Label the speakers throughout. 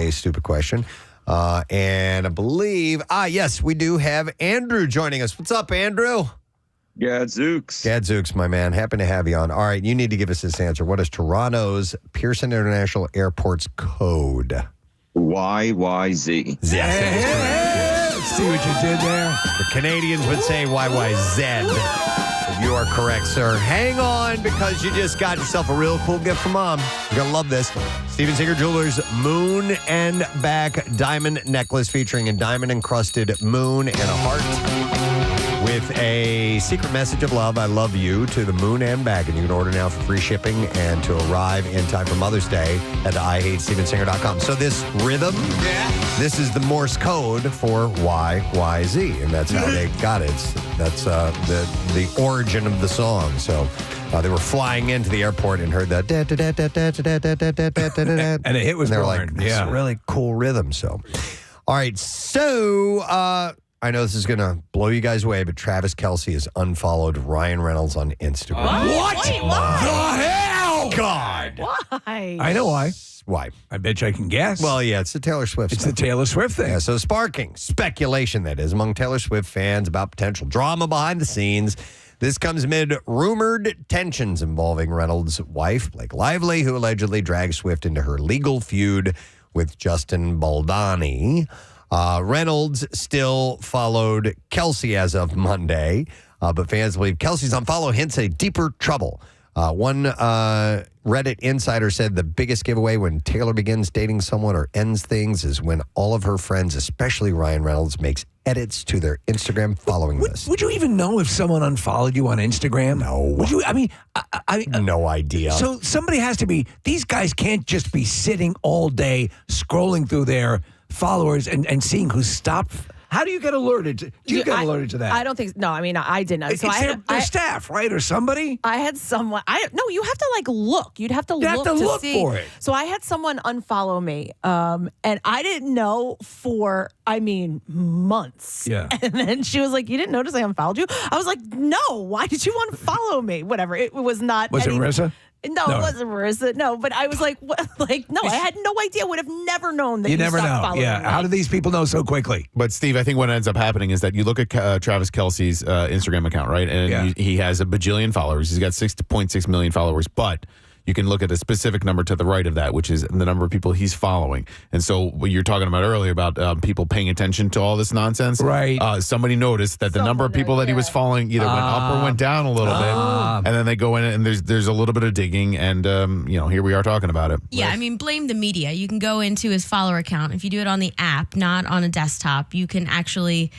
Speaker 1: a stupid question. And I believe, yes, we do have Andrew joining us. What's up, Andrew? Gadzooks, my man. Happy to have you on. All right, you need to give us this answer. What is Toronto's Pearson International Airport's code?
Speaker 2: YYZ.
Speaker 1: Yes,
Speaker 3: see what you did there?
Speaker 1: The Canadians would say YYZ. You are correct, sir. Hang on, because you just got yourself a real cool gift from Mom. You're going to love this. Steven Singer Jewelers Moon and Back Diamond Necklace featuring a diamond-encrusted moon and a heart with a secret message of love, I love you, to the moon and back. And you can order now for free shipping and to arrive in time for Mother's Day at IHateStevenSinger.com. So this rhythm, this is the Morse code for YYZ, and that's how they got it. That's the origin of the song. So they were flying into the airport and heard that.
Speaker 3: And a hit was
Speaker 1: born. They were like, this is a really cool rhythm. So, all right. So, I know this is going to blow you guys away, but Travis Kelce has unfollowed Ryan Reynolds on Instagram.
Speaker 3: What?
Speaker 4: Wait, why?
Speaker 3: The hell?
Speaker 1: God.
Speaker 4: Why?
Speaker 3: I know why.
Speaker 1: Why?
Speaker 3: I bet you I can guess.
Speaker 1: Well, yeah, it's the Taylor Swift
Speaker 3: It's
Speaker 1: stuff.
Speaker 3: the Taylor Swift thing.
Speaker 1: Yeah, so sparking speculation, that is, among Taylor Swift fans about potential drama behind the scenes. This comes amid rumored tensions involving Reynolds' wife, Blake Lively, who allegedly dragged Swift into her legal feud with Justin Baldoni. Reynolds still followed Kelce as of Monday, but fans believe Kelce's unfollow hints at deeper trouble. One Reddit insider said the biggest giveaway when Taylor begins dating someone or ends things is when all of her friends, especially Ryan Reynolds, makes edits to their Instagram following this.
Speaker 3: Would you even know if someone unfollowed you on Instagram?
Speaker 1: No.
Speaker 3: Would you? I mean,
Speaker 1: no idea.
Speaker 3: So somebody has to be. These guys can't just be sitting all day scrolling through their followers and seeing who's stopped. How do you get alerted? Do you get alerted to that?
Speaker 4: I don't think. No, I mean, I didn't. So
Speaker 3: it's their staff, right, or somebody.
Speaker 4: I had someone. No, you have to look. You'd have to look
Speaker 3: to
Speaker 4: see.
Speaker 3: for it.
Speaker 4: So I had someone unfollow me, and I didn't know for months.
Speaker 3: Yeah.
Speaker 4: And then she was like, "You didn't notice I unfollowed you?" I was like, "No. Why did you unfollow me?" Whatever. It was not.
Speaker 3: Was it Marissa?
Speaker 4: No, it wasn't Marissa. No, but I was like, what? No, I had no idea. Would have never known that you
Speaker 3: never
Speaker 4: stopped
Speaker 3: know.
Speaker 4: following
Speaker 3: Yeah.
Speaker 4: me.
Speaker 3: How do these people know so quickly?
Speaker 5: But Steve, I think what ends up happening is that you look at Travis Kelce's Instagram account, right? And he has a bajillion followers. He's got 6.6 million followers, but you can look at a specific number to the right of that, which is the number of people he's following. And so what you're talking about earlier about people paying attention to all this nonsense.
Speaker 3: Right.
Speaker 5: Somebody noticed that the number of people that he was following either went up or went down a little bit. And then they go in and there's a little bit of digging. And, here we are talking about it.
Speaker 6: Yeah, I mean, blame the media. You can go into his follower account. If you do it on the app, not on a desktop, you can actually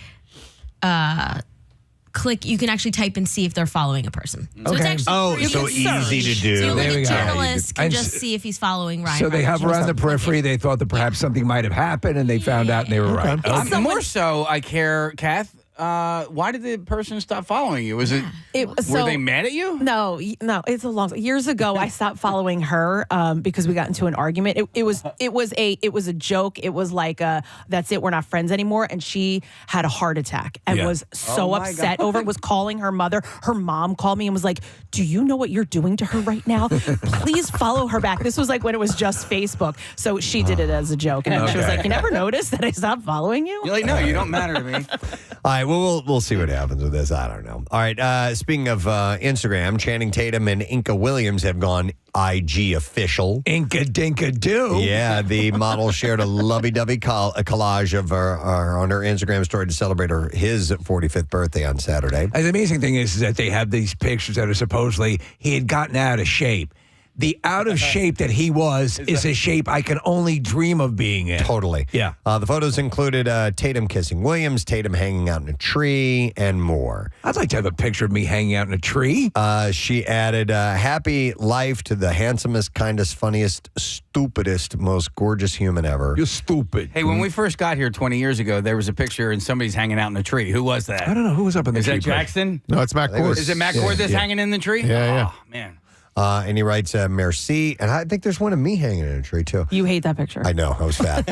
Speaker 6: you can actually type and see if they're following a person. So
Speaker 3: Okay.
Speaker 6: it's actually
Speaker 1: so easy to do.
Speaker 6: So you
Speaker 3: There we
Speaker 6: look
Speaker 3: go.
Speaker 6: at journalists can
Speaker 3: And
Speaker 6: just see if he's following Ryan.
Speaker 3: So they
Speaker 6: Reynolds.
Speaker 3: hover on the periphery. They thought that perhaps something might have happened, and they found out, and they were right.
Speaker 7: More so, I care, Kath. Why did the person stop following you? Were they mad at you?
Speaker 4: No, it's a long years ago. I stopped following her because we got into an argument. It was a joke. It was like that's it. We're not friends anymore. And she had a heart attack and was so upset over it. Was calling her mother. Her mom called me and was like, "Do you know what you're doing to her right now? Please follow her back." This was like when it was just Facebook. So she did it as a joke, and then she was like, "You never noticed that I stopped following you?"
Speaker 7: You're like, "No, you don't matter to me."
Speaker 1: All right, well, we'll see what happens with this. I don't know. All right, speaking of Instagram, Channing Tatum and Inca Williams have gone IG official.
Speaker 3: Inca dinka do.
Speaker 1: Yeah, the model shared a lovey-dovey collage of her on her Instagram story to celebrate his 45th birthday on Saturday.
Speaker 3: And the amazing thing is that they have these pictures that are supposedly he had gotten out of shape. The out of shape that he was is a shape I can only dream of being in.
Speaker 1: Totally.
Speaker 3: Yeah.
Speaker 1: The photos included Tatum kissing Williams, Tatum hanging out in a tree, and more.
Speaker 3: I'd like to have a picture of me hanging out in a tree.
Speaker 1: She added, happy life to the handsomest, kindest, funniest, stupidest, most gorgeous human ever.
Speaker 3: You're stupid.
Speaker 7: Hey, when we first got here 20 years ago, there was a picture and somebody's hanging out in a tree. Who was that?
Speaker 3: I don't know who was up in the
Speaker 7: Is
Speaker 3: tree.
Speaker 7: that Jackson?
Speaker 5: No, it's Matt Kors.
Speaker 7: Is it Matt Kors that's hanging in the tree?
Speaker 5: Yeah.
Speaker 7: Oh, man.
Speaker 1: And he writes, merci. And I think there's one of me hanging in a tree, too.
Speaker 4: You hate that picture.
Speaker 1: I know. I was fat.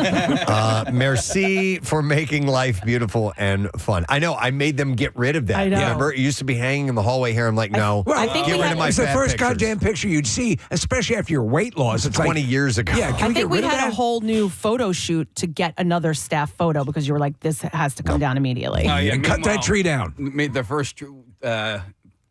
Speaker 1: Merci for making life beautiful and fun. I know. I made them get rid of that.
Speaker 4: I know.
Speaker 1: Remember? It used to be hanging in the hallway here. I'm like, no.
Speaker 3: Well,
Speaker 4: I think
Speaker 1: get
Speaker 4: we
Speaker 1: rid
Speaker 4: had-
Speaker 1: of my
Speaker 3: It's the
Speaker 1: fat
Speaker 3: first
Speaker 1: pictures.
Speaker 3: goddamn picture you'd see, especially after your weight loss. It's
Speaker 1: 20
Speaker 3: like,
Speaker 1: years ago.
Speaker 3: yeah, can
Speaker 4: I
Speaker 3: we
Speaker 4: think
Speaker 3: get
Speaker 4: we
Speaker 3: rid of
Speaker 4: had
Speaker 3: that?
Speaker 4: a whole new photo shoot to get another staff photo because you were like, this has to come down immediately.
Speaker 7: Oh, yeah.
Speaker 3: And cut
Speaker 7: Meanwhile,
Speaker 3: that tree down.
Speaker 7: Made the first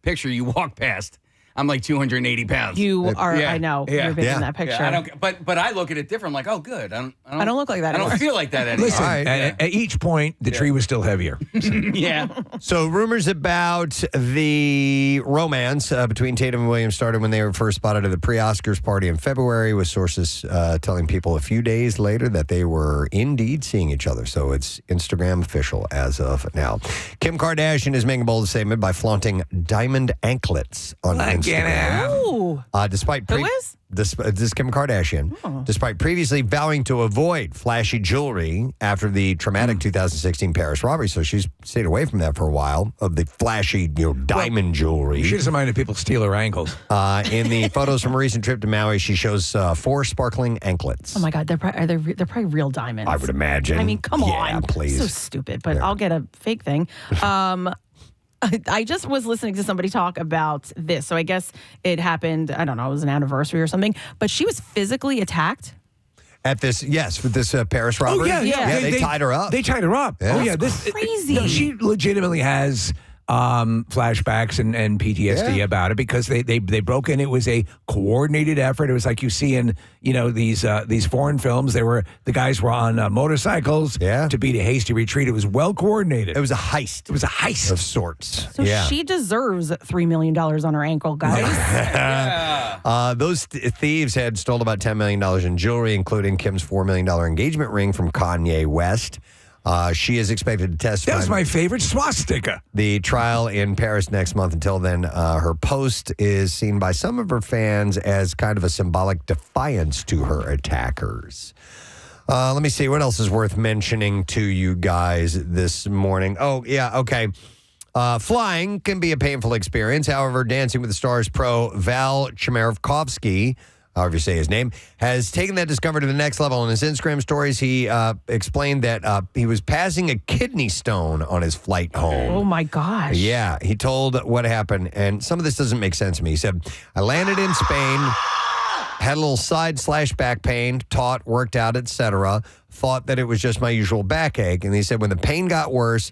Speaker 7: picture you walk past. I'm like 280 pounds.
Speaker 4: You are,
Speaker 7: Yeah.
Speaker 4: I know,
Speaker 7: Yeah.
Speaker 4: you're big
Speaker 1: Yeah.
Speaker 4: in that picture.
Speaker 7: Yeah, I don't. But I look at it different. I'm like, oh, good. I
Speaker 4: don't look like that
Speaker 7: I don't
Speaker 4: anymore.
Speaker 7: feel like that anymore.
Speaker 3: Listen,
Speaker 1: All right.
Speaker 3: at each point, the tree was still heavier.
Speaker 7: Yeah.
Speaker 1: So rumors about the romance between Tatum and Williams started when they were first spotted at the pre-Oscars party in February, with sources telling people a few days later that they were indeed seeing each other. So it's Instagram official as of now. Kim Kardashian is making a bold statement by flaunting diamond anklets on Instagram.
Speaker 4: Ooh.
Speaker 1: Despite
Speaker 4: Who is?
Speaker 1: This is Kim Kardashian. Despite previously vowing to avoid flashy jewelry after the traumatic 2016 Paris robbery, so she's stayed away from that for a while, of the flashy, diamond jewelry.
Speaker 3: She doesn't mind if people steal her ankles.
Speaker 1: In the photos from a recent trip to Maui, she shows 4 sparkling anklets.
Speaker 4: Oh my God, they're probably real diamonds.
Speaker 1: I would imagine.
Speaker 4: I mean, come
Speaker 1: Yeah,
Speaker 4: on.
Speaker 1: please.
Speaker 4: So stupid, but I'll get a fake thing. I just was listening to somebody talk about this. So I guess it happened, I don't know, it was an anniversary or something, but she was physically attacked.
Speaker 1: At this, yes, with this Paris robbery.
Speaker 4: yeah.
Speaker 1: They tied her up.
Speaker 3: They tied her up.
Speaker 1: Yeah.
Speaker 3: Oh, yeah.
Speaker 1: That's
Speaker 4: crazy.
Speaker 3: No, she legitimately has flashbacks and PTSD
Speaker 1: Yeah.
Speaker 3: about it because they broke in. It was a coordinated effort. It was like you see in these foreign films. The guys were on motorcycles to beat a hasty retreat. It was well coordinated.
Speaker 1: It was a heist.
Speaker 3: It was a heist
Speaker 1: Of sorts.
Speaker 4: So
Speaker 1: yeah.
Speaker 4: she deserves $3 million on her ankle, guys.
Speaker 1: Those thieves had stolen about $10 million in jewelry, including Kim's $4 million engagement ring from Kanye West. She is expected to testify.
Speaker 3: That was my favorite swastika.
Speaker 1: The trial in Paris next month. Until then, her post is seen by some of her fans as kind of a symbolic defiance to her attackers. Let me see. What else is worth mentioning to you guys this morning? Oh, yeah. Okay. Flying can be a painful experience. However, Dancing with the Stars pro Val Chmerkovsky, however you say his name, has taken that discovery to the next level. In his Instagram stories, he explained that he was passing a kidney stone on his flight home.
Speaker 4: Oh my gosh.
Speaker 1: Yeah, he told what happened, and some of this doesn't make sense to me. He said, I landed in Spain, had a little side/back pain, taught, worked out, etc. Thought that it was just my usual backache. And he said when the pain got worse,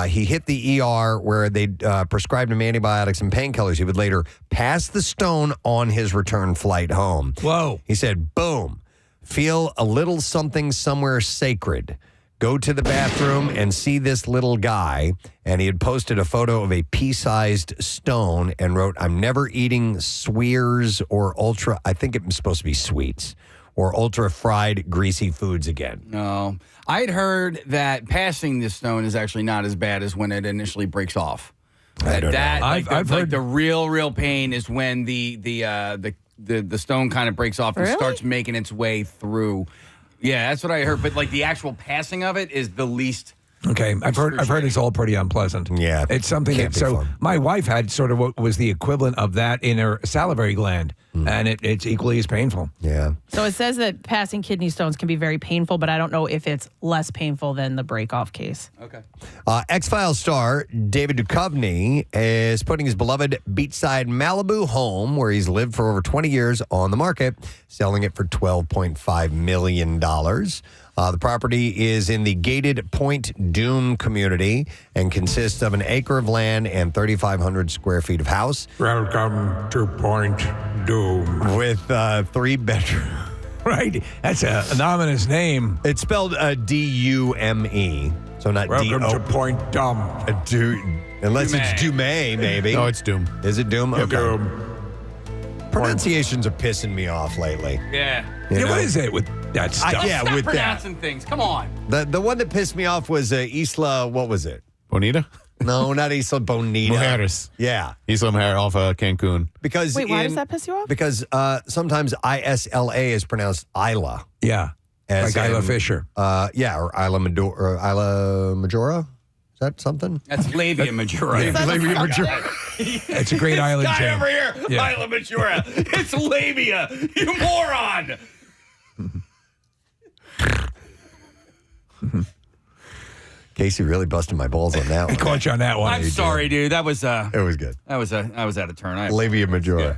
Speaker 1: he hit the ER where they prescribed him antibiotics and painkillers. He would later pass the stone on his return flight home.
Speaker 3: Whoa.
Speaker 1: He said, boom, feel a little something somewhere sacred. Go to the bathroom and see this little guy. And he had posted a photo of a pea-sized stone and wrote, I'm never eating swears or ultra, I think it was supposed to be sweets, or ultra-fried greasy foods again.
Speaker 7: No. I had heard that passing this stone is actually not as bad as when it initially breaks off.
Speaker 1: I don't know.
Speaker 3: I've heard
Speaker 7: the real pain is when the stone kind of breaks off and
Speaker 4: Really?
Speaker 7: starts making its way through. Yeah, that's what I heard. But like the actual passing of it is the least.
Speaker 3: Okay, I've heard it's all pretty unpleasant.
Speaker 1: Yeah,
Speaker 3: it's something
Speaker 1: can't
Speaker 3: that.
Speaker 1: be
Speaker 3: So
Speaker 1: fun.
Speaker 3: my wife had sort of what was the equivalent of that in her salivary gland, and it's equally as painful.
Speaker 1: Yeah.
Speaker 4: So it says that passing kidney stones can be very painful, but I don't know if it's less painful than the break-off case.
Speaker 7: Okay.
Speaker 1: X-Files star David Duchovny is putting his beloved beachside Malibu home, where he's lived for over 20 years, on the market, selling it for $12.5 million. The property is in the gated Point Doom community and consists of an acre of land and 3,500 square feet of house.
Speaker 3: Welcome to Point Doom.
Speaker 1: With 3 bedrooms.
Speaker 3: Right, that's an ominous name.
Speaker 1: It's spelled D-U-M-E, so not
Speaker 3: Welcome
Speaker 1: D-O.
Speaker 3: to Point Dumb.
Speaker 1: Unless it's Dumay, maybe.
Speaker 5: No, it's Doom.
Speaker 1: Is it Doom? Okay.
Speaker 3: Doom.
Speaker 1: Pronunciations are pissing me off lately.
Speaker 7: Yeah.
Speaker 1: You
Speaker 3: Yeah,
Speaker 1: know?
Speaker 3: what is it with that stuff?
Speaker 1: Yeah,
Speaker 7: Stop
Speaker 1: with that.
Speaker 7: pronouncing things. Come on.
Speaker 1: The one that pissed me off was Isla, what was it?
Speaker 5: Bonita?
Speaker 1: No, not Isla Bonita.
Speaker 5: Mujeres.
Speaker 1: Yeah.
Speaker 5: Isla Mujer off Cancun.
Speaker 1: Because
Speaker 4: Wait, why does that piss you off?
Speaker 1: Because sometimes I-S-L-A is pronounced Isla.
Speaker 3: Yeah,
Speaker 1: As
Speaker 3: like Isla
Speaker 1: in,
Speaker 3: Fisher.
Speaker 1: Yeah, or Isla Majora. Is that something?
Speaker 7: That's labia majora.
Speaker 1: Labia Majora.
Speaker 3: It's a great island
Speaker 1: guy
Speaker 3: jam.
Speaker 1: over here,
Speaker 3: Yeah.
Speaker 1: Isla Majora. It's labia, you moron. Casey really busted my balls on that one.
Speaker 3: I caught you on that one.
Speaker 7: I'm sorry, dude. That was
Speaker 1: It was good.
Speaker 7: I was out of turn.
Speaker 1: Labia Majora.
Speaker 7: Yeah.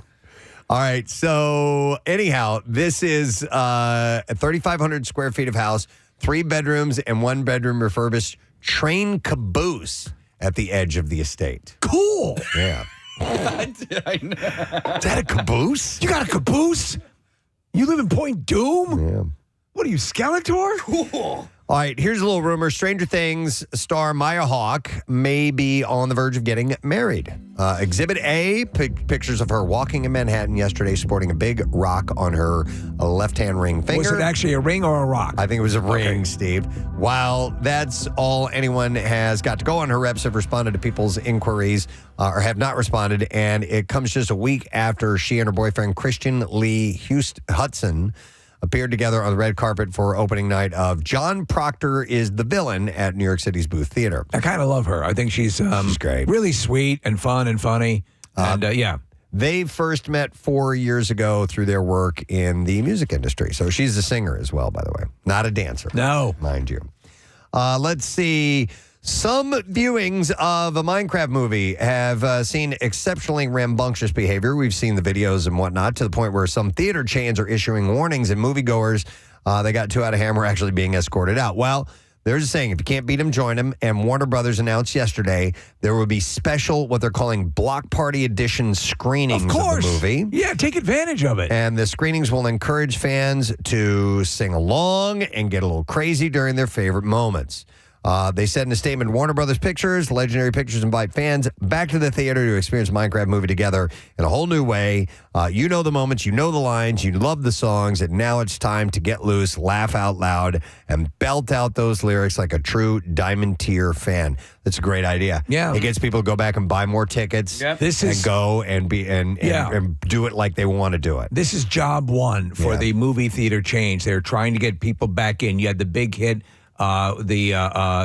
Speaker 1: All right. So anyhow, this is a 3,500 square feet of house, 3 bedrooms and 1 bedroom refurbished train caboose at the edge of the estate.
Speaker 3: Cool.
Speaker 1: Yeah.
Speaker 7: I know.
Speaker 1: Is that a caboose?
Speaker 3: You got a caboose? You live in Point Doom?
Speaker 1: Yeah.
Speaker 3: What are you, Skeletor?
Speaker 7: Cool.
Speaker 1: All right, here's a little rumor. Stranger Things star Maya Hawke may be on the verge of getting married. Exhibit A, pictures of her walking in Manhattan yesterday sporting a big rock on her left-hand ring finger.
Speaker 3: Was it actually a ring or a rock?
Speaker 1: I think it was a ring, Steve. While that's all anyone has got to go on, her reps have responded to people's inquiries or have not responded, and it comes just a week after she and her boyfriend, Christian Lee Hudson, appeared together on the red carpet for opening night of John Proctor is the Villain at New York City's Booth Theater.
Speaker 3: I kind of love her. I think she's
Speaker 1: great.
Speaker 3: Really sweet and fun and funny. And yeah.
Speaker 1: They first met 4 years ago through their work in the music industry. So she's a singer as well, by the way. Not a dancer.
Speaker 3: No.
Speaker 1: Mind you. Let's see. Some viewings of a Minecraft movie have seen exceptionally rambunctious behavior. We've seen the videos and whatnot to the point where some theater chains are issuing warnings and moviegoers that got too out of hand were actually being escorted out. Well, there's a saying, if you can't beat them, join them. And Warner Brothers announced yesterday there will be special, what they're calling block party edition screenings of the movie.
Speaker 3: Yeah, take advantage of it.
Speaker 1: And the screenings will encourage fans to sing along and get a little crazy during their favorite moments. They said in a statement, Warner Brothers Pictures, Legendary Pictures invite fans back to the theater to experience Minecraft movie together in a whole new way. You know the moments, you know the lines, you love the songs, and now it's time to get loose, laugh out loud, and belt out those lyrics like a true Diamond Tier fan. That's a great idea.
Speaker 3: Yeah.
Speaker 1: It gets people to go back and buy more tickets and go and be and do it like they want to do it.
Speaker 3: This is job one for the movie theater chains. They're trying to get people back in. You had the big hit,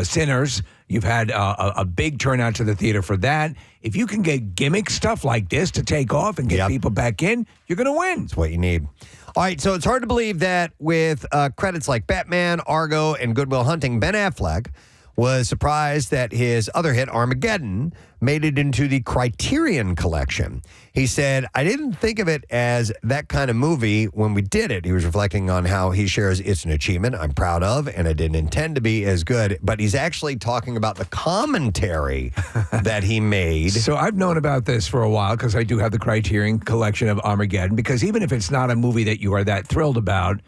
Speaker 3: Sinners. You've had a big turnout to the theater for that. If you can get gimmick stuff like this to take off and get people back in, you're going to win.
Speaker 1: That's what you need. All right, so it's hard to believe that with credits like Batman, Argo, and Good Will Hunting, Ben Affleck was surprised that his other hit, Armageddon, made it into the Criterion Collection. He said, I didn't think of it as that kind of movie when we did it. He was reflecting on how he shares it's an achievement I'm proud of, and I didn't intend to be as good. But he's actually talking about the commentary that he made.
Speaker 3: So I've known about this for a while because I do have the Criterion Collection of Armageddon, because even if it's not a movie that you are that thrilled about,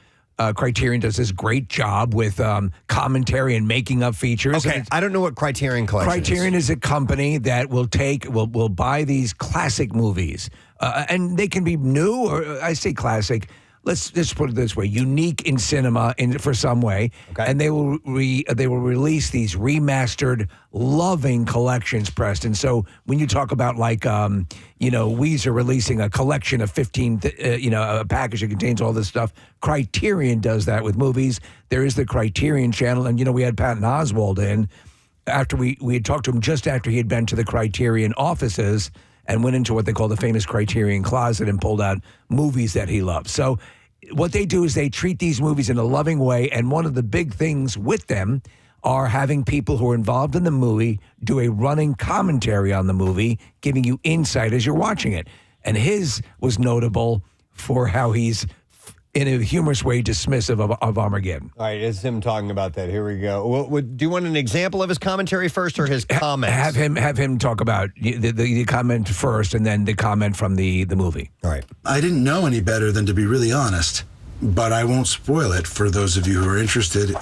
Speaker 3: Criterion does this great job with commentary and making up features.
Speaker 1: Okay, I don't know what Criterion Collection
Speaker 3: Criterion is a company that will buy these classic movies, and they can be new, or I say classic. Let's just put it this way: unique in cinema, for some way. Okay. And they will release these remastered, loving collections, Preston. So when you talk about Weezer releasing a collection of 15, a package that contains all this stuff, Criterion does that with movies. There is the Criterion Channel, and we had Patton Oswalt in after we had talked to him just after he had been to the Criterion offices and went into what they call the famous Criterion Closet and pulled out movies that he loves. So what they do is they treat these movies in a loving way, and one of the big things with them are having people who are involved in the movie do a running commentary on the movie, giving you insight as you're watching it. And his was notable for how he's, in a humorous way, dismissive of Armageddon.
Speaker 1: All right, it's him talking about that. Here we go. Do you want an example of his commentary first, or his comments?
Speaker 3: Have him talk about the comment first, and then the comment from the movie.
Speaker 1: All right.
Speaker 8: I didn't know any better than to be really honest, but I won't spoil it for those of you who are interested.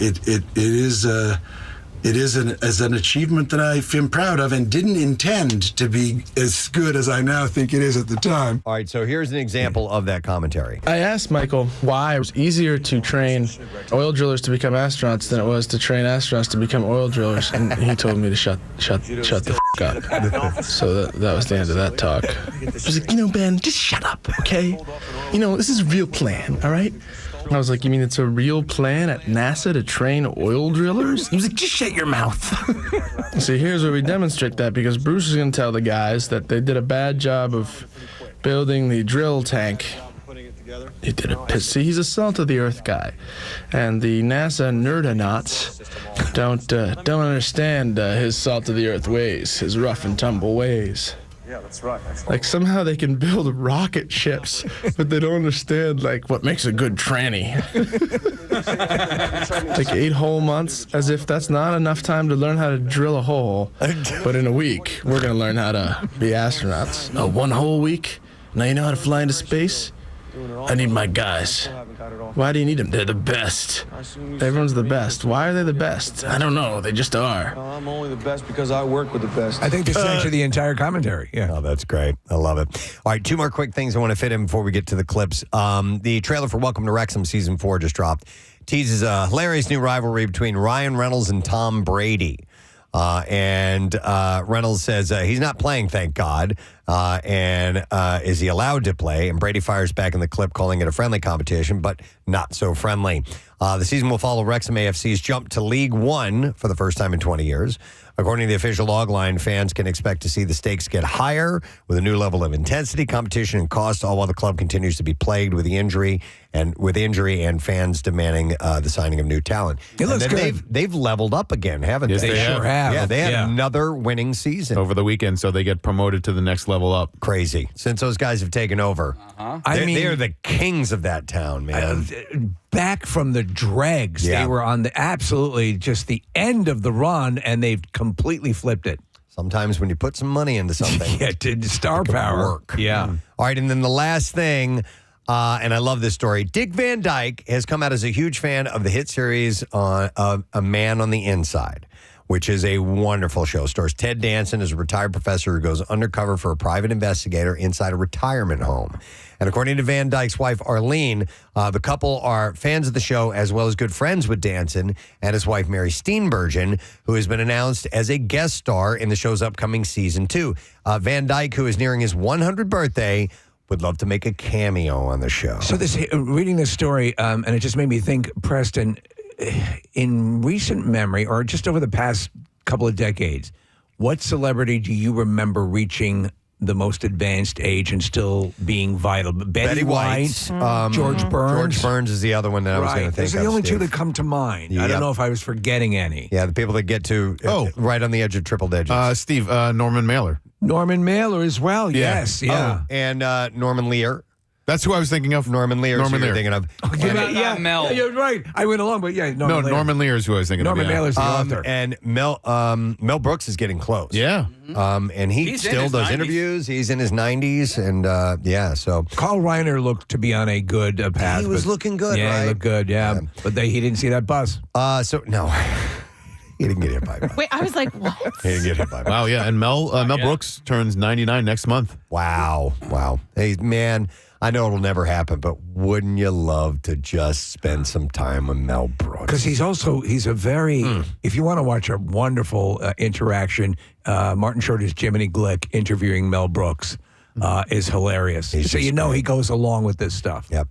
Speaker 8: It is an achievement that I am proud of and didn't intend to be as good as I now think it is at the time.
Speaker 1: All right, so here's an example of that commentary.
Speaker 9: I asked Michael why it was easier to train oil drillers to become astronauts than it was to train astronauts to become oil drillers, and he told me to shut the up. So that was the end of that talk. I was like, Ben, just shut up, okay? This is a real plan, all right? I was like, you mean it's a real plan at NASA to train oil drillers? He was like, just shut your mouth. See, here's where we demonstrate that, because Bruce is going to tell the guys that they did a bad job of building the drill tank. He did a see, he's a salt-of-the-earth guy. And the NASA nerdonauts don't understand his salt-of-the-earth ways, his rough and tumble ways.
Speaker 10: Yeah, that's right.
Speaker 9: Like, somehow they can build rocket ships, but they don't understand, like, what makes a good tranny. Like 8 whole months, as if that's not enough time to learn how to drill a hole. But in a week, we're going to learn how to be astronauts. Oh, 1 whole week? Now you know how to fly into space? I need my guys. Why do you need them? They're the best. Everyone's the best. Why are they the best? I don't know. They just are.
Speaker 10: I'm only the best because I work with the best.
Speaker 3: I think this is actually the entire commentary. Yeah.
Speaker 1: Oh, that's great. I love it. All right, 2 more quick things I want to fit in before we get to the clips. The trailer for Welcome to Wrexham Season 4 just dropped. Teases a hilarious new rivalry between Ryan Reynolds and Tom Brady. And Reynolds says he's not playing, thank God. And is he allowed to play? And Brady fires back in the clip, calling it a friendly competition, but not so friendly. The season will follow Wrexham AFC's jump to League One for the first time in 20 years. According to the official logline, fans can expect to see the stakes get higher with a new level of intensity, competition, and cost, all while the club continues to be plagued with injury and fans demanding the signing of new talent.
Speaker 3: It looks good.
Speaker 1: They've leveled up again, haven't
Speaker 5: Yes,
Speaker 1: they?
Speaker 5: they
Speaker 3: sure have.
Speaker 1: Yeah, they had another winning season
Speaker 5: over the weekend, so they get promoted to the next level up.
Speaker 1: Crazy. Since those guys have taken over. They're the kings of that town, man.
Speaker 3: Back from the dregs.
Speaker 1: Yeah.
Speaker 3: They were on the absolutely just the end of the run, and they've completely flipped it.
Speaker 1: Sometimes when you put some money into something,
Speaker 3: star
Speaker 1: it can
Speaker 3: power.
Speaker 1: work.
Speaker 3: Yeah.
Speaker 1: All right, and then the last thing, and I love this story. Dick Van Dyke has come out as a huge fan of the hit series A Man on the Inside, which is a wonderful show. Stars Ted Danson as a retired professor who goes undercover for a private investigator inside a retirement home. And according to Van Dyke's wife, Arlene, the couple are fans of the show as well as good friends with Danson and his wife, Mary Steenburgen, who has been announced as a guest star in the show's upcoming season 2. Van Dyke, who is nearing his 100th birthday, would love to make a cameo on the show.
Speaker 3: So reading this story, and it just made me think, Preston, in recent memory, or just over the past couple of decades, what celebrity do you remember reaching the most advanced age and still being vital? Betty White, George Burns.
Speaker 1: George Burns is the other one that I was going to think
Speaker 3: Those
Speaker 1: of.
Speaker 3: are the only 2
Speaker 1: Steve.
Speaker 3: that come to mind.
Speaker 1: Yep.
Speaker 3: I don't know if I was forgetting any.
Speaker 1: Yeah, the people that get to right on the edge of triple digits.
Speaker 5: Steve, Norman Mailer.
Speaker 3: Norman Mailer as well.
Speaker 5: Yeah.
Speaker 3: Yes, yeah.
Speaker 1: Oh, and Norman Lear.
Speaker 5: That's who I was thinking of.
Speaker 1: Norman Lear is who you're thinking of.
Speaker 7: Mel.
Speaker 3: Yeah, you're right. I went along, but yeah,
Speaker 5: No, Norman Lear is who I was thinking
Speaker 3: Norman
Speaker 5: of.
Speaker 3: Mailer's the author.
Speaker 1: And Mel Brooks is getting close.
Speaker 5: Yeah.
Speaker 1: And
Speaker 7: He's in
Speaker 1: still
Speaker 7: his
Speaker 1: does
Speaker 7: 90s.
Speaker 1: interviews. He's in his 90s. And so.
Speaker 3: Carl Reiner looked to be on a good path.
Speaker 1: He was looking good,
Speaker 3: yeah,
Speaker 1: right?
Speaker 3: he looked good, yeah. But he didn't see that bus.
Speaker 1: So, no. He didn't get hit by a bus.
Speaker 4: Wait, I was like, what?
Speaker 1: He didn't get hit by a bus.
Speaker 5: Wow, yeah. And Mel Brooks turns 99 next month.
Speaker 1: Wow. Hey, man, I know it'll never happen, but wouldn't you love to just spend some time with Mel Brooks?
Speaker 3: Because he's a very, if you want to watch a wonderful interaction, Martin Short as Jiminy Glick interviewing Mel Brooks is hilarious. So you know he goes along with this stuff.
Speaker 1: Yep.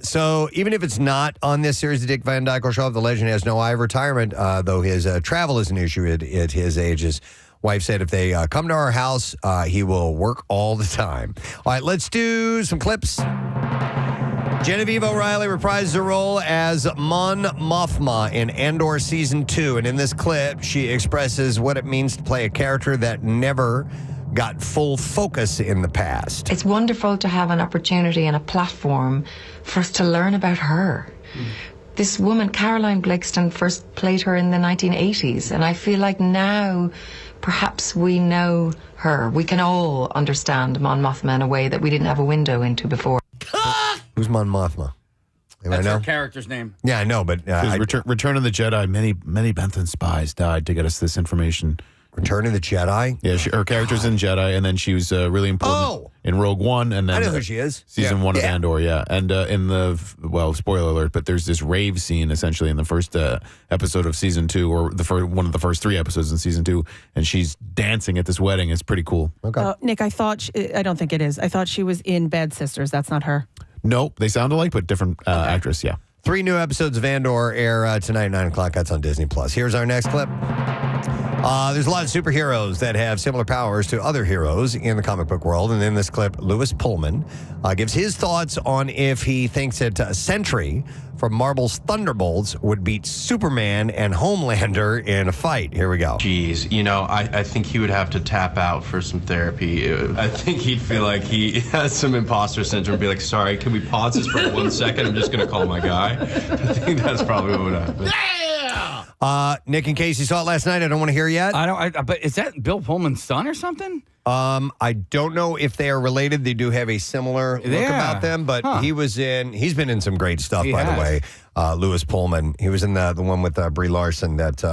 Speaker 1: So even if it's not on this series, the Dick Van Dyke Show, the legend has no eye of retirement, though his travel is an issue at his age. His wife said if they come to our house, he will work all the time. All right, let's do some clips. Genevieve O'Reilly reprises her role as Mon Mothma in Andor Season 2. And in this clip, she expresses what it means to play a character that never got full focus in the past.
Speaker 11: It's wonderful to have an opportunity and a platform for us to learn about her. This woman, Caroline Blakeston, first played her in the 1980s, and I feel like now perhaps we know her. We can all understand Mon Mothma in a way that we didn't have a window into before.
Speaker 1: Who's Mon Mothma?
Speaker 7: That's her character's name.
Speaker 1: Yeah, I know, but
Speaker 5: Return of the Jedi, many Bentham spies died to get us this information.
Speaker 1: Return of the Jedi?
Speaker 5: Yeah, her character's in Jedi, and then she was really important in Rogue One, and then
Speaker 1: I know who she is.
Speaker 5: Season 1 of Andor, yeah. And in spoiler alert, but there's this rave scene essentially in the first episode of Season 2, or one of the first 3 episodes in Season 2, and she's dancing at this wedding. It's pretty cool.
Speaker 1: Okay.
Speaker 4: Nick, I don't think it is. I thought she was in Bad Sisters. That's not her.
Speaker 5: Nope, they sound alike, but different actress. Yeah.
Speaker 1: 3 new episodes of Andor air tonight, 9 o'clock. That's on Disney+. Here's our next clip. There's a lot of superheroes that have similar powers to other heroes in the comic book world. And in this clip, Lewis Pullman gives his thoughts on if he thinks that Sentry from Marvel's Thunderbolts would beat Superman and Homelander in a fight. Here we go.
Speaker 12: Jeez, I think he would have to tap out for some therapy. I think he'd feel like he has some imposter syndrome and be like, sorry, can we pause this for 1 second? I'm just going to call my guy. I think that's probably what would happen.
Speaker 1: Nick and Casey saw it last night. I don't want to hear yet.
Speaker 7: But is that Bill Pullman's son or something?
Speaker 1: I don't know if they are related. They do have a similar look about them, but he's been in some great stuff, by the way. Lewis Pullman. He was in the one with Brie Larson that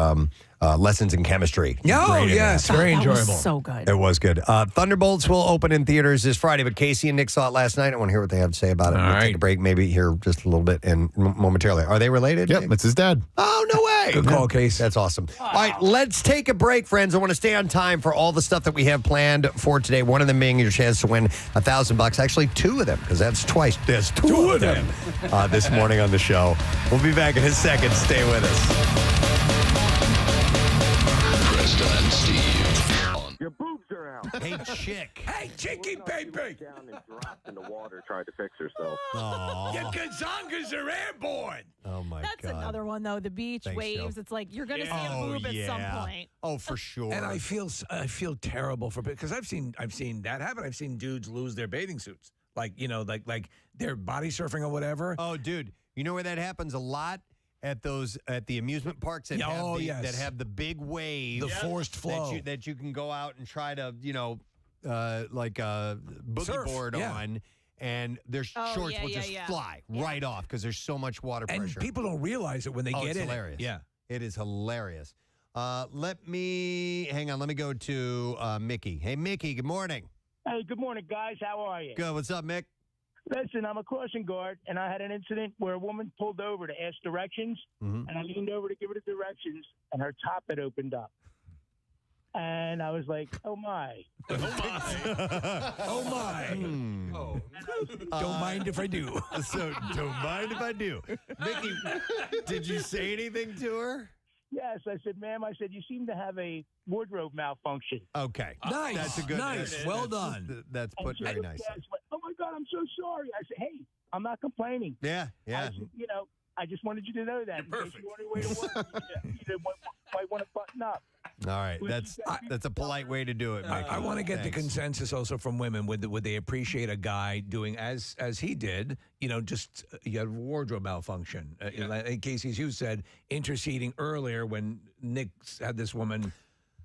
Speaker 1: Lessons in Chemistry.
Speaker 3: Oh, yes. Very enjoyable.
Speaker 4: That was so good.
Speaker 1: It was good. Thunderbolts will open in theaters this Friday, but Casey and Nick saw it last night. I want to hear what they have to say about it. We'll take a break, maybe here just a little bit and momentarily. Are they related?
Speaker 5: Yep, it's his dad.
Speaker 1: Oh, no way.
Speaker 3: Good call, Case.
Speaker 1: That's awesome. All right, let's take a break, friends. I want to stay on time for all the stuff that we have planned for today. One of them being your chance to win $1,000. Actually, 2 of them, because that's twice. There's 2 of them this morning on the show. We'll be back in a second. Stay with us.
Speaker 10: Your boobs are out.
Speaker 1: Hey, chick.
Speaker 3: Hey, chicky baby.
Speaker 10: Down and dropped in the water trying to fix herself.
Speaker 3: Your gazongas are airborne.
Speaker 1: Oh, my God.
Speaker 4: That's another one, though. The beach,
Speaker 1: Thanks,
Speaker 4: waves.
Speaker 1: Joe.
Speaker 4: It's like you're going to see a boob at some point.
Speaker 1: Oh, for sure.
Speaker 3: And I feel terrible for because I've seen that happen. I've seen dudes lose their bathing suits, like they're body surfing or whatever.
Speaker 1: Oh, dude, you know where that happens a lot? At the amusement parks that have the big waves,
Speaker 3: the forced flow
Speaker 1: that you can go out and try to boogie
Speaker 3: surf,
Speaker 1: board on, and their shorts will just fly right off because there's so much water pressure.
Speaker 3: And people don't realize it when they get
Speaker 1: it's
Speaker 3: in.
Speaker 1: Hilarious.
Speaker 3: Yeah,
Speaker 1: it is hilarious. Let me go to Mickey. Hey, Mickey. Good morning.
Speaker 13: Hey, good morning, guys. How are you?
Speaker 1: Good. What's up, Mick?
Speaker 13: Listen, I'm a crossing guard, and I had an incident where a woman pulled over to ask directions, and I leaned over to give her the directions, and her top had opened up. And I was like, oh, my.
Speaker 3: Oh, my. Don't mind if I do.
Speaker 1: So, don't mind if I do. Mickey, did you say anything to her?
Speaker 13: Yes, I said, ma'am, you seem to have a wardrobe malfunction.
Speaker 1: Okay.
Speaker 3: Nice.
Speaker 1: That's a good.
Speaker 3: Nice. Well done.
Speaker 1: That's put very nice.
Speaker 13: Oh, my God, I'm so sorry. I said, hey, I'm not complaining.
Speaker 1: Yeah.
Speaker 13: I said, I just wanted you to know that.
Speaker 3: You're perfect.
Speaker 13: If you're on your way to work, you might want to button up.
Speaker 1: All right, that's a polite way to do it, Mickey.
Speaker 3: I want to get the consensus also from women. Would they appreciate a guy doing as he did? Just you had wardrobe malfunction. In Casey, as you said, interceding earlier when Nick had this woman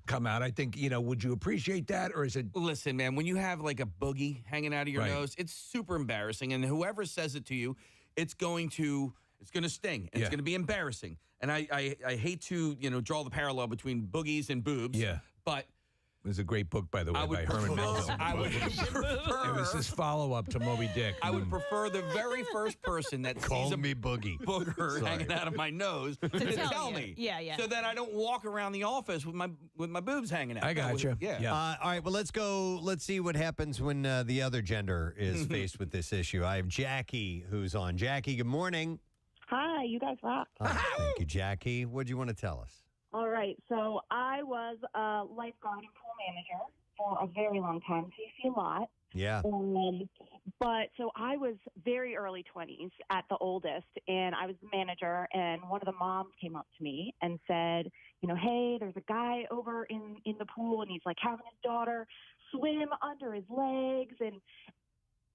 Speaker 3: come out. I think would you appreciate that, or is it?
Speaker 7: Listen, man, when you have like a boogie hanging out of your nose, it's super embarrassing, and whoever says it to you, it's going to sting. And it's going to be embarrassing. And I hate to draw the parallel between boogies and boobs.
Speaker 3: Yeah,
Speaker 7: but
Speaker 3: it was a great book, by the way, by Herman Melville.
Speaker 7: I would prefer.
Speaker 3: It was his follow-up to Moby Dick.
Speaker 7: I would prefer the very first person that sees a booger hanging out of my nose to tell me.
Speaker 4: Yeah.
Speaker 7: So that I don't walk around the office with my boobs hanging out.
Speaker 3: I got you.
Speaker 7: Yeah.
Speaker 1: All right. Well, let's go. Let's see what happens when the other gender is faced with this issue. I have Jackie who's on. Jackie, good morning.
Speaker 14: Hi, you guys rock.
Speaker 1: Thank you, Jackie. What do you want to tell us?
Speaker 14: All right, so I was a lifeguard and pool manager for a very long time, so you see a lot.
Speaker 1: Yeah.
Speaker 14: But so I was very early 20s at the oldest, and I was the manager, and one of the moms came up to me and said, hey, there's a guy over in the pool, and he's like having his daughter swim under his legs, and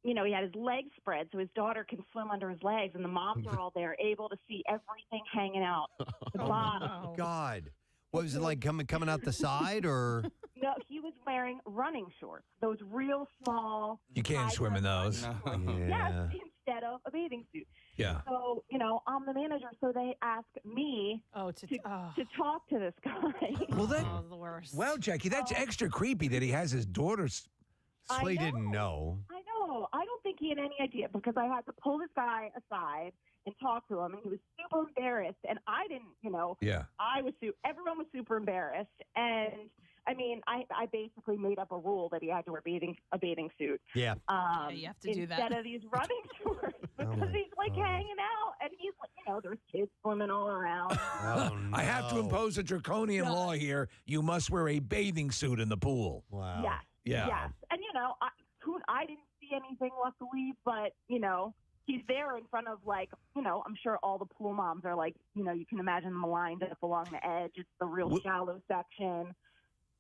Speaker 14: he had his legs spread so his daughter can swim under his legs, and the moms are all there, able to see everything hanging out the bottom.
Speaker 1: Oh, God. What was it like coming out the side, or?
Speaker 14: No, he was wearing running shorts, those real small.
Speaker 3: You can't swim in those.
Speaker 14: Yes, instead of a bathing suit.
Speaker 3: Yeah.
Speaker 14: So, I'm the manager, so they asked me to talk to this guy.
Speaker 3: Well,
Speaker 4: the worst.
Speaker 3: Well, Jackie, that's extra creepy that he has his daughter's.
Speaker 1: So he didn't know.
Speaker 14: I know. I don't think he had any idea because I had to pull this guy aside and talk to him, and he was super embarrassed, and I didn't,
Speaker 3: Yeah.
Speaker 14: everyone was super embarrassed, and I mean, I basically made up a rule that he had to wear a bathing suit.
Speaker 1: Yeah.
Speaker 4: You have to do that.
Speaker 14: Instead of these running shorts because he's like hanging out and he's like, there's kids swimming all around.
Speaker 1: Oh, no.
Speaker 3: I have to impose a draconian law here. You must wear a bathing suit in the pool.
Speaker 1: Wow.
Speaker 14: Yes.
Speaker 3: Yeah.
Speaker 14: Yes. And, I didn't see anything, luckily, but, he's there in front of, like, I'm sure all the pool moms are like, you can imagine them lined up along the edge. It's the real shallow section.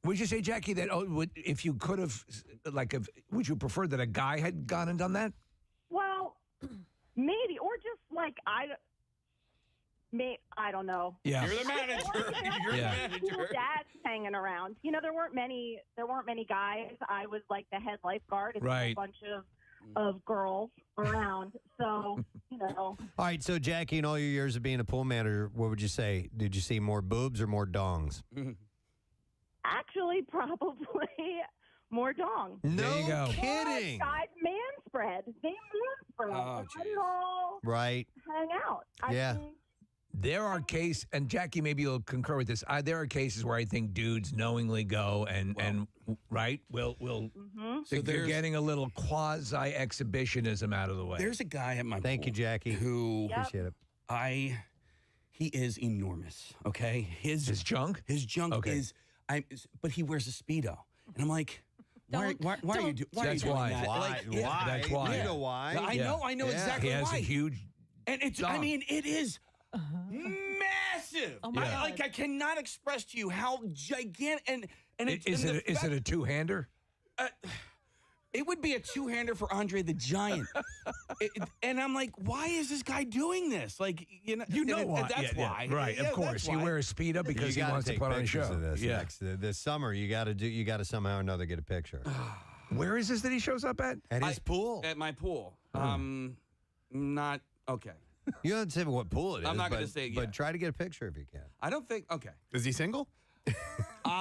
Speaker 3: Would you say, Jackie, that if you could have, would you prefer that a guy had gone and done that?
Speaker 14: Well, maybe. Or just, like, I don't know.
Speaker 3: Yeah.
Speaker 7: You're the manager. You're the manager.
Speaker 14: Dads hanging around. There weren't many guys. I was like the head lifeguard and
Speaker 3: Right.
Speaker 14: a bunch of girls around. So,
Speaker 1: All right, so Jackie, in all your years of being a pool manager, what would you say? Did you see more boobs or more dongs?
Speaker 14: Actually, probably more dong.
Speaker 1: No kidding.
Speaker 14: Guys man spread. They man spread.
Speaker 7: Oh,
Speaker 14: Let it all
Speaker 1: Right.
Speaker 14: hang out.
Speaker 1: Yeah.
Speaker 14: I think,
Speaker 3: There are cases, and Jackie, maybe you'll concur with this. There are cases where I think dudes knowingly go and right, will
Speaker 7: So
Speaker 3: they're getting a little quasi exhibitionism out of the way.
Speaker 7: There's a guy at my
Speaker 1: Thank you,
Speaker 7: pool
Speaker 1: Jackie.
Speaker 7: who
Speaker 1: Appreciate it.
Speaker 7: he is enormous. Okay, his
Speaker 3: junk
Speaker 7: okay. But he wears a Speedo, and I'm like, why are you doing
Speaker 3: That's
Speaker 7: that?
Speaker 3: why.
Speaker 1: Why?
Speaker 3: That's why.
Speaker 1: You know why?
Speaker 7: I know exactly
Speaker 3: He has
Speaker 7: why.
Speaker 3: a huge.
Speaker 7: And it's,
Speaker 3: dong.
Speaker 7: it is massive.
Speaker 4: Oh my God.
Speaker 7: I cannot express to you how gigantic and
Speaker 3: Is it a two-hander?
Speaker 7: It would be a two-hander for Andre the Giant. And I'm like, why is this guy doing this? Like,
Speaker 3: why.
Speaker 7: That's why.
Speaker 3: Right,
Speaker 7: Yeah,
Speaker 3: of course.
Speaker 7: that's
Speaker 3: You
Speaker 7: why.
Speaker 3: wear a Speedo because he
Speaker 1: gotta
Speaker 3: wants to
Speaker 1: take
Speaker 3: put on a
Speaker 1: pictures
Speaker 3: show.
Speaker 1: of this this summer. You got to somehow or another get a picture
Speaker 3: Where is this that he shows up at?
Speaker 1: at his pool.
Speaker 7: At my pool. Not okay.
Speaker 1: You don't say what pool it is.
Speaker 7: I'm not gonna
Speaker 1: but-
Speaker 7: say it
Speaker 1: but
Speaker 7: yet.
Speaker 1: try to get a picture if you can.
Speaker 7: I don't think. Okay.
Speaker 5: Is he single?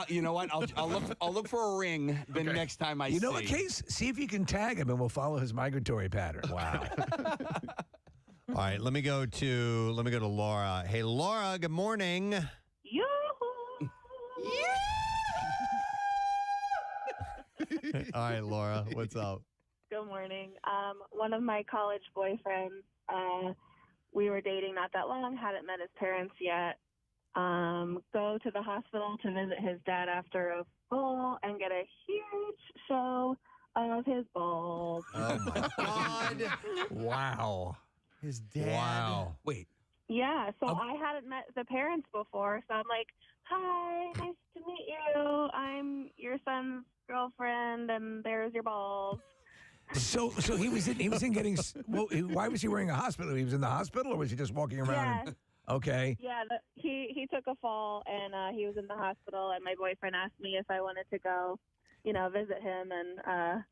Speaker 7: You know what? I'll look for a ring the next time I see.
Speaker 3: You know what, Case? See if you can tag him, and we'll follow his migratory pattern. Wow.
Speaker 1: All right, let me go to Laura. Hey, Laura. Good morning.
Speaker 14: yoo-hoo.
Speaker 1: All right, Laura. What's up?
Speaker 15: Good morning. One of my college boyfriends, we were dating not that long, hadn't met his parents yet. Go to the hospital to visit his dad after a full and get a huge show of his balls.
Speaker 1: Oh, my God.
Speaker 3: Wow.
Speaker 1: His dad.
Speaker 3: Wow.
Speaker 7: Wait.
Speaker 15: Yeah, so I hadn't met the parents before, so I'm like, hi, nice to meet you. I'm your son's girlfriend, and there's your balls.
Speaker 3: So he was in getting. Well, why was he wearing a hospital? He was in the hospital, or was he just walking around?
Speaker 15: Yeah.
Speaker 3: Okay.
Speaker 15: Yeah, he took a fall, and he was in the hospital, and my boyfriend asked me if I wanted to go, visit him, and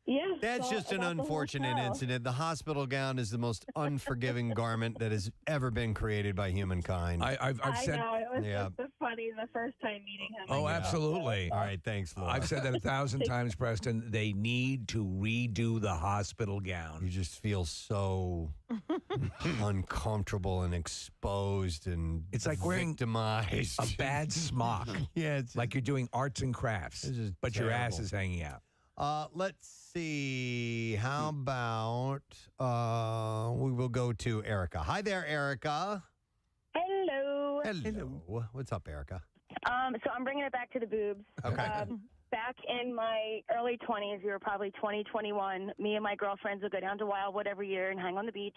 Speaker 15: yeah.
Speaker 1: That's
Speaker 15: so
Speaker 1: just an
Speaker 15: about the whole
Speaker 1: unfortunate
Speaker 15: show.
Speaker 1: incident. The hospital gown is the most unforgiving garment that has ever been created by humankind.
Speaker 3: I've said.
Speaker 15: I know, it was
Speaker 1: Yeah.
Speaker 15: just funny the first time meeting him.
Speaker 3: Oh, absolutely.
Speaker 1: All right, thanks, Laura.
Speaker 3: I've said that 1,000 times, Preston. They need to redo the hospital gown.
Speaker 1: You just feel so uncomfortable and exposed, and
Speaker 3: It's like wearing
Speaker 1: victimized.
Speaker 3: a bad smock.
Speaker 1: Yeah, it's
Speaker 3: Like you're doing arts and crafts,
Speaker 1: This is
Speaker 3: but your ass
Speaker 1: terrible.
Speaker 3: is hanging out.
Speaker 1: Let's see. How about we will go to Erica. Hi there, Erica.
Speaker 16: Hello.
Speaker 1: Hello. What's up, Erica?
Speaker 16: So I'm bringing it back to the boobs.
Speaker 1: Okay.
Speaker 16: Back in my early 20s, we were probably 20, 21. Me and my girlfriends would go down to Wildwood every year and hang on the beach.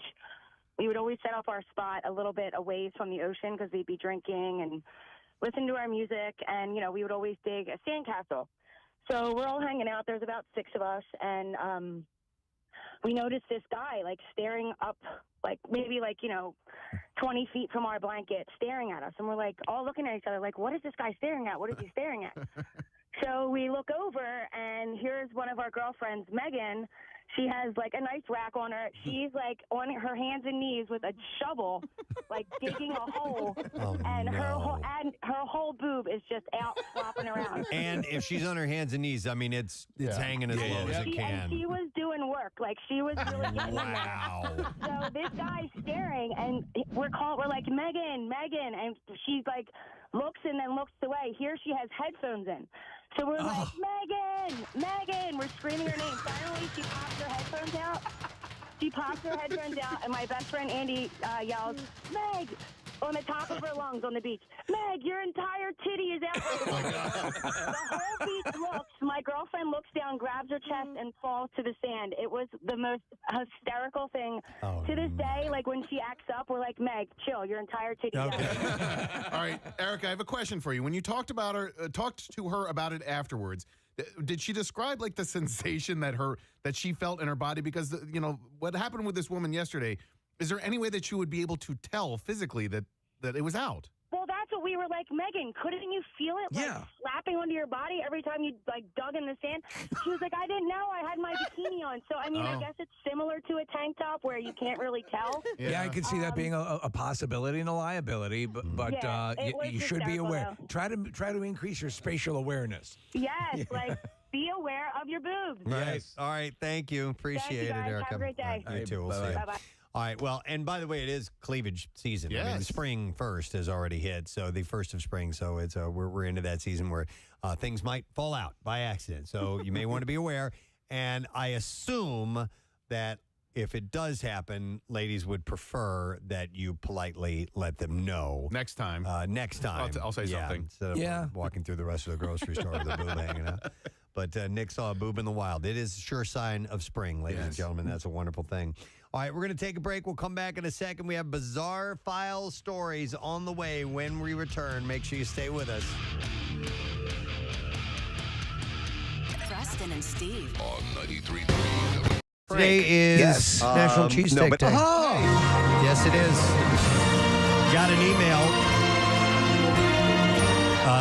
Speaker 16: We would always set up our spot a little bit away from the ocean because we'd be drinking and listen to our music. And, we would always dig a sandcastle. So we're all hanging out. There's about 6 of us. And we noticed this guy, staring up, maybe 20 feet from our blanket, staring at us. And we're, all looking at each other, what is this guy staring at? What is he staring at? So we look over, and here's one of our girlfriends, Megan. She has, a nice rack on her. She's, on her hands and knees with a shovel, digging a hole. And her whole boob is just out flopping around.
Speaker 1: And if she's on her hands and knees, I mean, it's hanging as low as it can.
Speaker 16: And she was doing work. She was really getting
Speaker 1: Wow.
Speaker 16: in there. So this guy's staring, and we're like, Megan, and she's looks and then looks away. Here she has headphones in. So we're like, Megan! We're screaming her name. Finally, she pops her headphones out. And my best friend Andy yells, Meg! On the top of her lungs on the beach. Meg, your entire titty is out. The whole beach looks. My girlfriend looks down, grabs her chest, and falls to the sand. It was the most hysterical thing. To this day, like when she acts up, we're like, Meg, chill. Your entire titty is out.
Speaker 5: All right, Erica, I have a question for you. When you talked to her about it afterwards, did she describe like the sensation that she felt in her body? Because what happened with this woman yesterday. Is there any way that you would be able to tell physically that it was out?
Speaker 16: Well, that's what we were like, Megan, couldn't you feel it slapping onto your body every time you dug in the sand? She was like, I didn't know I had my bikini on. So, I mean, I guess it's similar to a tank top where you can't really tell.
Speaker 3: Yeah, I can see that being a possibility and a liability, but you should be aware. Try to increase your spatial awareness.
Speaker 16: Yes, be aware of your boobs.
Speaker 1: Right. All right. Thank you. Appreciate it, Erica.
Speaker 16: Have a great day.
Speaker 1: You too. We'll see you.
Speaker 16: Bye-bye.
Speaker 1: All right. Well, and by the way, it is cleavage season.
Speaker 5: Yes.
Speaker 1: I mean, spring first has already hit, so the first of spring. So it's we're into that season where things might fall out by accident. So you may want to be aware. And I assume that if it does happen, ladies would prefer that you politely let them know
Speaker 5: next time. I'll say something.
Speaker 1: Instead of walking through the rest of the grocery store with a boob hanging out. But Nick saw a boob in the wild. It is a sure sign of spring, ladies and gentlemen. That's a wonderful thing. All right, we're going to take a break. We'll come back in a second. We have bizarre file stories on the way when we return. Make sure you stay with us.
Speaker 17: Preston and Steve.
Speaker 18: On 93.3.
Speaker 1: Today is National Cheesesteak Day. Yes, it is. Got an email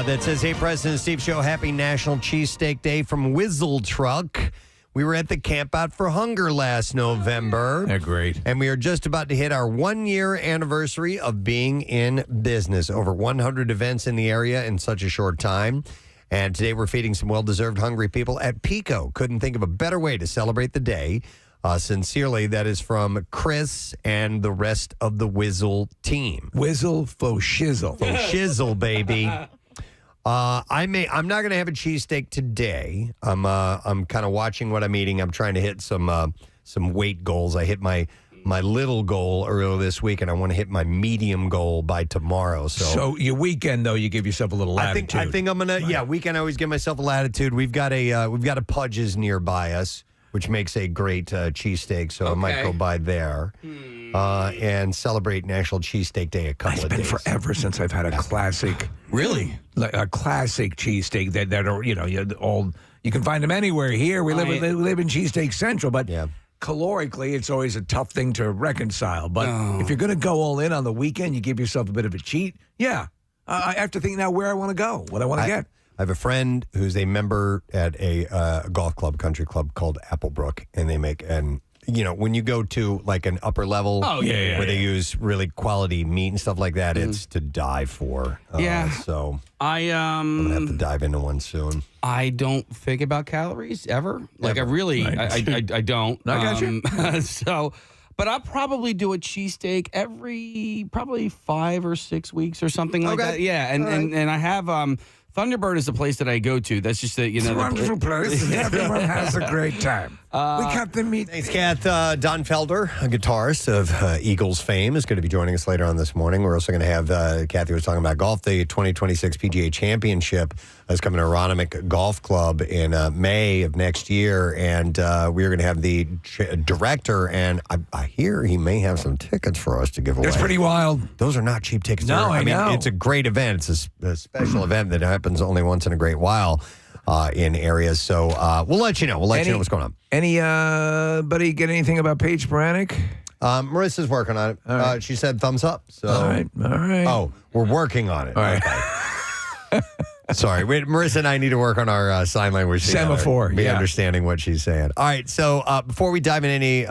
Speaker 1: that says, hey, Preston and Steve Show, happy National Cheesesteak Day from Whizzle Truck. We were at the Camp Out for Hunger last November.
Speaker 3: They're great.
Speaker 1: And we are just about to hit our 1-year anniversary of being in business. Over 100 events in the area in such a short time. And today we're feeding some well-deserved hungry people at Pico. Couldn't think of a better way to celebrate the day. Sincerely, that is from Chris and the rest of the Whizzle team.
Speaker 3: Whizzle faux shizzle.
Speaker 1: Faux shizzle, baby. I'm not going to have a cheesesteak today. I'm kind of watching what I'm eating. I'm trying to hit some weight goals. I hit my little goal earlier this week, and I want to hit my medium goal by tomorrow.
Speaker 3: So your weekend, though, you give yourself a little latitude.
Speaker 1: I think I'm gonna. Weekend I always give myself a latitude. We've got a Pudge's nearby us, which makes a great cheesesteak. So I might go by there and celebrate National Cheesesteak Day a couple of days.
Speaker 3: It's been forever since I've had a classic.
Speaker 1: Really?
Speaker 3: Like a classic cheesesteak that are, you can find them anywhere. Here, we live in Cheesesteak Central, but calorically, it's always a tough thing to reconcile. But if you're going to go all in on the weekend, you give yourself a bit of a cheat. Yeah. I have to think now where I want to go, what I want to get.
Speaker 1: I have a friend who's a member at a golf club, country club called Applebrook, and they make when you go to like an upper level where they use really quality meat and stuff like that, it's to die for. So I'm gonna have to dive into one soon.
Speaker 7: I don't think about calories ever. Like I really, I don't.
Speaker 3: I got you.
Speaker 7: But I'll probably do a cheesesteak every probably 5 or 6 weeks or something like that. Yeah, and I have Thunderbird is the place that I go to. That's just
Speaker 3: it's a wonderful place. And everyone has a great time. We got the meat.
Speaker 1: Thanks, Kath. Don Felder, a guitarist of Eagles fame, is going to be joining us later on this morning. We're also going to have, Kathy was talking about golf, the 2026 PGA Championship is coming to Aronimink Golf Club in May of next year. And we are going to have the director, and I hear he may have some tickets for us to give away.
Speaker 3: That's pretty wild.
Speaker 1: Those are not cheap tickets.
Speaker 3: No, I know.
Speaker 1: It's a great event. It's a special event that happens only once in a great while in areas. So we'll let you know. We'll let you know what's going on.
Speaker 3: Anybody get anything about Paige Baranek?
Speaker 1: Marissa's working on it. Right. She said thumbs up. So.
Speaker 3: All right.
Speaker 1: Oh, we're working on it.
Speaker 3: All right.
Speaker 1: Okay. Sorry. Wait, Marissa and I need to work on our sign language together.
Speaker 3: Semaphore.
Speaker 1: Be understanding what she's saying. All right. So before we dive in any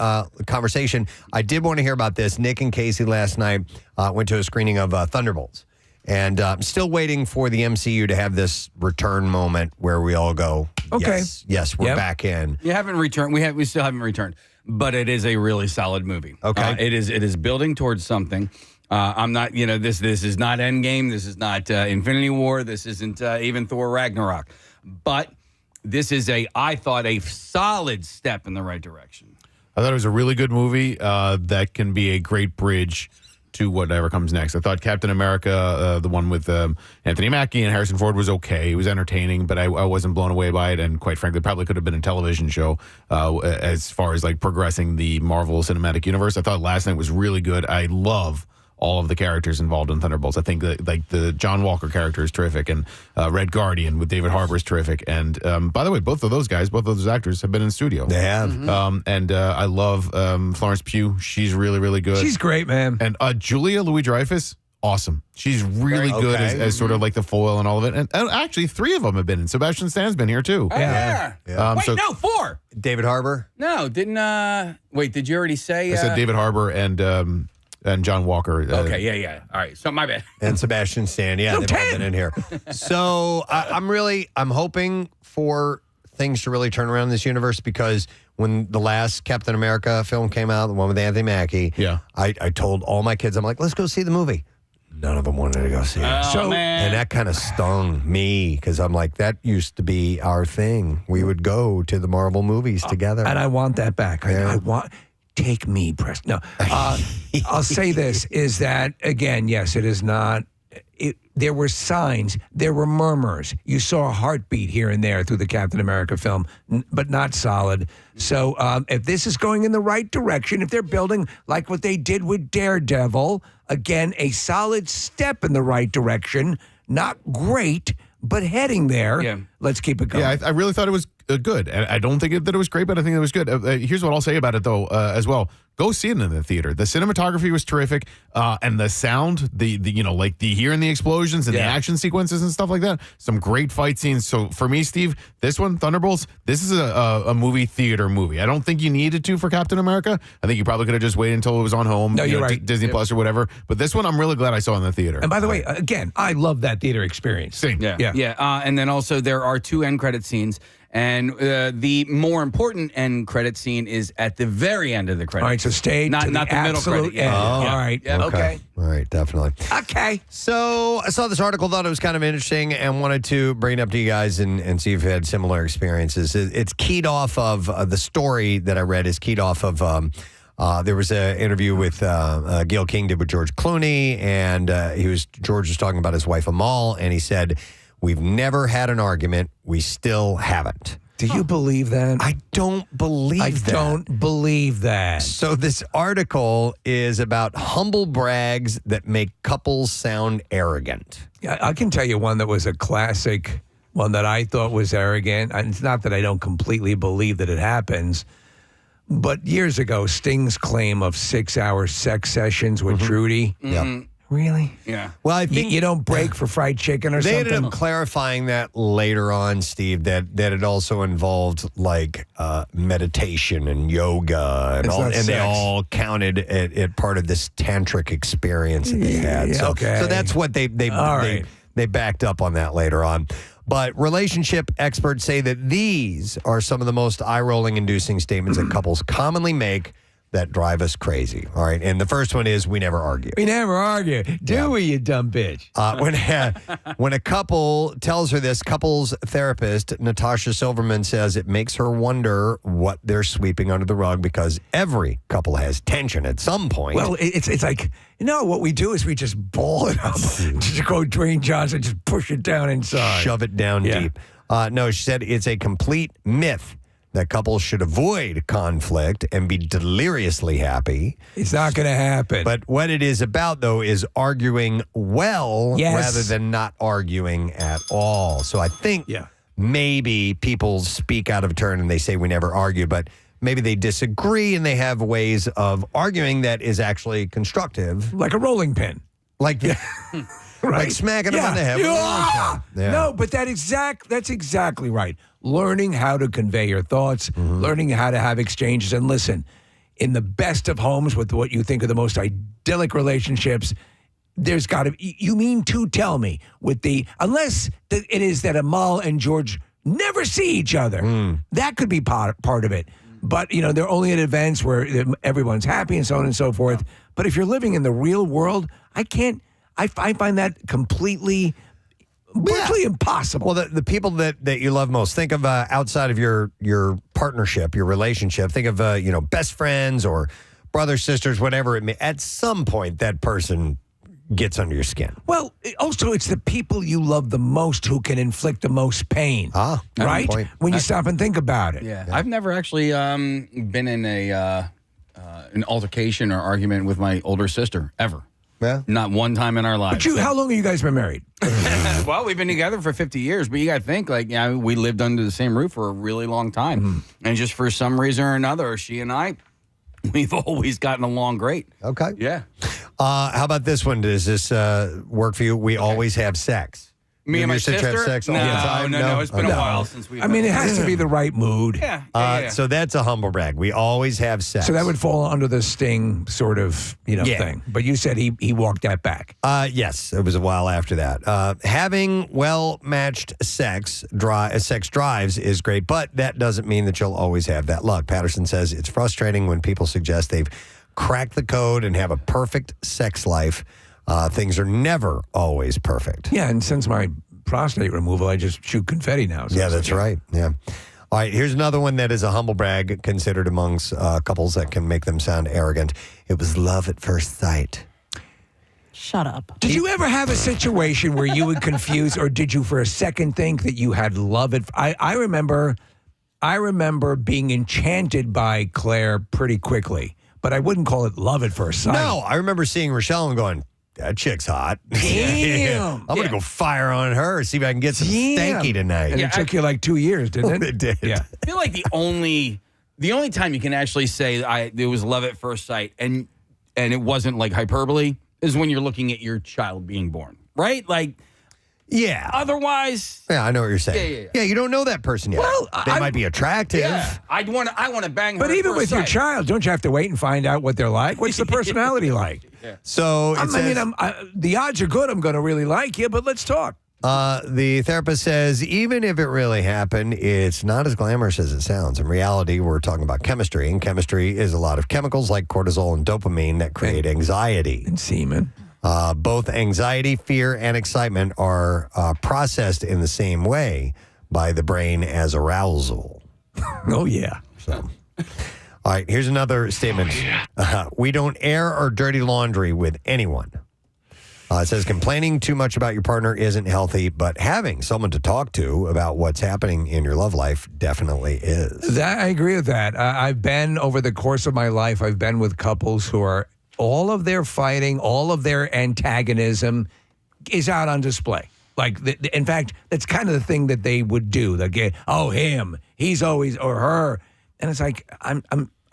Speaker 1: conversation, I did want to hear about this. Nick and Casey last night went to a screening of Thunderbolts. And I'm still waiting for the MCU to have this return moment where we all go,
Speaker 3: okay,
Speaker 1: yes, we're back in.
Speaker 7: You haven't returned. We still haven't returned, but it is a really solid movie.
Speaker 1: Okay,
Speaker 7: it is building towards something. I'm not, this is not Endgame. This is not Infinity War. This isn't even Thor Ragnarok. But this is I thought, a solid step in the right direction.
Speaker 5: I thought it was a really good movie that can be a great bridge to whatever comes next. I thought Captain America, the one with Anthony Mackie and Harrison Ford, was okay. It was entertaining, but I wasn't blown away by it. And quite frankly, probably could have been a television show as far as like progressing the Marvel Cinematic Universe. I thought Last Night was really good. I love all of the characters involved in Thunderbolts. I think that like the John Walker character is terrific, and Red Guardian with David Harbour is terrific. And by the way, both of those actors have been in studio.
Speaker 1: They have.
Speaker 5: And I love Florence Pugh. She's really, really good.
Speaker 3: She's great, man.
Speaker 5: And Julia Louis-Dreyfus, awesome. She's really good as sort of like the foil and all of it. And actually, 3 of them have been in. Sebastian Stan's been here too.
Speaker 7: Yeah. Wait, no, 4.
Speaker 1: David Harbour?
Speaker 7: No, didn't. Wait, did you already say?
Speaker 5: I said David Harbour and John Walker.
Speaker 7: Okay, yeah. All right, so my bad.
Speaker 1: And Sebastian Stan, yeah, they've all been in here. So I'm hoping for things to really turn around in this universe, because when the last Captain America film came out, the one with Anthony Mackie, I told all my kids, I'm like, let's go see the movie. None of them wanted to go see it. And that kind of stung me, because I'm like, that used to be our thing. We would go to the Marvel movies together.
Speaker 3: And I want that back. I want... Take me, Preston. No, I'll say this, is that, again, yes, it is not. There were signs, there were murmurs. You saw a heartbeat here and there through the Captain America film, but not solid. So if this is going in the right direction, if they're building like what they did with Daredevil, again, a solid step in the right direction, not great, but heading there.
Speaker 5: Yeah.
Speaker 3: Let's keep it going.
Speaker 5: Yeah, I really thought it was good. And I don't think that it was great, but I think it was good. Here's what I'll say about it, though, as well. Go see it in the theater. The cinematography was terrific, and the sound, the hearing the explosions and the action sequences and stuff like that. Some great fight scenes. So for me, Steve, this one, Thunderbolts, this is a movie theater movie. I don't think you needed to for Captain America. I think you probably could have just waited until it was on home.
Speaker 3: No, you're right.
Speaker 5: Disney Plus or whatever. But this one, I'm really glad I saw in the theater.
Speaker 3: And by the way, again, I love that theater experience.
Speaker 5: Same.
Speaker 7: Yeah. And then also there are 2 end credit scenes. And the more important end credit scene is at the very end of the credits.
Speaker 3: All right, so stay
Speaker 7: not
Speaker 3: to
Speaker 7: the middle
Speaker 3: absolute
Speaker 7: credit.
Speaker 3: end.
Speaker 1: Oh.
Speaker 3: All right.
Speaker 7: Yeah.
Speaker 3: Okay.
Speaker 1: All right, definitely.
Speaker 3: Okay.
Speaker 1: So I saw this article, thought it was kind of interesting, and wanted to bring it up to you guys and see if you had similar experiences. It's keyed off of the story that I read is keyed off of there was an interview with Gayle King did with George Clooney, and George was talking about his wife Amal, and he said, "We've never had an argument. We still haven't."
Speaker 3: Do you believe that?
Speaker 1: I don't believe that.
Speaker 3: I don't believe that.
Speaker 1: So this article is about humble brags that make couples sound arrogant.
Speaker 3: Yeah, I can tell you one that was a classic, one that I thought was arrogant. And it's not that I don't completely believe that it happens, but years ago, Sting's claim of 6-hour sex sessions with Trudy.
Speaker 1: Yep.
Speaker 3: Really?
Speaker 7: Yeah.
Speaker 1: Well, I think
Speaker 3: you don't break for fried chicken or
Speaker 1: they
Speaker 3: something?
Speaker 1: ended up clarifying that later on, Steve, that it also involved like meditation and yoga and
Speaker 3: It's
Speaker 1: all,
Speaker 3: not
Speaker 1: and they
Speaker 3: sex.
Speaker 1: all counted it part of this tantric experience that they had. So that's what they backed up on that later on. But relationship experts say that these are some of the most eye-rolling inducing statements that couples commonly make that drive us crazy. All right. And the first one is, we never argue.
Speaker 3: We never argue. Do we, you dumb bitch?
Speaker 1: When a couple tells her this, couples therapist Natasha Silverman says it makes her wonder what they're sweeping under the rug, because every couple has tension at some point.
Speaker 3: Well, it's like, what we do is we just ball it up. Just go Dwayne Johnson, just push it down inside.
Speaker 1: Shove it down deep. No, she said it's a complete myth that couples should avoid conflict and be deliriously happy.
Speaker 3: It's not going to happen.
Speaker 1: But what it is about, though, is arguing well
Speaker 3: Yes.
Speaker 1: rather than not arguing at all. So I think maybe people speak out of turn and they say we never argue, but maybe they disagree and they have ways of arguing that is actually constructive.
Speaker 3: Like a rolling pin.
Speaker 1: Like like smacking them on the head with a rolling pin. Yeah.
Speaker 3: No, but that's exactly right. Learning how to convey your thoughts, learning how to have exchanges. And listen, in the best of homes with what you think are the most idyllic relationships, there's got to be, you mean to tell me, unless it is that Amal and George never see each other. That could be part of it. But, they're only at events where everyone's happy and so on and so forth. But if you're living in the real world, I can't. I find that completely, virtually impossible.
Speaker 1: Well, the people that you love most, think of outside of your partnership, your relationship. Think of best friends or brothers, sisters, whatever it may. At some point, that person gets under your skin.
Speaker 3: Well, also, it's the people you love the most who can inflict the most pain.
Speaker 1: Ah,
Speaker 3: right?
Speaker 1: good point.
Speaker 3: When you stop and think about it.
Speaker 17: Yeah. I've never actually been in an altercation or argument with my older sister, ever.
Speaker 1: Yeah.
Speaker 17: Not one time in our lives.
Speaker 3: But how long have you guys been married?
Speaker 17: Well, we've been together for 50 years, but you got to think, we lived under the same roof for a really long time. And just for some reason or another, she and I, we've always gotten along great.
Speaker 1: Okay.
Speaker 17: Yeah.
Speaker 1: How about this one? Does this work for you? We always have sex.
Speaker 17: Me and my
Speaker 1: sister have
Speaker 17: sister?
Speaker 1: sex all the time?
Speaker 17: No. It's been a while since we've.
Speaker 3: I mean, it has to be the right mood.
Speaker 17: Yeah.
Speaker 1: So that's a humble brag. We always have sex.
Speaker 3: So that would fall under the Sting sort of thing. But you said he walked that back.
Speaker 1: Yes, it was a while after that. Having well-matched sex drives is great, but that doesn't mean that you'll always have that luck. Patterson says it's frustrating when people suggest they've cracked the code and have a perfect sex life. Things are never always perfect.
Speaker 3: Yeah, and since my prostate removal, I just shoot confetti now. So
Speaker 1: Yeah, that's right. Yeah. All right, here's another one that is a humble brag considered amongst couples that can make them sound arrogant. It was love at first sight.
Speaker 4: Shut up.
Speaker 3: Did you ever have a situation where you would confuse, or did you for a second think that you had love at? I remember being enchanted by Claire pretty quickly, but I wouldn't call it love at first sight.
Speaker 1: No, I remember seeing Rochelle and going, that chick's hot.
Speaker 3: Damn.
Speaker 1: I'm going to go fire on her, see if I can get some stanky tonight.
Speaker 3: And it took you like 2 years, didn't it?
Speaker 1: It did.
Speaker 3: Yeah.
Speaker 17: I feel like the only time you can actually say it was love at first sight and it wasn't like hyperbole is when you're looking at your child being born, right? Like,
Speaker 1: yeah.
Speaker 17: Otherwise,
Speaker 1: yeah, I know what you're saying. Yeah, you don't know that person yet.
Speaker 3: Well,
Speaker 1: they might be attractive.
Speaker 17: Yeah, I want to bang her.
Speaker 3: But even with your child, don't you have to wait and find out what they're like? What's the personality like?
Speaker 17: Yeah.
Speaker 1: So
Speaker 3: the odds are good I'm going to really like you, but let's talk.
Speaker 1: The therapist says even if it really happened, it's not as glamorous as it sounds. In reality, we're talking about chemistry, and chemistry is a lot of chemicals like cortisol and dopamine that create anxiety.
Speaker 3: And semen.
Speaker 1: Both anxiety, fear, and excitement are processed in the same way by the brain as arousal.
Speaker 3: Oh, yeah.
Speaker 1: So, all right, here's another statement. We don't air our dirty laundry with anyone. It says complaining too much about your partner isn't healthy, but having someone to talk to about what's happening in your love life definitely is.
Speaker 3: I agree with that. I've been, over the course of my life, I've been with couples who are, all of their fighting, all of their antagonism is out on display. Like, in fact, that's kind of the thing that they would do. They get, him, he's always, or her. And it's like, I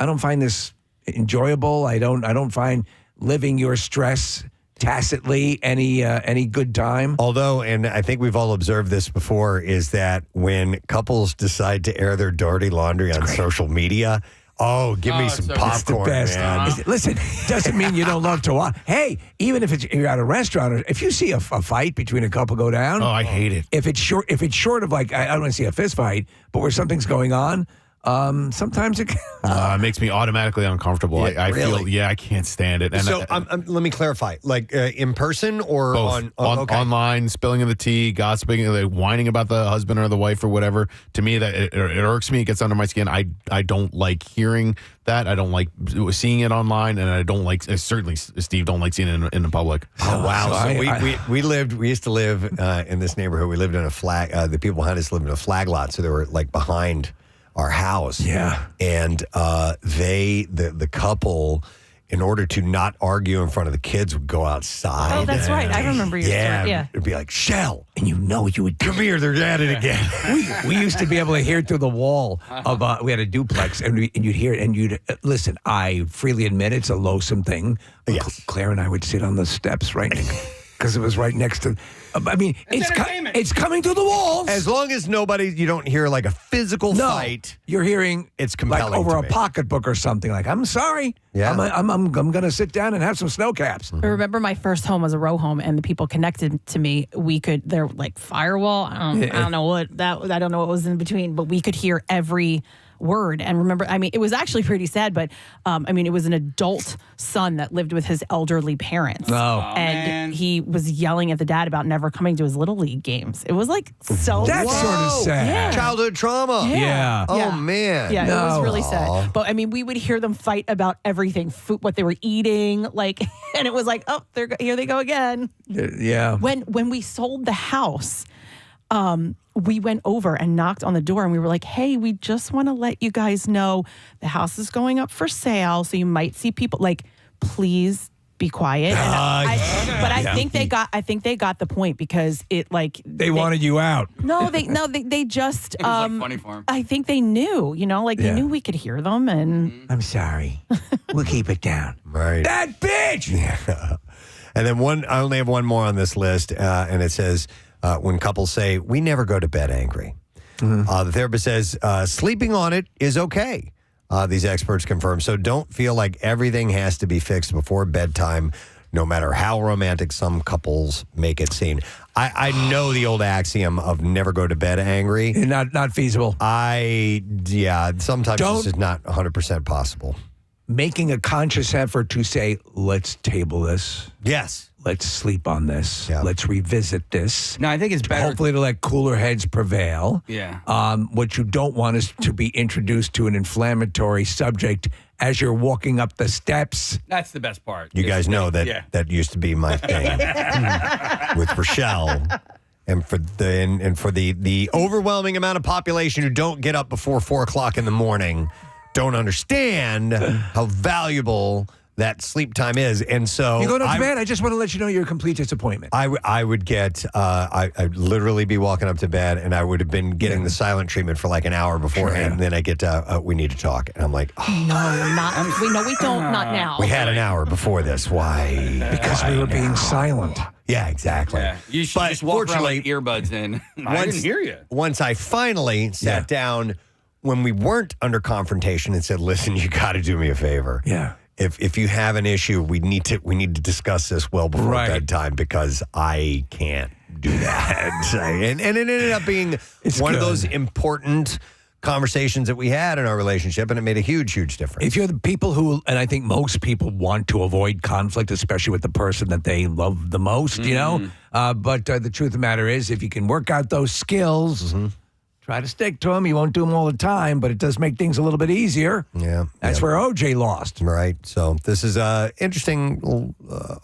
Speaker 3: don't find this enjoyable. I don't find living your stress tacitly any good time.
Speaker 1: Although, and I think we've all observed this before, is that when couples decide to air their dirty laundry on social media, give me some popcorn, man.
Speaker 3: Listen, doesn't mean you don't love to watch. Hey, even if you're at a restaurant, or if you see a fight between a couple go down,
Speaker 5: I hate it.
Speaker 3: If it's short of like, I don't want to see a fist fight, but where something's going on, sometimes it
Speaker 5: makes me automatically uncomfortable.
Speaker 1: Yeah,
Speaker 5: I
Speaker 1: really?
Speaker 5: feel, I can't stand it. And
Speaker 1: so let me clarify, like in person or
Speaker 5: both.
Speaker 1: okay.
Speaker 5: Online, spilling of the tea, gossiping, like whining about the husband or the wife or whatever. To me, that it irks me. It gets under my skin. I don't like hearing that. I don't like seeing it online, and I don't like, certainly, Steve, don't like seeing it in the public.
Speaker 1: Oh, wow. So we used to live in this neighborhood. We lived in a flag, the people behind us lived in a flag lot, so they were like behind our house.
Speaker 3: Yeah.
Speaker 1: And the couple, in order to not argue in front of the kids, would go outside.
Speaker 4: Oh, that's right. I remember your story. Yeah.
Speaker 1: It'd be like, Shell.
Speaker 3: And you would
Speaker 1: Come here, they're at it again.
Speaker 3: we used to be able to hear it through the wall of we had a duplex, and you'd hear it, and you'd listen. I freely admit it's a loathsome thing.
Speaker 1: Yes.
Speaker 3: Claire and I would sit on the steps right because it was right next to. I mean, it's coming through the walls.
Speaker 1: As long as you don't hear like a physical fight.
Speaker 3: You're hearing
Speaker 1: it's compelling
Speaker 3: like over
Speaker 1: to
Speaker 3: a
Speaker 1: me.
Speaker 3: pocketbook or something. Like, I'm sorry.
Speaker 1: Yeah.
Speaker 3: I'm going to sit down and have some snow caps.
Speaker 4: I remember my first home was a row home, and the people connected to me, they're like firewall. I don't know what was in between, but we could hear every word. And remember, I mean, it was actually pretty sad, but I mean, it was an adult son that lived with his elderly parents. And he was yelling at the dad about never coming to his Little League games. It was like so
Speaker 3: That's sort of sad.
Speaker 4: Yeah.
Speaker 1: Childhood trauma.
Speaker 3: Yeah.
Speaker 1: Oh, man.
Speaker 4: Yeah,
Speaker 3: No.
Speaker 4: it was really sad. But I mean, we would hear them fight about everything, food, what they were eating, like, and it was like, oh, here they go again.
Speaker 3: Yeah.
Speaker 4: When we sold the house, we went over and knocked on the door and we were like, hey, we just want to let you guys know the house is going up for sale. So you might see people like, please be quiet. And I think they got the point because it like
Speaker 3: they wanted you out.
Speaker 4: They just
Speaker 17: It was like funny for him.
Speaker 4: I think they knew, they knew we could hear them and
Speaker 3: I'm sorry. We'll keep it down.
Speaker 1: Right.
Speaker 3: That bitch.
Speaker 1: Yeah. And then I only have one more on this list, and it says, when couples say, we never go to bed angry. The therapist says, sleeping on it is okay. These experts confirm. So don't feel like everything has to be fixed before bedtime, no matter how romantic some couples make it seem. I know the old axiom of never go to bed angry.
Speaker 3: Not feasible.
Speaker 1: Sometimes this is not 100% possible.
Speaker 3: Making a conscious effort to say, let's table this.
Speaker 1: Yes.
Speaker 3: Let's sleep on this.
Speaker 1: Yeah.
Speaker 3: Let's revisit this.
Speaker 17: No, I think it's better.
Speaker 3: Hopefully to let cooler heads prevail.
Speaker 17: Yeah.
Speaker 3: What you don't want is to be introduced to an inflammatory subject as you're walking up the steps.
Speaker 17: That's the best part.
Speaker 1: You guys know that used to be my thing with Rochelle. And for the overwhelming amount of population who don't get up before 4 o'clock in the morning, don't understand how valuable that sleep time is. And so
Speaker 3: You go to bed, I just want to let you know you're a complete disappointment.
Speaker 1: I would get, I'd literally be walking up to bed and I would have been getting the silent treatment for like an hour beforehand. And then I get, we need to talk. And I'm like,
Speaker 4: no, we don't, not now.
Speaker 1: we had an hour before this. Why?
Speaker 3: Because we were being silent.
Speaker 1: Yeah, exactly.
Speaker 17: Yeah. You should just walk around with earbuds in. I didn't hear you.
Speaker 1: Once I finally sat down when we weren't under confrontation and said, listen, you got to do me a favor.
Speaker 3: Yeah.
Speaker 1: If you have an issue, we need to discuss this well before bedtime because I can't do that. and it ended up being one of those important conversations that we had in our relationship, and it made a huge, huge difference.
Speaker 3: If you're the people who, and I think most people want to avoid conflict, especially with the person that they love the most, you know, but the truth of the matter is, if you can work out those skills, try to stick to them. You won't do them all the time, but it does make things a little bit easier.
Speaker 1: Yeah.
Speaker 3: That's where OJ lost.
Speaker 1: Right. So this is an interesting little,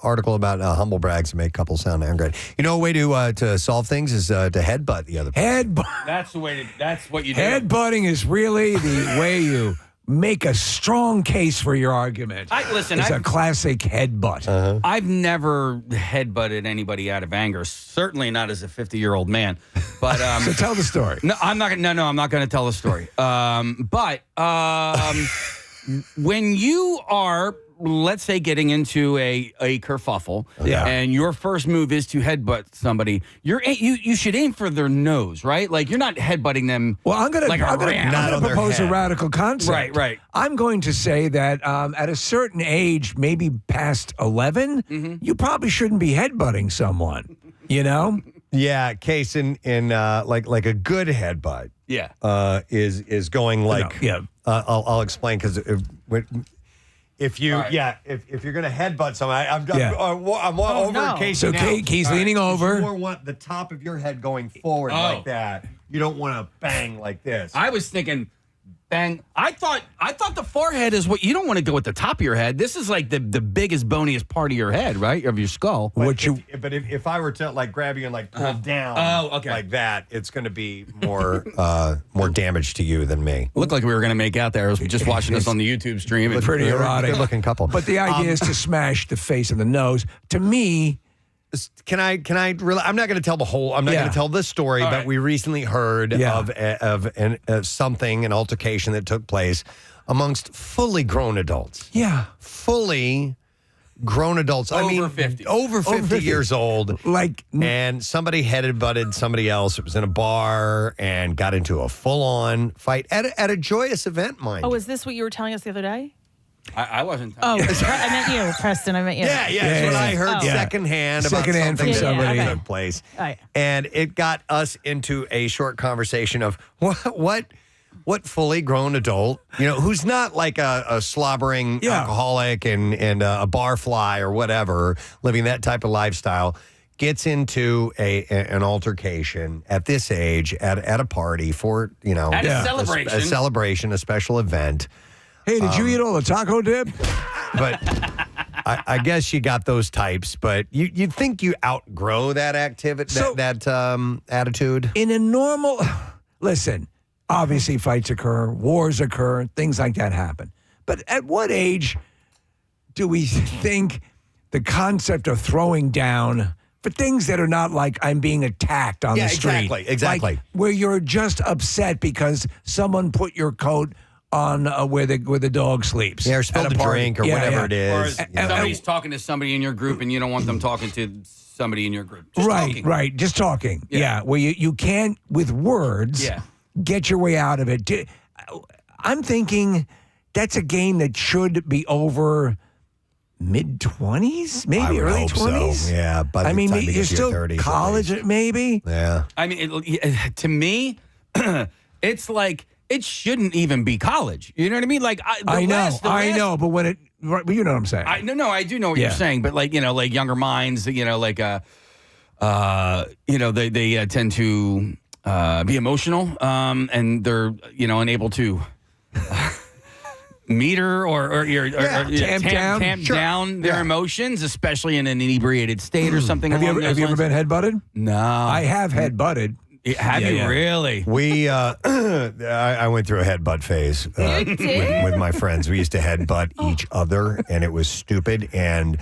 Speaker 1: article about humble brags to make couples sound angry. You know, a way to solve things is to headbutt the other person.
Speaker 17: That's the way. That's what you do.
Speaker 3: Headbutting is really the way you make a strong case for your argument. It's a classic headbutt.
Speaker 17: I've never headbutted anybody out of anger. Certainly not as a 50-year-old man. But
Speaker 3: so tell the story.
Speaker 17: No, I'm not. No, I'm not going to tell the story. But when you are, let's say, getting into a kerfuffle, and your first move is to headbutt somebody, you should aim for their nose, right? Like you're not headbutting them.
Speaker 3: Well, I'm going
Speaker 17: like
Speaker 3: to propose a radical concept.
Speaker 17: Right.
Speaker 3: I'm going to say that at a certain age, maybe past 11, you probably shouldn't be headbutting someone. You know?
Speaker 1: Yeah, case in like a good headbutt.
Speaker 17: Yeah,
Speaker 1: is going like I'll explain because if you're gonna headbutt someone, I'm over Casey
Speaker 3: So
Speaker 1: now.
Speaker 3: Casey's leaning over.
Speaker 1: You more want the top of your head going forward like that. You don't want to bang like this.
Speaker 17: I was thinking bang. I thought the forehead is what you don't want to go at the top of your head. This is like the biggest, boniest part of your head, right? Of your skull.
Speaker 1: But if I were to like grab you and like pull down like that, it's going to be more damage to you than me.
Speaker 17: Looked like we were going to make out there. I was just watching this on the YouTube stream.
Speaker 3: It's pretty erotic.
Speaker 1: Good looking couple.
Speaker 3: But the idea is to smash the face and the nose. To me,
Speaker 1: Can I really? I'm not going to tell the whole. I'm not going to tell the story. But we recently heard of an altercation that took place amongst fully grown adults.
Speaker 3: Yeah,
Speaker 1: fully grown adults.
Speaker 17: Over 50.
Speaker 1: Over 50 years old. And somebody headbutted somebody else. It was in a bar and got into a full-on fight at a joyous event, mind you.
Speaker 4: Oh, is this what you were telling us the other day?
Speaker 17: I wasn't.
Speaker 4: Oh, I meant you, Preston. I meant you.
Speaker 1: Yeah. That's what I heard secondhand about something
Speaker 3: from somebody
Speaker 1: that took place.
Speaker 4: Right.
Speaker 1: And it got us into a short conversation of what fully grown adult, who's not like a slobbering alcoholic and a barfly or whatever, living that type of lifestyle, gets into an altercation at this age at a party for,
Speaker 17: At a celebration.
Speaker 1: A celebration, a special event.
Speaker 3: Hey, did you eat all the taco dip?
Speaker 1: But I guess you got those types, but you think you outgrow that activity, that attitude?
Speaker 3: In a normal, listen, obviously fights occur, wars occur, things like that happen. But at what age do we think the concept of throwing down for things that are not like I'm being attacked on the street?
Speaker 1: Exactly.
Speaker 3: Like where you're just upset because someone put your coat on where the dog sleeps.
Speaker 1: Yeah, or spilled a drink or whatever it is.
Speaker 17: Or somebody's talking to somebody in your group and you don't want them talking to somebody in your group. Just talking.
Speaker 3: Right. Just talking. Yeah. Where you can't, with words, get your way out of it. I'm thinking that's a game that should be over mid-20s, maybe early 20s.
Speaker 1: So. Yeah, by the time you get
Speaker 3: you're
Speaker 1: to
Speaker 3: still
Speaker 1: your 30s,
Speaker 3: college, maybe.
Speaker 1: Yeah.
Speaker 17: I mean, to me, it's like it shouldn't even be college. You know what I mean? Like
Speaker 3: I know, but when you know what I'm saying.
Speaker 17: I do know what you're saying, but like like younger minds, they tend to be emotional, and they're unable to meter or tamp down their emotions, especially in an inebriated state or something.
Speaker 3: Have you ever been headbutted?
Speaker 17: No,
Speaker 3: I have headbutted.
Speaker 17: Have you really?
Speaker 1: We, I went through a headbutt phase with my friends. We used to headbutt each other, and it was stupid. And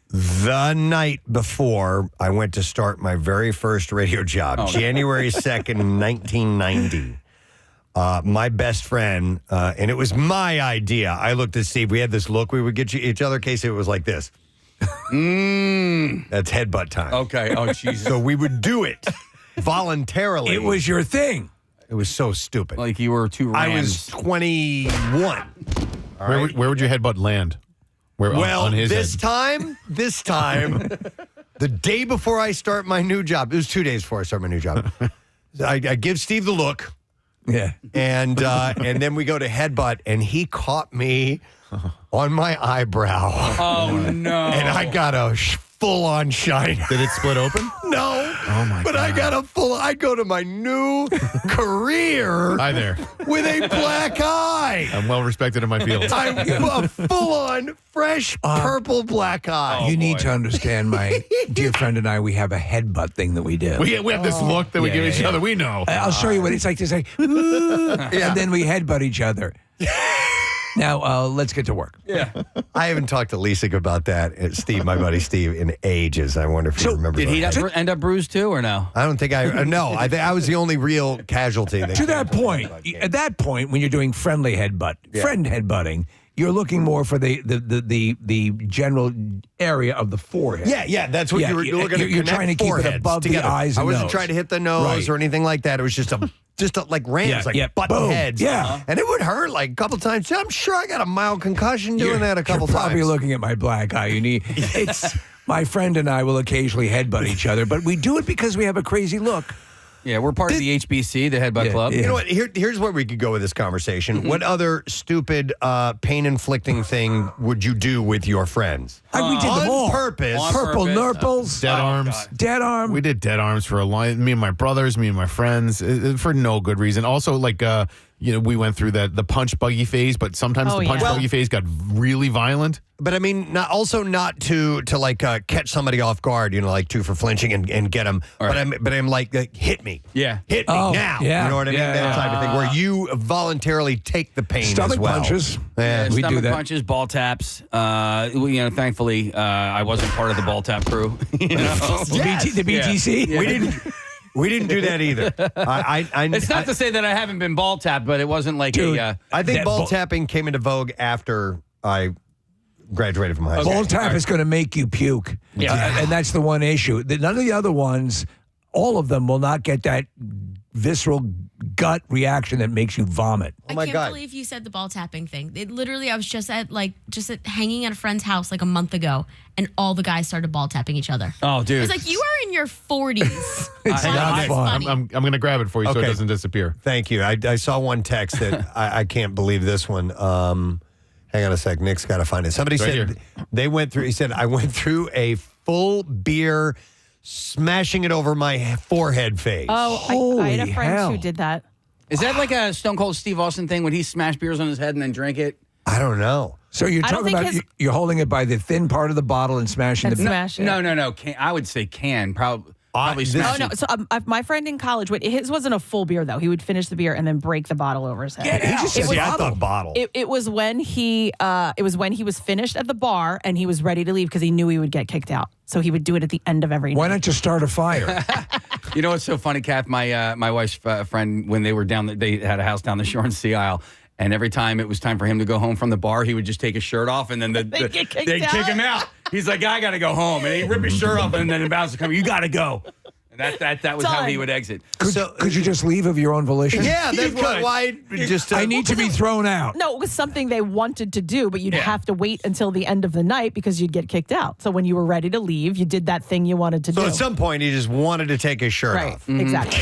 Speaker 1: the night before I went to start my very first radio job, January 2nd, 1990, my best friend, and it was my idea. I looked at Steve. We had this look we would get each other. Case it was like this. That's headbutt time.
Speaker 17: Okay. Oh, Jesus.
Speaker 1: So we would do it voluntarily.
Speaker 3: It was your thing.
Speaker 1: It was so stupid.
Speaker 17: Like you were two
Speaker 1: I
Speaker 17: rams.
Speaker 1: was 21.
Speaker 5: Where would your headbutt land? On his
Speaker 1: this
Speaker 5: head?
Speaker 1: time, the day before I start my new job, it was 2 days before I start my new job. I give Steve the look.
Speaker 3: Yeah.
Speaker 1: And then we go to headbutt, and he caught me on my eyebrow.
Speaker 17: Oh, no.
Speaker 1: And I got a full-on shine.
Speaker 5: Did it split open?
Speaker 1: No.
Speaker 5: Oh, my God.
Speaker 1: But I got I go to my new career.
Speaker 5: Hi there.
Speaker 1: With a black eye.
Speaker 5: I'm well respected in my field.
Speaker 1: I'm a full-on, fresh, purple black eye.
Speaker 3: You need to understand, my dear friend and I, we have a headbutt thing that we do.
Speaker 5: We have this look that we give each other. We know.
Speaker 3: I'll show you what it's like to say, and then we headbutt each other. Now, let's get to work.
Speaker 17: Yeah.
Speaker 1: I haven't talked to Lisa about that, Steve, my buddy Steve, in ages. I wonder if he remembers.
Speaker 17: Did he end up bruised too, or no?
Speaker 1: I don't think no. I think I was the only real casualty.
Speaker 3: To that point, at that point, when you're doing friendly friend headbutting, you're looking more for the general area of the forehead.
Speaker 1: Yeah, that's what you were looking at.
Speaker 3: You're trying to keep it above
Speaker 1: together.
Speaker 3: the eyes.
Speaker 1: I
Speaker 3: and
Speaker 1: wasn't
Speaker 3: nose.
Speaker 1: trying to hit the nose or anything like that. It was just like rams, button
Speaker 3: boom.
Speaker 1: heads.
Speaker 3: Yeah.
Speaker 1: And it would hurt like a couple times. I'm sure I got a mild concussion doing that a couple
Speaker 3: You're probably
Speaker 1: times.
Speaker 3: looking at my black eye. It's my friend and I will occasionally headbutt each other, but we do it because we have a crazy look.
Speaker 17: Yeah, we're part of the HBC, the Headbutt Club.
Speaker 1: You know what? Here's where we could go with this conversation.
Speaker 17: Mm-hmm.
Speaker 1: What other stupid, pain-inflicting thing would you do with your friends?
Speaker 3: We did them all.
Speaker 1: On purpose.
Speaker 3: Purple nurples.
Speaker 5: Dead arms.
Speaker 3: Dead arm.
Speaker 5: We did dead arms for a long. Me and my brothers, me and my friends, for no good reason. Also, like we went through the punch buggy phase, but sometimes the punch buggy phase got really violent.
Speaker 1: But I mean, not to like catch somebody off guard, like for flinching and get them. Right. But I'm like hit me.
Speaker 17: Yeah.
Speaker 1: Hit me now.
Speaker 3: Yeah.
Speaker 1: You know what I mean? That type of thing where you voluntarily take the pain
Speaker 3: Stomach
Speaker 1: as well.
Speaker 3: punches.
Speaker 1: Yeah,
Speaker 3: we
Speaker 17: Stomach
Speaker 3: do that.
Speaker 17: punches, ball taps. Thankfully, I wasn't part of the ball tap crew.
Speaker 3: The BTC.
Speaker 17: Yeah.
Speaker 1: We didn't do that either.
Speaker 17: It's not to say that I haven't been ball tapped, but it wasn't like
Speaker 1: I think ball tapping came into vogue after I graduated from high school.
Speaker 3: Ball tap is going to make you puke.
Speaker 17: Yeah.
Speaker 3: And that's the one issue. None of the other ones, all of them will not get that visceral gut reaction that makes you vomit.
Speaker 1: Oh my
Speaker 6: I can't
Speaker 1: God.
Speaker 6: believe you said the ball tapping thing. It literally, I was just at hanging at a friend's house like a month ago, and all the guys started ball tapping each other.
Speaker 17: Oh, dude.
Speaker 6: It's like, you are in your 40s.
Speaker 3: It's not fun.
Speaker 5: I'm going to grab it for you so it
Speaker 1: Okay.
Speaker 5: doesn't disappear.
Speaker 1: Thank you. I saw one text that I can't believe this one. Hang on a sec. Nick's got to find it. Somebody
Speaker 5: Right
Speaker 1: said
Speaker 5: here.
Speaker 1: they went through, he said, I went through a full beer smashing it over my forehead phase.
Speaker 4: Oh, I had a
Speaker 3: Holy
Speaker 4: friend
Speaker 3: hell.
Speaker 4: who did that.
Speaker 17: Is that like a Stone Cold Steve Austin thing when he smashed beers on his head and then drank it?
Speaker 1: I don't know.
Speaker 3: So you're
Speaker 4: I don't
Speaker 3: talking
Speaker 4: think
Speaker 3: about
Speaker 4: his-
Speaker 3: you're holding it by the thin part of the bottle and smashing
Speaker 4: And
Speaker 3: the
Speaker 4: smash it.
Speaker 17: No. Can, I would say can. Probably
Speaker 1: this-
Speaker 17: smash
Speaker 4: Oh no!
Speaker 17: it.
Speaker 4: So my friend in college, his wasn't a full beer though. He would finish the beer and then break the bottle over his head.
Speaker 3: He just
Speaker 4: It
Speaker 3: said
Speaker 4: was-
Speaker 1: I thought bottle.
Speaker 4: It was when he was finished at the bar and he was ready to leave because he knew he would get kicked out. So he would do it at the end of every
Speaker 3: Why
Speaker 4: night.
Speaker 3: not just start a fire?
Speaker 17: You know what's so funny, Kath? My wife's friend, when they were they had a house down the shore in Sea Isle, and every time it was time for him to go home from the bar, he would just take his shirt off, and then they'd
Speaker 4: get kicked
Speaker 17: kick
Speaker 4: out?
Speaker 17: him out. He's like, I got to go home, and he'd rip his shirt off, and then the bouncer would come, you got to go. And that was how
Speaker 4: Done.
Speaker 17: he would exit.
Speaker 3: Could you just leave of your own volition?
Speaker 1: Yeah, that's why just
Speaker 3: I need to be thrown out.
Speaker 4: No, it was something they wanted to do, but you'd have to wait until the end of the night because you'd get kicked out. So when you were ready to leave, you did that thing you wanted to do.
Speaker 1: So at some point he just wanted to take his shirt
Speaker 4: right,
Speaker 1: off.
Speaker 4: exactly.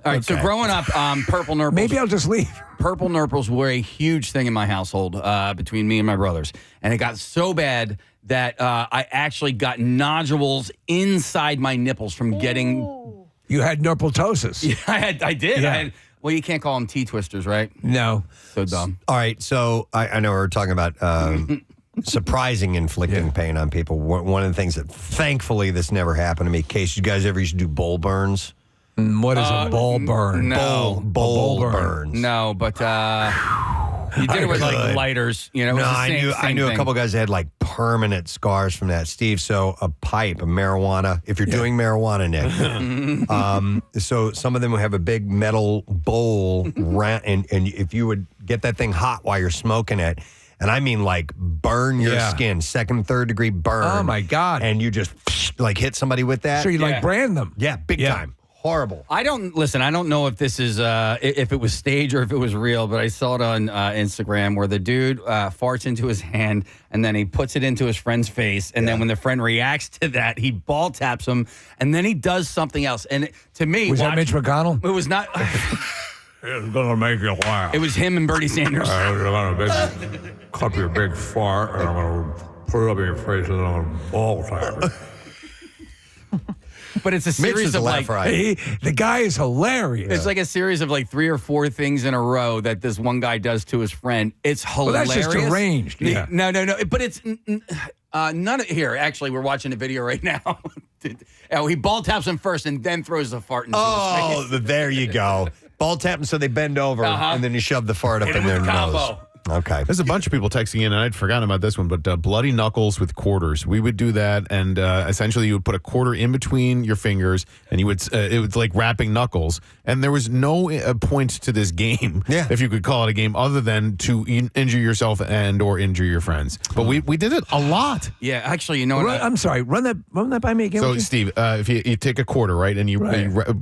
Speaker 17: All right, so growing up, purple nurples.
Speaker 3: Maybe I'll just leave.
Speaker 17: Purple nurples were a huge thing in my household between me and my brothers. And it got so bad that I actually got nodules inside my nipples from getting...
Speaker 3: You had nurpletosis.
Speaker 17: Yeah, I did.
Speaker 3: Yeah.
Speaker 17: Well, you can't call them T-twisters, right?
Speaker 3: No.
Speaker 17: So dumb.
Speaker 1: All right, so I know we're talking about surprising inflicting pain on people. One of the things that thankfully this never happened to me. Case you guys ever used to do bowl burns?
Speaker 3: What is a ball burn?
Speaker 17: No.
Speaker 1: Bowl
Speaker 3: burn.
Speaker 1: burns.
Speaker 17: No, but you did it with like lighters. You know, it was
Speaker 1: No,
Speaker 17: the same,
Speaker 1: I knew a
Speaker 17: thing.
Speaker 1: couple guys that had like permanent scars from that, Steve. So a pipe of marijuana, if you're doing marijuana, Nick. So some of them will have a big metal bowl, and if you would get that thing hot while you're smoking it, and I mean like burn your skin, second, third degree burn.
Speaker 3: Oh my God.
Speaker 1: And you just like hit somebody with that.
Speaker 3: So you like brand them?
Speaker 1: Yeah, big time. Horrible.
Speaker 17: I don't know if this is if it was staged or if it was real, but I saw it on Instagram where the dude farts into his hand and then he puts it into his friend's face, and then when the friend reacts to that, he ball taps him, and then he does something else. And to me,
Speaker 3: Was that Mitch McConnell?
Speaker 17: It was not.
Speaker 3: It's gonna make you laugh.
Speaker 17: It was him and Bernie Sanders.
Speaker 3: I'm gonna cup your big fart and I'm gonna put it up in your face and then I'm gonna ball tap it.
Speaker 17: But it's a
Speaker 1: Mitch
Speaker 17: series
Speaker 1: is a
Speaker 17: of like.
Speaker 3: The guy is hilarious.
Speaker 17: It's like a series of like 3 or 4 things in a row that this one guy does to his friend. It's
Speaker 3: Well,
Speaker 17: hilarious.
Speaker 3: that's just arranged. Yeah.
Speaker 17: No. But it's none of here. Actually, we're watching a video right now. Oh, he ball taps him first and then throws the fart into his face.
Speaker 1: There you go. Ball tap them so they bend over, and then you shove the fart up
Speaker 17: Hit
Speaker 1: in
Speaker 17: him
Speaker 1: their
Speaker 17: with
Speaker 1: nose.
Speaker 17: combo.
Speaker 1: Okay.
Speaker 5: There's a bunch of people texting in, and I'd forgotten about this one, but bloody knuckles with quarters. We would do that, and essentially you would put a quarter in between your fingers, and you would it was like wrapping knuckles. And there was no point to this game, if you could call it a game, other than to injure yourself and or injure your friends. But we did it a lot.
Speaker 17: Yeah, actually, you know what?
Speaker 3: I'm sorry. Run that by me again.
Speaker 5: So,
Speaker 3: would you?
Speaker 5: Steve, if you take a quarter, right, and you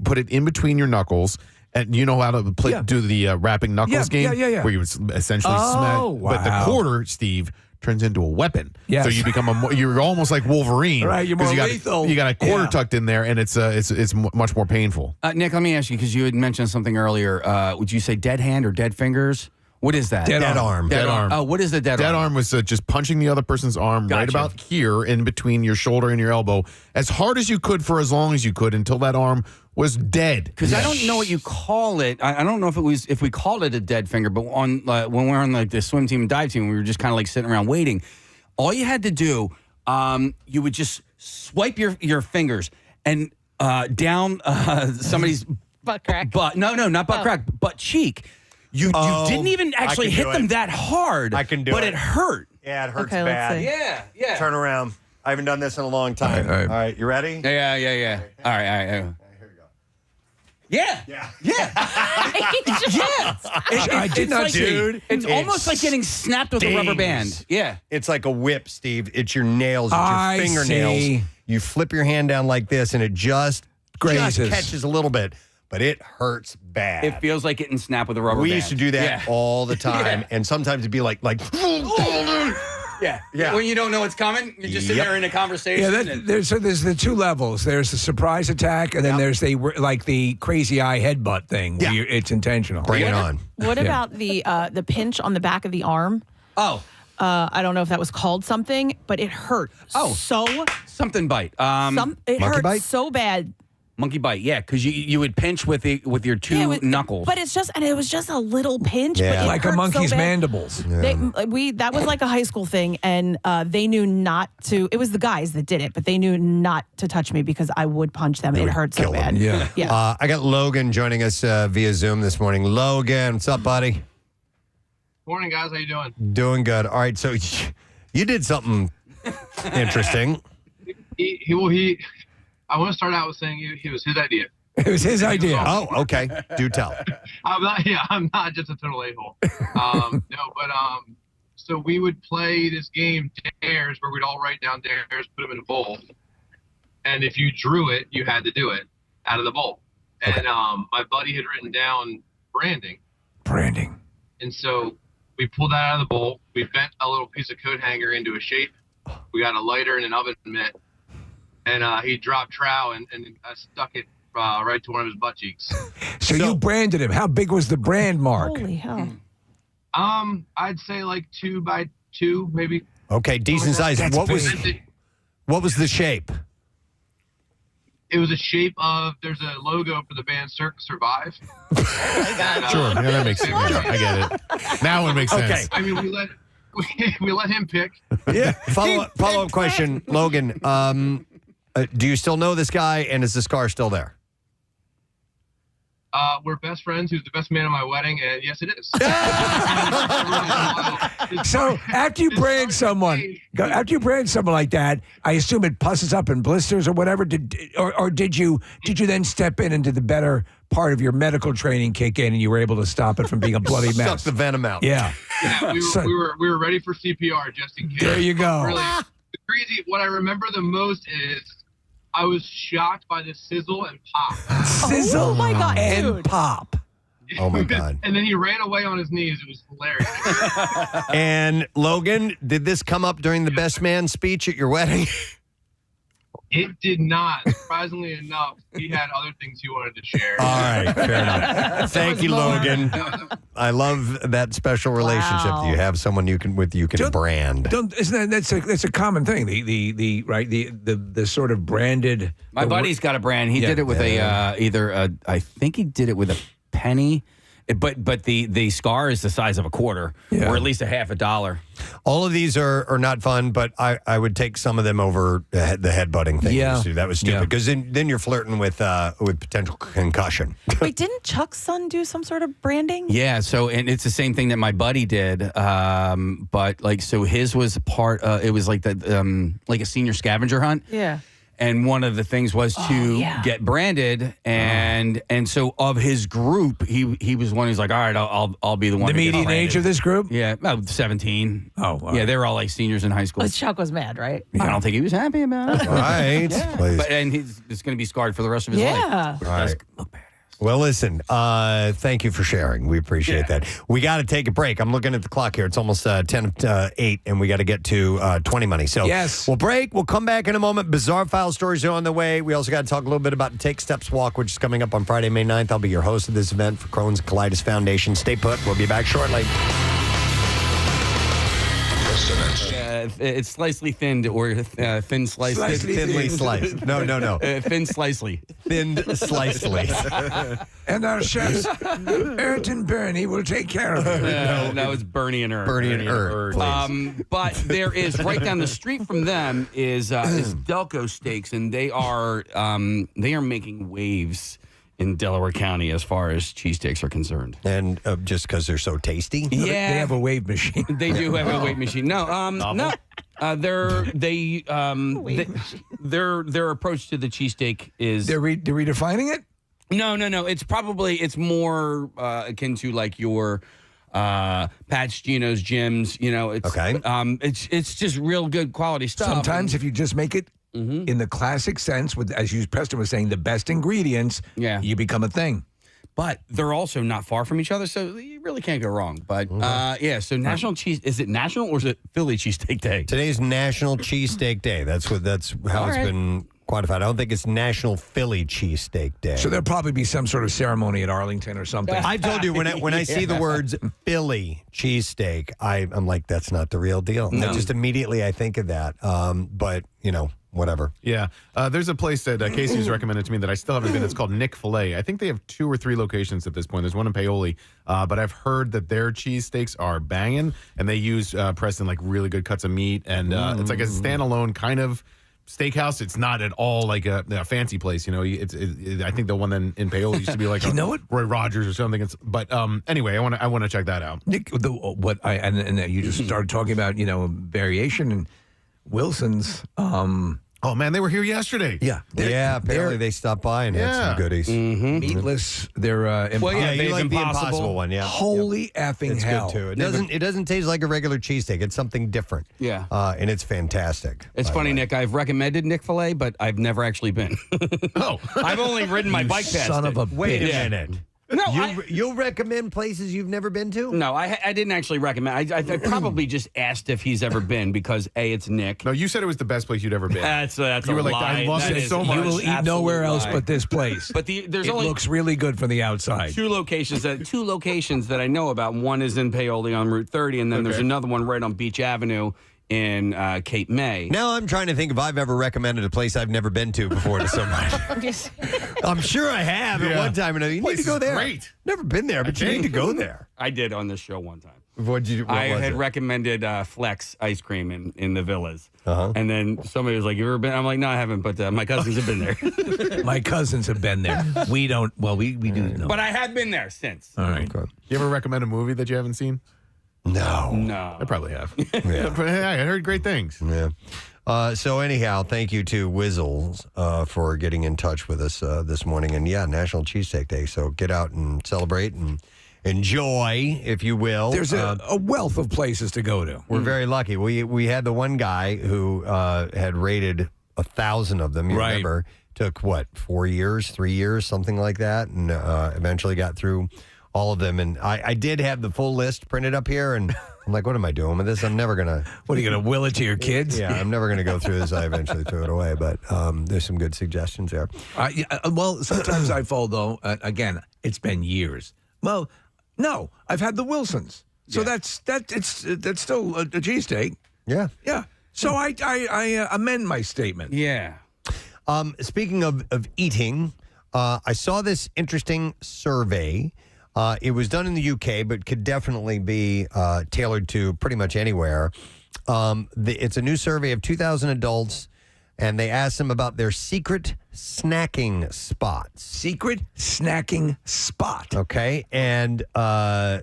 Speaker 5: put it in between your knuckles. And you know how to do the wrapping knuckles game?
Speaker 3: Yeah.
Speaker 5: Where you would essentially smash. But the quarter, Steve, turns into a weapon.
Speaker 3: Yes.
Speaker 5: So you become you're almost like Wolverine.
Speaker 3: Right, you're more
Speaker 5: 'cause
Speaker 3: lethal.
Speaker 5: You got a quarter
Speaker 3: Yeah.
Speaker 5: tucked in there, and it's much more painful.
Speaker 17: Nick, let me ask you, because you had mentioned something earlier. Would you say dead hand or dead fingers? What is that?
Speaker 3: Dead
Speaker 1: arm.
Speaker 5: Dead arm.
Speaker 17: Oh, what is the dead arm?
Speaker 5: Dead arm was just punching the other person's arm right
Speaker 17: Gotcha.
Speaker 5: about here in between your shoulder and your elbow as hard as you could for as long as you could until that arm was dead.
Speaker 17: Because I don't know what you call it. I don't know if we called it a dead finger, but on when we're on like the swim team and dive team, we were just kind of like sitting around waiting. All you had to do, you would just swipe your fingers and down somebody's
Speaker 4: butt crack.
Speaker 17: But no, not butt crack, butt cheek. You didn't even actually hit them that hard.
Speaker 1: I can do
Speaker 17: but
Speaker 1: it.
Speaker 17: it hurt.
Speaker 1: Yeah, it hurts
Speaker 4: Okay, let's
Speaker 1: bad.
Speaker 4: see.
Speaker 17: Yeah.
Speaker 1: Turn around. I haven't done this in a long time.
Speaker 3: All right.
Speaker 1: All right, you ready?
Speaker 17: Yeah. All right.
Speaker 1: Here we go.
Speaker 17: Yeah.
Speaker 3: I did not
Speaker 17: like,
Speaker 3: see.
Speaker 1: Dude,
Speaker 17: It's almost like getting snapped with a rubber
Speaker 1: stings.
Speaker 17: band. Yeah.
Speaker 1: It's like a whip, Steve. It's your nails. It's your
Speaker 3: I
Speaker 1: fingernails.
Speaker 3: see.
Speaker 1: You flip your hand down like this, and it just
Speaker 3: Grazes.
Speaker 1: catches a little bit. but it hurts bad.
Speaker 17: It feels like getting snapped with a rubber
Speaker 1: We
Speaker 17: band.
Speaker 1: used to do that all the time, and sometimes it'd be like.
Speaker 17: Yeah. When you don't know what's coming, you're just sitting there in a conversation.
Speaker 3: Yeah, there's the two levels. There's the surprise attack, and then there's the crazy eye headbutt thing. Where it's intentional.
Speaker 1: Bring it on.
Speaker 4: What about the pinch on the back of the arm?
Speaker 17: Oh.
Speaker 4: I don't know if that was called something, but it hurt.
Speaker 17: Something bite.
Speaker 4: It hurt so bad.
Speaker 17: Monkey bite, yeah, because you would pinch with your two knuckles.
Speaker 4: But it was just a little pinch. But it
Speaker 3: like a
Speaker 4: hurt
Speaker 3: monkey's
Speaker 4: so bad.
Speaker 3: mandibles.
Speaker 4: That was like a high school thing, and they knew not to. It was the guys that did it, but they knew not to touch me because I would punch them. It hurt so bad.
Speaker 3: Yeah.
Speaker 1: I got Logan joining us via Zoom this morning. Logan, what's up, buddy?
Speaker 19: Morning, guys. How you doing?
Speaker 1: Doing good. All right, so you did something interesting.
Speaker 19: I want to start out with saying it was his idea.
Speaker 3: It was his idea.
Speaker 1: Oh, okay. Do tell.
Speaker 19: I'm not just a total a-hole. So we would play this game, dares, where we'd all write down dares, put them in a bowl. And if you drew it, you had to do it out of the bowl. And my buddy had written down branding. And so we pulled that out of the bowl. We bent a little piece of coat hanger into a shape. We got a lighter and an oven mitt. And he dropped trow and I stuck it right to one of his butt cheeks.
Speaker 3: So you branded him. How big was the brand mark?
Speaker 4: Holy hell.
Speaker 19: I'd say like 2 by 2, maybe.
Speaker 1: Okay, decent size.
Speaker 3: That's
Speaker 1: What was the shape?
Speaker 19: It was a shape of, there's a logo for the band Cirque Survive.
Speaker 5: Sure, yeah, that makes sense. I get it. Now it makes sense.
Speaker 1: Okay.
Speaker 19: I mean, we let him pick.
Speaker 1: Yeah. Follow-up question, Logan. Do you still know this guy, and is the scar still there?
Speaker 19: We're best friends. He was the best man at my wedding, and yes, it is.
Speaker 3: So after you brand someone like that, I assume it pusses up in blisters or whatever. Did you then step in and did the better part of your medical training kick in, and you were able to stop it from being a bloody mess?
Speaker 1: Suck the venom out.
Speaker 3: Yeah.
Speaker 19: Yeah, we were ready for CPR just in case.
Speaker 3: There you go.
Speaker 19: Really, the crazy. What I remember the most is I was shocked by the sizzle and pop.
Speaker 3: Sizzle
Speaker 4: Oh my God,
Speaker 3: and
Speaker 4: dude.
Speaker 3: pop.
Speaker 1: Oh my God.
Speaker 19: And then he ran away on his knees. It was hilarious.
Speaker 1: And Logan, did this come up during the best man speech at your wedding?
Speaker 19: It did not. Surprisingly enough, he had other things he wanted to share.
Speaker 1: All right, fair enough. Thank you, Logan. I love that special relationship that you have. Someone you can brand.
Speaker 3: That's a common thing. The sort of branded.
Speaker 17: My buddy's got a brand. He did it with I think he did it with a penny. But the scar is the size of a quarter, or at least a half a dollar.
Speaker 1: All of these are not fun, but I would take some of them over the headbutting thing.
Speaker 3: Yeah.
Speaker 1: That was stupid because then you're flirting with potential concussion.
Speaker 4: Wait, didn't Chuck's son do some sort of branding?
Speaker 17: Yeah, and it's the same thing that my buddy did, but his was it was like like a senior scavenger hunt.
Speaker 4: Yeah.
Speaker 17: And one of the things was to get branded, and so of his group, he was one who's like, all right, I'll be the one.
Speaker 3: The
Speaker 17: to get
Speaker 3: median
Speaker 17: branded.
Speaker 3: age of this group?
Speaker 17: Yeah, about 17.
Speaker 3: Oh, wow.
Speaker 17: Yeah, they were all like seniors in high school.
Speaker 4: Well, Chuck was mad, right?
Speaker 17: I don't think he was happy about it.
Speaker 1: Right. Please.
Speaker 17: And he's going to be scarred for the rest of his life.
Speaker 4: Yeah.
Speaker 17: Which
Speaker 1: All
Speaker 17: does
Speaker 1: right.
Speaker 17: look bad.
Speaker 1: Well, listen, thank you for sharing. We appreciate that. We got to take a break. I'm looking at the clock here. It's almost 10:08, and we got to get to 20 money. So
Speaker 3: yes,
Speaker 1: we'll break. We'll come back in a moment. Bizarre File stories are on the way. We also got to talk a little bit about the Take Steps Walk, which is coming up on Friday, May 9th. I'll be your host of this event for Crohn's Colitis Foundation. Stay put. We'll be back shortly.
Speaker 17: It's slightly thinned or thin sliced.
Speaker 1: Thinly sliced. No.
Speaker 17: Thin slicely.
Speaker 1: Thinned slicely.
Speaker 3: And our chefs, Ert and Bernie, will take care of it.
Speaker 17: No, it's Bernie and Ert.
Speaker 1: Bernie and Ert, please.
Speaker 17: But there is, right down the street from them is Delco Steaks, and they are making waves in Delaware County as far as cheesesteaks are concerned.
Speaker 1: And just because they're so tasty?
Speaker 17: Yeah.
Speaker 3: They have a wave machine.
Speaker 17: They do have a weight machine. No, no. Their approach to the cheesesteak is
Speaker 3: they're redefining it.
Speaker 17: No. It's more akin to like your Pat's, Geno's, Jim's. It's okay. It's just real good quality stuff.
Speaker 3: Sometimes if you just make it in the classic sense, with, as you, Preston was saying, the best ingredients, you become a thing.
Speaker 17: But they're also not far from each other, so you really can't go wrong. But so National Cheese, is it National or is it Philly Cheesesteak Day?
Speaker 1: Today's National Cheesesteak Day. That's how it's been quantified. I don't think it's National Philly Cheesesteak Day.
Speaker 3: So there'll probably be some sort of ceremony at Arlington or something.
Speaker 1: I told you when I see the words Philly cheesesteak, I'm like, that's not the real deal.
Speaker 5: No.
Speaker 1: Just immediately I think of that. But whatever.
Speaker 5: Yeah. There's a place that Casey's recommended to me that I still haven't been. It's called Nick Filet. I think they have 2 or 3 locations at this point. There's one in Paoli, but I've heard that their cheesesteaks are banging, and they use, Preston, like really good cuts of meat, and it's like a standalone kind of steakhouse. It's not at all like a fancy place. I think the one in Paoli used to be like Roy Rogers or something. But anyway, I want to check that out.
Speaker 3: Nick, and you just started talking about variation and Wilson's.
Speaker 5: Oh man, they were here yesterday.
Speaker 3: Yeah,
Speaker 1: apparently they stopped by and had some goodies.
Speaker 3: Meatless. They're
Speaker 1: you like the Impossible one, yeah.
Speaker 3: Holy effing
Speaker 1: it's
Speaker 3: hell!
Speaker 1: Good too. It doesn't taste like a regular cheesesteak. It's something different.
Speaker 17: Yeah,
Speaker 1: and it's fantastic.
Speaker 17: It's funny, Nick. I've recommended Nick Filet, but I've never actually been. I've only ridden my bike past
Speaker 1: son
Speaker 17: it.
Speaker 1: of a Wait a minute.
Speaker 17: No,
Speaker 1: you'll recommend places you've never been to?
Speaker 17: No, I didn't actually recommend. I probably just asked if he's ever been because it's Nick.
Speaker 5: No, you said it was the best place you'd ever been.
Speaker 17: That's
Speaker 5: you
Speaker 17: a
Speaker 5: were like,
Speaker 17: lie.
Speaker 5: I love it so much.
Speaker 3: You will eat nowhere else but this place.
Speaker 17: But there's
Speaker 3: it
Speaker 17: only
Speaker 3: looks really good from the outside.
Speaker 17: 2 locations that I know about. One is in Paoli on Route 30, and then there's another one right on Beach Avenue in Cape May.
Speaker 1: Now I'm trying to think if I've ever recommended a place I've never been to before to somebody. I'm sure I have at one time. And you need to go there.
Speaker 5: Great.
Speaker 1: Never been there, but you need to go there.
Speaker 17: I did on this show one time.
Speaker 1: What
Speaker 17: I
Speaker 1: was
Speaker 17: had
Speaker 1: it?
Speaker 17: recommended Flex ice cream in the villas. And then somebody was like, you ever been? I'm like, no, I haven't, but my cousins have been there.
Speaker 3: My cousins have been there. We don't, we do know.
Speaker 17: But I have been there since.
Speaker 3: All right.
Speaker 5: You ever recommend a movie that you haven't seen?
Speaker 1: No.
Speaker 5: I probably have.
Speaker 1: Yeah.
Speaker 5: But hey, I heard great things.
Speaker 1: Yeah. So anyhow, thank you to Wizzles for getting in touch with us this morning. And National Cheesesteak Day. So get out and celebrate and enjoy, if you will.
Speaker 3: There's a wealth of places to go to.
Speaker 1: We're very lucky. We had the one guy who had rated 1,000 of them. You remember? Took 4 years, 3 years, something like that, and eventually got through all of them. And I did have the full list printed up here, and I'm like, what am I doing with this? I'm never going to...
Speaker 3: What, are you going to will it to your kids?
Speaker 1: Yeah, I'm never going to go through this. I eventually threw it away, but there's some good suggestions there.
Speaker 3: Well, sometimes I fold, though. Again, it's been years. Well, no, I've had the Wilsons. So that's still a cheesesteak.
Speaker 1: Yeah.
Speaker 3: Yeah. So I amend my statement.
Speaker 17: Yeah.
Speaker 1: Speaking of eating, I saw this interesting survey. It was done in the UK, but could definitely be tailored to pretty much anywhere. It's a new survey of 2,000 adults, and they asked them about their secret snacking spots.
Speaker 3: Secret snacking spot.
Speaker 1: Okay. And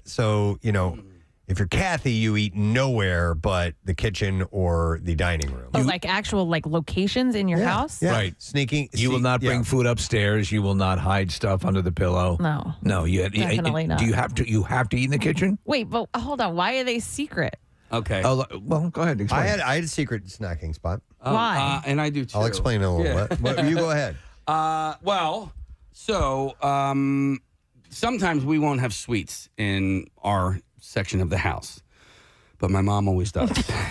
Speaker 1: so, if you're Kathy, you eat nowhere but the kitchen or the dining room.
Speaker 4: Oh, like actual locations in your house?
Speaker 1: Yeah.
Speaker 3: Right.
Speaker 1: Sneaking.
Speaker 3: You will not bring food upstairs. You will not hide stuff under the pillow.
Speaker 4: No.
Speaker 3: No.
Speaker 4: Definitely not.
Speaker 3: Do you have to? You have to eat in the kitchen?
Speaker 4: Wait, but hold on. Why are they secret?
Speaker 17: Okay.
Speaker 3: Oh, well, go ahead. Explain.
Speaker 1: I had a secret snacking spot.
Speaker 4: Why?
Speaker 17: And I do too.
Speaker 1: I'll explain in a little bit. But you go ahead.
Speaker 17: Sometimes we won't have sweets in our section of the house, but my mom always does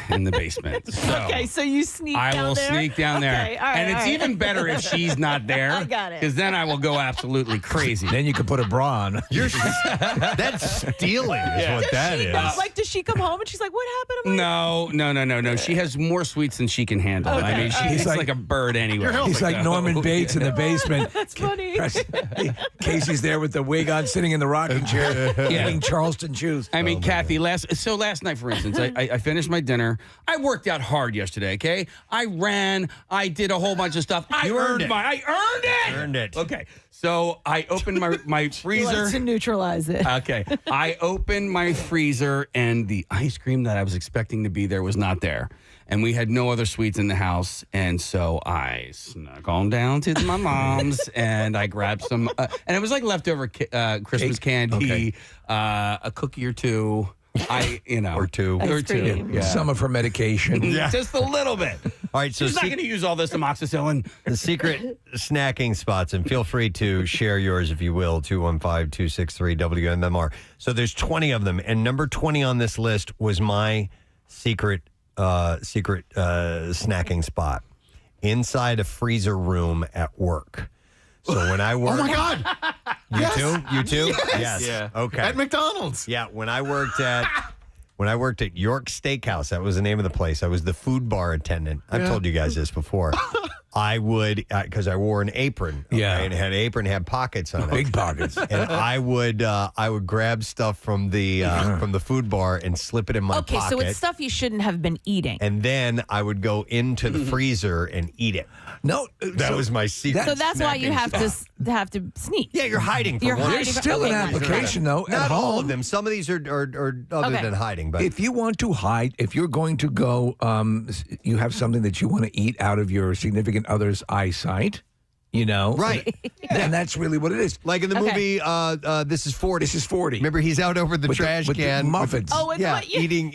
Speaker 17: in the basement. So
Speaker 4: Okay, so you sneak down there?
Speaker 17: I will sneak down there.
Speaker 4: Okay, all right,
Speaker 17: and it's
Speaker 4: all right.
Speaker 17: even better if she's not there.
Speaker 4: I got it.
Speaker 17: Because then I will go absolutely crazy.
Speaker 3: Then you can put a bra on.
Speaker 1: That's stealing is what that is.
Speaker 4: Does she come home and she's like, what happened to my...
Speaker 17: No. She has more sweets than she can handle.
Speaker 4: Okay,
Speaker 17: I mean, she's
Speaker 3: all right.
Speaker 17: like a bird anyway.
Speaker 3: He's like Norman Bates in the basement.
Speaker 4: That's funny.
Speaker 3: Casey's there with the wig on, sitting in the rocking chair, eating Charleston chews.
Speaker 17: I mean, Kathy, last night, for instance, I finished my dinner. I worked out hard yesterday, okay? I ran. I did a whole bunch of stuff. I earned it. Okay. So I opened my freezer.
Speaker 4: He wants to neutralize it.
Speaker 17: Okay. I opened my freezer, and the ice cream that I was expecting to be there was not there. And we had no other sweets in the house. And so I snuck on down to my mom's, and I grabbed some. And it was like leftover Christmas candy, a cookie or two.
Speaker 1: or two.
Speaker 17: Or two. Yeah.
Speaker 3: Some of her medication.
Speaker 17: Just a little bit.
Speaker 1: All right, so
Speaker 17: She's not going to use all this amoxicillin.
Speaker 1: the secret snacking spots, and feel free to share yours if you will, 215-263-WMMR. So there's 20 of them, and number 20 on this list was my secret snacking spot inside a freezer room at work. So when I worked...
Speaker 5: Oh, my God.
Speaker 1: You too?
Speaker 5: Yes.
Speaker 1: Yeah. Okay.
Speaker 5: At McDonald's.
Speaker 1: Yeah, when I worked at York Steakhouse, that was the name of the place. I was the food bar attendant. I've told you guys this before. I would, because I wore an apron. Okay, and it had an apron, had pockets on it.
Speaker 3: Big pockets.
Speaker 1: And I would grab stuff from the food bar and slip it in my pocket.
Speaker 4: So it's stuff you shouldn't have been eating.
Speaker 1: And then I would go into the freezer and eat it.
Speaker 3: No,
Speaker 1: that was my secret.
Speaker 4: So that's why you have
Speaker 1: snacking spot.
Speaker 4: to have to sneak.
Speaker 1: Yeah, you're hiding. From one.
Speaker 3: There's still an application, though.
Speaker 1: Not
Speaker 3: at
Speaker 1: all
Speaker 3: home.
Speaker 1: of them. Some of these are other than hiding. But
Speaker 3: if you want to hide, if you're going to go, you have something that you want to eat out of your significant other's eyesight.
Speaker 1: Right.
Speaker 3: And that's really what it is.
Speaker 1: Like in the movie, This is 40.
Speaker 3: This is 40.
Speaker 1: Remember, he's out over the trash
Speaker 3: with
Speaker 1: can.
Speaker 3: the muffins.
Speaker 1: Eating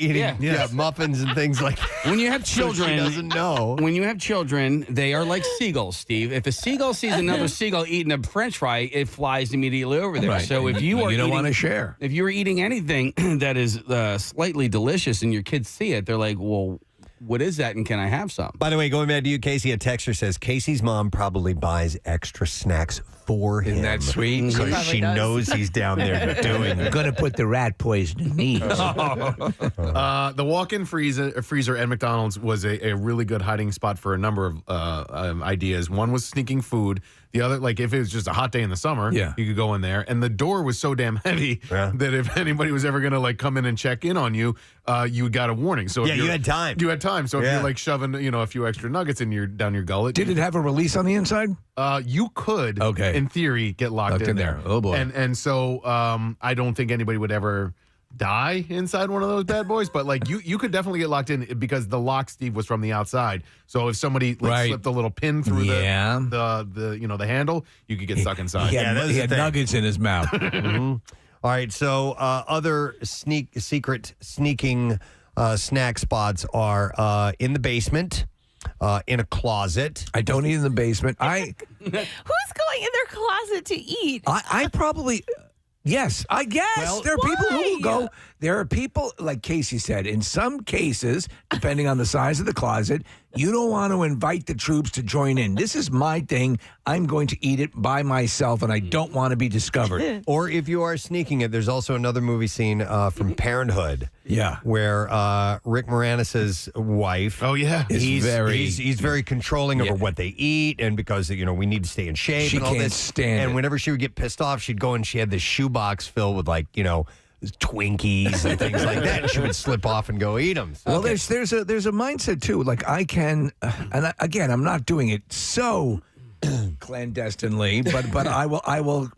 Speaker 1: muffins and things like that.
Speaker 17: When you have children,
Speaker 1: she doesn't know.
Speaker 17: When you have children, they are like seagulls, Steve. If a seagull sees another seagull eating a French fry, it flies immediately over there.
Speaker 3: Right.
Speaker 17: So if you
Speaker 3: don't want to share.
Speaker 17: If you're eating anything that is slightly delicious and your kids see it, they're like, "Well, what is that? And can I have some?"
Speaker 1: By the way, going back to you, Casey, a texter says Casey's mom probably buys extra snacks for him.
Speaker 3: Isn't that sweet?
Speaker 1: Because she knows he's down there doing it.
Speaker 3: Going to put the rat poison in these.
Speaker 5: The walk-in freezer at McDonald's was a really good hiding spot for a number of ideas. One was sneaking food. The other, like if it was just a hot day in the summer, you could go in there. And the door was so damn heavy that if anybody was ever going to like come in and check in on you, you got a warning. So if
Speaker 1: you had time.
Speaker 5: You had time. So if you're like shoving, a few extra nuggets down your gullet.
Speaker 3: Did it have a release on the inside?
Speaker 5: You could, in theory, get locked in there.
Speaker 3: Oh boy.
Speaker 5: And so I don't think anybody would ever die inside one of those bad boys, but like you could definitely get locked in because the lock, Steve, was from the outside. So if somebody slipped a little pin through the handle, you could get stuck inside.
Speaker 3: He had nuggets in his mouth.
Speaker 1: All right, so other secret sneaking snack spots are in the basement, in a closet.
Speaker 3: I don't eat in the basement.
Speaker 4: Who's going in their closet to eat?
Speaker 3: I probably. Yes, I guess.
Speaker 1: Well,
Speaker 3: there are people who will go. There are people, like Casey said, in some cases, depending on the size of the closet, you don't want to invite the troops to join in. This is my thing. I'm going to eat it by myself, and I don't want to be discovered.
Speaker 1: Or if you are sneaking it, there's also another movie scene from Parenthood.
Speaker 3: Yeah.
Speaker 1: Where Rick Moranis' wife.
Speaker 5: Oh, yeah.
Speaker 1: He's very controlling over what they eat, and because, we need to stay in shape
Speaker 3: She
Speaker 1: and all
Speaker 3: can't
Speaker 1: this.
Speaker 3: stand
Speaker 1: and
Speaker 3: it.
Speaker 1: whenever she would get pissed off, she'd go and she had this shoebox filled with Twinkies and things like that, and she would slip off and go eat them.
Speaker 3: Well, there's a mindset too. Like I can, again, I'm not doing it so clandestinely, but I will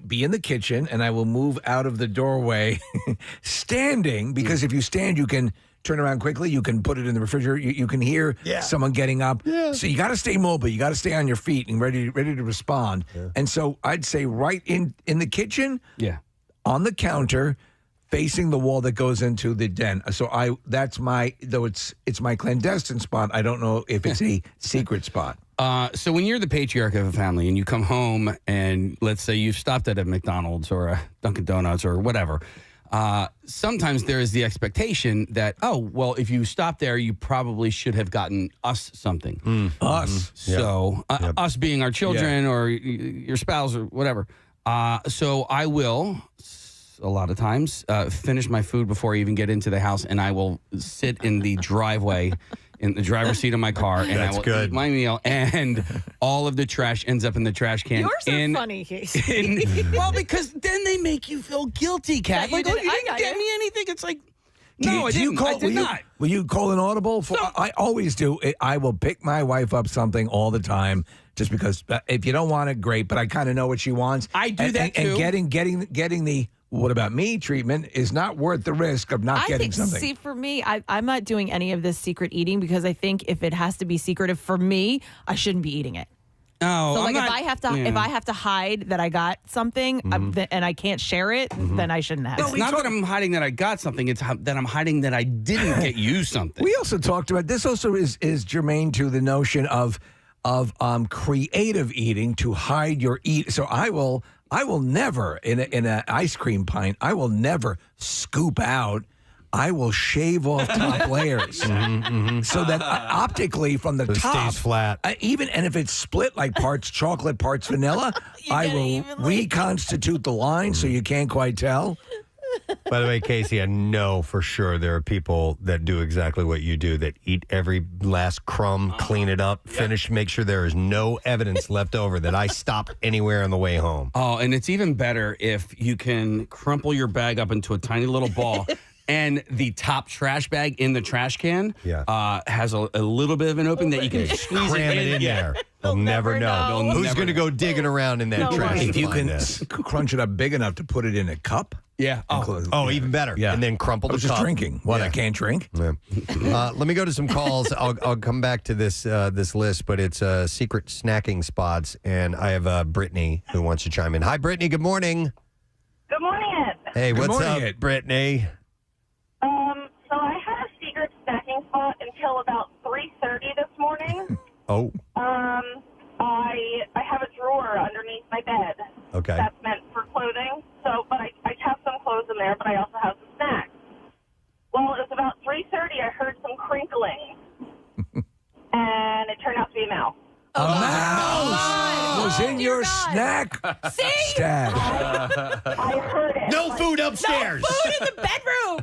Speaker 3: be in the kitchen and I will move out of the doorway, standing, because if you stand, you can turn around quickly. You can put it in the refrigerator. You can hear someone getting up. Yeah. So you got to stay mobile. You got to stay on your feet and ready to respond. Yeah. And so I'd say right in the kitchen.
Speaker 17: Yeah.
Speaker 3: On the counter, facing the wall that goes into the den. So it's my clandestine spot. I don't know if it's a secret spot.
Speaker 17: So when you're the patriarch of a family and you come home and let's say you've stopped at a McDonald's or a Dunkin' Donuts or whatever, sometimes there is the expectation that, if you stop there, you probably should have gotten us something.
Speaker 3: Us.
Speaker 17: So us being our children or your spouse or whatever. So I will, a lot of times, finish my food before I even get into the house, and I will sit in the driveway, in the driver's seat of my car, and I will eat my meal, and all of the trash ends up in the trash can.
Speaker 4: Yours are funny, Casey.
Speaker 17: Well, because then they make you feel guilty, Kat.
Speaker 4: Yeah,
Speaker 17: you didn't get me anything. It's like, no, I didn't. I did not.
Speaker 3: Will you call an audible? I always do. I will pick my wife up something all the time. Just because if you don't want it, great. But I kind of know what she wants.
Speaker 17: I do that too.
Speaker 3: And getting the "what about me" treatment is not worth the risk of not getting something.
Speaker 4: See, for me, I'm not doing any of this secret eating because I think if it has to be secretive for me, I shouldn't be eating it.
Speaker 17: No,
Speaker 4: So
Speaker 17: I'm
Speaker 4: like
Speaker 17: not-
Speaker 4: if
Speaker 17: yeah.
Speaker 4: I have to hide that I got something and I can't share it, then I shouldn't have.
Speaker 17: It's
Speaker 4: it.
Speaker 17: not that I'm hiding that I got something. It's that I'm hiding that I didn't get you something.
Speaker 3: We also talked about this. Also, is germane to the notion of creative eating to hide your eat. So I will never in an ice cream pint. I will never scoop out. I will shave off top layers so that optically from the
Speaker 1: So it
Speaker 3: top
Speaker 1: stays flat.
Speaker 3: Even and if it's split like parts chocolate, parts vanilla, I will reconstitute the line so you can't quite tell.
Speaker 1: By the way, Casey, I know for sure there are people that do exactly what you do, that eat every last crumb, clean it up, finish, make sure there is no evidence left over that I stopped anywhere on the way home.
Speaker 17: Oh, and it's even better if you can crumple your bag up into a tiny little ball. And the top trash bag in the trash can has a little bit of an opening that you can squeeze
Speaker 1: Cram it in there. They'll never know.
Speaker 17: They'll
Speaker 1: Who's
Speaker 17: never
Speaker 1: going to go digging around in that trash?
Speaker 3: If
Speaker 1: to
Speaker 3: you
Speaker 1: find
Speaker 3: can
Speaker 1: this?
Speaker 3: crunch it up big enough to put it in a cup.
Speaker 17: Yeah.
Speaker 1: Oh, even better.
Speaker 3: Yeah.
Speaker 1: And then crumple
Speaker 3: I was
Speaker 1: the
Speaker 3: just
Speaker 1: cup.
Speaker 3: drinking. What, I can't drink?
Speaker 1: Yeah. Let me go to some calls. I'll come back to this list, but it's secret snacking spots, and I have Brittany who wants to chime in. Hi, Brittany. Good morning.
Speaker 16: Good morning.
Speaker 1: Hey,
Speaker 3: Good
Speaker 1: what's
Speaker 3: morning,
Speaker 1: up, Brittany?
Speaker 16: So I had a secret snacking spot until about 3:30 this morning.
Speaker 1: Oh,
Speaker 16: I have a drawer underneath my bed.
Speaker 1: okay.
Speaker 16: That's meant for clothing. So, but I have some clothes in there, but I also have some snacks. Well, it was about 3:30. I heard some crinkling, and it turned out to be a mouse.
Speaker 3: A mouse was in your snack stash.
Speaker 16: I heard it.
Speaker 1: No food upstairs.
Speaker 4: Food in the bedroom.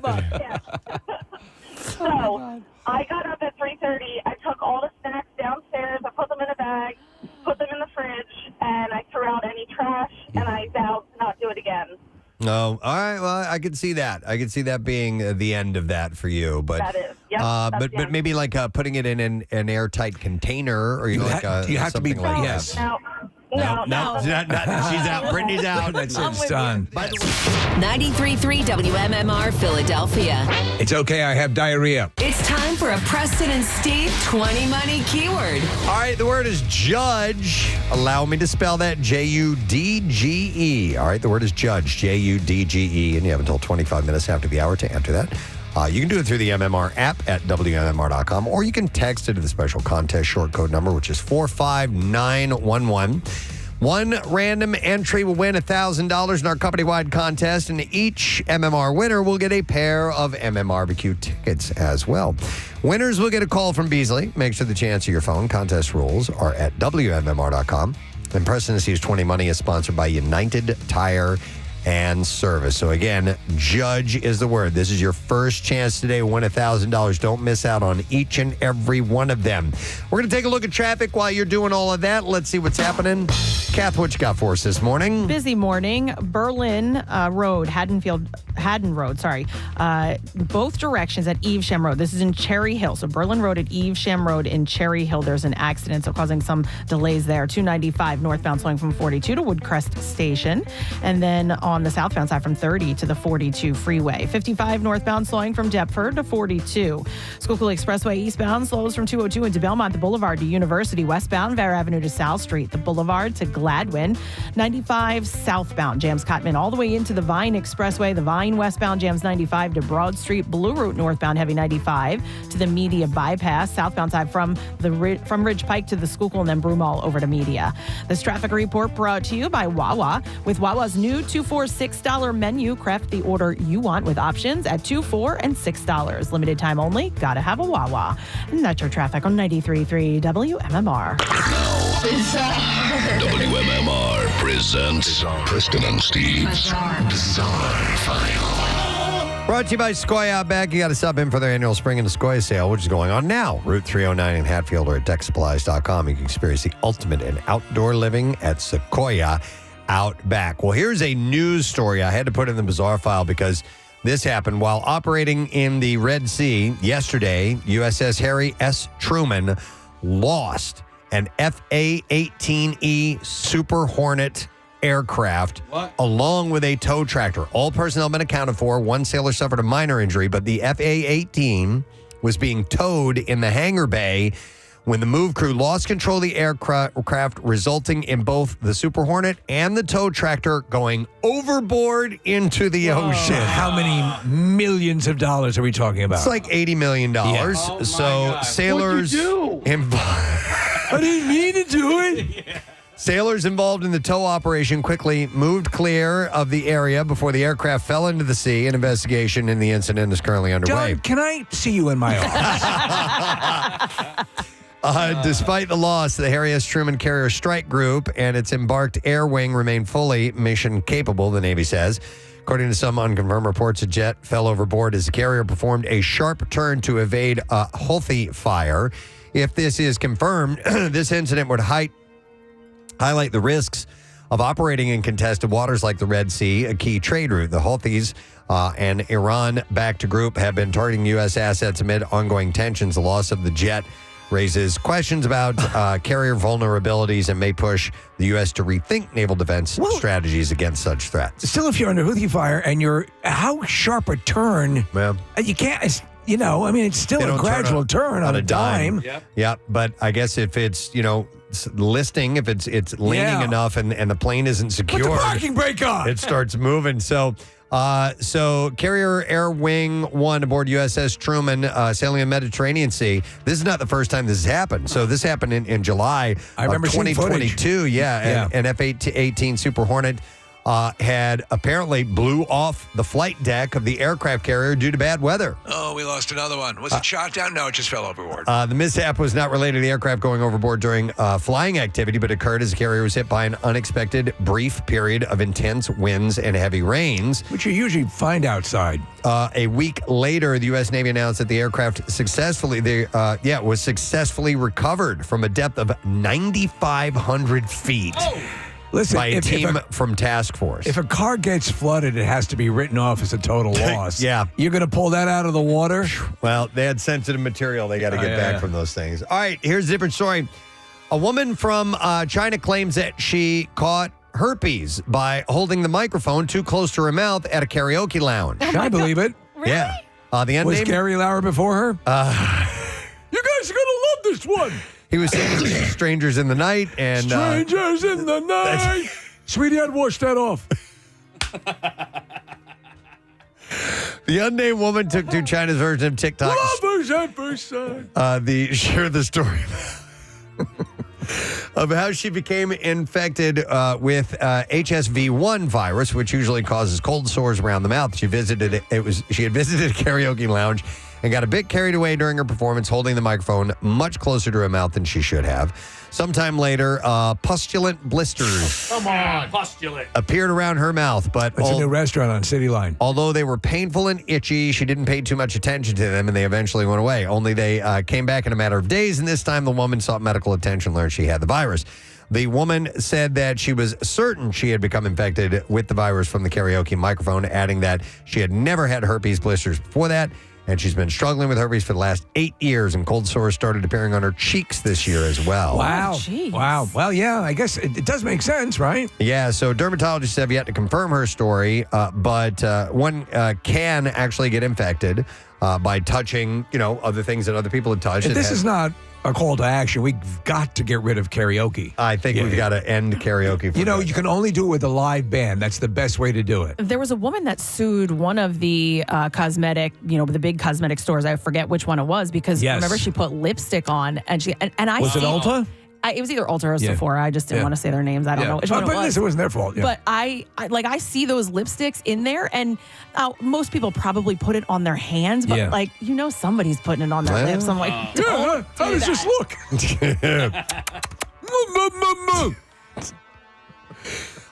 Speaker 16: So I got up at 3:30. I took all the snacks downstairs. I put them in a bag, put them in the fridge, and I threw out any trash. And I vowed to not do it again.
Speaker 1: No. All right. Well, I could see that. I could see that being the end of that for you. But
Speaker 16: That is. Yep, that's the
Speaker 1: but
Speaker 16: end.
Speaker 1: maybe like putting it in an airtight container, or
Speaker 3: You
Speaker 1: like
Speaker 3: have to be
Speaker 1: something like
Speaker 3: yes.
Speaker 1: that.
Speaker 16: No,
Speaker 1: She's out. Brittany's out.
Speaker 3: That's it's done.
Speaker 1: By the way,
Speaker 20: 93.3 WMMR Philadelphia.
Speaker 3: It's okay. I have diarrhea.
Speaker 20: It's time for a Preston and Steve 20 Money Keyword.
Speaker 1: all right, the word is judge. Allow me to spell that Judge. All right, the word is judge, Judge, and you have until 25 minutes after the hour to enter that. You can do it through the MMR app at WMMR.com, or you can text it to the special contest short code number, which is 45911. One random entry will win $1,000 in our company-wide contest, and each MMR winner will get a pair of MMRBQ tickets as well. Winners will get a call from Beasley. Make sure that you answer your phone. Contest rules are at WMMR.com. And Preston and Steve's 20 Money is sponsored by United Tire and Service. So again, judge is the word. This is your first chance today to win $1,000. Don't miss out on each and every one of them. We're going to take a look at traffic while you're doing all of that. Let's see what's happening. Kath, what you got for us this morning?
Speaker 4: Busy morning. Berlin Road, Haddon Road, sorry. Both directions at Evesham Road. This is in Cherry Hill. So Berlin Road at Evesham Road in Cherry Hill. There's an accident, so causing some delays there. 295 northbound flowing from 42 to Woodcrest Station. And then on the southbound side from 30 to the 42 freeway. 55 northbound slowing from Deptford to 42. Schuylkill Expressway eastbound slows from 202 into Belmont, the Boulevard to University. Westbound, Fair Avenue to South Street. The Boulevard to Gladwin. 95 southbound jams Cotman all the way into the Vine Expressway. The Vine westbound jams 95 to Broad Street. Blue Route northbound heavy 95 to the Media bypass. Southbound side from Ridge Pike to the Schuylkill and then Broomall over to Media. This traffic report brought to you by Wawa. With Wawa's new $2 for $6 menu, craft the order you want with options at $2, $4, and $6. Limited time only. Gotta have a Wawa. And that's your traffic on 93.3 WMMR.
Speaker 18: WMMR presents Preston and Steve's Bizarre File.
Speaker 1: Brought to you by Sequoia Outback. You got to sub in for their annual spring and Sequoia sale, which is going on now. Route 309 in Hatfield or at DeckSupplies.com. You can experience the ultimate in outdoor living at Sequoia Outback. Well, here's a news story I had to put in the bizarre file because this happened while operating in the Red Sea yesterday. USS Harry S. Truman lost an FA-18E Super Hornet aircraft along with a tow tractor. All personnel have been accounted for. One sailor suffered a minor injury, but the FA-18 was being towed in the hangar bay when the move crew lost control of the aircraft, resulting in both the Super Hornet and the tow tractor going overboard into the ocean.
Speaker 3: How many millions of dollars are we talking about?
Speaker 1: It's like $80 million.
Speaker 3: Yeah.
Speaker 1: So sailors
Speaker 3: I didn't mean to do it.
Speaker 1: Sailors involved in the tow operation quickly moved clear of the area before the aircraft fell into the sea. An investigation in the incident is currently underway.
Speaker 3: John, can I see you in my office?
Speaker 1: Despite the loss, the Harry S. Truman Carrier Strike Group and its embarked air wing remain fully mission capable, the Navy says. According to some unconfirmed reports, a jet fell overboard as the carrier performed a sharp turn to evade a Houthi fire. If this is confirmed, this incident would highlight the risks of operating in contested waters like the Red Sea, a key trade route. The Houthis and Iran-backed group have been targeting U.S. assets amid ongoing tensions. The loss of the jet raises questions about carrier vulnerabilities and may push the U.S. to rethink naval defense strategies against such threats.
Speaker 3: Still, if you're under Houthi fire and you're how sharp a turn, you can't. It's still a gradual turn on a dime.
Speaker 1: Yep. But I guess if it's listing, if it's leaning enough and the plane isn't secure,
Speaker 3: put the parking brake on.
Speaker 1: It starts moving. So Carrier Air Wing 1 aboard USS Truman sailing in the Mediterranean Sea. This is not the first time this has happened. So this happened in July
Speaker 3: I remember
Speaker 1: of
Speaker 3: seeing
Speaker 1: 2022.
Speaker 3: footage.
Speaker 1: And F-18 Super Hornet had apparently blew off the flight deck of the aircraft carrier due to bad weather.
Speaker 3: Oh, we lost another one. Was it shot down? No, it just fell overboard.
Speaker 1: The mishap was not related to the aircraft going overboard during flying activity, but occurred as the carrier was hit by an unexpected brief period of intense winds and heavy rains.
Speaker 3: Which you usually find outside.
Speaker 1: A week later, the U.S. Navy announced that the aircraft was successfully recovered from a depth of 9,500 feet.
Speaker 3: Listen,
Speaker 1: by a team from Task Force.
Speaker 3: If a car gets flooded, it has to be written off as a total loss.
Speaker 1: Yeah.
Speaker 3: You're going to pull that out of the water?
Speaker 1: Well, they had sensitive material they got to get back from those things. All right, here's a different story. A woman from China claims that she caught herpes by holding the microphone too close to her mouth at a karaoke lounge.
Speaker 3: I believe it.
Speaker 1: Really? Yeah. The
Speaker 3: Was
Speaker 1: unnamed,
Speaker 3: Gary Lauer before her? You guys are going to love this one.
Speaker 1: He was singing Strangers in the Night. And
Speaker 3: Strangers in the night. Sweetie, I'd wash that off.
Speaker 1: The unnamed woman took to China's version of TikTok.
Speaker 3: Lovers at first sight.
Speaker 1: Share the story of how she became infected with HSV-1 virus, which usually causes cold sores around the mouth. She had visited a karaoke lounge and got a bit carried away during her performance, holding the microphone much closer to her mouth than she should have. Sometime later, pustulant blisters appeared around her mouth, but
Speaker 3: It's a new restaurant on City Line.
Speaker 1: although they were painful and itchy, she didn't pay too much attention to them, and they eventually went away. Only they came back in a matter of days, and this time the woman sought medical attention, learned she had the virus. The woman said that she was certain she had become infected with the virus from the karaoke microphone, adding that she had never had herpes blisters before that, and she's been struggling with herpes for the last 8 years, and cold sores started appearing on her cheeks this year as well.
Speaker 3: Wow. Wow. Well, yeah, I guess it does make sense, right?
Speaker 1: Yeah, so dermatologists have yet to confirm her story, but one can actually get infected by touching, other things that other people have touched.
Speaker 3: This is not a call to action. We've got to get rid of karaoke.
Speaker 1: I think we've got to end karaoke. For
Speaker 3: you can only do it with a live band. That's the best way to do it.
Speaker 4: There was a woman that sued one of the cosmetic, the big cosmetic stores. I forget which one it was because remember she put lipstick on and I
Speaker 3: was it Ulta?
Speaker 4: It was either Ulta or Sephora. I just didn't want to say their names. I don't know which one it was.
Speaker 3: It wasn't their fault. Yeah.
Speaker 4: But I see those lipsticks in there, and most people probably put it on their hands, but somebody's putting it on their lips. I'm like,
Speaker 3: how does this look?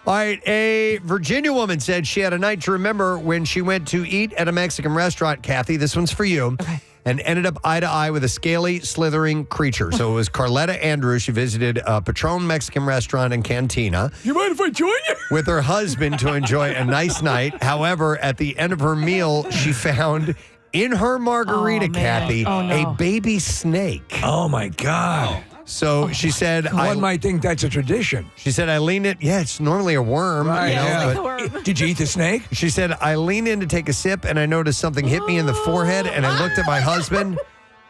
Speaker 1: All right, a Virginia woman said she had a night to remember when she went to eat at a Mexican restaurant. Kathy, this one's for you. Okay. And ended up eye to eye with a scaly, slithering creature. So it was Carletta Andrews. She visited a Patron Mexican restaurant in Cantina.
Speaker 3: You mind if I join you?
Speaker 1: With her husband to enjoy a nice night. However, at the end of her meal, she found in her margarita, Kathy, a baby snake.
Speaker 3: Oh, my God.
Speaker 1: So she said,
Speaker 3: one might think that's a tradition.
Speaker 1: She said, I leaned in. Yeah, it's normally a worm.
Speaker 3: Right, Did you eat the snake?
Speaker 1: She said, I leaned in to take a sip and I noticed something hit me in the forehead and I looked at my husband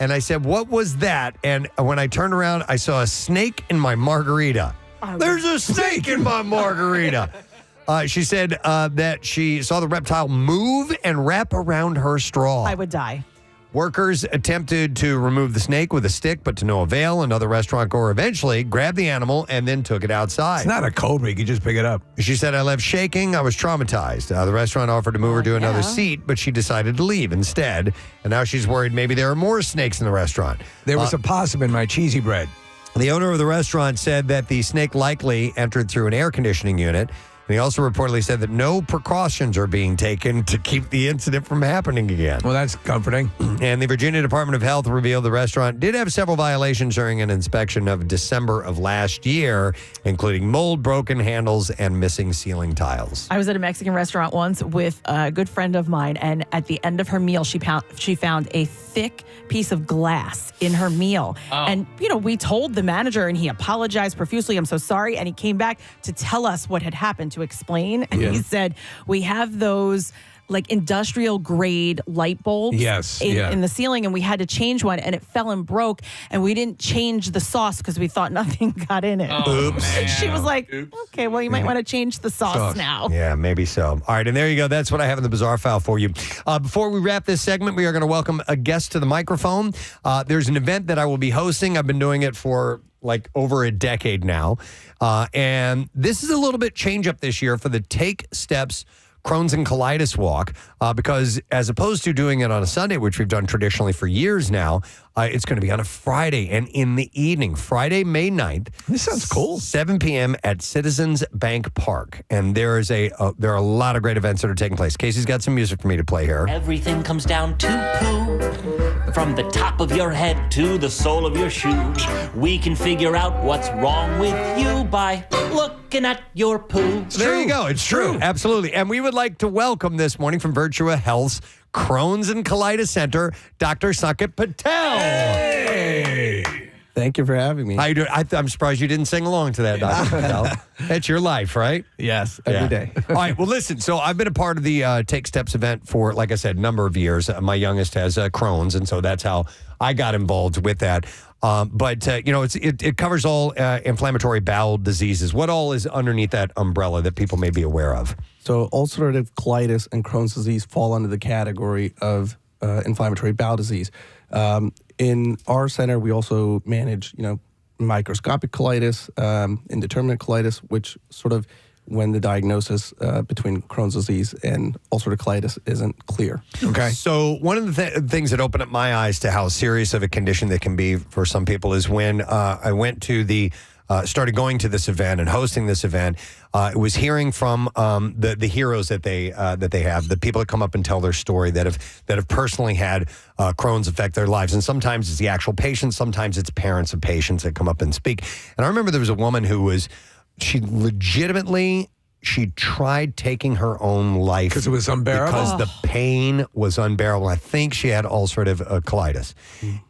Speaker 1: And I said, what was that? And when I turned around, I saw a snake in my margarita. There's a snake in my margarita. She said that she saw the reptile move and wrap around her straw.
Speaker 4: I would die.
Speaker 1: Workers attempted to remove the snake with a stick, but to no avail. Another restaurant goer eventually grabbed the animal and then took it outside.
Speaker 3: It's not a cobra. You can just pick it up.
Speaker 1: She said, I left shaking. I was traumatized. The restaurant offered to move her to another seat, but she decided to leave instead. And now she's worried maybe there are more snakes in the restaurant.
Speaker 3: There was a possum in my cheesy bread.
Speaker 1: The owner of the restaurant said that the snake likely entered through an air conditioning unit. And he also reportedly said that no precautions are being taken to keep the incident from happening again.
Speaker 3: Well, that's comforting.
Speaker 1: And the Virginia Department of Health revealed the restaurant did have several violations during an inspection of December of last year, including mold, broken handles, and missing ceiling tiles.
Speaker 4: I was at a Mexican restaurant once with a good friend of mine, and at the end of her meal, she found a thick piece of glass in her meal. And, we told the manager, and he apologized profusely. I'm so sorry. And he came back to tell us what had happened, to explain. And he said, we have those like industrial grade light bulbs in the ceiling, and we had to change one, and it fell and broke, and we didn't change the sauce because we thought nothing got in it.
Speaker 1: Oops.
Speaker 4: And she was like, okay, well, you might want to change the sauce now.
Speaker 1: Yeah, maybe so. All right, and there you go. That's what I have in the bizarre file for you. Before we wrap this segment, we are going to welcome a guest to the microphone. There's an event that I will be hosting. I've been doing it for like over a decade now. And this is a little bit change up this year for the Take Steps Crohn's and Colitis Walk, because as opposed to doing it on a Sunday, which we've done traditionally for years now, it's going to be on a Friday and in the evening, Friday, May 9th.
Speaker 3: This sounds cool.
Speaker 1: 7 p.m. at Citizens Bank Park. And there are a lot of great events that are taking place. Casey's got some music for me to play here.
Speaker 21: Everything comes down to poo. From the top of your head to the sole of your shoe. We can figure out what's wrong with you by looking at your poo.
Speaker 1: There you go. It's true. Absolutely. And we would like to welcome this morning from Virtua Health's Crohn's and Colitis Center, Dr. Sanket Patel.
Speaker 3: Hey.
Speaker 22: Thank you for having me.
Speaker 1: How you doing? I'm surprised you didn't sing along to that, Dr. Patel. That's your life, right?
Speaker 22: Yes, every day.
Speaker 1: All right. Well, listen. So I've been a part of the Take Steps event for, like I said, a number of years. My youngest has Crohn's, and so that's how I got involved with that. But it covers all inflammatory bowel diseases. What all is underneath that umbrella that people may be aware of?
Speaker 22: So ulcerative colitis and Crohn's disease fall under the category of inflammatory bowel disease. In our center, we also manage, microscopic colitis, indeterminate colitis, which sort of when the diagnosis between Crohn's disease and ulcerative colitis isn't clear.
Speaker 1: Okay. So one of the things that opened up my eyes to how serious of a condition that can be for some people is when I went to started going to this event and hosting this event. It was hearing from the heroes that they have, the people that come up and tell their story that have personally had Crohn's affect their lives. And sometimes it's the actual patients, sometimes it's parents of patients that come up and speak. And I remember there was a woman who she tried taking her own life
Speaker 3: because it was unbearable.
Speaker 1: Because the pain was unbearable. I think she had ulcerative colitis.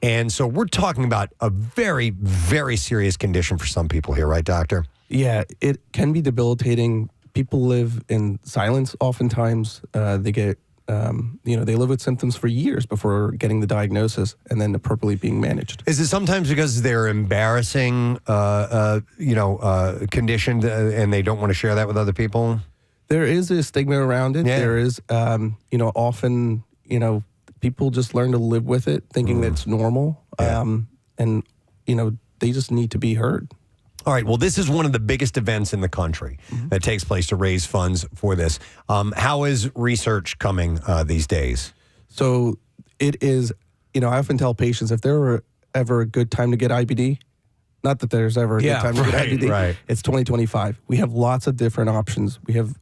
Speaker 1: And so we're talking about a very, very serious condition for some people here, right, doctor?
Speaker 22: Yeah, it can be debilitating. People live in silence oftentimes. They get, they live with symptoms for years before getting the diagnosis and then appropriately being managed.
Speaker 1: Is it sometimes because they're embarrassing, conditioned and they don't want to share that with other people?
Speaker 22: There is a stigma around it.
Speaker 1: Yeah.
Speaker 22: There is, often, people just learn to live with it, thinking that it's normal.
Speaker 1: Yeah.
Speaker 22: They just need to be heard.
Speaker 1: All right. Well, this is one of the biggest events in the country that takes place to raise funds for this. How is research coming these days?
Speaker 22: So it is, I often tell patients if there were ever a good time to get IBD, not that there's ever a good time to get IBD,
Speaker 1: right.
Speaker 22: It's 2025. We have lots of different options. We have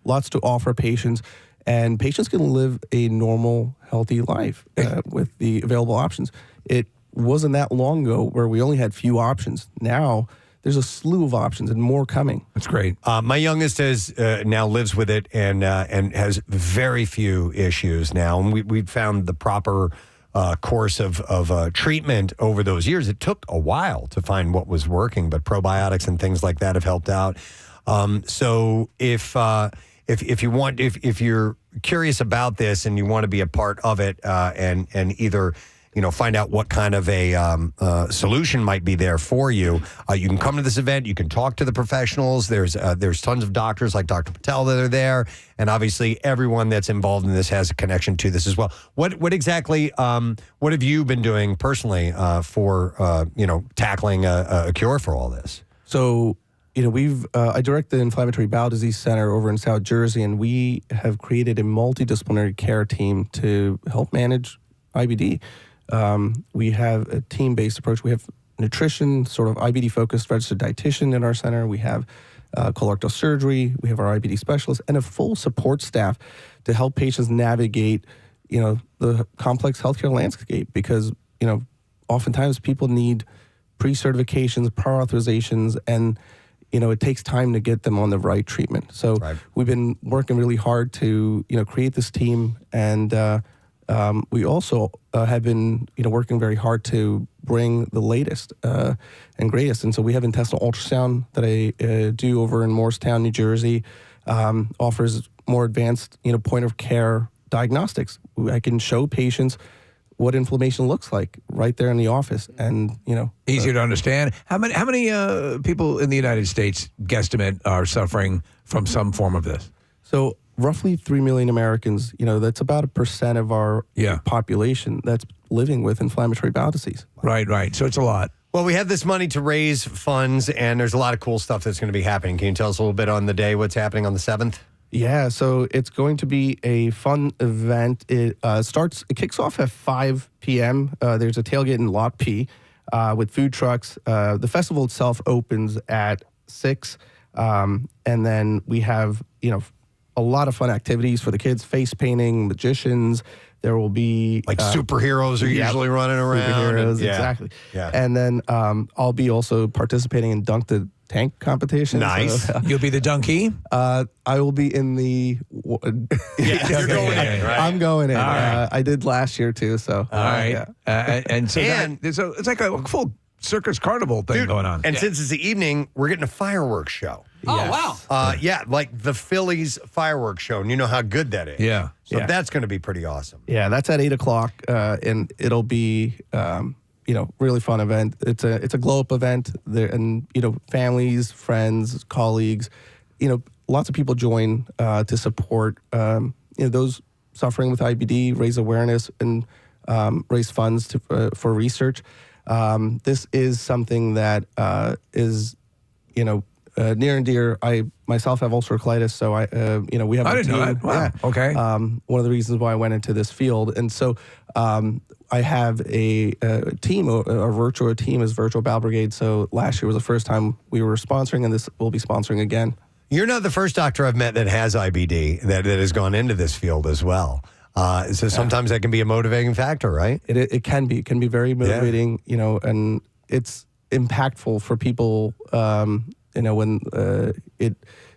Speaker 22: lots to offer patients, and patients can live a normal, healthy life with the available options. It wasn't that long ago where we only had few options. Now there's a slew of options and more coming.
Speaker 3: That's great.
Speaker 1: My youngest now lives with it and has very few issues now. And we found the proper course of treatment over those years. It took a while to find what was working, but probiotics and things like that have helped out. So if you're curious about this and you want to be a part of it and either find out what kind of a solution might be there for you. You can come to this event. You can talk to the professionals. There's tons of doctors like Dr. Patel that are there, and obviously everyone that's involved in this has a connection to this as well. What exactly? What have you been doing personally for tackling a cure for all this?
Speaker 22: So, I direct the Inflammatory Bowel Disease Center over in South Jersey, and we have created a multidisciplinary care team to help manage IBD. We have a team-based approach. We have nutrition, sort of IBD-focused registered dietitian in our center. We have colorectal surgery. We have our IBD specialist and a full support staff to help patients navigate, the complex healthcare landscape because, oftentimes people need pre-certifications, prior authorizations, and it takes time to get them on the right treatment. So we've been working really hard to, create this team. And we also have been, working very hard to bring the latest and greatest. And so we have intestinal ultrasound that I do over in Morristown, New Jersey, offers more advanced, point of care diagnostics. I can show patients what inflammation looks like right there in the office, and
Speaker 3: easier to understand. How many people in the United States guesstimate are suffering from some form of this?
Speaker 22: So roughly 3 million Americans. That's about 1% of our population that's living with inflammatory bowel disease.
Speaker 3: Right. So it's a lot.
Speaker 1: Well, we have this money to raise funds, and there's a lot of cool stuff that's going to be happening. Can you tell us a little bit on the day, what's happening on the 7th?
Speaker 22: Yeah, so it's going to be a fun event. It kicks off at 5 p.m. There's a tailgate in Lot P with food trucks. The festival itself opens at 6, and then we have, a lot of fun activities for the kids, face painting, magicians. There will be
Speaker 1: superheroes are usually running around.
Speaker 22: Superheroes, exactly.
Speaker 1: Yeah.
Speaker 22: And then I'll be also participating in Dunk the Tank competition.
Speaker 1: Nice.
Speaker 22: So,
Speaker 3: You'll be the donkey?
Speaker 22: I will be in the...
Speaker 1: You're going in, right?
Speaker 22: I'm going in.
Speaker 3: All right.
Speaker 22: I did last year, too. So,
Speaker 3: all right. And it's like a full circus carnival thing going on.
Speaker 1: And since it's the evening, we're getting a fireworks show.
Speaker 17: Oh, wow.
Speaker 1: Like the Phillies fireworks show, and you know how good that is.
Speaker 3: Yeah.
Speaker 1: So that's going to be pretty awesome.
Speaker 22: Yeah, that's at 8 o'clock, and it'll be... really fun event. It's a glow-up event, there, and families, friends, colleagues, lots of people join to support those suffering with IBD, raise awareness, and raise funds for research. This is something that is near and dear. I myself have ulcerative colitis, so we have.
Speaker 3: I didn't
Speaker 22: team.
Speaker 3: know that. Wow.
Speaker 22: Yeah.
Speaker 3: Okay.
Speaker 22: One of the reasons why I went into this field, and so I have a team. Our virtual team is Virtual Bowel Brigade. So last year was the first time we were sponsoring, and this will be sponsoring again.
Speaker 1: You're not the first doctor I've met that has IBD that has gone into this field as well. So sometimes that can be a motivating factor, right?
Speaker 22: It can be. It can be very motivating, and it's impactful for people. When it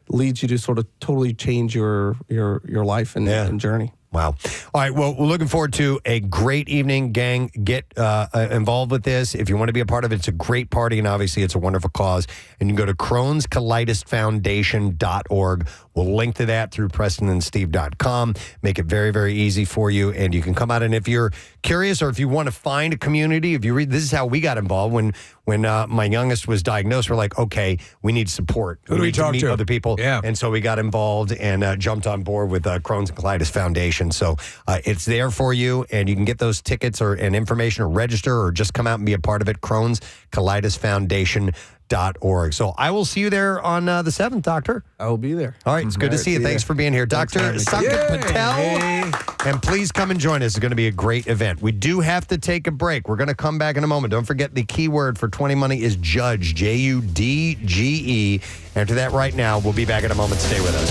Speaker 22: leads you to sort of totally change your life and journey.
Speaker 1: Wow. All right. Well, we're looking forward to a great evening, gang. Get involved with this. If you want to be a part of it, it's a great party, and obviously it's a wonderful cause. And you can go to Crohn's Colitis Foundation.org. We'll link to that through PrestonandSteve.com. Make it very, very easy for you, and you can come out. And if you're curious or if you want to find a community, if you read, this is how we got involved. When my youngest was diagnosed, we're like, okay, we need support.
Speaker 3: Who do we
Speaker 1: need
Speaker 3: talk
Speaker 1: meet
Speaker 3: to?
Speaker 1: Other people.
Speaker 3: Yeah.
Speaker 1: And so we got involved and jumped on board with Crohn's and Colitis Foundation. So it's there for you, and you can get those tickets and information or register or just come out and be a part of it. Crohn's Colitis Foundation.org. So I will see you there on the 7th, Doctor.
Speaker 22: I will be there.
Speaker 1: All right. It's good to see you. Thanks for being here. Dr. Sanket Patel. And please come and join us. It's going to be a great event. We do have to take a break. We're going to come back in a moment. Don't forget the keyword for 20 Money is judge, Judge. After that right now, we'll be back in a moment. Stay with us.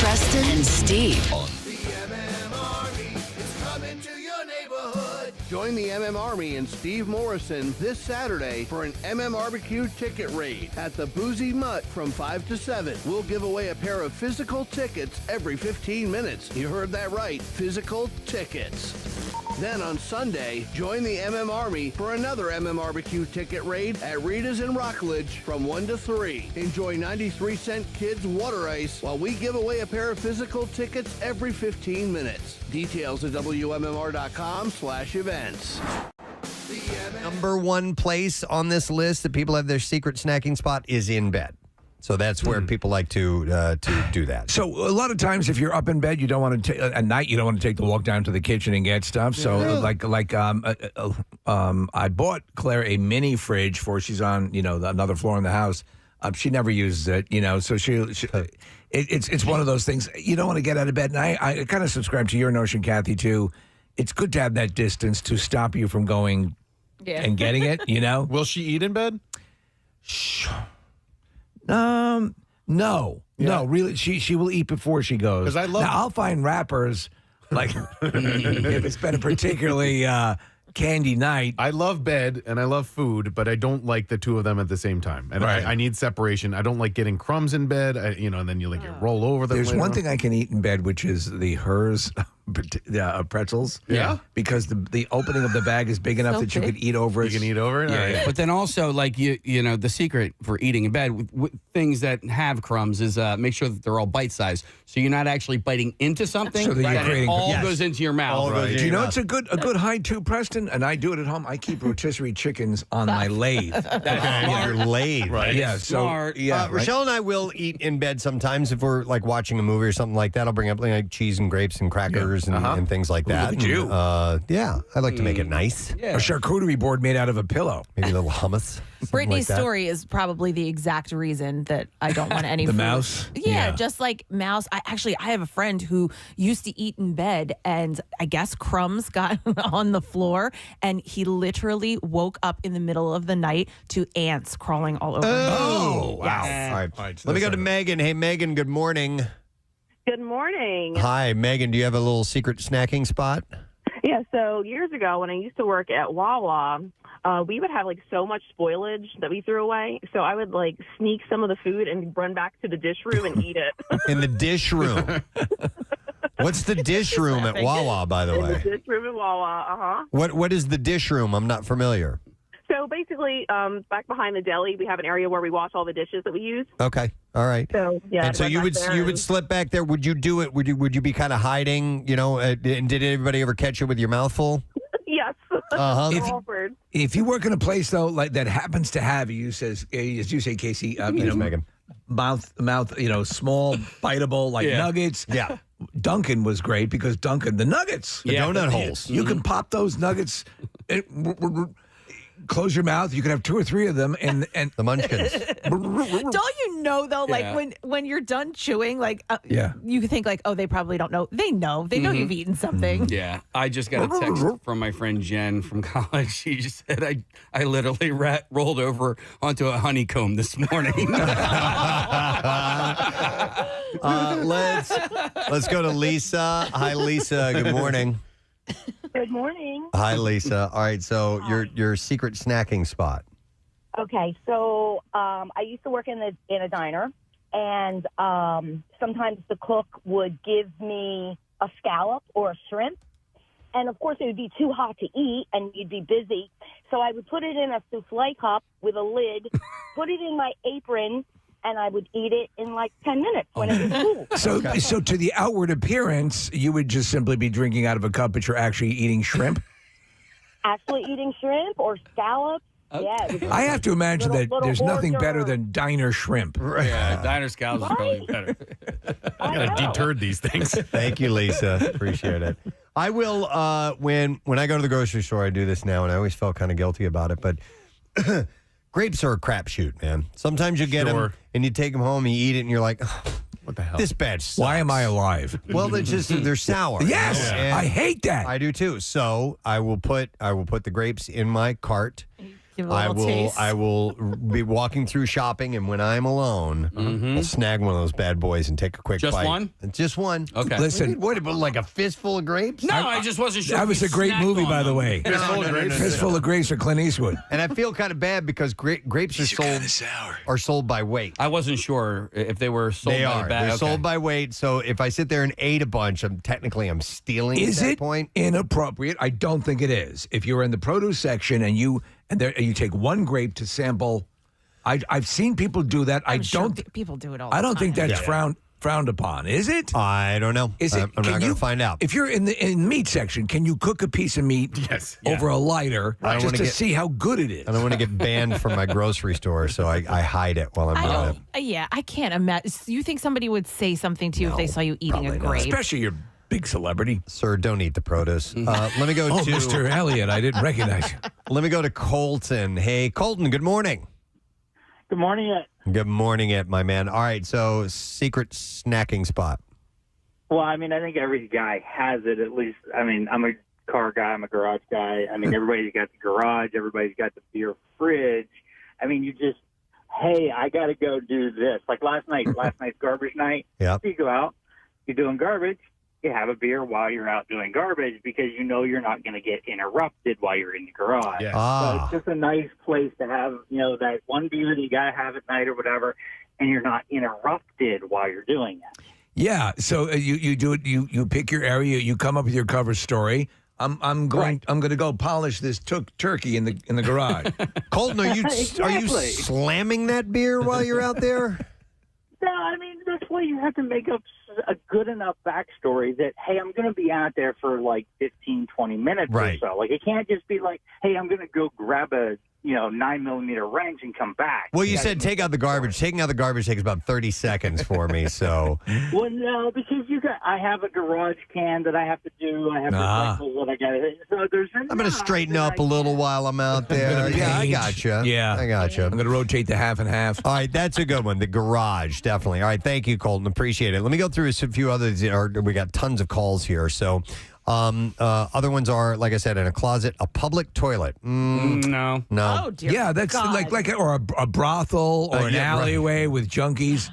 Speaker 20: Preston and Steve.
Speaker 2: Join the MM Army and Steve Morrison this Saturday for an MM Barbecue ticket raid at the Boozy Mutt from 5 to 7. We'll give away a pair of physical tickets every 15 minutes. You heard that right, physical tickets. Then on Sunday, join the MM Army for another MM Barbecue ticket raid at Rita's in Rockledge from 1 to 3. Enjoy 93-cent kids water ice while we give away a pair of physical tickets every 15 minutes. Details at WMMR.com/events.
Speaker 1: Number one place on this list that people have their secret snacking spot is in bed. So that's where people like to do that.
Speaker 3: So a lot of times, if you're up in bed, you don't want to at night. You don't want to take the walk down to the kitchen and get stuff. So I bought Claire a mini fridge for she's on another floor in the house. She never uses it, so it's one of those things you don't want to get out of bed. And I kind of subscribe to your notion, Kathy, too. It's good to have that distance to stop you from going and getting it.
Speaker 5: Will she eat in bed?
Speaker 3: No, really. She will eat before she goes.
Speaker 5: 'Cause I love-
Speaker 3: Now, I'll find rappers like if it's been a particularly candy night.
Speaker 5: I love bed and I love food, but I don't like the two of them at the same time. And
Speaker 3: Right.
Speaker 5: I need separation. I don't like getting crumbs in bed. And then you roll over them.
Speaker 3: There's
Speaker 5: later
Speaker 3: one
Speaker 5: on.
Speaker 3: thing I can eat in bed, which is the Hers pretzels.
Speaker 5: Yeah?
Speaker 3: Because the opening of the bag is big enough
Speaker 4: So
Speaker 3: that you
Speaker 4: big.
Speaker 3: could eat over it.
Speaker 5: You can eat over it?
Speaker 3: Yeah,
Speaker 5: All right.
Speaker 3: yeah.
Speaker 17: But then also, like the secret for eating in bed with things that have crumbs is make sure that they're all bite sized, so you're not actually biting into something.
Speaker 3: So that you're
Speaker 17: it
Speaker 3: creating-
Speaker 17: all
Speaker 3: Yes.
Speaker 17: goes into your mouth.
Speaker 5: All goes
Speaker 3: Do you know it's a good height too, Preston? And I do it at home. I keep rotisserie chickens on my lathe.
Speaker 1: Your lathe.
Speaker 5: Right.
Speaker 3: Yeah, so
Speaker 17: Smart.
Speaker 3: yeah,
Speaker 1: Rochelle and I will eat in bed sometimes if we're like watching a movie or something like that. I'll bring up like cheese and grapes and crackers and things like that.
Speaker 3: look at you.
Speaker 1: Yeah, I like to make it nice.
Speaker 3: a charcuterie board made out of a pillow.
Speaker 1: Maybe a little hummus. something
Speaker 4: Brittany's
Speaker 1: like that.
Speaker 4: story is probably the exact reason that I don't want any
Speaker 3: The
Speaker 4: food.
Speaker 3: mouse?
Speaker 4: Yeah,
Speaker 3: Yeah.
Speaker 4: just like mouse. I have a friend who used to eat in bed, and I guess crumbs got on the floor, and he literally woke up in the middle of the night to ants crawling all over him.
Speaker 1: Oh, wow.
Speaker 4: Yes.
Speaker 1: All right. Let me go to Megan. Hey, Megan, good morning.
Speaker 15: Good morning.
Speaker 1: Hi, Megan. Do you have a little secret snacking spot?
Speaker 15: Yeah, so years ago when I used to work at Wawa, we would have like so much spoilage that we threw away. So I would like sneak some of the food and run back to the dish room and eat it.
Speaker 1: In the dish room. What's the dish room at Wawa, by the
Speaker 15: In
Speaker 1: way?
Speaker 15: the dish room at Wawa,
Speaker 1: What is the dish room? I'm not familiar.
Speaker 15: So basically, back behind the deli, we have an area where we wash all the dishes that we use.
Speaker 1: Okay. All right.
Speaker 15: So yeah.
Speaker 1: And so
Speaker 15: I'd
Speaker 1: you
Speaker 15: run
Speaker 1: would
Speaker 15: back there
Speaker 1: you would
Speaker 15: and-
Speaker 1: slip back there. Would you do it? Would you be kind of hiding? And did anybody ever catch you with your mouth full?
Speaker 15: Yes.
Speaker 1: Uh-huh.
Speaker 15: Awkward.
Speaker 3: If you work in a place though like that happens to have as you say, Casey,
Speaker 1: Megan.
Speaker 3: mouth, small, biteable like
Speaker 1: Yeah.
Speaker 3: nuggets.
Speaker 1: Yeah.
Speaker 3: Dunkin' was great because the nuggets,
Speaker 1: The donut holes.
Speaker 3: You can pop those nuggets. Close your mouth. You can have 2 or 3 of them, and
Speaker 1: the munchkins.
Speaker 4: Don't you know though? Like
Speaker 3: Yeah.
Speaker 4: when you're done chewing, like
Speaker 3: Yeah.
Speaker 4: you think like, oh, they probably don't know. They know. They know you've eaten something.
Speaker 17: Yeah, I just got a text from my friend Jen from college. She just said I literally rolled over onto a honeycomb this morning.
Speaker 1: Let's go to Lisa. Hi, Lisa. Good morning.
Speaker 16: Good morning.
Speaker 1: Hi, Lisa. All right. So your secret snacking spot.
Speaker 16: Okay, so I used to work in a diner, and sometimes the cook would give me a scallop or a shrimp, and of course it would be too hot to eat, and you'd be busy. So I would put it in a souffle cup with a lid, put it in my apron, and I would eat it in like 10 minutes when it was cool.
Speaker 3: so to the outward appearance, you would just simply be drinking out of a cup, but you're actually eating shrimp.
Speaker 16: Actually eating shrimp or scallops. Yeah, it was
Speaker 3: I have to imagine
Speaker 16: little-
Speaker 3: that
Speaker 16: little
Speaker 3: there's nothing
Speaker 16: hors
Speaker 3: better
Speaker 16: d'oeuvre.
Speaker 3: than diner shrimp.
Speaker 17: Yeah, diner scallops is probably better.
Speaker 5: I gotta deterred these things.
Speaker 1: Thank you, Lisa. Appreciate it. I will when I go to the grocery store. I do this now, and I always felt kind of guilty about it. But grapes are a crapshoot, man. Sometimes you get them and you take them home, and you eat it, and you're like, oh,
Speaker 5: what the hell?
Speaker 1: This batch sucks.
Speaker 3: Why am I alive?
Speaker 1: Well, they're sour.
Speaker 3: Yes,
Speaker 1: And
Speaker 3: I hate that.
Speaker 1: I do too. So I will put the grapes in my cart.
Speaker 4: Give it a little taste.
Speaker 1: I will be walking through shopping, and when I'm alone, I'll snag one of those bad boys and take a quick
Speaker 17: Just
Speaker 1: bite.
Speaker 17: one?
Speaker 1: Just one.
Speaker 17: Okay.
Speaker 3: Listen,
Speaker 1: what, like a fistful of grapes?
Speaker 17: No, I just wasn't sure.
Speaker 3: That was a great movie, by the way. Fistful of Grapes for Clint Eastwood.
Speaker 1: And I feel kind of bad because grapes are sold by weight.
Speaker 17: I wasn't sure if they were sold
Speaker 1: They
Speaker 17: by
Speaker 1: are.
Speaker 17: the bag.
Speaker 1: They're sold by weight. So if I sit there and ate a bunch, I'm stealing.
Speaker 3: Is
Speaker 1: at that
Speaker 3: it
Speaker 1: point?
Speaker 3: inappropriate? I don't think it is. If you're in the produce section and you take one grape to sample, I've seen people do that.
Speaker 4: I'm sure people do it all.
Speaker 3: I don't
Speaker 4: the
Speaker 3: think
Speaker 4: time.
Speaker 3: that's frowned upon. Is it?
Speaker 1: I don't know.
Speaker 3: Is it?
Speaker 1: I'm not going to find out.
Speaker 3: If you're in the meat section, can you cook a piece of meat over a lighter
Speaker 1: I don't
Speaker 3: just
Speaker 1: wanna
Speaker 3: to
Speaker 1: get-
Speaker 3: see how good it is?
Speaker 1: I don't want to get banned from my grocery store, so I hide it while I'm doing it.
Speaker 4: Yeah, I can't imagine. You think somebody would say something to you if they saw you eating a grape?
Speaker 3: Especially your big celebrity.
Speaker 1: Sir, don't eat the produce. Let me go to
Speaker 3: Mr. Elliott. I didn't recognize you.
Speaker 1: Let me go to Colton. Hey, Colton. Good morning.
Speaker 8: Good morning.
Speaker 1: Good morning, my man. All right, so secret snacking spot.
Speaker 8: Well, I mean, I think every guy has it at least. I mean, I'm a car guy. I'm a garage guy. I mean, everybody's got the garage. Everybody's got the beer fridge. I mean, you just, hey, I got to go do this. Like last night's garbage night.
Speaker 1: Yep.
Speaker 8: You go out, you're doing garbage. You have a beer while you're out doing garbage because you know you're not going to get interrupted while you're in the garage.
Speaker 1: Yes.
Speaker 8: So it's just a nice place to have, that one beer that you got to have at night or whatever, and you're not interrupted while you're doing it.
Speaker 3: Yeah. So you do it. You pick your area. You come up with your cover story. I'm going to go polish this turkey in the garage.
Speaker 1: Colton, are you
Speaker 8: Exactly.
Speaker 1: slamming that beer while you're out there?
Speaker 8: No, I mean, that's why you have to make up a good enough backstory that, hey, I'm going to be out there for like 15, 20 minutes
Speaker 1: Right.
Speaker 8: or so. Like, it can't just be like, hey, I'm going to go grab a, 9mm wrench and come back.
Speaker 1: Well, you said take out the garbage. Taking out the garbage takes about 30 seconds for me, so.
Speaker 8: Well, no, because I have a garage can that I have to do. I have recycles that I got to. So there's
Speaker 1: I'm going to straighten up a little while I'm out there. Yeah, I gotcha.
Speaker 3: Yeah.
Speaker 1: I gotcha.
Speaker 3: I'm going to rotate the half and half.
Speaker 1: All right, that's a good one. The garage, definitely. All right, thank you, Colton. Appreciate it. Let me go through a few others. We got tons of calls here. So, other ones are, like I said, in a closet, a public toilet.
Speaker 17: No.
Speaker 4: Oh, dear
Speaker 3: Yeah, that's
Speaker 4: God.
Speaker 3: like a brothel or an
Speaker 1: yeah, right.
Speaker 3: alleyway with junkies.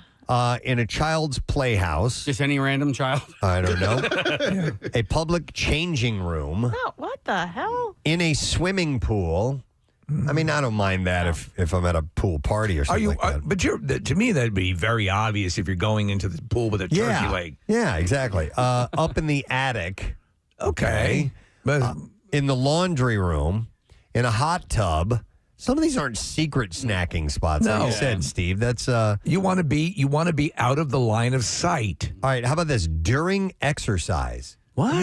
Speaker 1: In a child's playhouse.
Speaker 17: Just any random child.
Speaker 1: I don't know. A public changing room.
Speaker 4: Oh, what the hell?
Speaker 1: In a swimming pool. I mean, I don't mind that if I'm at a pool party or something like that.
Speaker 3: But to me, that'd be very obvious if you're going into the pool with a turkey leg.
Speaker 1: Yeah, exactly. Up in the attic.
Speaker 3: Okay. But
Speaker 1: in the laundry room, in a hot tub. Some of these aren't secret snacking spots. Like
Speaker 3: No.
Speaker 1: you said, Steve. That's
Speaker 3: you want to be out of the line of sight.
Speaker 1: all right. How about this? During exercise.
Speaker 3: What?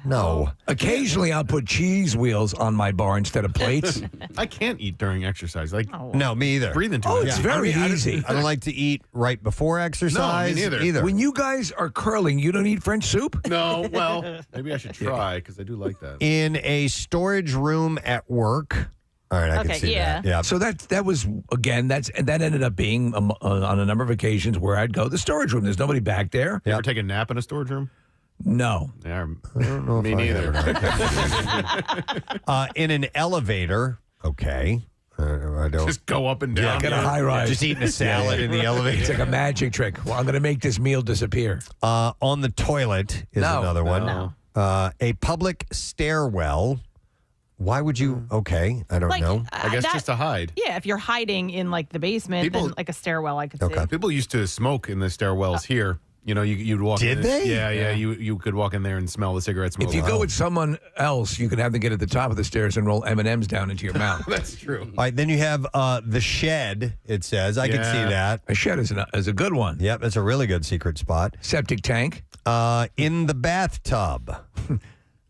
Speaker 1: No.
Speaker 3: Occasionally, I'll put cheese wheels on my bar instead of plates.
Speaker 5: I can't eat during exercise. Like,
Speaker 1: No, me either.
Speaker 5: breathing too
Speaker 3: Oh,
Speaker 5: much.
Speaker 3: it's very easy.
Speaker 1: I don't like to eat right before exercise
Speaker 5: neither.
Speaker 1: either.
Speaker 3: When you guys are curling, you don't eat French soup?
Speaker 5: No, well, maybe I should try because I do like that.
Speaker 1: In a storage room at work. All right, I can
Speaker 4: Okay,
Speaker 1: see
Speaker 4: yeah.
Speaker 1: that. Yeah.
Speaker 3: So that was again that ended up being on a number of occasions where I'd go the storage room. There's nobody back there.
Speaker 5: You ever take a nap in a storage room?
Speaker 3: No.
Speaker 5: Yeah,
Speaker 1: I don't know
Speaker 5: me
Speaker 1: if I
Speaker 5: neither.
Speaker 1: have. In an elevator. Okay. I don't.
Speaker 5: Just go up and down.
Speaker 3: Get a high rise.
Speaker 1: Just eating a salad in the
Speaker 3: It's
Speaker 1: elevator.
Speaker 3: like a magic trick. Well, I'm going to make this meal disappear.
Speaker 1: On the toilet is
Speaker 3: No.
Speaker 1: another one.
Speaker 4: No.
Speaker 1: A public stairwell. Why would you? Okay, I don't know.
Speaker 5: I guess just to hide.
Speaker 4: Yeah, if you're hiding in like the basement,
Speaker 5: People-
Speaker 4: then like a stairwell, I could
Speaker 1: Okay.
Speaker 4: see.
Speaker 5: People used to smoke in the stairwells here. You know, you'd walk
Speaker 1: Did
Speaker 5: in.
Speaker 1: they?
Speaker 5: Yeah. You could walk in there and smell the cigarette smoke.
Speaker 3: If you go with someone else, you can have them get at the top of the stairs and roll M&Ms down into your mouth.
Speaker 5: That's true.
Speaker 1: All right, then you have the shed. It says I can see
Speaker 5: Yeah.
Speaker 1: that.
Speaker 3: A shed is a good one.
Speaker 1: Yep, that's a really good secret spot.
Speaker 3: Septic tank.
Speaker 1: In the bathtub,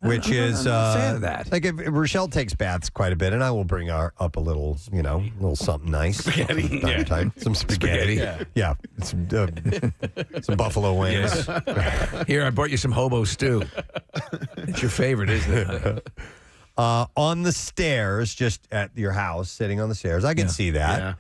Speaker 1: which is
Speaker 3: I'm not a fan of that.
Speaker 1: like if Rochelle takes baths quite a bit, and I will bring her up a little, little something nice,
Speaker 5: Spaghetti,
Speaker 1: from time to
Speaker 5: yeah.
Speaker 1: time. Some spaghetti,
Speaker 3: Yeah.
Speaker 1: some buffalo wings.
Speaker 3: Here, I brought you some hobo stew. It's your favorite, isn't it?
Speaker 1: On the stairs, just at your house, sitting on the stairs, I can see that.
Speaker 5: Yeah.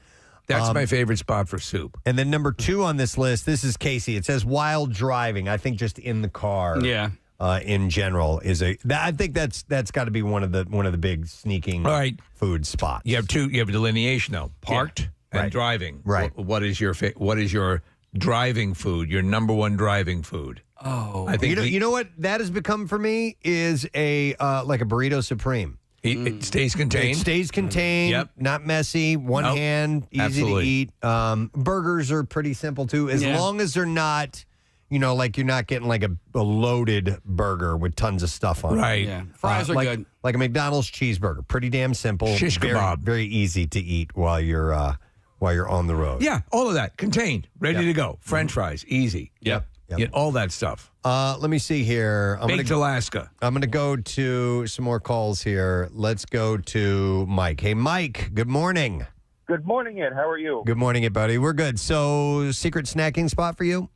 Speaker 3: That's my favorite spot for soup.
Speaker 1: And then number 2 on this list, this is Casey. It says while driving. I think just in the car.
Speaker 17: Yeah.
Speaker 1: in general I think that's got to be one of the big sneaking food spots.
Speaker 3: You have delineation though, parked and driving.
Speaker 1: Right.
Speaker 3: What is your driving food? Your number one driving food?
Speaker 17: Oh,
Speaker 1: I think you know what that has become for me is a like a burrito supreme.
Speaker 3: It stays contained.
Speaker 1: It stays contained.
Speaker 3: Yep.
Speaker 1: Not messy. One hand, easy
Speaker 3: Absolutely.
Speaker 1: to eat. Burgers are pretty simple too, as long as they're not, like you're not getting like a loaded burger with tons of stuff on it.
Speaker 3: Right.
Speaker 17: Yeah. Fries are good.
Speaker 1: Like a McDonald's cheeseburger, pretty damn simple.
Speaker 3: Shish
Speaker 1: very,
Speaker 3: kebab.
Speaker 1: very easy to eat while you're on the road.
Speaker 3: Yeah, all of that contained, ready to go. French fries, easy.
Speaker 1: Yep.
Speaker 3: Get all that stuff.
Speaker 1: Let me see here.
Speaker 3: Baked Alaska.
Speaker 1: I'm going to go to some more calls here. Let's go to Mike. Hey, Mike, good morning.
Speaker 9: Good morning, Ed. How are you?
Speaker 1: Good morning, Ed, buddy. We're good. So, secret snacking spot for you?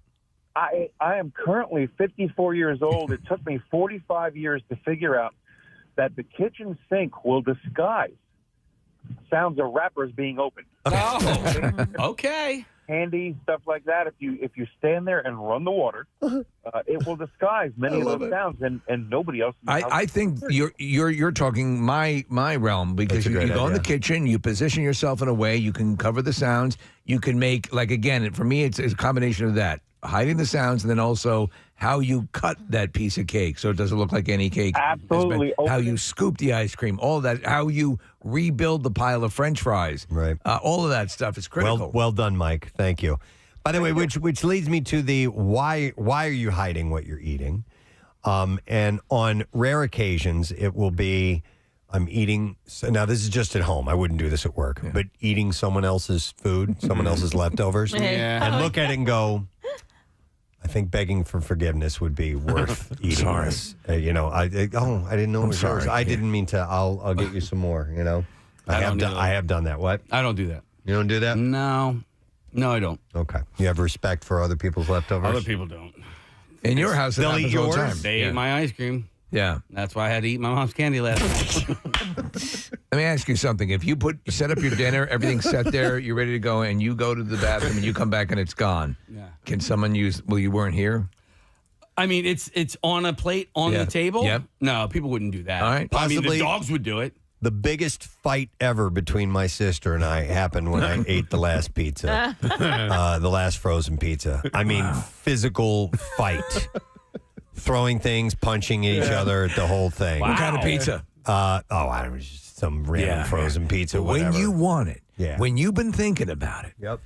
Speaker 9: I am currently 54 years old. It took me 45 years to figure out that the kitchen sink will disguise sounds of wrappers being opened.
Speaker 17: Oh, okay.
Speaker 9: Handy stuff like that. If you stand there and run the water, it will disguise many of those sounds, and nobody else.
Speaker 3: I think you're talking my realm because you go in the kitchen, you position yourself in a way you can cover the sounds. You can make again for me it's a combination of that. Hiding the sounds, and then also how you cut that piece of cake so it doesn't look like any cake.
Speaker 9: Absolutely.
Speaker 3: How you scoop the ice cream, all of that. How you rebuild the pile of French fries.
Speaker 1: Right.
Speaker 3: All of that stuff is critical.
Speaker 1: Well done, Mike. Thank you. By the way, which leads me to the why are you hiding what you're eating? And on rare occasions, it will be I'm eating. So now this is just at home. I wouldn't do this at work, but eating someone else's food, someone else's leftovers, and look at it and go, I think begging for forgiveness would be worth eating this. I didn't know it was yours. I didn't mean to. I'll get you some more. I have done that. What?
Speaker 17: I don't do that.
Speaker 1: You don't do that?
Speaker 17: No, I don't.
Speaker 1: Okay. You have respect for other people's leftovers?
Speaker 17: Other people don't.
Speaker 3: In your house,
Speaker 1: they'll eat yours.
Speaker 3: All the time.
Speaker 17: They ate my ice cream.
Speaker 3: Yeah.
Speaker 17: That's why I had to eat my mom's candy last night.
Speaker 3: Let me ask you something. If you set up your dinner, everything's set there, you're ready to go, and you go to the bathroom and you come back and it's gone.
Speaker 17: Yeah.
Speaker 3: Can someone use? Well, you weren't here.
Speaker 17: I mean, it's on a plate on the table.
Speaker 3: Yep.
Speaker 17: No, people wouldn't do that.
Speaker 3: All right.
Speaker 1: Possibly
Speaker 17: the dogs would do it.
Speaker 1: The biggest fight ever between my sister and I happened when I ate the last pizza, the last frozen pizza. I mean, physical fight. Throwing things, punching each other, the whole thing.
Speaker 3: What kind of pizza?
Speaker 1: I don't know, just some random frozen pizza.
Speaker 3: When you want it,
Speaker 1: Yeah.
Speaker 3: When you've been thinking about it.
Speaker 1: Yep.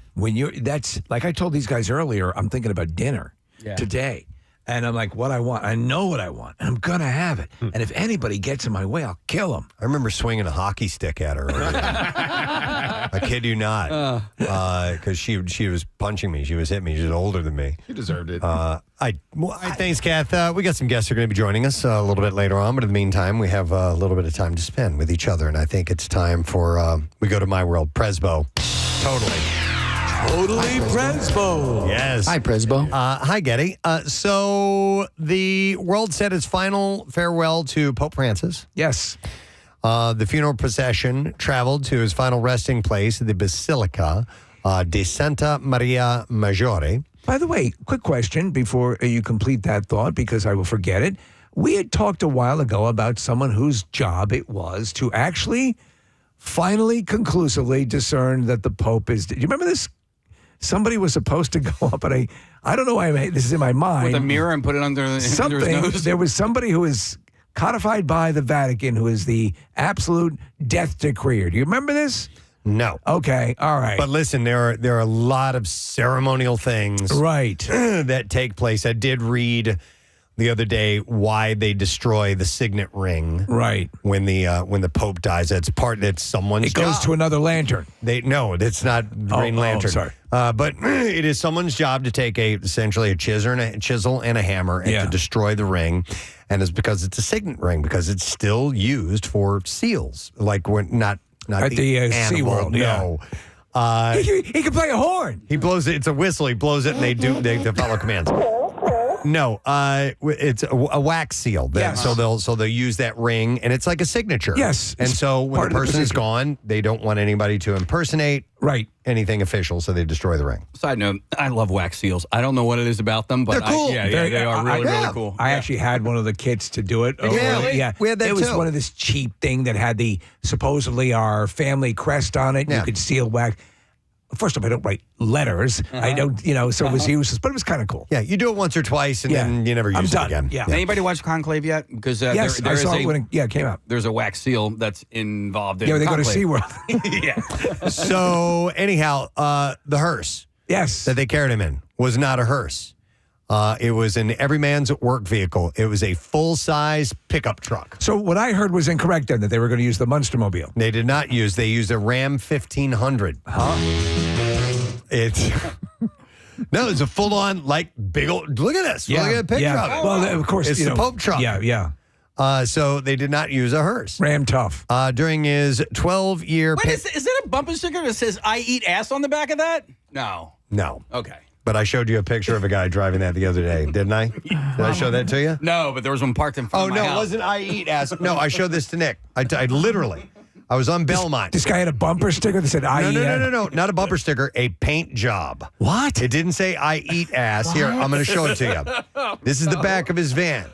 Speaker 3: That's like I told these guys earlier, I'm thinking about dinner today. And I'm like, what I want. I know what I want. And I'm going to have it. And if anybody gets in my way, I'll kill them.
Speaker 1: I remember swinging a hockey stick at her earlier. I kid you not. Because she was punching me. She was hitting me. She was older than me.
Speaker 5: You deserved it.
Speaker 1: Thanks, Kath. We got some guests who are going to be joining us a little bit later on. But in the meantime, we have a little bit of time to spend with each other. And I think it's time for, we go to My World, Presbo. Totally
Speaker 3: Presbo.
Speaker 1: Yes.
Speaker 11: Hi, Presbo.
Speaker 1: Hi, Getty. So the world said its final farewell to Pope Francis.
Speaker 3: Yes.
Speaker 1: The funeral procession traveled to his final resting place, the Basilica di Santa Maria Maggiore.
Speaker 3: By the way, quick question before you complete that thought, because I will forget it. We had talked a while ago about someone whose job it was to actually finally conclusively discern that the Pope is... Do you remember this? Somebody was supposed to go up, and I don't know why this is in my mind.
Speaker 17: With a mirror and put it under his nose?
Speaker 3: There was somebody who is codified by the Vatican who is the absolute death decreer. Do you remember this?
Speaker 1: No.
Speaker 3: Okay. All right.
Speaker 1: But listen, there are a lot of ceremonial things that take place. I did read the other day why they destroy the signet ring.
Speaker 3: Right.
Speaker 1: When the Pope dies. That's someone's
Speaker 3: It goes
Speaker 1: job.
Speaker 3: to another lantern.
Speaker 1: No, it's not the Green Lantern.
Speaker 3: Sorry.
Speaker 1: But it is someone's job to take essentially a chisel and a hammer and to destroy the ring. And it's because it's a signet ring, because it's still used for seals. Like when not
Speaker 3: at the
Speaker 1: animal,
Speaker 3: SeaWorld.
Speaker 1: no.
Speaker 3: He can play a horn.
Speaker 1: He blows it. It's a whistle. He blows it, and they follow commands. No, it's a wax seal.
Speaker 3: Yes.
Speaker 1: So they'll use that ring, and it's like a signature.
Speaker 3: Yes.
Speaker 1: And so when
Speaker 3: part
Speaker 1: the
Speaker 3: of the
Speaker 1: person is
Speaker 3: procedure.
Speaker 1: gone, they don't want anybody to impersonate anything official, so they destroy the ring.
Speaker 17: Side note, I love wax seals. I don't know what it is about them, but
Speaker 1: They're cool.
Speaker 17: They are really cool.
Speaker 3: I actually had one of the kits to do it.
Speaker 1: Yeah, we had that
Speaker 3: It was
Speaker 1: too.
Speaker 3: one of this cheap thing that had the supposedly our family crest on it.
Speaker 1: Yeah.
Speaker 3: You could seal wax. First off, I don't write letters. I don't, so it was useless, but it was kind of cool.
Speaker 1: Yeah, you do it once or twice, and then you never use
Speaker 3: I'm
Speaker 1: it
Speaker 3: done.
Speaker 1: again.
Speaker 3: Yeah.
Speaker 17: Anybody watch Conclave yet? Because
Speaker 3: Yes,
Speaker 17: there
Speaker 3: I
Speaker 17: is
Speaker 3: saw it when it came out.
Speaker 17: There's a wax seal that's involved in
Speaker 3: Yeah, they go to
Speaker 17: Conclave.
Speaker 3: SeaWorld.
Speaker 17: Yeah.
Speaker 1: So anyhow, the hearse that they carried him in was not a hearse. It was an every man's work vehicle. It was a full-size pickup truck.
Speaker 3: So what I heard was incorrect then, that they were going to use the Munstermobile.
Speaker 1: They did not use. They used a Ram 1500. It's no, it's a full-on like big old. Look at this. Look at the picture of it.
Speaker 3: Well, of course,
Speaker 1: it's the Pope truck.
Speaker 3: Yeah.
Speaker 1: So they did not use a hearse.
Speaker 3: Ram tough.
Speaker 1: During his 12-year.
Speaker 17: Wait, is there a bumper sticker that says "I eat ass" on the back of that? No.
Speaker 1: No.
Speaker 17: Okay.
Speaker 1: But I showed you a picture of a guy driving that the other day, didn't I? Did I show that to you?
Speaker 17: No, but there was one parked in front of my
Speaker 1: Oh, no,
Speaker 17: house.
Speaker 1: it wasn't I eat ass. No, I showed this to Nick. I literally, I was on Belmont.
Speaker 3: This guy had a bumper sticker that said, I eat ass.
Speaker 1: No, not a bumper sticker, a paint job.
Speaker 3: What?
Speaker 1: It didn't say I eat ass. Here, I'm going to show it to you. This is the back of his van.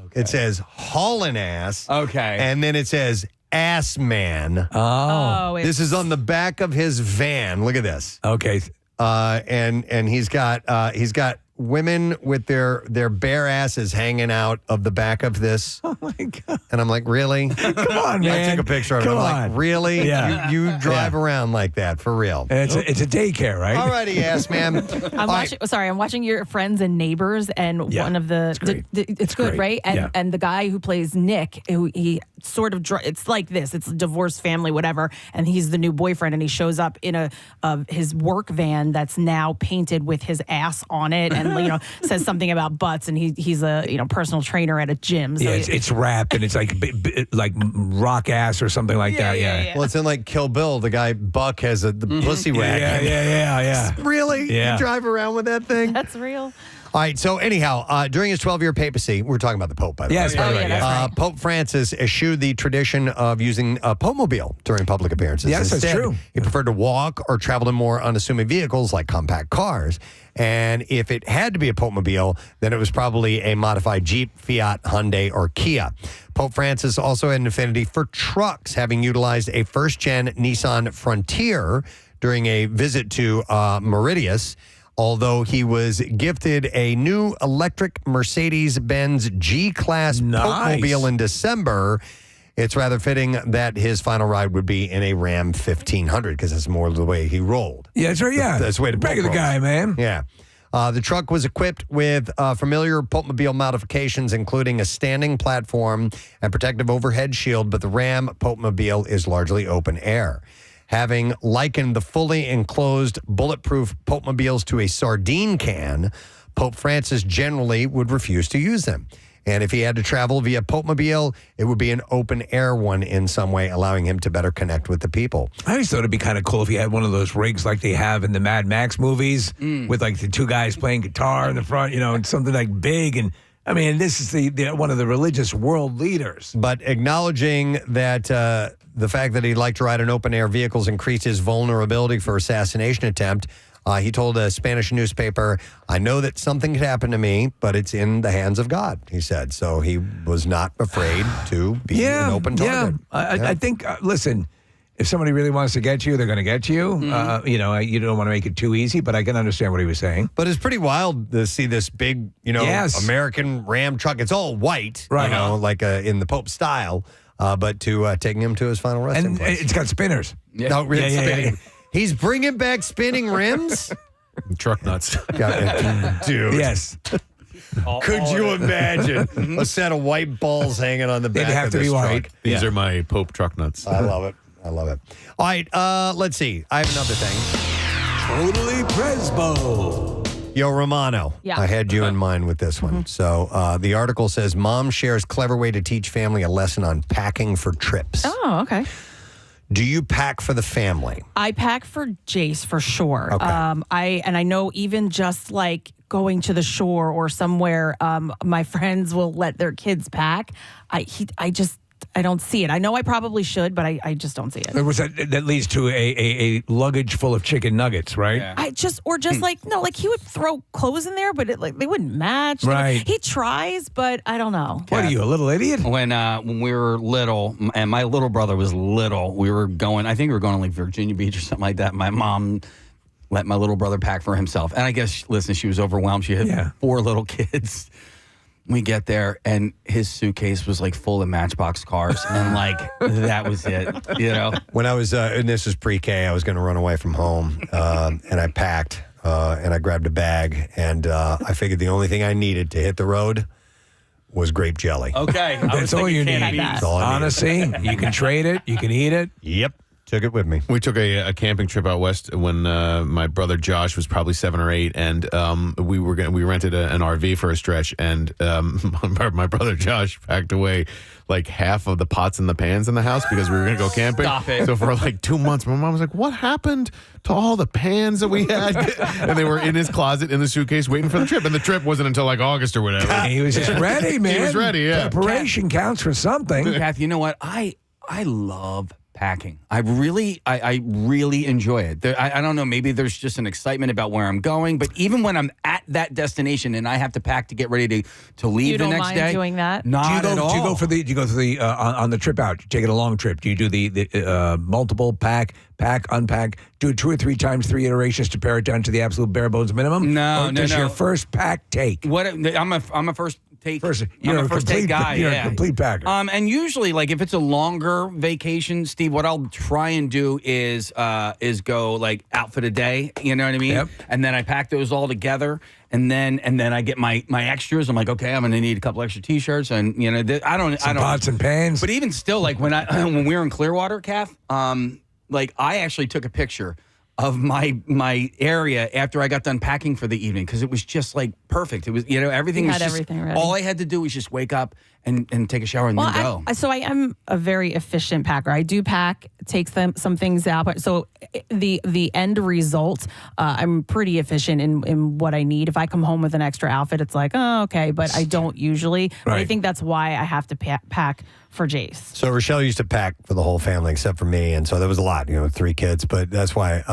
Speaker 1: Okay. It says haulin' ass.
Speaker 17: Okay.
Speaker 1: And then it says ass man.
Speaker 3: Oh.
Speaker 1: This is on the back of his van. Look at this.
Speaker 3: Okay.
Speaker 1: And he's got women with their bare asses hanging out of the back of this.
Speaker 3: Oh my God.
Speaker 1: And I'm like, really?
Speaker 3: Come on, man.
Speaker 1: I took a picture of it.
Speaker 3: Come
Speaker 1: I'm
Speaker 3: on.
Speaker 1: like, really?
Speaker 3: Yeah.
Speaker 1: You drive around like that for real?
Speaker 3: And it's a daycare, right?
Speaker 1: All righty, ass man.
Speaker 4: I'm watching your Friends and Neighbors, and one of the it's good,
Speaker 3: great.
Speaker 4: right? And
Speaker 3: Yeah.
Speaker 4: and the guy who plays Nick, who he sort of it's like this, it's a divorced family, whatever, and he's the new boyfriend, and he shows up in his work van that's now painted with his ass on it, and says something about butts, and he's a personal trainer at a gym. So
Speaker 3: Yeah, it's rap and it's like like rock ass or something like that. Yeah.
Speaker 1: Well, it's in like Kill Bill. The guy Buck has the pussy wagon.
Speaker 3: Yeah.
Speaker 1: Really?
Speaker 3: Yeah.
Speaker 1: You drive around with that thing?
Speaker 4: That's real.
Speaker 1: All right. So anyhow, during his 12-year papacy, we're talking about the Pope, by the
Speaker 3: Yes,
Speaker 1: way.
Speaker 3: by the way,
Speaker 4: that's right.
Speaker 1: Pope Francis eschewed the tradition of using a Pope-mobile during public appearances.
Speaker 3: Yes, that's
Speaker 1: Instead,
Speaker 3: true.
Speaker 1: He preferred to walk or travel in more unassuming vehicles like compact cars. And if it had to be a Pope-mobile, then it was probably a modified Jeep, Fiat, Hyundai, or Kia. Pope Francis also had an affinity for trucks, having utilized a first-gen Nissan Frontier during a visit to Mauritius. Although he was gifted a new electric Mercedes-Benz G-Class Pope-mobile in December, it's rather fitting that his final ride would be in a Ram 1500 because that's more the way he rolled.
Speaker 3: Yeah, that's right. Yeah.
Speaker 1: That's the way the Pope
Speaker 3: regular
Speaker 1: rolls.
Speaker 3: guy, man.
Speaker 1: Yeah. The truck was equipped with familiar Pope-mobile modifications, including a standing platform and protective overhead shield, but the Ram Pope-mobile is largely open air. Having likened the fully enclosed bulletproof Pope-mobiles to a sardine can, Pope Francis generally would refuse to use them. And if he had to travel via Pope-mobile, it would be an open-air one in some way, allowing him to better connect with the people.
Speaker 3: I always thought it'd be kind of cool if he had one of those rigs like they have in the Mad Max movies with like the two guys playing guitar in the front, and something like big. And I mean, this is the one of the religious world leaders.
Speaker 1: But acknowledging that the fact that he'd like to ride in open-air vehicles increased his vulnerability for assassination attempt, he told a Spanish newspaper, "I know that something could happen to me, but it's in the hands of God," he said. So he was not afraid to be an open target.
Speaker 3: I think, listen, if somebody really wants to get you, they're going to get you. You don't want to make it too easy, but I can understand what he was saying.
Speaker 1: But it's pretty wild to see this big, American Ram truck. It's all white,
Speaker 3: right?
Speaker 1: Like in the Pope style. But to taking him to his final resting place.
Speaker 3: It's got spinners.
Speaker 1: Yeah. No, really spinning. He's bringing back spinning rims?
Speaker 5: Truck nuts.
Speaker 1: Dude.
Speaker 3: Yes.
Speaker 1: Could you imagine a set of white balls hanging on the back
Speaker 3: They'd have
Speaker 1: of
Speaker 3: to
Speaker 1: this
Speaker 3: be white.
Speaker 1: truck?
Speaker 5: These are my Pope truck nuts.
Speaker 1: I love it. I love it. All right, let's see. I have another thing.
Speaker 3: Totally Presbo.
Speaker 1: Yo, Romano,
Speaker 4: Yeah.
Speaker 1: I had you in mind with this one. So the article says, Mom shares clever way to teach family a lesson on packing for trips.
Speaker 4: Oh, okay.
Speaker 1: Do you pack for the family?
Speaker 4: I pack for Jace for sure.
Speaker 1: Okay.
Speaker 4: I know even just like going to the shore or somewhere, my friends will let their kids pack. I don't see it. I know I probably should, but I just don't see it.
Speaker 3: That leads to a luggage full of chicken nuggets, right?
Speaker 4: Yeah. Like he would throw clothes in there, but they wouldn't match.
Speaker 3: Right.
Speaker 4: He tries, but I don't know.
Speaker 3: What are you, a little idiot?
Speaker 17: When we were little, and my little brother was little, we were going to like Virginia Beach or something like that. My mom let my little brother pack for himself. And I guess, listen, she was overwhelmed. She had 4 little kids. We get there, and his suitcase was like full of Matchbox cars, and like that was it, you know.
Speaker 1: When I was, and this was pre-K, I was going to run away from home, and I packed, and I grabbed a bag, and I figured the only thing I needed to hit the road was grape jelly.
Speaker 17: Okay,
Speaker 3: that's all you need.
Speaker 1: That's all I needed.
Speaker 3: Honestly, you can trade it, you can eat it.
Speaker 1: Yep. Took it with me.
Speaker 5: We took a camping trip out west when my brother Josh was probably 7 or 8, and we rented an RV for a stretch, and my brother Josh packed away like half of the pots and the pans in the house because we were going to go camping.
Speaker 17: Stop it.
Speaker 5: So for like 2 months, my mom was like, "What happened to all the pans that we had?" And they were in his closet in the suitcase waiting for the trip, and the trip wasn't until like August or whatever.
Speaker 3: He was just ready, man.
Speaker 5: He was ready. Yeah.
Speaker 3: Preparation counts for something.
Speaker 17: Kath, you know what? I love packing. I really enjoy it. I don't know, maybe there's just an excitement about where I'm going, but even when I'm at that destination and I have to pack to get ready to leave the next day.
Speaker 4: You don't mind doing that?
Speaker 17: Not at all.
Speaker 3: Do you go for the on the trip out? Take it a long trip. Do you do the multiple pack, unpack, do it 2 or 3 times, 3 iterations to pare it down to the absolute bare bones minimum?
Speaker 17: No,
Speaker 3: or does
Speaker 17: no.
Speaker 3: your first pack take?
Speaker 17: I'm a first take.
Speaker 3: You're
Speaker 17: I'm
Speaker 3: a
Speaker 17: first take guy.
Speaker 3: You're
Speaker 17: yeah.
Speaker 3: a complete packer.
Speaker 17: And usually, like if it's a longer vacation, Steve, what I'll try and do is go like outfit a day. You know what I mean?
Speaker 3: Yep.
Speaker 17: And then I pack those all together, and then I get my extras. I'm like, okay, I'm going to need a couple extra T-shirts, and you know, I don't
Speaker 3: pots and pans.
Speaker 17: But even still, like when we were in Clearwater, Kath, like I actually took a picture of my area after I got done packing for the evening because it was just like perfect. It was, you know, everything
Speaker 4: You
Speaker 17: was
Speaker 4: had
Speaker 17: just,
Speaker 4: everything ready.
Speaker 17: all I had to do was just wake up and take a shower and then go.
Speaker 4: So I am a very efficient packer. I do pack, take some things out, but so the end result, I'm pretty efficient in what I need. If I come home with an extra outfit, it's like, oh, okay, but I don't usually. But I think that's why I have to pack for Jace.
Speaker 1: So Rochelle used to pack for the whole family except for me, and so there was a lot, 3 kids, but that's why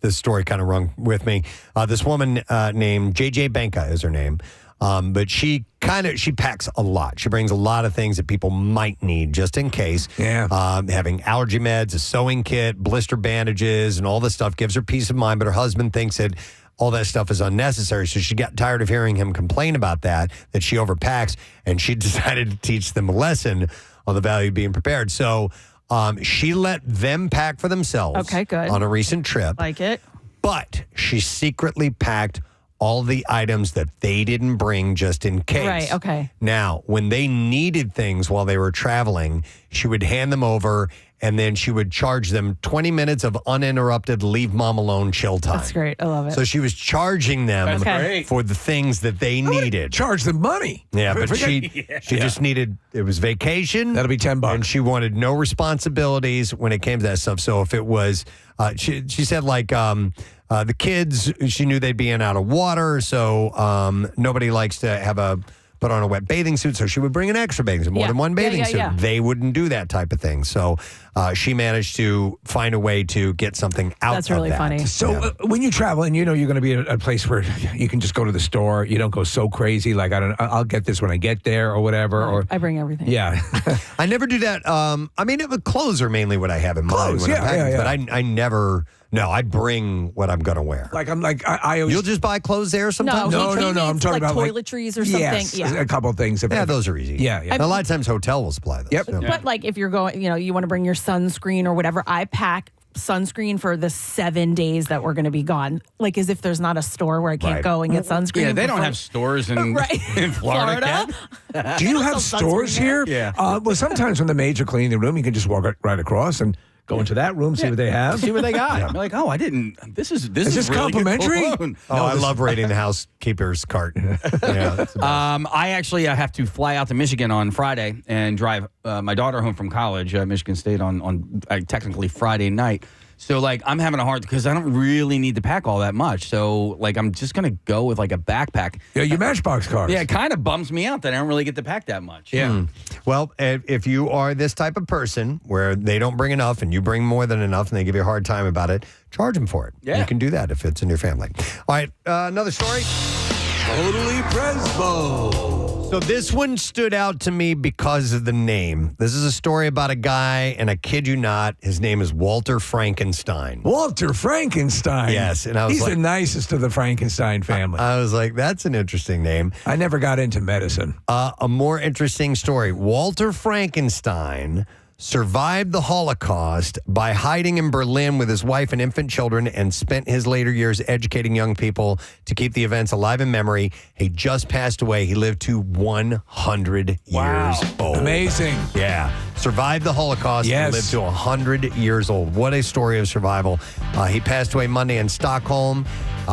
Speaker 1: this story kind of rung with me. This woman named JJ Benka is her name, but she packs a lot. She brings a lot of things that people might need just in case.
Speaker 3: Yeah.
Speaker 1: Having allergy meds, a sewing kit, blister bandages, and all this stuff gives her peace of mind, but her husband thinks that all that stuff is unnecessary. So she got tired of hearing him complain about that she overpacks, and she decided to teach them a lesson on the value of being prepared. So she let them pack for themselves.
Speaker 4: Okay, good.
Speaker 1: On a recent trip.
Speaker 4: Like it.
Speaker 1: But she secretly packed all the items that they didn't bring just in case.
Speaker 4: Right, okay.
Speaker 1: Now, when they needed things while they were traveling, she would hand them over, and then she would charge them 20 minutes of uninterrupted leave mom alone chill time.
Speaker 4: That's great. I love it.
Speaker 1: So she was charging them
Speaker 4: That's great.
Speaker 1: for the things that they needed.
Speaker 3: Charge them money.
Speaker 1: Yeah, but she just needed, it was vacation.
Speaker 3: That'll be $10.
Speaker 1: And she wanted no responsibilities when it came to that stuff. So if it was, she said like the kids, she knew they'd be in out of water. So nobody likes to put on a wet bathing suit. So she would bring an extra bathing suit, more than one bathing suit.
Speaker 4: Yeah.
Speaker 1: They wouldn't do that type of thing. So she managed to find a way to get something out
Speaker 4: That's
Speaker 1: of
Speaker 4: really
Speaker 1: that.
Speaker 4: funny.
Speaker 3: So when you travel and you're going to be at a place where you can just go to the store, you don't go so crazy like I'll get this when I get there or whatever. Or
Speaker 4: I bring everything.
Speaker 3: Yeah.
Speaker 1: I never do that. I mean, clothes are mainly what I have in mind.
Speaker 3: Clothes,
Speaker 1: When I'm packing,
Speaker 3: yeah.
Speaker 1: But I never. No, I bring what I'm going to wear.
Speaker 3: I always.
Speaker 1: You'll just buy clothes there sometimes?
Speaker 3: No. I'm talking
Speaker 4: like
Speaker 3: about
Speaker 4: toiletries or something.
Speaker 3: Yes,
Speaker 4: Yeah.
Speaker 3: a couple of things.
Speaker 1: Yeah, those are easy.
Speaker 3: Yeah.
Speaker 1: And a lot of times hotel will supply those.
Speaker 3: Yep.
Speaker 1: So.
Speaker 4: But like if you're going, you want to bring your sunscreen or whatever, I pack sunscreen for the 7 days that we're going to be gone. Like as if there's not a store where I can't go and get sunscreen.
Speaker 17: Yeah, they don't have stores in Florida.
Speaker 3: Do you have stores here?
Speaker 17: Yeah.
Speaker 3: Well, sometimes when the maids are cleaning the room, you can just walk right across and go into that room, see what they have.
Speaker 17: See what they got. You're like, oh, I didn't. This is
Speaker 3: this
Speaker 17: really
Speaker 3: complimentary?
Speaker 17: Good cologne.
Speaker 1: I love raiding the housekeeper's cart. Yeah,
Speaker 17: I actually have to fly out to Michigan on Friday and drive my daughter home from college, Michigan State, on technically Friday night. So like I'm having a hard because I don't really need to pack all that much. So like I'm just gonna go with like a backpack.
Speaker 3: Yeah, your Matchbox cars.
Speaker 17: Yeah, it kind of bums me out that I don't really get to pack that much.
Speaker 1: Yeah. Well, if you are this type of person where they don't bring enough and you bring more than enough and they give you a hard time about it, charge them for it.
Speaker 3: Yeah.
Speaker 1: You can do that if it's in your family. All right, another story.
Speaker 3: Totally Presbo.
Speaker 1: So this one stood out to me because of the name. This is a story about a guy, and I kid you not, his name is Walter Frankenstein.
Speaker 3: Walter Frankenstein.
Speaker 1: Yes, and I was
Speaker 3: He's
Speaker 1: like,
Speaker 3: the nicest of the Frankenstein family.
Speaker 1: I was like, that's an interesting name.
Speaker 3: I never got into medicine.
Speaker 1: A more interesting story. Walter Frankenstein survived the Holocaust by hiding in Berlin with his wife and infant children and spent his later years educating young people to keep the events alive in memory. He just passed away. He lived to 100 years old.
Speaker 3: Amazing.
Speaker 1: Yeah. Survived the Holocaust and lived to 100 years old. What a story of survival. He passed away Monday in Stockholm.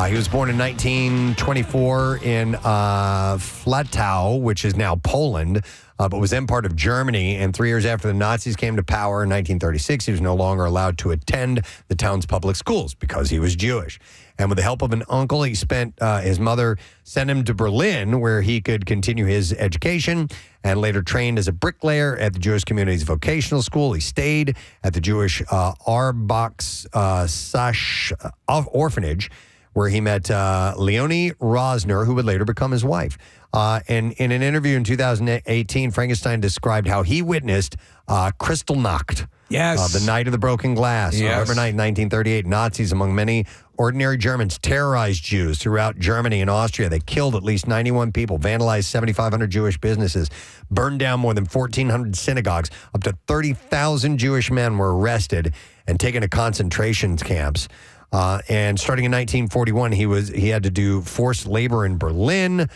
Speaker 1: He was born in 1924 in Flatau, which is now Poland, but was then part of Germany. And 3 years after the Nazis came to power in 1936, he was no longer allowed to attend the town's public schools because he was Jewish. And with the help of an uncle, he spent his mother sent him to Berlin, where he could continue his education, and later trained as a bricklayer at the Jewish community's vocational school. He stayed at the Jewish Arbachs Sash orphanage, where he met Leonie Rosner, who would later become his wife. And in an interview in 2018, Frankenstein described how he witnessed Kristallnacht.
Speaker 3: Yes.
Speaker 1: The night of the broken glass.
Speaker 3: Yes.
Speaker 1: November night, 1938, Nazis, among many ordinary Germans, terrorized Jews throughout Germany and Austria. They killed at least 91 people, vandalized 7,500 Jewish businesses, burned down more than 1,400 synagogues. Up to 30,000 Jewish men were arrested and taken to concentration camps. And starting in 1941, he had to do forced labor in Berlin.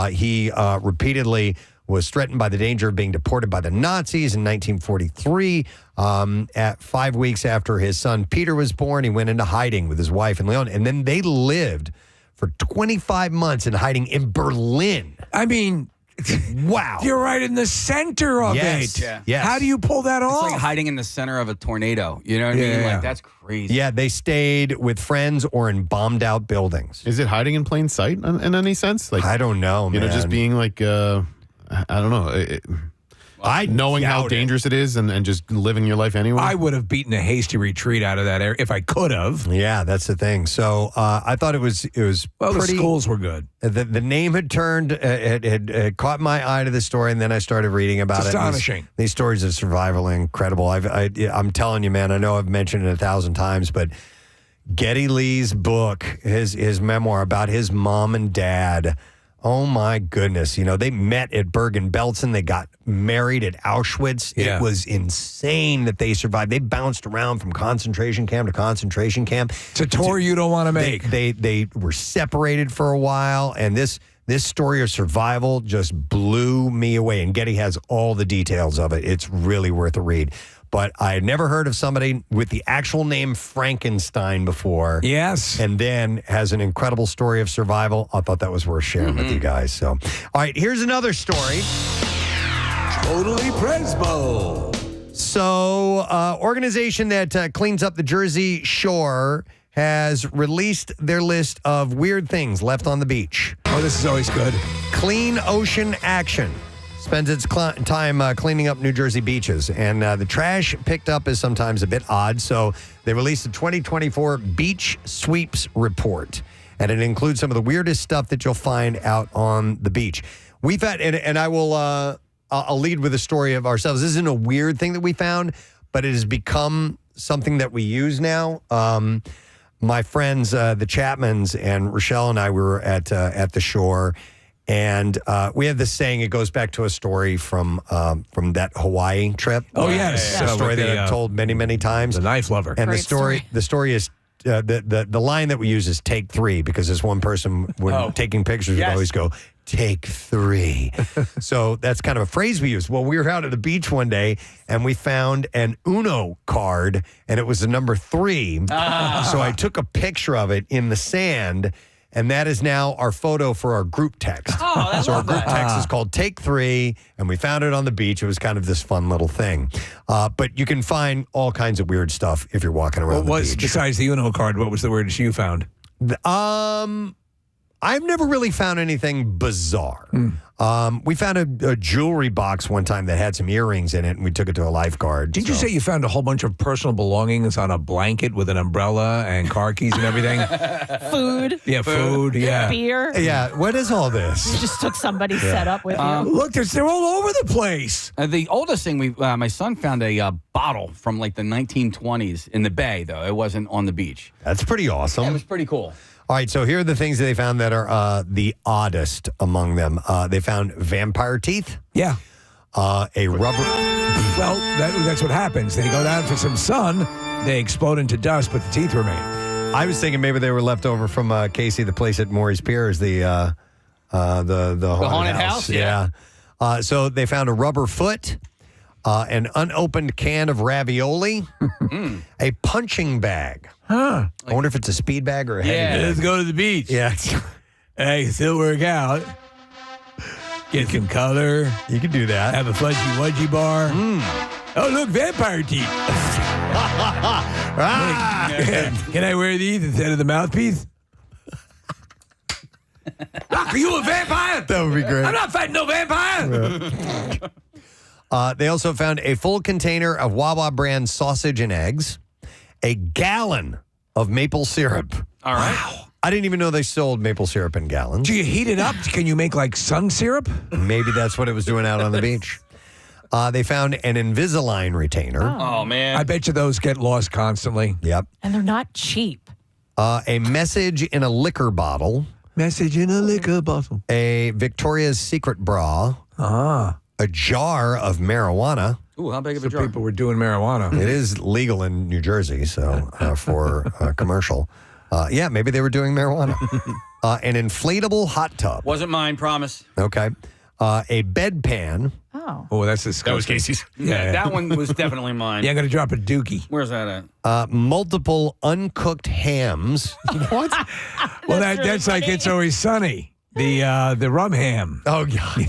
Speaker 1: He repeatedly was threatened by the danger of being deported by the Nazis. In 1943, at 5 weeks after his son Peter was born, he went into hiding with his wife and Leon. And then they lived for 25 months in hiding in Berlin.
Speaker 3: I mean,
Speaker 1: wow.
Speaker 3: You're right in the center of
Speaker 1: Yes.
Speaker 3: it.
Speaker 1: Yeah. Yes.
Speaker 3: How do you pull that
Speaker 17: It's
Speaker 3: off?
Speaker 17: like hiding in the center of a tornado. You know what I mean?
Speaker 3: Yeah.
Speaker 17: Like that's crazy.
Speaker 1: Yeah, they stayed with friends or in bombed out buildings.
Speaker 5: Is it hiding in plain sight in any sense? Like
Speaker 1: I don't know,
Speaker 5: you know,
Speaker 1: man.
Speaker 5: just being like, I don't know. Knowing how
Speaker 3: doubt it.
Speaker 5: dangerous it is and just living your life anyway.
Speaker 3: I would have beaten a hasty retreat out of that area if I could have.
Speaker 1: Yeah, that's the thing. So I thought it was
Speaker 3: Well,
Speaker 1: pretty.
Speaker 3: the schools were good.
Speaker 1: The name had turned, had caught my eye to the story, and then I started reading about
Speaker 3: It's
Speaker 1: it.
Speaker 3: astonishing.
Speaker 1: These stories of survival are incredible. I'm telling you, man, I know I've mentioned it 1,000 times, but Geddy Lee's book, his memoir about his mom and dad, oh my goodness. You know, they met at Bergen-Belsen. They got married at Auschwitz.
Speaker 3: Yeah.
Speaker 1: It was insane that they survived. They bounced around from concentration camp to concentration camp.
Speaker 3: It's a tour you don't want to make.
Speaker 1: They were separated for a while, and this story of survival just blew me away. And Getty has all the details of it. It's really worth a read. But I had never heard of somebody with the actual name Frankenstein before.
Speaker 3: Yes.
Speaker 1: And then has an incredible story of survival. I thought that was worth sharing with you guys. So, all right, here's another story.
Speaker 3: Totally Presbo.
Speaker 1: So, organization that cleans up the Jersey Shore has released their list of weird things left on the beach.
Speaker 3: Oh, this is always good.
Speaker 1: Clean Ocean Action spends its time cleaning up New Jersey beaches. And the trash picked up is sometimes a bit odd. So they released a 2024 Beach Sweeps Report. And it includes some of the weirdest stuff that you'll find out on the beach. We've had, and I will, I'll lead with a story of ourselves. This isn't a weird thing that we found, but it has become something that we use now. My friends, the Chapmans and Rochelle and I were at the shore. And we have this saying, it goes back to a story from that Hawaii trip.
Speaker 3: Oh, yes.
Speaker 1: A story
Speaker 3: With
Speaker 1: that
Speaker 3: the,
Speaker 1: I've told many, many times.
Speaker 3: The knife lover.
Speaker 1: And
Speaker 4: Great
Speaker 1: the story is, the line that we use is take three, because this one person, when taking pictures, would always go, take three. So that's kind of a phrase we use. Well, we were out at the beach one day, and we found an Uno card, and it was the number 3. So I took a picture of it in the sand, And that is now our photo for our group text.
Speaker 17: Oh, I
Speaker 1: so our
Speaker 17: love
Speaker 1: group
Speaker 17: that.
Speaker 1: text is called Take 3, and we found it on the beach. It was kind of this fun little thing. But you can find all kinds of weird stuff if you're walking around the beach.
Speaker 3: Besides the Uno card, what was the weirdest you found?
Speaker 1: I've never really found anything bizarre. We found a jewelry box one time that had some earrings in it, and we took it to a lifeguard.
Speaker 3: Did you say you found a whole bunch of personal belongings on a blanket with an umbrella and car keys and everything?
Speaker 4: Food.
Speaker 3: Yeah, food. Yeah.
Speaker 4: Beer.
Speaker 1: Yeah, what is all this?
Speaker 4: You just took somebody's setup with you.
Speaker 3: Look, they're all over the place.
Speaker 17: The oldest thing my son found a bottle from like the 1920s in the bay, though. It wasn't on the beach.
Speaker 1: That's pretty awesome.
Speaker 17: Yeah, it was pretty cool.
Speaker 1: All right, so here are the things that they found that are the oddest among them. They found vampire teeth.
Speaker 3: Yeah.
Speaker 1: A rubber.
Speaker 3: Well, that's what happens. They go down for some sun, they explode into dust, but the teeth remain.
Speaker 1: I was thinking maybe they were left over from Casey, the place at Maury's Pier, is the haunted house.
Speaker 17: Yeah.
Speaker 1: So they found a rubber foot, an unopened can of ravioli, a punching bag.
Speaker 3: Huh.
Speaker 1: I wonder if it's a speed bag or a heavy bag.
Speaker 3: Let's go to the beach.
Speaker 1: Yeah.
Speaker 3: Hey, still work out. Get some color.
Speaker 1: You can do that.
Speaker 3: Have a fudgy wudgy bar. Oh, look, vampire teeth. Can I wear these instead of the mouthpiece? Doc, are you a vampire?
Speaker 1: That would be great.
Speaker 3: I'm not fighting no vampire.
Speaker 1: They also found a full container of Wawa brand sausage and eggs, a gallon of maple syrup.
Speaker 17: All right.
Speaker 1: Wow. I didn't even know they sold maple syrup in gallons.
Speaker 3: Do you heat it up? Can you make like sun syrup?
Speaker 1: Maybe that's what it was doing out on the beach. They found an Invisalign retainer.
Speaker 17: Oh, man.
Speaker 3: I bet you those get lost constantly.
Speaker 1: Yep.
Speaker 4: And they're not cheap.
Speaker 1: A message in a liquor bottle.
Speaker 3: Message in a liquor bottle.
Speaker 1: A Victoria's Secret bra. A jar of marijuana.
Speaker 17: Ooh, how big of a
Speaker 3: So
Speaker 17: jar?
Speaker 3: people were doing marijuana.
Speaker 1: It is legal in New Jersey, so for commercial. Yeah, maybe they were doing marijuana. An inflatable hot tub.
Speaker 17: Wasn't mine, promise.
Speaker 1: Okay. A bedpan.
Speaker 3: Oh, that's disgusting.
Speaker 5: That was Casey's.
Speaker 17: Yeah, that one was definitely mine.
Speaker 3: Yeah, I'm going to drop a dookie.
Speaker 17: Where's that at?
Speaker 1: Multiple uncooked hams. What?
Speaker 3: Well, that's like It's Always Sunny. The rum ham.
Speaker 1: Oh, God.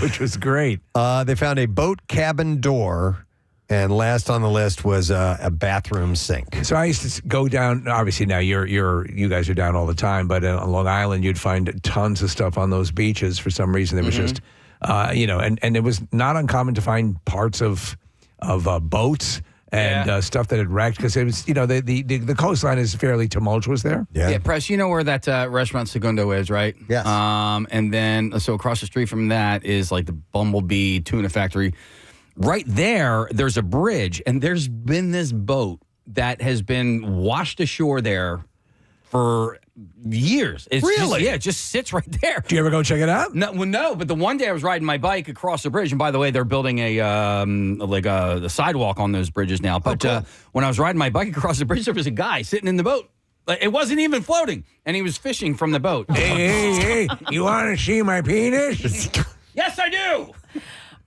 Speaker 3: Which was great.
Speaker 1: They found a boat cabin door, and last on the list was a bathroom sink.
Speaker 3: So I used to go down. Obviously, now you guys are down all the time, but on Long Island, you'd find tons of stuff on those beaches. For some reason, there was just, and it was not uncommon to find parts of boats and stuff that had wrecked because it was, the coastline is fairly tumultuous there.
Speaker 17: Yeah, Press, you know where that restaurant Segundo is, right?
Speaker 1: Yes.
Speaker 17: And then, so across the street from that is like the Bumblebee Tuna Factory. Right there, there's a bridge, and there's been this boat that has been washed ashore there for years. It's
Speaker 3: Really?
Speaker 17: Just, it just sits right there.
Speaker 3: Do you ever go check it out?
Speaker 17: No, but the one day I was riding my bike across the bridge, and by the way, they're building a sidewalk on those bridges now. But when I was riding my bike across the bridge, there was a guy sitting in the boat. Like, it wasn't even floating, and he was fishing from the boat.
Speaker 3: Hey, you want to see my penis?
Speaker 17: Yes, I do.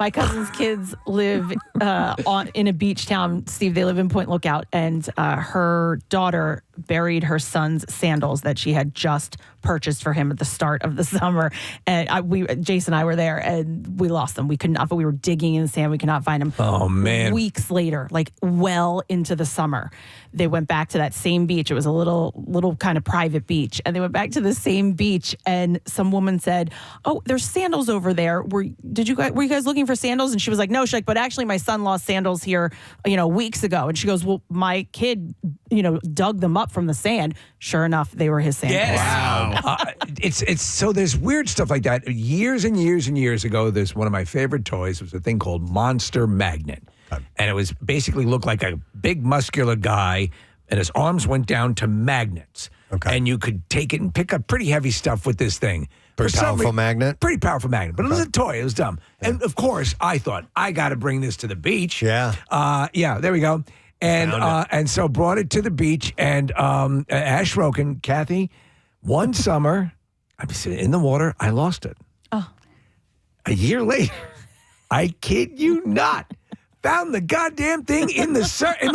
Speaker 4: My cousin's kids live in a beach town. Steve, they live in Point Lookout, and her daughter buried her son's sandals that she had just purchased for him at the start of the summer. And Jason and I were there, and we lost them. We could not, but we were digging in the sand. We could not find them.
Speaker 3: Oh, man.
Speaker 4: Weeks later, like well into the summer, they went back to that same beach. It was a little kind of private beach. And they went back to the same beach, and some woman said, "Oh, there's sandals over there. Were you guys looking for sandals?" And she was like, "No." She's like, "But actually my son lost sandals here, weeks ago." And she goes, "Well, my kid, dug them up from the sand." Sure enough, they were his sandals.
Speaker 3: Yes. Wow. It's so there's weird stuff like that. Years and years and years ago, there's one of my favorite toys was a thing called Monster Magnet. And it was basically looked like a big muscular guy, and his arms went down to magnets. Okay. And you could take it and pick up pretty heavy stuff with this thing.
Speaker 1: Pretty powerful magnet?
Speaker 3: Pretty powerful magnet. But it was a toy. It was dumb. Yeah. And of course, I thought, I got to bring this to the beach.
Speaker 1: Yeah.
Speaker 3: There we go. And so brought it to the beach. And Ash Roken, Kathy, one summer, I was in the water. I lost it.
Speaker 4: Oh.
Speaker 3: A year later, I kid you not, found the goddamn thing in the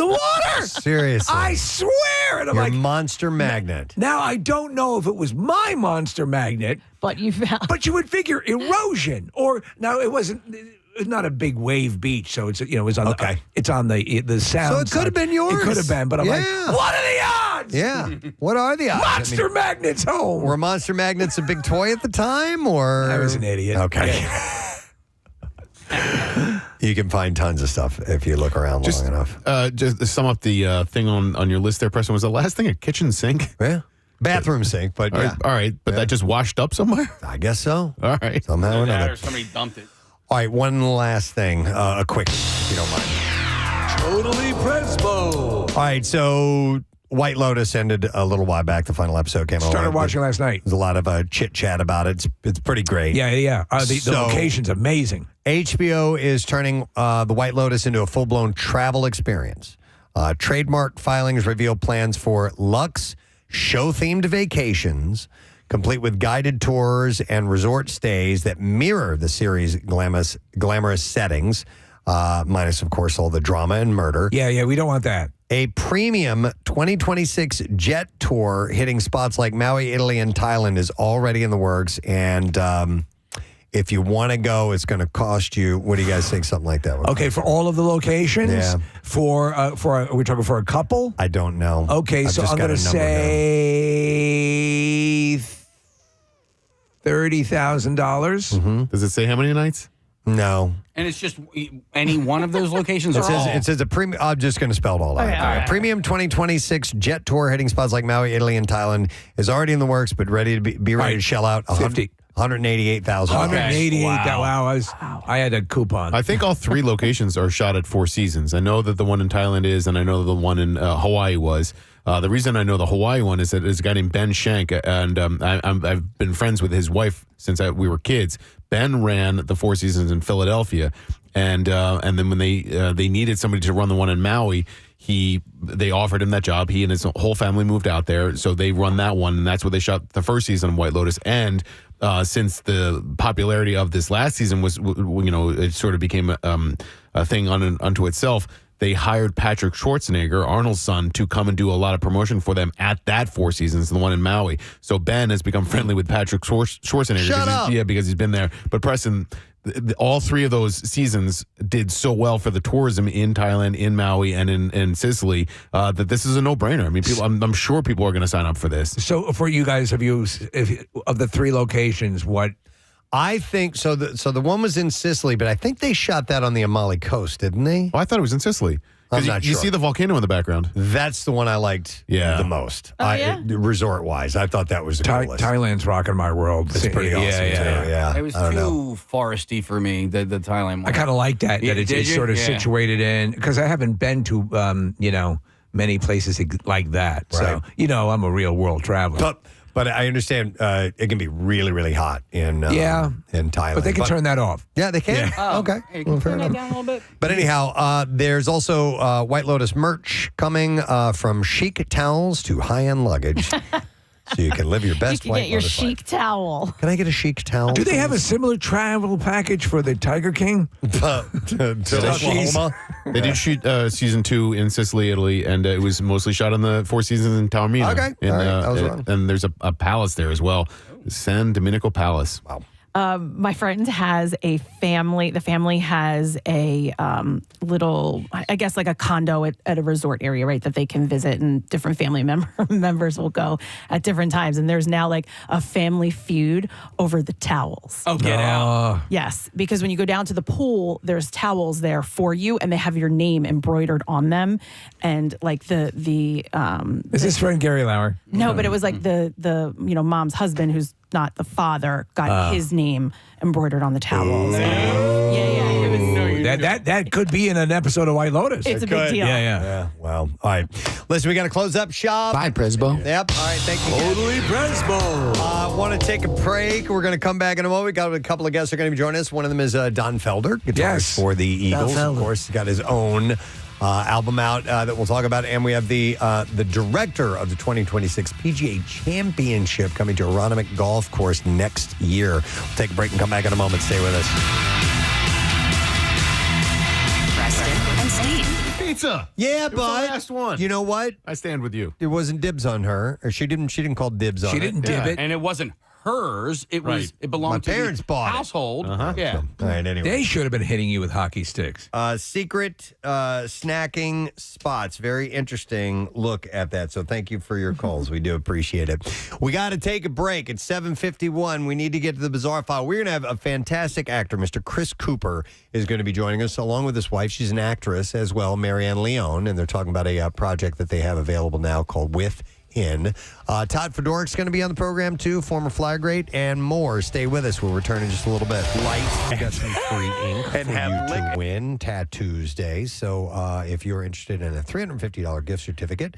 Speaker 3: water.
Speaker 1: Seriously.
Speaker 3: I swear. And I'm
Speaker 1: Your
Speaker 3: like,
Speaker 1: monster magnet.
Speaker 3: now I don't know if it was my monster magnet,
Speaker 4: but you found.
Speaker 3: But you would figure erosion, or now it wasn't. It's not a big wave beach, so it's it's on the it's on the sound.
Speaker 1: So it could have been yours.
Speaker 3: It could have been, but I'm like,
Speaker 1: Yeah.
Speaker 3: what are the odds?
Speaker 1: Yeah. What are the odds?
Speaker 3: Monster magnets home.
Speaker 1: Were monster magnets a big toy at the time, or
Speaker 3: I was an idiot.
Speaker 1: Okay. You can find tons of stuff if you look around long enough.
Speaker 5: Just to sum up the thing on your list there, Preston, was the last thing a kitchen sink?
Speaker 1: Yeah. Bathroom sink, but yeah.
Speaker 5: All right, but that just washed up somewhere?
Speaker 1: I guess so.
Speaker 5: All right.
Speaker 1: Somehow or another.
Speaker 17: Or somebody dumped it.
Speaker 1: All right, one last thing, a quick, if you don't mind.
Speaker 3: Totally Presbo.
Speaker 1: All right, so White Lotus ended a little while back. The final episode came out.
Speaker 3: Started watching last night.
Speaker 1: There's a lot of chit chat about it. It's pretty great.
Speaker 3: Yeah. The location's amazing.
Speaker 1: HBO is turning the White Lotus into a full-blown travel experience. Trademark filings reveal plans for luxe, show-themed vacations, complete with guided tours and resort stays that mirror the series' glamorous settings, minus, of course, all the drama and murder.
Speaker 3: Yeah, we don't want that.
Speaker 1: A premium 2026 jet tour hitting spots like Maui, Italy, and Thailand is already in the works. And if you want to go, it's going to cost you, what do you guys think, something like that?
Speaker 3: Okay, for all of the locations?
Speaker 1: Yeah.
Speaker 3: Are we talking for a couple?
Speaker 1: I don't know.
Speaker 3: Okay,
Speaker 1: I've
Speaker 3: so
Speaker 1: just
Speaker 3: I'm
Speaker 1: got
Speaker 3: going to
Speaker 1: a number
Speaker 3: say $30,000.
Speaker 5: Does it say how many nights?
Speaker 1: No.
Speaker 17: And it's just any one of those locations?
Speaker 1: It says a premium. I'm just going to spell it all out.
Speaker 17: Okay, all right.
Speaker 1: Premium 2026 jet tour hitting spots like Maui, Italy, and Thailand is already in the works, but ready to be ready to shell out $188,000.
Speaker 3: $188,000. Wow. I had a coupon.
Speaker 5: I think all three locations are shot at Four Seasons. I know that the one in Thailand is, and I know the one in Hawaii was. The reason I know the Hawaii one is that there's a guy named Ben Shank, and I've been friends with his wife since we were kids. Ben ran the Four Seasons in Philadelphia, and then when they needed somebody to run the one in Maui, they offered him that job. He and his whole family moved out there, so they run that one, and that's where they shot the first season of White Lotus. And since the popularity of this last season was, it sort of became a thing unto itself. They hired Patrick Schwarzenegger, Arnold's son, to come and do a lot of promotion for them at that Four Seasons, the one in Maui. So Ben has become friendly with Patrick Schwarzenegger.
Speaker 1: Shut up.
Speaker 5: Because he's been there. But Preston, all three of those seasons did so well for the tourism in Thailand, in Maui, and in Sicily that this is a no-brainer. I mean, I'm sure people are going to sign up for this.
Speaker 3: So for you guys, of the three locations, what?
Speaker 1: I think so. The one was in Sicily, but I think they shot that on the Amalfi Coast, didn't they?
Speaker 5: Oh, I thought it was in Sicily.
Speaker 1: I'm not
Speaker 5: You
Speaker 1: sure.
Speaker 5: see the volcano in the background.
Speaker 1: That's the one I liked the most. Resort-wise, I thought that was the coolest.
Speaker 3: Thailand's rocking my world.
Speaker 1: It's pretty awesome, too. Yeah.
Speaker 17: It was
Speaker 1: I don't know.
Speaker 17: too foresty for me, the Thailand one.
Speaker 3: I kind of like that
Speaker 17: Yeah,
Speaker 3: it's
Speaker 17: did you?
Speaker 3: sort of
Speaker 17: Yeah.
Speaker 3: situated in, because I haven't been to many places like that.
Speaker 1: Right.
Speaker 3: So I'm a real world traveler.
Speaker 1: But I understand it can be really, really hot in Thailand.
Speaker 3: But they can turn that off.
Speaker 1: Yeah, they can.
Speaker 3: Yeah.
Speaker 17: Oh,
Speaker 1: Okay.
Speaker 17: hey,
Speaker 1: Well, fair
Speaker 4: Turn it
Speaker 1: enough.
Speaker 4: down a little bit.
Speaker 1: But anyhow, there's also White Lotus merch coming from chic towels to high-end luggage. So you can live your
Speaker 4: You
Speaker 1: best
Speaker 4: can
Speaker 1: White
Speaker 4: get your
Speaker 1: Lotus life.
Speaker 4: chic towel.
Speaker 1: Can I get a chic towel?
Speaker 3: Do they have a
Speaker 1: please?
Speaker 3: similar travel package for the Tiger King?
Speaker 1: to Oklahoma?
Speaker 5: They did shoot season 2 in Sicily, Italy, and it was mostly shot on the Four Seasons in Taormina.
Speaker 1: Okay.
Speaker 5: And,
Speaker 1: All right. I was wrong.
Speaker 5: and there's a palace there as well, San Domenico Palace.
Speaker 1: Wow.
Speaker 4: My friend has a family. The family has a little, I guess, like a condo at a resort area, right? That they can visit, and different family members will go at different times. And there's now like a family feud over the towels.
Speaker 17: Oh, get out.
Speaker 4: Yes, because when you go down to the pool, there's towels there for you, and they have your name embroidered on them. And like the
Speaker 3: Is this friend Gary Lauer?
Speaker 4: no, but it was like the mom's husband, who's not the father, got his name embroidered on the towels. Yeah. It was,
Speaker 3: That could be in an episode of White Lotus.
Speaker 4: It's a big deal.
Speaker 3: Yeah.
Speaker 1: Well, all right. Listen, we got to close up shop.
Speaker 22: Bye, Presbo.
Speaker 1: Yep. All right. Thank you.
Speaker 3: Totally Presbo.
Speaker 1: Want to take a break. We're going to come back in a moment. We got a couple of guests who are going to be joining us. One of them is Don Felder, guitarist
Speaker 3: Yes.
Speaker 1: for the Eagles.
Speaker 22: Felder.
Speaker 1: Of course, he's got his own album out that we'll talk about. And we have the director of the 2026 PGA Championship coming to Aronimink Golf Course next year. We'll take a break and come back in a moment. Stay with us.
Speaker 20: Preston
Speaker 5: pizza.
Speaker 1: Yeah,
Speaker 5: It was the
Speaker 1: but
Speaker 5: last one.
Speaker 1: you know what?
Speaker 5: I stand with you.
Speaker 1: It wasn't dibs on her, or she didn't call dibs on it.
Speaker 17: She didn't dib it. And it wasn't hers. It was.
Speaker 5: Right.
Speaker 17: It belonged
Speaker 1: My
Speaker 17: to
Speaker 1: parents
Speaker 17: the
Speaker 1: bought it.
Speaker 17: household.
Speaker 5: Uh-huh.
Speaker 17: Yeah.
Speaker 1: All right, anyway.
Speaker 3: They should have been hitting you with hockey sticks.
Speaker 1: Secret snacking spots. Very interesting look at that. So thank you for your calls. We do appreciate it. We got to take a break. It's 7:51. We need to get to the bizarre file. We're going to have a fantastic actor. Mr. Chris Cooper is going to be joining us along with his wife. She's an actress as well, Marianne Leone, and they're talking about a project that they have available now called Within. Todd Fedorik's going to be on the program too, former Flyer great, and more. Stay with us. We'll return in just a little bit. Light, we got some free ink and for you to win Tattoos Day. So if you're interested in a $350 gift certificate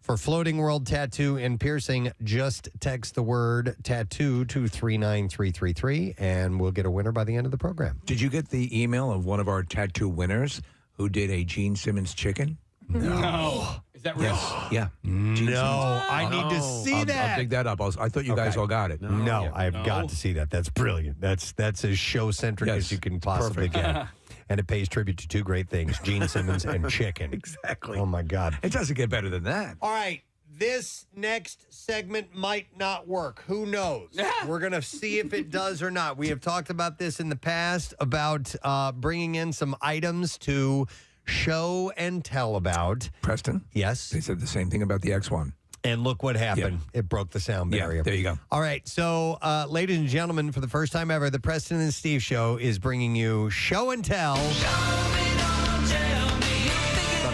Speaker 1: for Floating World Tattoo and Piercing, just text the word tattoo to 39333 and we'll get a winner by the end of the program.
Speaker 3: Did you get the email of one of our tattoo winners who did a Gene Simmons chicken?
Speaker 17: No. Is that real?
Speaker 3: Yes. Yeah.
Speaker 1: No, I need to see that.
Speaker 3: I'll dig that up. I thought you guys all got it.
Speaker 1: No, I've got to see that. That's brilliant. That's as show-centric as you can possibly get. And it pays tribute to two great things, Gene Simmons and chicken.
Speaker 3: Exactly.
Speaker 1: Oh, my God.
Speaker 3: It doesn't get better than that.
Speaker 1: All right. This next segment might not work. Who knows? We're going to see if it does or not. We have talked about this in the past, about bringing in some items to show and tell about.
Speaker 3: Preston?
Speaker 1: Yes?
Speaker 3: They said the same thing about the X1.
Speaker 1: And look what happened. It broke the sound barrier.
Speaker 3: Yeah, there you go.
Speaker 1: All right. So, ladies and gentlemen, for the first time ever, the Preston and Steve Show is bringing you Show and Tell. Thought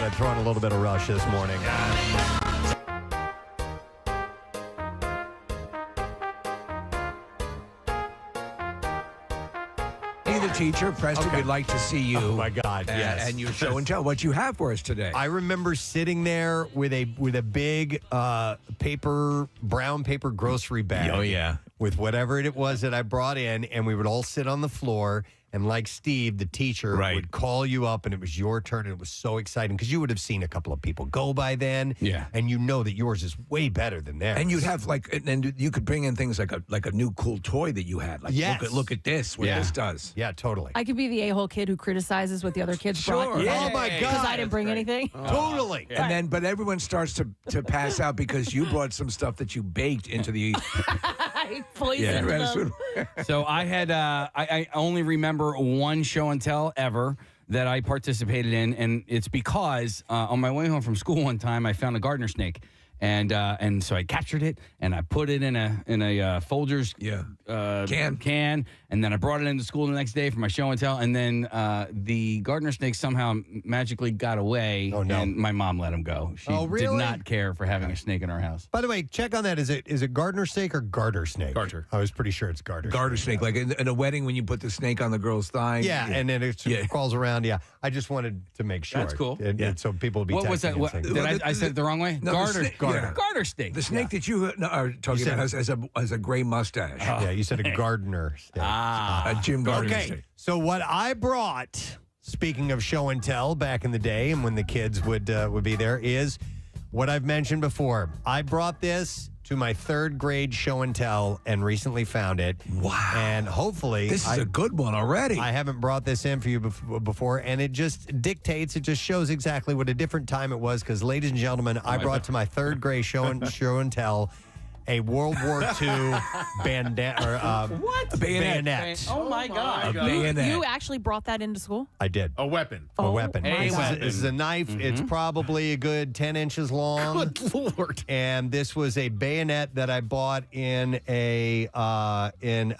Speaker 1: I'd throw in a little bit of Rush this morning.
Speaker 3: The teacher, Preston, we'd like to see you.
Speaker 1: Oh, my God, yes.
Speaker 3: And your show and tell what you have for us today.
Speaker 1: I remember sitting there with a big brown paper grocery bag.
Speaker 3: Oh, yeah.
Speaker 1: With whatever it was that I brought in, and we would all sit on the floor. And like Steve, the teacher would call you up, and it was your turn, and it was so exciting because you would have seen a couple of people go by then, and you know that yours is way better than theirs.
Speaker 3: And you'd have and you could bring in things like a new cool toy that you had. Like, look at this, what this does.
Speaker 1: Yeah, totally.
Speaker 4: I could be the a-hole kid who criticizes what the other kids brought.
Speaker 1: Yeah. Oh my God,
Speaker 4: because I didn't bring anything.
Speaker 1: Totally.
Speaker 3: And then, but everyone starts to pass out because you brought some stuff that you baked into the.
Speaker 4: I poisoned them.
Speaker 17: So I had I only remember one show and tell ever that I participated in, and it's because on my way home from school one time I found a gardener snake. And so I captured it and I put it in a Folgers can, and then I brought it into school the next day for my show and tell, and then the gardener snake somehow magically got away. Oh, no. And my mom let him go. She did not care for having a snake in our house.
Speaker 1: By the way, check on that. Is it gardener snake or garter snake?
Speaker 5: Garter.
Speaker 1: I was pretty sure it's garter.
Speaker 3: Garter snake, like in a wedding when you put the snake on the girl's thigh.
Speaker 1: Yeah, and then it crawls around. Yeah, I just wanted to make sure.
Speaker 17: That's cool.
Speaker 1: And so people would be.
Speaker 17: What was that? I said it the wrong way?
Speaker 3: No,
Speaker 17: garter.
Speaker 3: Yeah.
Speaker 17: Garter snake.
Speaker 3: The snake that you are talking about has a gray mustache.
Speaker 1: Yeah, you said a gardener snake.
Speaker 3: A Jim Gardner snake.
Speaker 1: So what I brought, speaking of show and tell back in the day and when the kids would be there, is what I've mentioned before. I brought this to my third grade show and tell and recently found it.
Speaker 3: Wow.
Speaker 1: And hopefully...
Speaker 3: This is a good one already.
Speaker 1: I haven't brought this in for you before, and it just dictates, it just shows exactly what a different time it was, because, ladies and gentlemen, I brought to my third grade show and tell a World War II bayonet.
Speaker 17: Oh, my God.
Speaker 3: Bayonet.
Speaker 4: You actually brought that into school?
Speaker 1: I did.
Speaker 5: A weapon.
Speaker 1: A weapon.
Speaker 17: weapon.
Speaker 1: This is a knife. Mm-hmm. It's probably a good 10 inches long.
Speaker 5: Good Lord.
Speaker 1: And this was a bayonet that I bought in an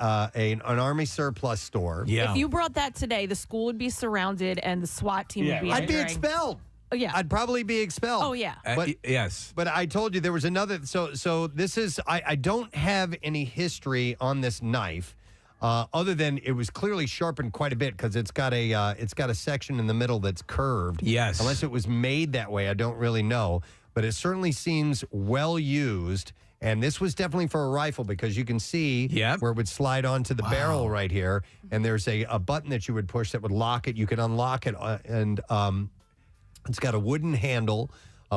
Speaker 1: Army surplus store.
Speaker 3: Yeah.
Speaker 4: If you brought that today, the school would be surrounded and the SWAT team would be
Speaker 1: I'd be
Speaker 4: entering.
Speaker 1: expelled.
Speaker 4: Oh, yeah.
Speaker 1: I'd probably be expelled.
Speaker 4: Oh, yeah.
Speaker 1: But,
Speaker 3: yes.
Speaker 1: But I told you there was another. So this is, I don't have any history on this knife. Other than it was clearly sharpened quite a bit because it's got a section in the middle that's curved.
Speaker 3: Yes.
Speaker 1: Unless it was made that way, I don't really know. But it certainly seems well used. And this was definitely for a rifle because you can see where it would slide onto the barrel right here. And there's a button that you would push that would lock it. You could unlock it. And it's got a wooden handle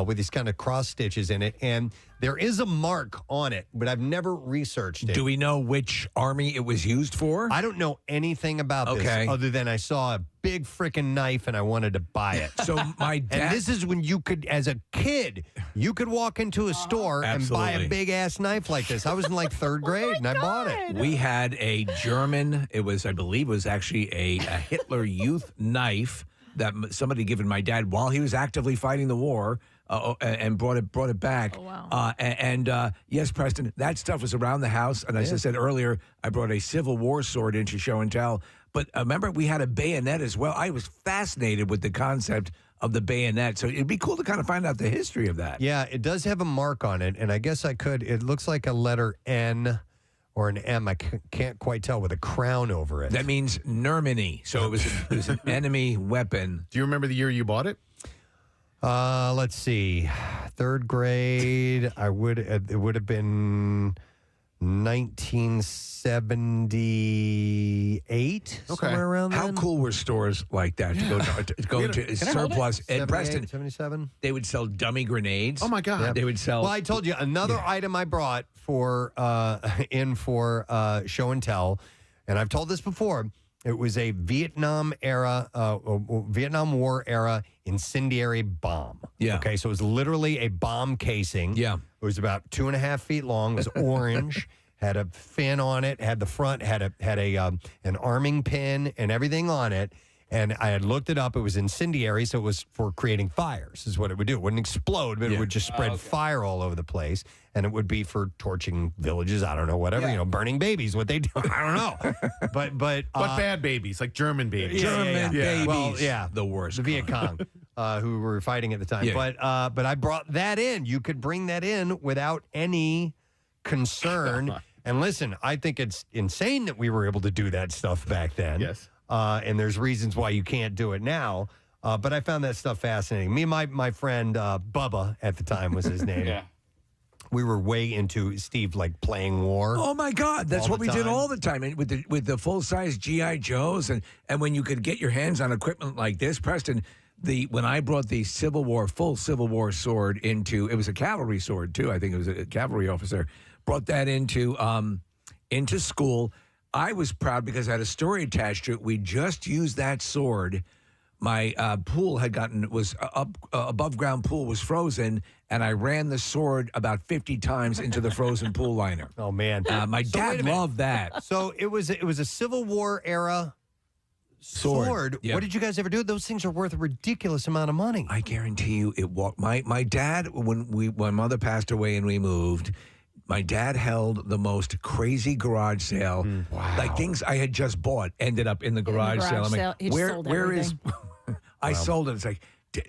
Speaker 1: with these kind of cross stitches in it. And there is a mark on it, but I've never researched it.
Speaker 3: Do we know which army it was used for?
Speaker 1: I don't know anything about
Speaker 3: Okay.
Speaker 1: this other than I saw a big freaking knife and I wanted to buy it.
Speaker 3: So my dad.
Speaker 1: And this is when you could, as a kid, you could walk into a store and buy a
Speaker 3: Absolutely.
Speaker 1: big ass knife like this. I was in like third grade and I bought it.
Speaker 3: We had a German, I believe it was actually a Hitler Youth knife that somebody given my dad while he was actively fighting the war and brought it back. Oh, wow. Yes, Preston, that stuff was around the house. And as I said earlier, I brought a Civil War sword into show and tell. But remember, we had a bayonet as well. I was fascinated with the concept of the bayonet. So it'd be cool to kind of find out the history of that.
Speaker 1: Yeah, it does have a mark on it. And I guess I could, it looks like a letter N or an M. I can't quite tell with a crown over it.
Speaker 3: That means Neumann. So it was an enemy weapon.
Speaker 5: Do you remember the year you bought it?
Speaker 1: Let's see. Third grade. It would have been 1978. Somewhere around
Speaker 3: How
Speaker 1: then.
Speaker 3: cool were stores like that to go to surplus? And Preston,
Speaker 1: 77.
Speaker 3: They would sell dummy grenades.
Speaker 5: Oh my God!
Speaker 1: Yep.
Speaker 3: They would sell.
Speaker 1: Well, I told you another item I brought for show and tell, and I've told this before. It was a Vietnam War era incendiary bomb.
Speaker 3: Yeah.
Speaker 1: Okay, so it was literally a bomb casing.
Speaker 3: Yeah.
Speaker 1: It was about 2.5 feet long. It was orange. Had a fin on it. Had the front. Had an arming pin and everything on it. And I had looked it up. It was incendiary, so it was for creating fires, is what it would do. It wouldn't explode, but it would just spread fire all over the place. And it would be for torching villages, I don't know, whatever, burning babies, what they do. I don't know. But
Speaker 5: What bad babies? Like German babies.
Speaker 3: German babies.
Speaker 1: Well, yeah.
Speaker 3: The worst.
Speaker 1: The Viet Cong, who were fighting at the time.
Speaker 3: Yeah.
Speaker 1: But I brought that in. You could bring that in without any concern. And listen, I think it's insane that we were able to do that stuff back then.
Speaker 5: Yes.
Speaker 1: And there's reasons why you can't do it now. But I found that stuff fascinating. Me and my friend Bubba at the time was his name.
Speaker 17: Yeah.
Speaker 1: We were way into Steve, like playing war.
Speaker 3: Oh my God, that's
Speaker 1: all
Speaker 3: what
Speaker 1: the
Speaker 3: we did
Speaker 1: time.
Speaker 3: all the time, and with the full size GI Joes, and when you could get your hands on equipment like this, Preston. When I brought the full Civil War sword into, it was a cavalry sword too. I think it was a cavalry officer brought that into school. I was proud because I had a story attached to it. We just used that sword. My pool was above ground pool was frozen, and I ran the sword about 50 times into the frozen pool liner.
Speaker 1: Oh man,
Speaker 3: my
Speaker 1: So wait a
Speaker 3: dad
Speaker 1: minute.
Speaker 3: loved that.
Speaker 1: So it was a Civil War era sword.
Speaker 3: Yeah.
Speaker 1: What did you guys ever do? Those things are worth a ridiculous amount of money.
Speaker 3: I guarantee you, it walked. My dad, when my mother passed away and we moved, my dad held the most crazy garage sale.
Speaker 1: Wow.
Speaker 3: Like things I had just bought ended up in the garage sale. I'm like,
Speaker 4: He just sold
Speaker 3: where is?
Speaker 4: everything.
Speaker 3: I sold it. It's like,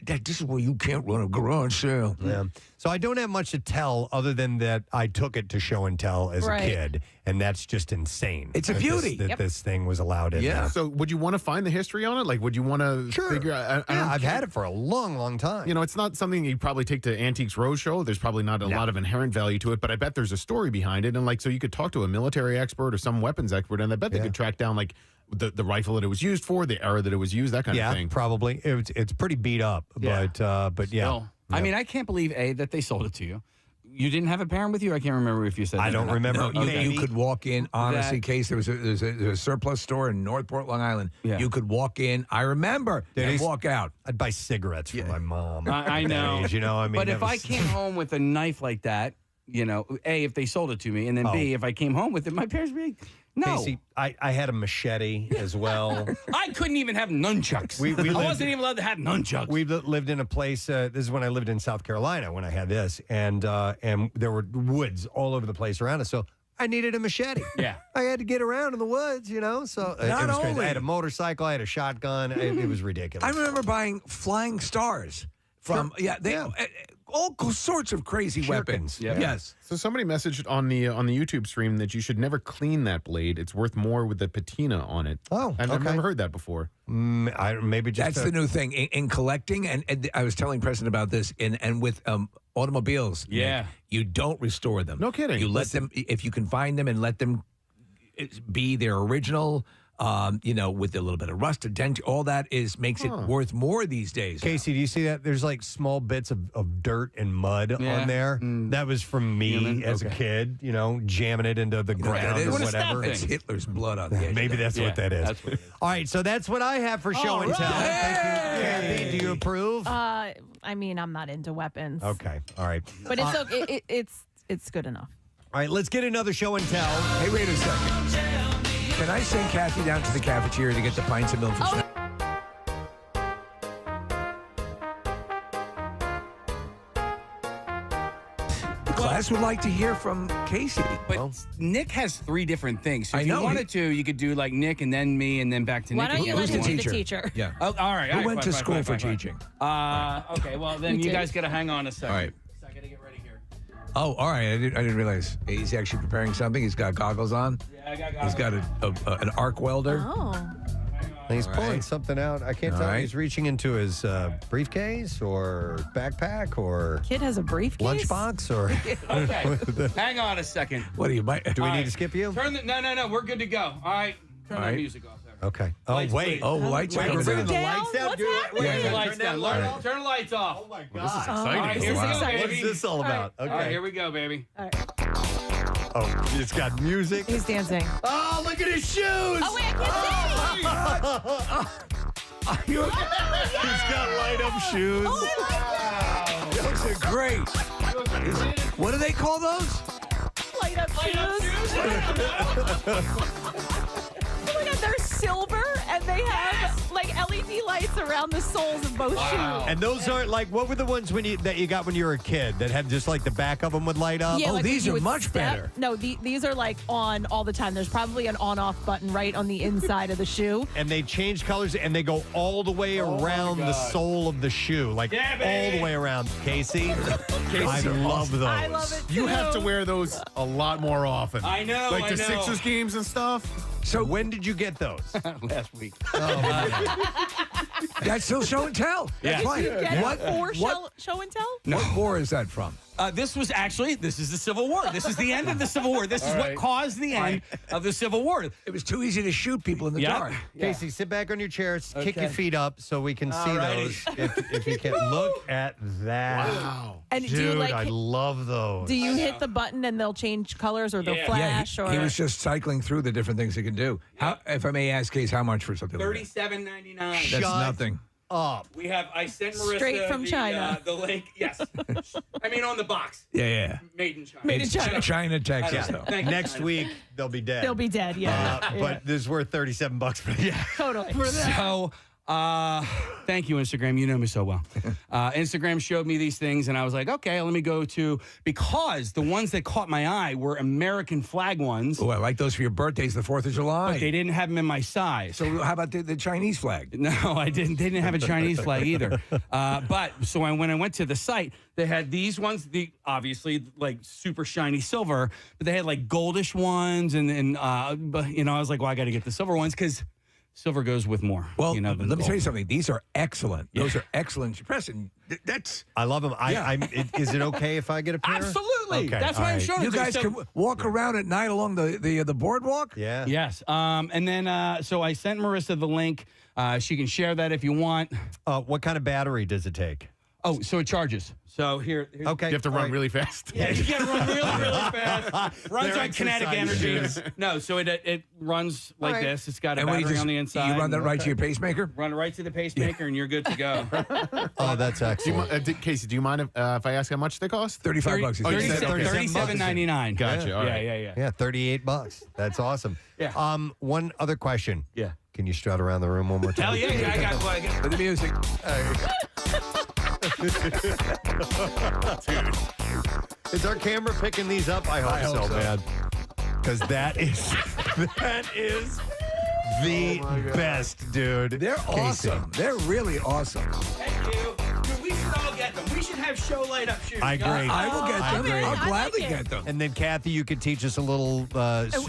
Speaker 3: Dad, this is where you can't run a garage sale.
Speaker 1: Yeah. So I don't have much to tell other than that I took it to show and tell as a kid, and that's just insane.
Speaker 3: It's a
Speaker 1: that
Speaker 3: beauty.
Speaker 1: this thing was allowed in there.
Speaker 5: So would you want to find the history on it? Like, would you want to figure out?
Speaker 1: I've had it for a long, long time.
Speaker 5: You know, it's not something you probably take to Antiques Roadshow. There's probably not a lot of inherent value to it, but I bet there's a story behind it. And like, so you could talk to a military expert or some weapons expert, and I bet they could track down like the rifle that it was used for, the era that it was used, that kind of thing.
Speaker 1: Probably. It's pretty beat up, but yeah.
Speaker 17: Still. I mean, I can't believe that they sold it to you. You didn't have a parent with you? I can't remember if you said that.
Speaker 1: I don't
Speaker 17: or not.
Speaker 1: remember.
Speaker 3: No, you could walk in, honestly, Case. There's a surplus store in Northport, Long Island.
Speaker 17: Yeah.
Speaker 3: You could walk in. I remember. And walk out.
Speaker 1: I'd buy cigarettes for my mom.
Speaker 17: I know.
Speaker 1: Age, you know, I mean,
Speaker 17: but
Speaker 1: that
Speaker 17: if I
Speaker 1: was-
Speaker 17: came home with a knife like that, you know, A, if they sold it to me, and then B, if I came home with it, my parents would be like, no.
Speaker 1: Casey, I had a machete as well.
Speaker 17: I couldn't even have nunchucks. I wasn't even allowed to have nunchucks.
Speaker 1: We lived in a place. This is when I lived in South Carolina when I had this, and there were woods all over the place around us. So I needed a machete.
Speaker 17: Yeah,
Speaker 1: I had to get around in the woods, you know. So it
Speaker 3: Not
Speaker 1: was crazy.
Speaker 3: only-
Speaker 1: I had a motorcycle, I had a shotgun. It was ridiculous.
Speaker 3: I remember buying flying stars from all sorts of crazy weapons.
Speaker 5: Yeah.
Speaker 3: Yes.
Speaker 5: So somebody messaged on the YouTube stream that you should never clean that blade. It's worth more with the patina on it.
Speaker 1: Oh,
Speaker 5: I've
Speaker 1: okay.
Speaker 5: never heard that before.
Speaker 1: Maybe just
Speaker 3: That's the new thing in collecting, and I was telling Preston about this. And with automobiles, Nick, you don't restore them.
Speaker 5: No kidding.
Speaker 3: You let them if you can find them and let them be their original with a little bit of rust, a dent. All that makes it worth more these days.
Speaker 1: Casey, do you see that? There's like small bits of dirt and mud on there. That was from me as a kid, jamming it into the ground or whatever.
Speaker 3: It's Hitler's blood on the edge.
Speaker 1: Maybe that's what that is.
Speaker 3: That's what it is.
Speaker 1: All right, so that's what I have for show and tell. Thank you, Kathy. Do you approve?
Speaker 4: I mean, I'm not into weapons.
Speaker 1: Okay, all right.
Speaker 4: But it's good enough.
Speaker 1: All right, let's get another show and tell.
Speaker 3: Hey, wait a second. Can I send Kathy down to the cafeteria to get the pints of milk for snack? The class would like to hear from Casey.
Speaker 17: But Nick has 3 different things. So if
Speaker 3: I know.
Speaker 17: you wanted to, you could do like Nick and then me and then back to
Speaker 4: Why
Speaker 17: Nick.
Speaker 4: don't you
Speaker 17: again.
Speaker 4: let him be the teacher?
Speaker 3: Yeah.
Speaker 17: Oh, all right.
Speaker 3: Who went to school for
Speaker 17: fine.
Speaker 3: teaching?
Speaker 17: Okay, well, then
Speaker 4: You
Speaker 17: you
Speaker 4: did.
Speaker 17: guys got to hang on a second.
Speaker 3: All right.
Speaker 17: So I got to get ready here.
Speaker 3: Oh, all right. I didn't realize. He's actually preparing something. He's got goggles on.
Speaker 17: Yeah, I got
Speaker 3: He's got an arc welder.
Speaker 4: Oh.
Speaker 1: He's
Speaker 3: All
Speaker 1: pulling
Speaker 3: right.
Speaker 1: something out. I can't
Speaker 3: All
Speaker 1: tell if
Speaker 3: right.
Speaker 1: he's reaching into his briefcase or backpack or
Speaker 4: Kid has a briefcase?
Speaker 1: lunchbox or.
Speaker 17: Okay. Hang on a second.
Speaker 3: What do you might?
Speaker 1: Do we
Speaker 17: All
Speaker 1: need
Speaker 17: right.
Speaker 1: to skip you?
Speaker 17: No. We're good to go. All right. Turn
Speaker 3: All
Speaker 17: the
Speaker 3: right.
Speaker 17: music off there.
Speaker 1: Okay. Oh,
Speaker 17: Lights,
Speaker 1: wait.
Speaker 17: please.
Speaker 3: Oh, lights are
Speaker 1: Wait,
Speaker 3: coming
Speaker 1: we're bringing
Speaker 3: down.
Speaker 1: the lights down?
Speaker 4: What's
Speaker 1: Do it.
Speaker 4: happening?
Speaker 1: Wait,
Speaker 17: Turn the
Speaker 1: turn
Speaker 17: lights
Speaker 1: that
Speaker 17: down.
Speaker 1: light.
Speaker 17: Turn the lights off.
Speaker 1: Oh, my God.
Speaker 5: This is exciting.
Speaker 17: All right, here we
Speaker 3: Wow.
Speaker 17: go,
Speaker 1: What's
Speaker 17: baby.
Speaker 1: this all about?
Speaker 17: All right, here we go, baby.
Speaker 1: Oh, it's got music.
Speaker 4: He's dancing.
Speaker 1: Oh, look at his shoes.
Speaker 4: Oh, wait, I can't see.
Speaker 3: You-
Speaker 1: He's got light up shoes.
Speaker 3: Those are great. What do they call those?
Speaker 4: Light up shoes. Oh my God, they're silver and they have like LED lights around the soles of both shoes.
Speaker 1: And those aren't like, what were the ones that you got when you were a kid that had just like the back of them would light up?
Speaker 4: Yeah,
Speaker 3: Oh,
Speaker 4: like
Speaker 3: these
Speaker 4: when you
Speaker 3: are
Speaker 4: would
Speaker 3: much
Speaker 4: step-
Speaker 3: better.
Speaker 4: No, these are like on all the time. There's probably an on-off button right on the inside of the shoe.
Speaker 1: And they change colors and they go all the way around the sole of the shoe, like all the way around. Casey, I love those.
Speaker 4: I love it too.
Speaker 5: You have to wear those a lot more often.
Speaker 17: I know.
Speaker 5: Like the
Speaker 17: I know.
Speaker 5: Sixers games and stuff.
Speaker 1: So when did you get those?
Speaker 17: Last week.
Speaker 3: That's still show and tell. That's
Speaker 17: Yeah.
Speaker 3: fine.
Speaker 4: You get
Speaker 3: What?
Speaker 4: for
Speaker 3: What?
Speaker 4: show and tell?
Speaker 3: What war is that from?
Speaker 17: This is the Civil War. This is the end of the Civil War. This is what caused the end of the Civil War.
Speaker 3: It was too easy to shoot people in the dark.
Speaker 1: Casey, sit back on your chair, kick your feet up so we can see those. If you can. Look at that. Wow.
Speaker 4: And do
Speaker 1: Dude,
Speaker 4: you like?
Speaker 1: I love those.
Speaker 4: Do you hit the button and they'll change colors or they'll flash?
Speaker 3: Yeah,
Speaker 4: or
Speaker 3: he was just cycling through the different things he can do. How, if I may ask, Case, how much for something like that?
Speaker 17: $37.99.
Speaker 3: That's
Speaker 1: Shut
Speaker 3: nothing.
Speaker 1: up.
Speaker 17: We have. I sent Marissa
Speaker 4: Straight from China.
Speaker 17: The link. Yes. I mean on the box.
Speaker 3: Yeah.
Speaker 17: Made in China.
Speaker 4: Made in
Speaker 3: It's
Speaker 4: China.
Speaker 3: China, Texas,
Speaker 17: Yeah.
Speaker 3: though.
Speaker 17: Thank you,
Speaker 1: Next
Speaker 17: China.
Speaker 1: week, they'll be dead.
Speaker 4: They'll be dead. Yeah.
Speaker 1: But this is worth $37 for the
Speaker 4: Totally.
Speaker 17: So, thank you, Instagram. You know me so well. Instagram showed me these things, and I was like, okay, let me go to, because the ones that caught my eye were American flag ones.
Speaker 3: Oh, I like those for your birthdays, the 4th of July.
Speaker 17: But they didn't have them in my size.
Speaker 3: So how about the Chinese flag?
Speaker 17: No, I didn't. They didn't have a Chinese flag either. But so when I went to the site, they had these ones, obviously like super shiny silver, but they had like goldish ones, and but, I was like, well, I got to get the silver ones because silver goes with more.
Speaker 3: Well,
Speaker 17: than
Speaker 3: let me
Speaker 17: gold.
Speaker 3: tell you something. These are excellent. Those are excellent. Preston, that's...
Speaker 1: I love them. Is it okay if I get a pair?
Speaker 17: Absolutely.
Speaker 1: Okay,
Speaker 17: That's why I'm
Speaker 1: all
Speaker 17: showing
Speaker 3: You
Speaker 17: it to
Speaker 3: guys can walk around at night along the boardwalk?
Speaker 1: Yeah.
Speaker 17: Yes. And then, so I sent Marissa the link. She can share that if you want.
Speaker 1: What kind of battery does it take?
Speaker 17: Oh, so it charges. So here's
Speaker 1: Okay.
Speaker 5: You have to run really fast.
Speaker 17: Yeah, you got to run really, really fast. Runs
Speaker 1: They're
Speaker 17: on kinetic
Speaker 1: exercise
Speaker 17: energy.
Speaker 1: shoes.
Speaker 17: No, so it runs like
Speaker 1: All right.
Speaker 17: this. It's got a
Speaker 3: And when
Speaker 17: battery
Speaker 3: you
Speaker 17: on the inside.
Speaker 3: You run that right to your pacemaker?
Speaker 17: Run it right to the pacemaker, and you're good to go.
Speaker 1: Oh, that's excellent.
Speaker 5: Casey, do you mind if I ask how much they cost?
Speaker 3: $35.
Speaker 5: Oh, you said
Speaker 17: $37.99.
Speaker 5: Gotcha. All right.
Speaker 17: Yeah.
Speaker 1: Yeah, $38. That's awesome.
Speaker 17: Yeah.
Speaker 1: One other question.
Speaker 17: Yeah.
Speaker 1: Can you strut around the room one more time?
Speaker 17: Hell yeah, I got
Speaker 3: For the music.
Speaker 1: Is our camera picking these up? I hope so, man. Because that is the best, dude.
Speaker 3: They're
Speaker 1: Casey.
Speaker 3: awesome. They're really awesome.
Speaker 17: Thank you. Dude, we should all get them. We should have show light up shoes.
Speaker 1: I agree.
Speaker 3: I will get them.
Speaker 1: agree.
Speaker 3: I'll
Speaker 4: I
Speaker 3: gladly
Speaker 4: like it.
Speaker 3: get them.
Speaker 1: And then, Kathy, you could teach us a little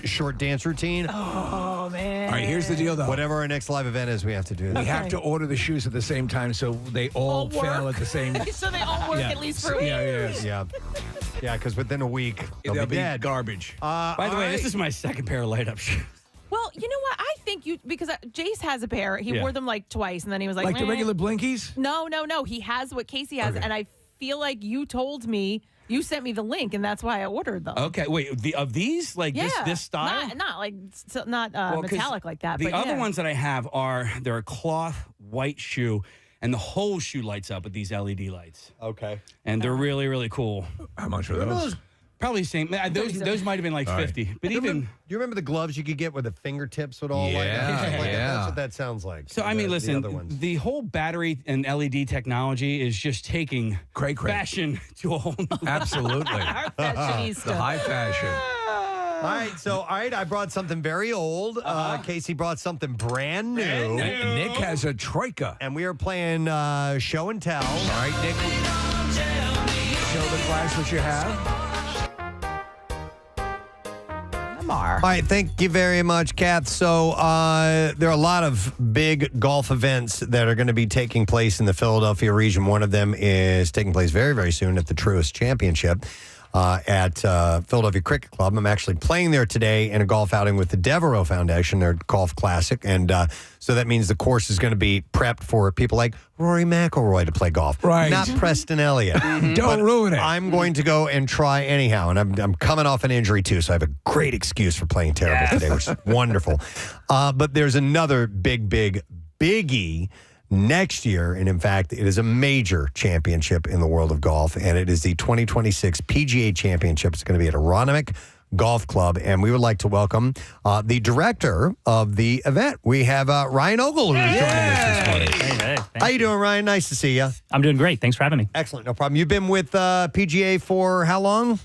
Speaker 1: short dance routine.
Speaker 4: Oh man.
Speaker 3: All right, here's the deal, though.
Speaker 1: Whatever our next live event is, we have to do that.
Speaker 3: We have to order the shoes at the same time so they all fail at the same
Speaker 4: So they all work at least for a week.
Speaker 1: Yeah. Yeah, because within a week, they'll
Speaker 3: They'll
Speaker 1: be dead.
Speaker 3: garbage.
Speaker 17: By the way,
Speaker 1: all
Speaker 17: this
Speaker 1: right.
Speaker 17: is my second pair of light up shoes.
Speaker 4: Well, you know what? I think think you because Jace has a pair. He
Speaker 3: Yeah.
Speaker 4: wore them like twice, and then he was like,
Speaker 3: Like the
Speaker 4: "Meh."
Speaker 3: regular blinkies?
Speaker 4: No. He has what Casey has, and I feel like you told me you sent me the link, and that's why I ordered them.
Speaker 17: Okay, wait. of these, like this style,
Speaker 4: not like not
Speaker 17: Well, 'cause
Speaker 4: metallic like that.
Speaker 17: The
Speaker 4: but
Speaker 17: other
Speaker 4: yeah.
Speaker 17: ones that I have they're a cloth white shoe, and the whole shoe lights up with these LED lights.
Speaker 1: Okay,
Speaker 17: and they're really really cool.
Speaker 3: How much are
Speaker 1: Remember
Speaker 3: those?
Speaker 1: those-
Speaker 17: Probably the same. Those might have been like
Speaker 1: All right.
Speaker 17: 50, but
Speaker 1: Do you
Speaker 17: even.
Speaker 1: remember, do you remember the gloves you could get where the fingertips would all light up?
Speaker 3: Yeah,
Speaker 1: Like that?
Speaker 3: yeah.
Speaker 1: That's what that sounds like.
Speaker 17: So I mean,
Speaker 1: The other
Speaker 17: listen,
Speaker 1: ones.
Speaker 17: the whole battery and LED technology is just taking fashion to a whole new
Speaker 3: Absolutely.
Speaker 4: Our fashionista.
Speaker 3: The high fashion.
Speaker 1: All right, I brought something very old. Casey brought something brand new.
Speaker 3: And Nick has a troika.
Speaker 1: And we are playing show and tell.
Speaker 3: All right, Nick. Show the class what you have.
Speaker 1: All right, thank you very much, Kath. So there are a lot of big golf events that are going to be taking place in the Philadelphia region. One of them is taking place very, very soon at the Truist Championship at Philadelphia Cricket Club. I'm actually playing there today in a golf outing with the Devereaux Foundation, their golf classic. And so that means the course is going to be prepped for people like Rory McIlroy to play golf.
Speaker 3: Right.
Speaker 1: Not Preston Elliott.
Speaker 3: Don't ruin it.
Speaker 1: I'm going to go and try anyhow. And I'm coming off an injury, too, so I have a great excuse for playing terrible today, which is wonderful. But there's another biggie next year, and in fact, it is a major championship in the world of golf, and it is the 2026 PGA Championship. It's going to be at Aronimink Golf Club, and we would like to welcome the director of the event. We have Ryan Ogle, who's joining us this morning.
Speaker 11: Hey,
Speaker 1: How you doing, Ryan? Nice to see you.
Speaker 11: I'm doing great. Thanks for having me.
Speaker 1: Excellent. No problem. You've been with PGA for how long?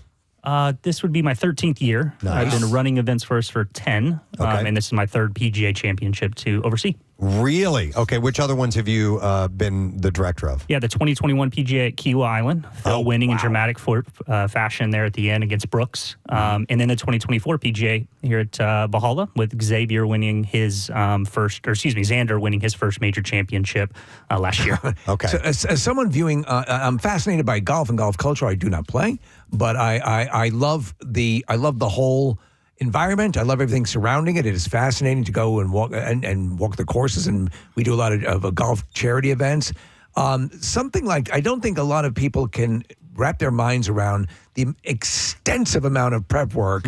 Speaker 11: This would be my 13th year.
Speaker 1: Nice.
Speaker 11: I've been running events for us for 10, and this is my third PGA championship to oversee.
Speaker 1: Really? Okay. Which other ones have you been the director of?
Speaker 11: Yeah, the 2021 PGA at Kiowa Island, Phil winning in dramatic fashion there at the end against Brooks. And then the 2024 PGA here at Valhalla with Xavier winning his Xander winning his first major championship last year.
Speaker 1: Okay.
Speaker 3: So, as someone viewing, I'm fascinated by golf and golf culture. I do not play, but I love the whole environment. I love everything surrounding it. It is fascinating to go and walk the courses, and we do a lot of golf charity events. Something like, I don't think a lot of people can wrap their minds around the extensive amount of prep work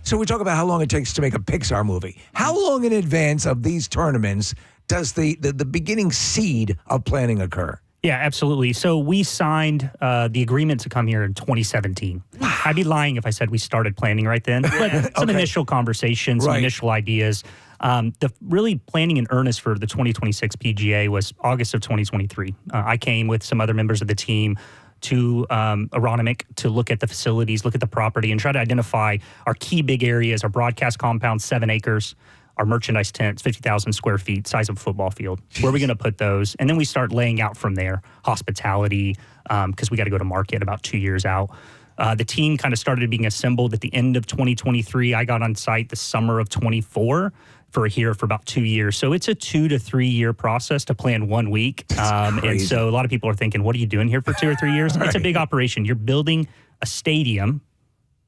Speaker 3: so we talk about how long it takes to make a Pixar movie. How long in advance of these tournaments does the beginning seed of planning occur?
Speaker 11: Yeah, absolutely. So we signed the agreement to come here in 2017. I'd be lying if I said we started planning right then, but some initial conversations, some initial ideas. The really planning in earnest for the 2026 PGA was August of 2023. I came with some other members of the team to Aronimink to look at the facilities, look at the property, and try to identify our key big areas, our broadcast compound, 7 acres, our merchandise tents, 50,000 square feet, size of a football field. Where are we going to put those? And then we start laying out from there, hospitality, because we got to go to market about 2 years out. The team kind of started being assembled at the end of 2023. I got on site the summer of 24 for about 2 years. So it's a 2 to 3 year process to plan 1 week. And so a lot of people are thinking, what are you doing here for 2 or 3 years? It's a big operation. You're building a stadium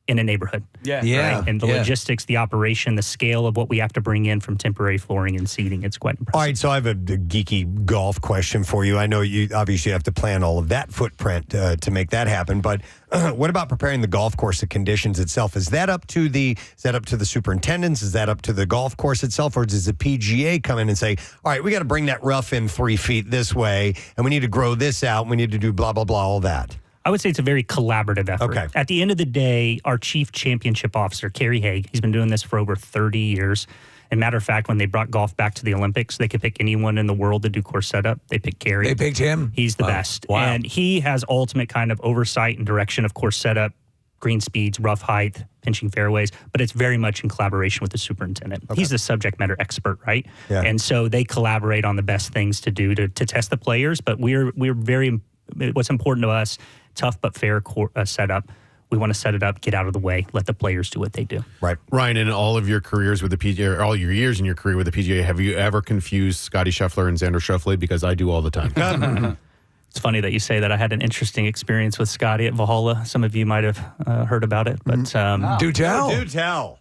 Speaker 11: in a neighborhood. Right? And the logistics, the operation, the scale of what we have to bring in from temporary flooring and seating, it's quite impressive.
Speaker 1: All right, so I have a geeky golf question for you. I know you obviously have to plan all of that footprint to make that happen, but what about preparing the golf course, the conditions itself? Is that up to the superintendents? Is that up to the golf course itself, or does the PGA come in and say, all right, we got to bring that rough in 3 feet this way, and we need to grow this out, and we need to do blah, blah, blah, all that?
Speaker 11: I would say it's a very collaborative effort.
Speaker 1: Okay.
Speaker 11: At the end of the day, our chief championship officer, Kerry Haig, he's been doing this for over 30 years. And matter of fact, when they brought golf back to the Olympics, they could pick anyone in the world to do course setup. They picked Kerry.
Speaker 3: They picked him?
Speaker 11: He's the best.
Speaker 3: Wow.
Speaker 11: And he has ultimate kind of oversight and direction of course setup, green speeds, rough height, pinching fairways, but it's very much in collaboration with the superintendent. He's the subject matter expert, right?
Speaker 1: Yeah.
Speaker 11: And so they collaborate on the best things to do to test the players, but we're very, what's important to us, tough but fair setup. We want to set it up, get out of the way, let the players do what they do.
Speaker 1: Right.
Speaker 5: Ryan, in all of your careers with the PGA, or all your years in your career with the PGA, have you ever confused Scotty Scheffler and Xander Schauffele? Because I do all the time.
Speaker 11: It's funny that you say that. I had an interesting experience with Scotty at Valhalla. Some of you might have heard about it, but
Speaker 3: Do tell.
Speaker 1: Do tell.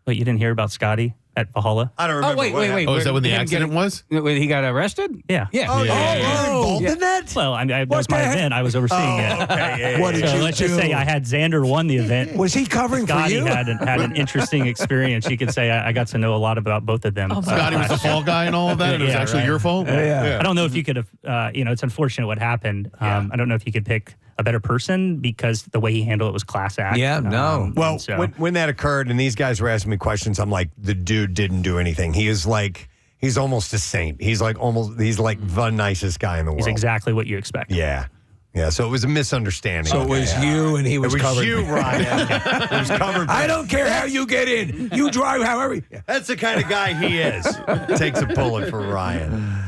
Speaker 11: But you didn't hear about Scotty? at Valhalla.
Speaker 1: I don't remember.
Speaker 17: Wait.
Speaker 5: Oh, is that when the accident was?
Speaker 17: When he got arrested?
Speaker 11: Yeah.
Speaker 17: Yeah.
Speaker 1: Oh, you're involved in that?
Speaker 11: Well, that was my event. I was overseeing it.
Speaker 1: Okay.
Speaker 3: What did
Speaker 11: So
Speaker 3: you
Speaker 11: let's just
Speaker 3: do?
Speaker 11: say I had Xander won the event.
Speaker 3: Was he covering for
Speaker 11: Scotty
Speaker 3: you?
Speaker 11: had an interesting experience. You could say I got to know a lot about both of them.
Speaker 5: Scotty was the fall guy and all of that, and it was
Speaker 11: Yeah,
Speaker 5: actually
Speaker 11: right.
Speaker 5: your fault?
Speaker 11: I don't know if you could have, it's unfortunate what happened. I don't know if you could pick a better person because the way he handled it was class act.
Speaker 3: Yeah, no.
Speaker 1: Well,
Speaker 11: so-
Speaker 1: when that occurred and these guys were asking me questions, I'm like, the dude didn't do anything. He is like, he's almost a saint. He's like the nicest guy in the world.
Speaker 11: He's exactly what you expect.
Speaker 1: Yeah. Yeah. So it was a misunderstanding.
Speaker 3: So it was you and he was
Speaker 1: It was
Speaker 3: covered.
Speaker 1: you, Ryan. It was covered.
Speaker 3: I don't care how you get in. You drive however.
Speaker 1: That's the kind of guy he is. Takes a bullet for Ryan.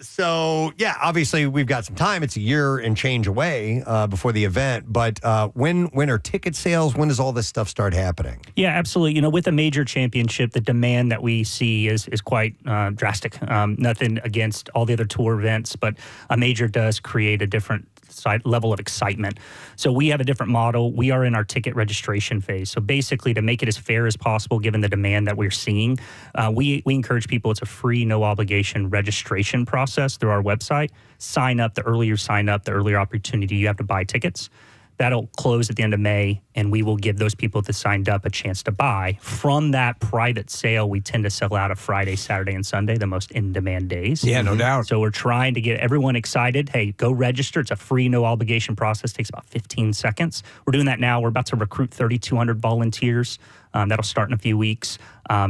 Speaker 1: So yeah, obviously we've got some time. It's a year and change away before the event. But when are ticket sales? When does all this stuff start happening?
Speaker 11: Yeah, absolutely. With a major championship, the demand that we see is quite drastic. Nothing against all the other tour events, but a major does create a different level of excitement. So we have a different model. We are in our ticket registration phase. So basically, to make it as fair as possible, given the demand that we're seeing, we encourage people. It's a free, no obligation registration process through our website. Sign up. The earlier you sign up, the earlier opportunity you have to buy tickets. That'll close at the end of May, and we will give those people that signed up a chance to buy. From that private sale, we tend to sell out of Friday, Saturday, and Sunday, the most in-demand days.
Speaker 3: Yeah, no doubt.
Speaker 11: So we're trying to get everyone excited. Hey, go register. It's a free, no-obligation process. Takes about 15 seconds. We're doing that now. We're about to recruit 3,200 volunteers. That'll start in a few weeks.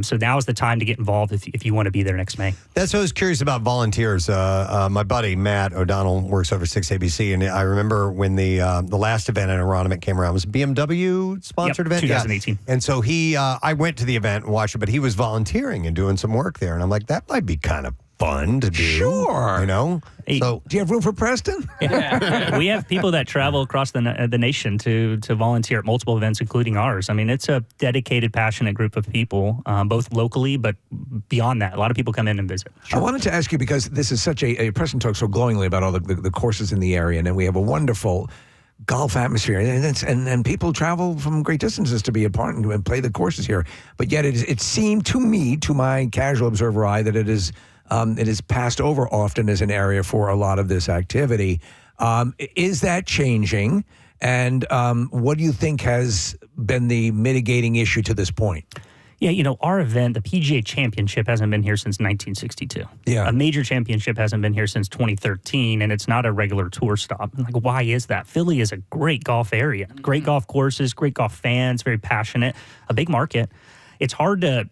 Speaker 11: So now is the time to get involved if you want to be there next May.
Speaker 1: That's what I was curious about volunteers. My buddy Matt O'Donnell works over 6ABC, and I remember when the last event in Aronimink came around, it was a BMW sponsored event,
Speaker 11: 2018.
Speaker 1: Yeah. And so I went to the event and watched it, but he was volunteering and doing some work there, and I'm like, that might be kind of fun to do.
Speaker 3: Sure. So, do you have room for Preston?
Speaker 11: We have people that travel across the nation to volunteer at multiple events, including ours. I mean, it's a dedicated, passionate group of people, both locally, but beyond that. A lot of people come in and visit.
Speaker 3: I wanted to ask you, because this is such a Preston talks so glowingly about all the courses in the area, and then we have a wonderful golf atmosphere, and people travel from great distances to be a part and play the courses here. But yet it seemed to me, to my casual observer eye, that it is passed over often as an area for a lot of this activity. Is that changing? And what do you think has been the mitigating issue to this point?
Speaker 11: Yeah, our event, the PGA Championship, hasn't been here since 1962.
Speaker 3: Yeah.
Speaker 11: A major championship hasn't been here since 2013, and it's not a regular tour stop. Why is that? Philly is a great golf area, great golf courses, great golf fans, very passionate, a big market. It's hard to,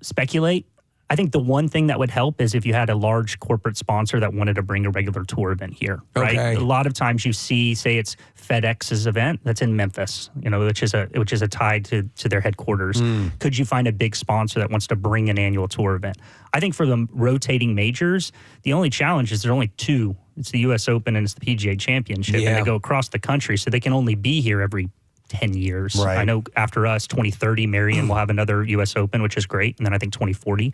Speaker 11: speculate. I think the one thing that would help is if you had a large corporate sponsor that wanted to bring a regular tour event here, right?
Speaker 3: Okay.
Speaker 11: A lot of times you see, say it's FedEx's event that's in Memphis, which is a tie to their headquarters. Could you find a big sponsor that wants to bring an annual tour event? I think for the rotating majors, the only challenge is there's only two. It's the U.S. Open and it's the PGA Championship, and they go across the country, so they can only be here every 10 years.
Speaker 1: Right.
Speaker 11: I know after us, 2030, Marion will have another U.S. Open, which is great. And then I think 2040.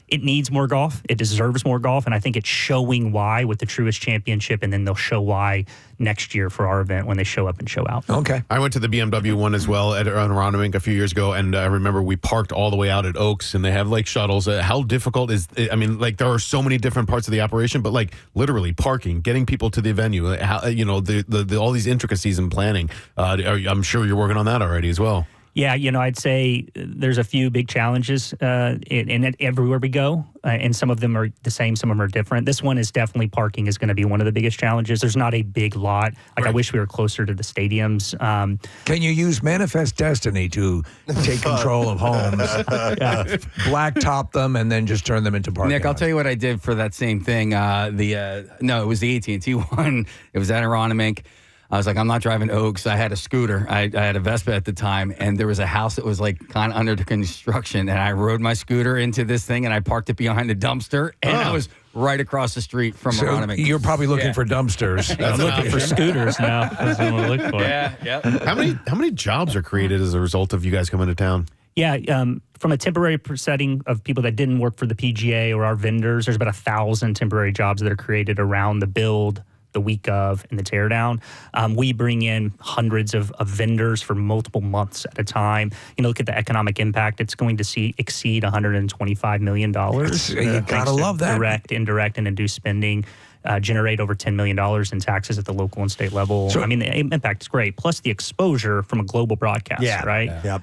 Speaker 11: It needs more golf. It deserves more golf. And I think it's showing why with the Truist Championship. And then they'll show why next year for our event when they show up and show out.
Speaker 3: Okay.
Speaker 5: I went to the BMW one as well at Aronimink a few years ago. And I remember we parked all the way out at Oaks and they have shuttles. How difficult is it? I mean, there are so many different parts of the operation, but literally parking, getting people to the venue, all these intricacies in planning. I'm sure you're working on that already as well.
Speaker 11: Yeah, I'd say there's a few big challenges in everywhere we go, and some of them are the same, some of them are different. This one is definitely parking is going to be one of the biggest challenges. There's not a big lot. I wish we were closer to the stadiums.
Speaker 3: Can you use Manifest Destiny to take control of homes, blacktop them, and then just turn them into parking?
Speaker 17: Nick, I'll tell you what I did for that same thing. It was the AT&T one. It was at Aronimink. I was like, I'm not driving Oaks. I had a scooter. I had a Vespa at the time, and there was a house that was kind of under construction, and I rode my scooter into this thing, and I parked it behind a dumpster, and I was right across the street from Aronimink.
Speaker 3: You're probably looking for dumpsters.
Speaker 11: I'm looking for scooters now. That's what I'm looking for.
Speaker 17: Yeah.
Speaker 5: How many jobs are created as a result of you guys coming to town?
Speaker 11: Yeah, from a temporary setting of people that didn't work for the PGA or our vendors, there's about 1,000 temporary jobs that are created around the build, the week of, and the teardown. We bring in hundreds of vendors for multiple months at a time. Look at the economic impact. It's going to exceed $125 million.
Speaker 3: You gotta love that.
Speaker 11: Direct, indirect, and induced spending. Generate over $10 million in taxes at the local and state level.
Speaker 3: So,
Speaker 11: the impact is great. Plus the exposure from a global broadcast, right?
Speaker 1: Yep.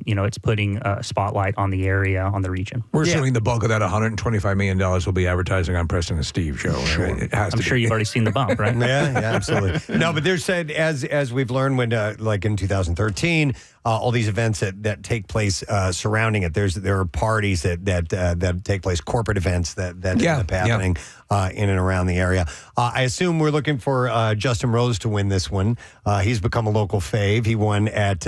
Speaker 11: It's putting a spotlight on the area, on the region.
Speaker 3: We're assuming the bulk of that $125 million will be advertising on Preston and Steve show.
Speaker 1: Sure.
Speaker 11: I'm sure you've already seen the bump, right?
Speaker 1: Yeah, absolutely. No, but there's said as we've learned when like in 2013, all these events that take place surrounding it. There are parties that take place, corporate events that end up happening in and around the area. I assume we're looking for Justin Rose to win this one. He's become a local fave. He won at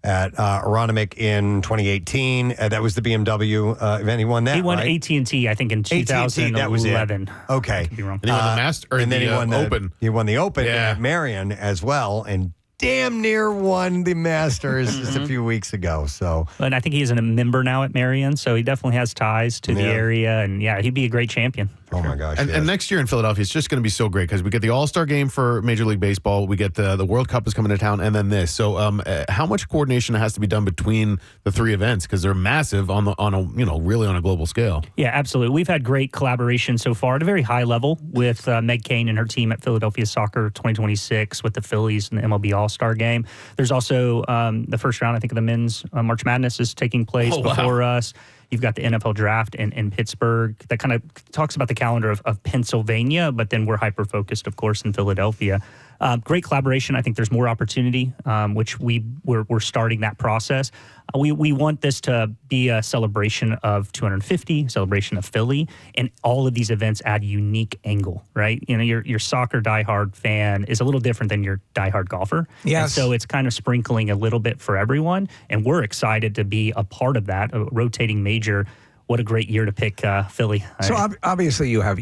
Speaker 1: Aronimink in 2018. That was the BMW event. He won that.
Speaker 11: He won
Speaker 1: right?
Speaker 11: AT&T, I think, in 2011.
Speaker 1: That was it. Okay.
Speaker 11: I could be wrong.
Speaker 5: And he won the Master,
Speaker 1: and then he won the
Speaker 5: Open.
Speaker 1: He won the Open at Marion as well, and damn near won the Masters just a few weeks ago. So,
Speaker 11: and I think he's a member now at Marion, so he definitely has ties to the area, and he'd be a great champion.
Speaker 1: Oh my gosh!
Speaker 5: And next year in Philadelphia, it's just going to be so great because we get the All-Star game for Major League Baseball, we get the World Cup is coming to town, and then this. So, how much coordination has to be done between the three events because they're massive on a global scale?
Speaker 11: Yeah, absolutely. We've had great collaboration so far at a very high level with Meg Kane and her team at Philadelphia Soccer 2026 with the Phillies and the MLB All-Star game. There's also the first round, I think, of the men's March Madness is taking place before us. You've got the NFL draft in Pittsburgh that kind of talks about the calendar of Pennsylvania, but then we're hyper-focused, of course, in Philadelphia. Great collaboration. I think there's more opportunity, which we're starting that process. We want this to be a celebration of 250, celebration of Philly, and all of these events add unique angle, right? Your soccer diehard fan is a little different than your diehard golfer.
Speaker 3: Yes.
Speaker 11: And so it's kind of sprinkling a little bit for everyone, and we're excited to be a part of that, a rotating major. What a great year to pick Philly.
Speaker 3: So obviously you have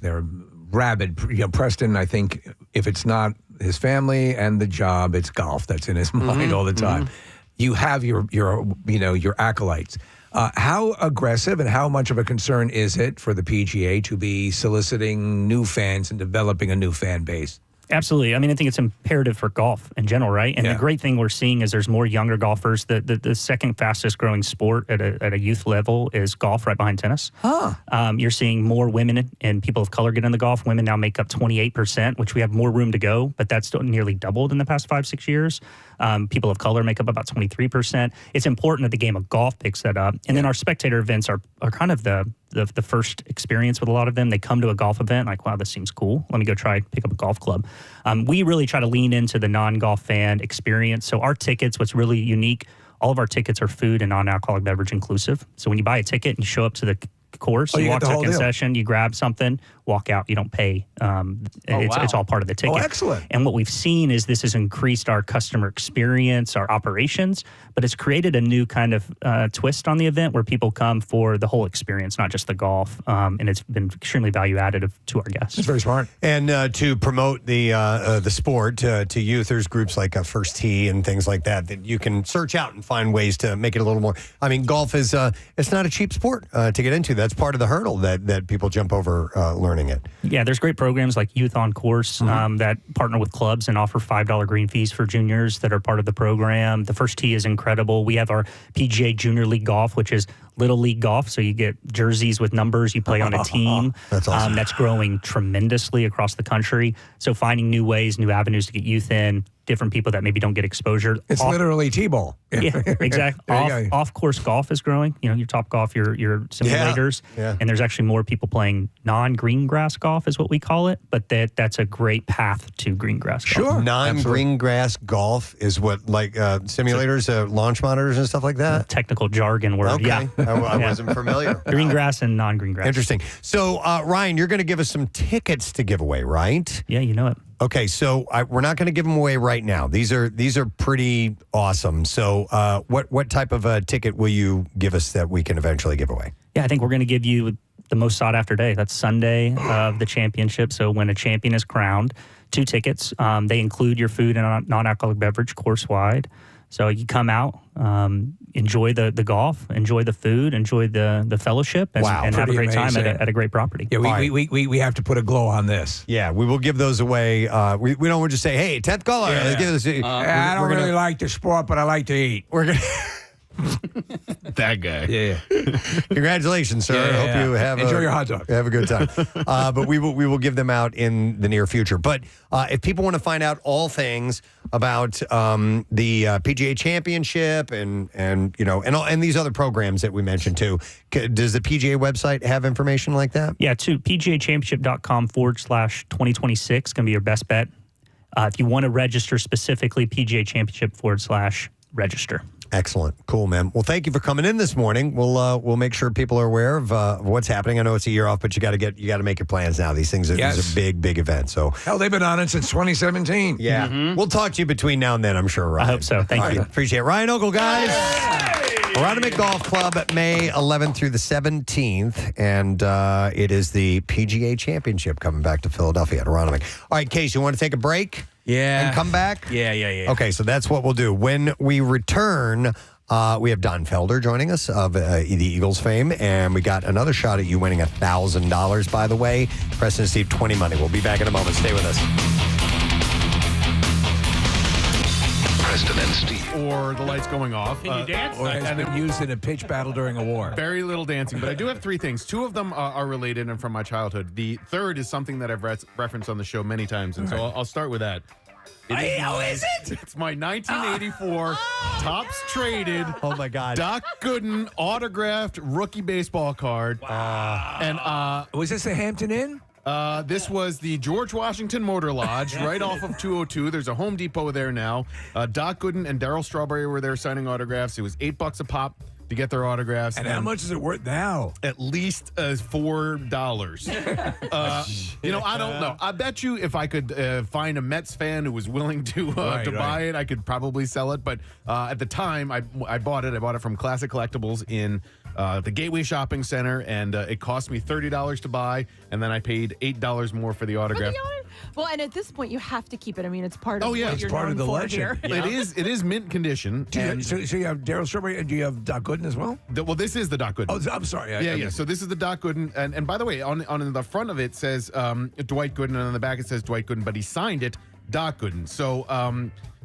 Speaker 3: they're rabid. Preston, I think if it's not his family and the job, it's golf that's in his mind all the time. You have your acolytes. How aggressive and how much of a concern is it for the PGA to be soliciting new fans and developing a new fan base?
Speaker 11: Absolutely. I think it's imperative for golf in general, right? And the great thing we're seeing is there's more younger golfers. The second fastest growing sport at a youth level is golf, right behind tennis. You're seeing more women and people of color get in the golf. Women now make up 28%, which we have more room to go, but that's still nearly doubled in the past 5-6 years. People of color make up about 23%. It's important that the game of golf picks that up. And then our spectator events are kind of the first experience with a lot of them. They come to a golf event like, wow, this seems cool. Let me go try pick up a golf club. We really try to lean into the non-golf fan experience. So our tickets, what's really unique, all of our tickets are food and non-alcoholic beverage inclusive. So when you buy a ticket and you show up to the course, you walk to a concession, you grab something, walk out, you don't pay. It's all part of the ticket.
Speaker 3: Oh, excellent.
Speaker 11: And what we've seen is this has increased our customer experience, our operations, but it's created a new kind of twist on the event where people come for the whole experience, not just the golf. And it's been extremely value additive to our guests.
Speaker 3: It's very smart.
Speaker 1: And to promote the sport to youth, there's groups like First Tee and things like that you can search out and find ways to make it a little more. Golf is it's not a cheap sport to get into. That's part of the hurdle that people jump over learning it.
Speaker 11: Yeah, there's great programs like Youth on Course that partner with clubs and offer $5 green fees for juniors that are part of the program. The First Tee is incredible. We have our PGA Junior League Golf, which is Little League Golf. So you get jerseys with numbers. You play on a team.
Speaker 1: That's awesome.
Speaker 11: That's growing tremendously across the country. So finding new ways, new avenues to get youth in, different people that maybe don't get exposure.
Speaker 3: It's literally T-ball.
Speaker 11: Yeah, exactly. Off-course golf is growing. Your Top Golf, your simulators.
Speaker 1: Yeah.
Speaker 11: And there's actually more people playing non-green grass golf is what we call it. But that's a great path to green grass golf.
Speaker 1: Sure. Non-green grass golf is what, simulators, launch monitors and stuff like that?
Speaker 11: Technical jargon word,
Speaker 1: okay. I wasn't familiar.
Speaker 11: Green grass and non-green grass.
Speaker 1: Interesting. So, Ryan, you're going to give us some tickets to give away, right?
Speaker 11: Yeah, you know it.
Speaker 1: Okay, so we're not going to give them away right now. These are pretty awesome. So, what type of a ticket will you give us that we can eventually give away?
Speaker 11: Yeah, I think we're going to give you the most sought after day. That's Sunday of the championship. So when a champion is crowned, 2 tickets. They include your food and non-alcoholic beverage course wide. So you come out, enjoy the golf, enjoy the food, enjoy the fellowship, and have a great time at a great property.
Speaker 3: Yeah, we have to put a glow on this.
Speaker 1: Yeah, we will give those away. We don't just say, hey, 10th caller.
Speaker 3: Yeah.
Speaker 1: Let's give this.
Speaker 3: I don't really like the sport, but I like to eat.
Speaker 1: We're going to.
Speaker 5: That guy.
Speaker 3: Yeah.
Speaker 1: Congratulations, sir.
Speaker 3: Yeah,
Speaker 1: Hope you have
Speaker 3: enjoy your hot dog.
Speaker 1: Have a good time. But we will give them out in the near future. But if people want to find out all things about the PGA Championship and these other programs that we mentioned too, does the PGA website have information like that?
Speaker 11: Yeah, to pgachampionship.com/2026 going to be your best bet. If you want to register specifically, PGA Championship /register.
Speaker 1: Excellent. Cool, man. Well, thank you for coming in this morning. We'll make sure people are aware of what's happening. I know it's a year off, but you got to make your plans now. These things are these are big events. So
Speaker 3: hell, they've been on it since 2017.
Speaker 1: Yeah. We'll talk to you between now and then, I'm sure, Ryan.
Speaker 11: I hope so. Thank you.
Speaker 1: Appreciate it. Ryan Ogle, guys. Aronimink Golf Club, May 11th through the 17th, and it is the PGA Championship coming back to Philadelphia at Aronimink. All right, Case, you want to take a break?
Speaker 17: Yeah.
Speaker 1: And come back?
Speaker 17: Yeah.
Speaker 1: Okay, so that's what we'll do. When we return, we have Don Felder joining us of the Eagles fame, and we got another shot at you winning $1,000, by the way. Preston and Steve, 20 money. We'll be back in a moment. Stay with us.
Speaker 18: Preston and Steve.
Speaker 5: Or the lights going off.
Speaker 3: Can you dance? Or has been used in a pitch battle during a war.
Speaker 5: Very little dancing, but I do have three things. Two of them are related and from my childhood. The third is something that I've referenced on the show many times, and so I'll start with that.
Speaker 3: How is it?
Speaker 5: It's my 1984 Topps traded.
Speaker 1: Oh my God!
Speaker 5: Doc Gooden autographed rookie baseball card.
Speaker 3: Wow.
Speaker 5: And
Speaker 3: was this the Hampton Inn?
Speaker 5: This was the George Washington Motor Lodge right off of 202. There's a Home Depot there now. Doc Gooden and Darryl Strawberry were there signing autographs. It was $8 a pop to get their autographs.
Speaker 3: And how much is it worth now?
Speaker 5: At least $4. I don't know. I bet you if I could find a Mets fan who was willing to buy it, I could probably sell it. But at the time, I bought it. I bought it from Classic Collectibles in the Gateway Shopping Center, and it cost me $30 to buy, and then I paid $8 more for the autograph.
Speaker 4: Well, and at this point, you have to keep it. I mean, it's part of what
Speaker 3: it's
Speaker 4: you're
Speaker 3: part
Speaker 4: known
Speaker 3: of the
Speaker 4: for
Speaker 3: legend.
Speaker 4: here.
Speaker 5: It is mint condition.
Speaker 3: So you have Darryl Strawberry, and do you have Doc Gooden as well?
Speaker 5: Well, this is the Doc Gooden.
Speaker 3: Oh, I'm sorry.
Speaker 5: Yeah. So this is the Doc Gooden, and by the way, on the front of it says Dwight Gooden, and on the back it says Dwight Gooden, but he signed it Doc Gooden. So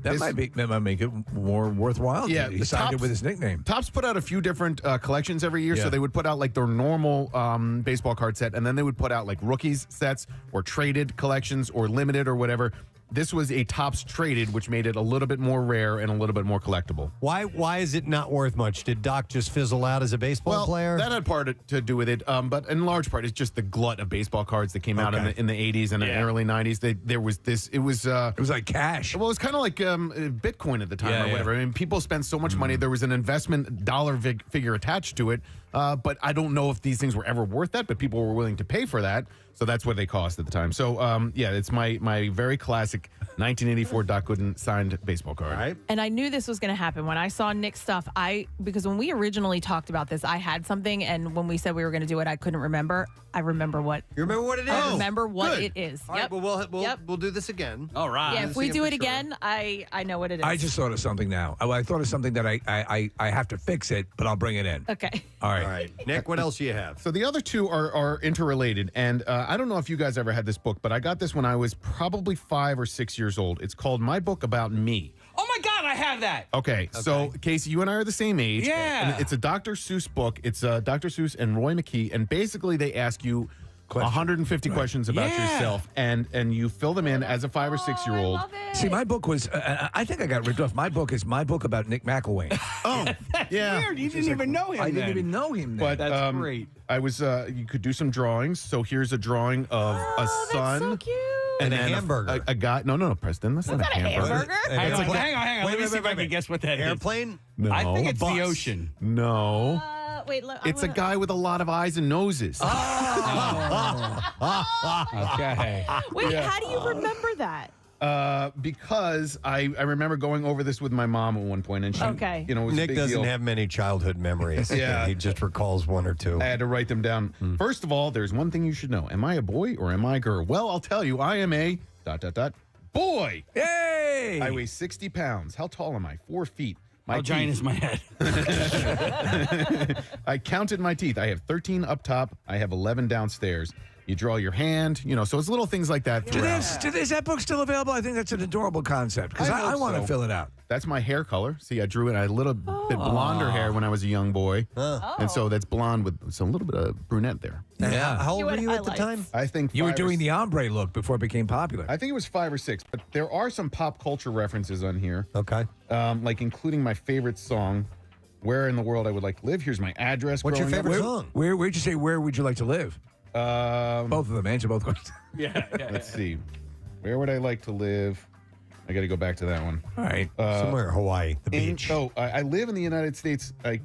Speaker 3: that might make it more worthwhile.
Speaker 5: Yeah,
Speaker 3: he signed it with his nickname.
Speaker 5: Topps put out a few different collections every year.
Speaker 3: Yeah.
Speaker 5: So they would put out like their normal baseball card set, and then they would put out like rookies sets or traded collections or limited or whatever. This was a Topps traded, which made it a little bit more rare and a little bit more collectible.
Speaker 1: Why is it not worth much? Did Doc just fizzle out as a baseball player?
Speaker 5: That had part to do with it, but in large part, it's just the glut of baseball cards that came out in the 80s and the early 90s. There was this. It was
Speaker 3: like cash.
Speaker 5: Well, it was kind of like Bitcoin at the time or whatever. I mean, people spent so much money. There was an investment dollar figure attached to it, but I don't know if these things were ever worth that. But people were willing to pay for that. So that's what they cost at the time. So, it's my very classic 1984 Doc Gooden signed baseball card.
Speaker 1: All right.
Speaker 4: And I knew this was going to happen. When I saw Nick's stuff, because when we originally talked about this, I had something, and when we said we were going to do it, I couldn't remember. I remember what.
Speaker 1: You remember what it is?
Speaker 4: I remember what
Speaker 1: Good.
Speaker 4: it is.
Speaker 1: All right, well, we'll do this again.
Speaker 17: All right.
Speaker 4: Yeah, if we do it again, I know what it is.
Speaker 3: I just thought of something now. I thought of something that I have to fix it, but I'll bring it in.
Speaker 4: Okay.
Speaker 3: All right.
Speaker 1: All right. Nick, what else do you have?
Speaker 5: So the other two are interrelated, and I don't know if you guys ever had this book, but I got this when I was probably 5 or 6 years old. It's called My Book About Me.
Speaker 17: Oh my God, I have that.
Speaker 5: Okay, so Casey, you and I are the same age.
Speaker 17: Yeah.
Speaker 5: And it's a Dr. Seuss book. It's Dr. Seuss and Roy McKee, and basically they ask you 150 questions about yourself, and you fill them in as a 5 or 6 year old.
Speaker 3: See, my book was, I think I got ripped off. My book is my book about Nick McElwain.
Speaker 5: Oh, yeah.
Speaker 17: Weird. You didn't even know him.
Speaker 3: I didn't even know him then.
Speaker 5: But
Speaker 17: That's great.
Speaker 5: I was, you could do some drawings. So here's a drawing of a son.
Speaker 4: That's so cute.
Speaker 1: And a
Speaker 5: then
Speaker 1: hamburger.
Speaker 5: A guy. No, Preston. That's not a hamburger.
Speaker 17: Hang on. Let me see if I can guess what that is.
Speaker 1: Airplane?
Speaker 5: No.
Speaker 17: I think it's
Speaker 1: bus.
Speaker 17: the ocean.
Speaker 5: No.
Speaker 4: Wait, look.
Speaker 5: It's a guy with a lot of eyes and noses.
Speaker 17: Okay.
Speaker 4: Wait, how do you remember that?
Speaker 5: Because I remember going over this with my mom at one point, and she, it was a
Speaker 1: Nick
Speaker 5: big
Speaker 1: doesn't
Speaker 5: deal.
Speaker 1: have many childhood memories.
Speaker 5: Yeah.
Speaker 1: He just recalls one or two.
Speaker 5: I had to write them down. First of all, there's one thing you should know. Am I a boy or am I a girl? Well, I'll tell you, I am a ... boy.
Speaker 3: Yay!
Speaker 5: I weigh 60 pounds. How tall am I? 4 feet.
Speaker 17: How giant is my head?
Speaker 5: I counted my teeth. I have 13 up top. I have 11 downstairs. You draw your hand, so it's little things like that.
Speaker 3: Is that book still available? I think that's an adorable concept because I want to fill it out.
Speaker 5: That's my hair color. See, I drew it. I had a little bit blonder hair when I was a young boy. And so that's blonde with a little bit of brunette there.
Speaker 3: Yeah.
Speaker 1: How old were you at the time?
Speaker 5: I think
Speaker 3: You were
Speaker 5: 5 or
Speaker 3: doing the ombre look before it became popular.
Speaker 5: I think it was 5 or 6, but there are some pop culture references on here.
Speaker 1: Okay.
Speaker 5: Like including my favorite song, Where in the World I Would Like to Live. Here's my address.
Speaker 1: What's your
Speaker 5: growing up.
Speaker 1: favorite song?
Speaker 3: Where'd you say, where would you like to live? Both of them. Answer both questions.
Speaker 5: Let's see. Where would I like to live? I got to go back to that one.
Speaker 3: All right.
Speaker 1: Somewhere, Hawaii, the beach.
Speaker 5: I live in the United States. I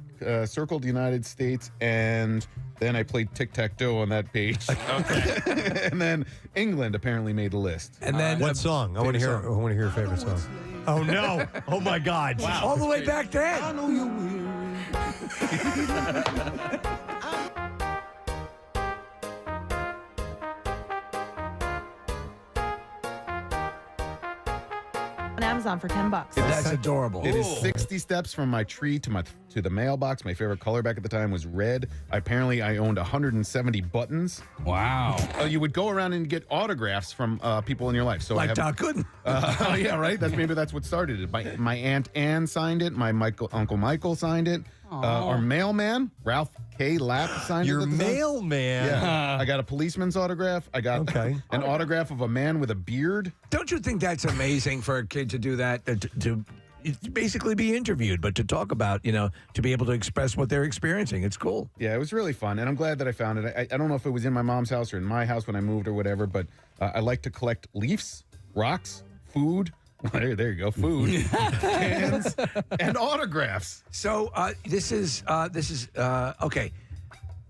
Speaker 5: circled the United States, and then I played tic-tac-toe on that page. Okay. And then England apparently made the list.
Speaker 3: And then
Speaker 1: What song? I want to hear. I want to hear your favorite song. Oh no! Oh my God!
Speaker 3: Wow. All the way back then.
Speaker 1: I know you will.
Speaker 4: On Amazon for $10.
Speaker 3: That's adorable.
Speaker 5: It is 60 steps from my tree to the mailbox. My favorite color back at the time was red. Apparently, I owned 170 buttons.
Speaker 17: Wow.
Speaker 5: You would go around and get autographs from people in your life. So
Speaker 3: Like Doc Gooden.
Speaker 5: Yeah, right. Maybe that's what started it. My Aunt Ann signed it. My Uncle Michael signed it. Our mailman, Ralph K. Lapp, signed
Speaker 1: Your
Speaker 5: it. Your
Speaker 1: mailman.
Speaker 5: Yeah. I got a policeman's autograph. I got an autograph of a man with a beard.
Speaker 3: Don't you think that's amazing for a kid to do that? To basically be interviewed, but to talk about, to be able to express what they're experiencing. It's cool.
Speaker 5: Yeah, it was really fun, and I'm glad that I found it. I don't know if it was in my mom's house or in my house when I moved or whatever, but I like to collect leaves, rocks, food. There you go, food, cans, and autographs.
Speaker 3: So this is okay.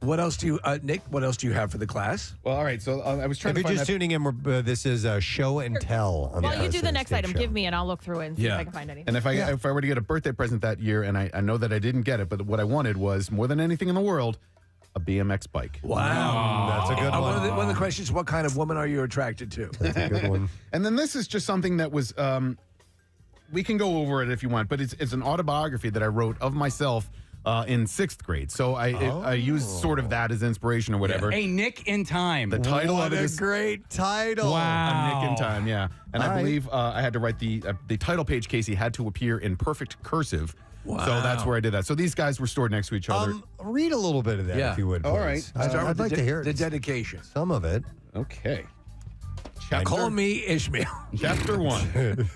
Speaker 3: What else do you, Nick? What else do you have for the class?
Speaker 5: Well, all right. So I was trying
Speaker 1: If
Speaker 5: to
Speaker 1: you're
Speaker 5: find
Speaker 1: just tuning in, this is show and tell. On
Speaker 4: Well,
Speaker 1: the
Speaker 4: you do the
Speaker 1: Preston
Speaker 4: next
Speaker 1: State
Speaker 4: item.
Speaker 1: Show.
Speaker 4: Give me, and I'll look through it and see if
Speaker 5: Yeah.
Speaker 4: I can find anything.
Speaker 5: And if I were to get a birthday present that year, and I know that I didn't get it, but what I wanted was more than anything in the world, a BMX bike.
Speaker 3: Wow,
Speaker 1: that's a good one.
Speaker 3: One of the questions: what kind of woman are you attracted to?
Speaker 1: That's a good one.
Speaker 5: And then this is just something that was. We can go over it if you want, but it's an autobiography that I wrote of myself in 6th grade. So I used sort of that as inspiration or whatever.
Speaker 17: A Nick in Time.
Speaker 5: The title
Speaker 1: What
Speaker 5: of it
Speaker 1: a
Speaker 5: is
Speaker 1: great title.
Speaker 5: A Nick in Time, yeah. And
Speaker 1: All
Speaker 5: I
Speaker 1: right.
Speaker 5: believe I had to write the title page, Casey, had to appear in perfect cursive.
Speaker 3: Wow.
Speaker 5: So that's where I did that. So these guys were stored next to each other.
Speaker 1: Read a little bit of that if you would.
Speaker 5: All
Speaker 1: please.
Speaker 5: right.
Speaker 1: I'd like to hear it.
Speaker 3: The dedication.
Speaker 1: Some of it.
Speaker 5: Okay.
Speaker 3: Call me Ishmael.
Speaker 5: Chapter 1.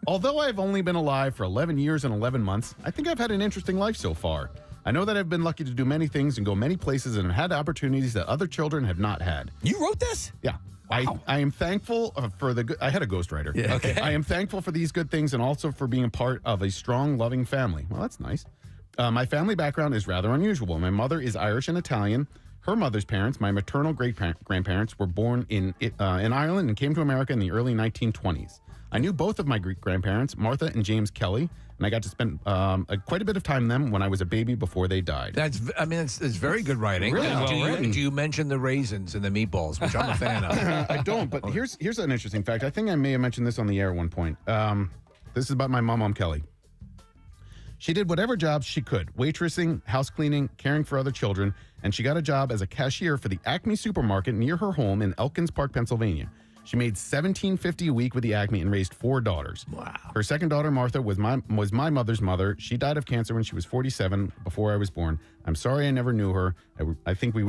Speaker 5: Although I've only been alive for 11 years and 11 months, I think I've had an interesting life so far. I know that I've been lucky to do many things and go many places and had opportunities that other children have not had.
Speaker 17: You wrote this?
Speaker 5: Yeah. I am thankful for the good. I had a ghostwriter.
Speaker 17: Yeah. Okay.
Speaker 5: I am thankful for these good things and also for being a part of a strong, loving family. Well, that's nice. My family background is rather unusual. My mother is Irish and Italian. Her mother's parents, my maternal great-grandparents, were born in Ireland and came to America in the early 1920s. I knew both of my great-grandparents, Martha and James Kelly, and I got to spend quite a bit of time with them when I was a baby before they died.
Speaker 3: It's very good writing.
Speaker 5: Really well written.
Speaker 3: Do you mention the raisins and the meatballs, which I'm a fan of?
Speaker 5: I don't, but here's an interesting fact. I think I may have mentioned this on the air at one point. This is about my mom, Kelly. She did whatever jobs she could, waitressing, house cleaning, caring for other children, and she got a job as a cashier for the Acme supermarket near her home in Elkins Park, Pennsylvania. She made $17.50 a week with the Acme and raised 4 daughters.
Speaker 3: Wow.
Speaker 5: Her second daughter, Martha, was my mother's mother. She died of cancer when she was 47 before I was born. I'm sorry I never knew her. I think we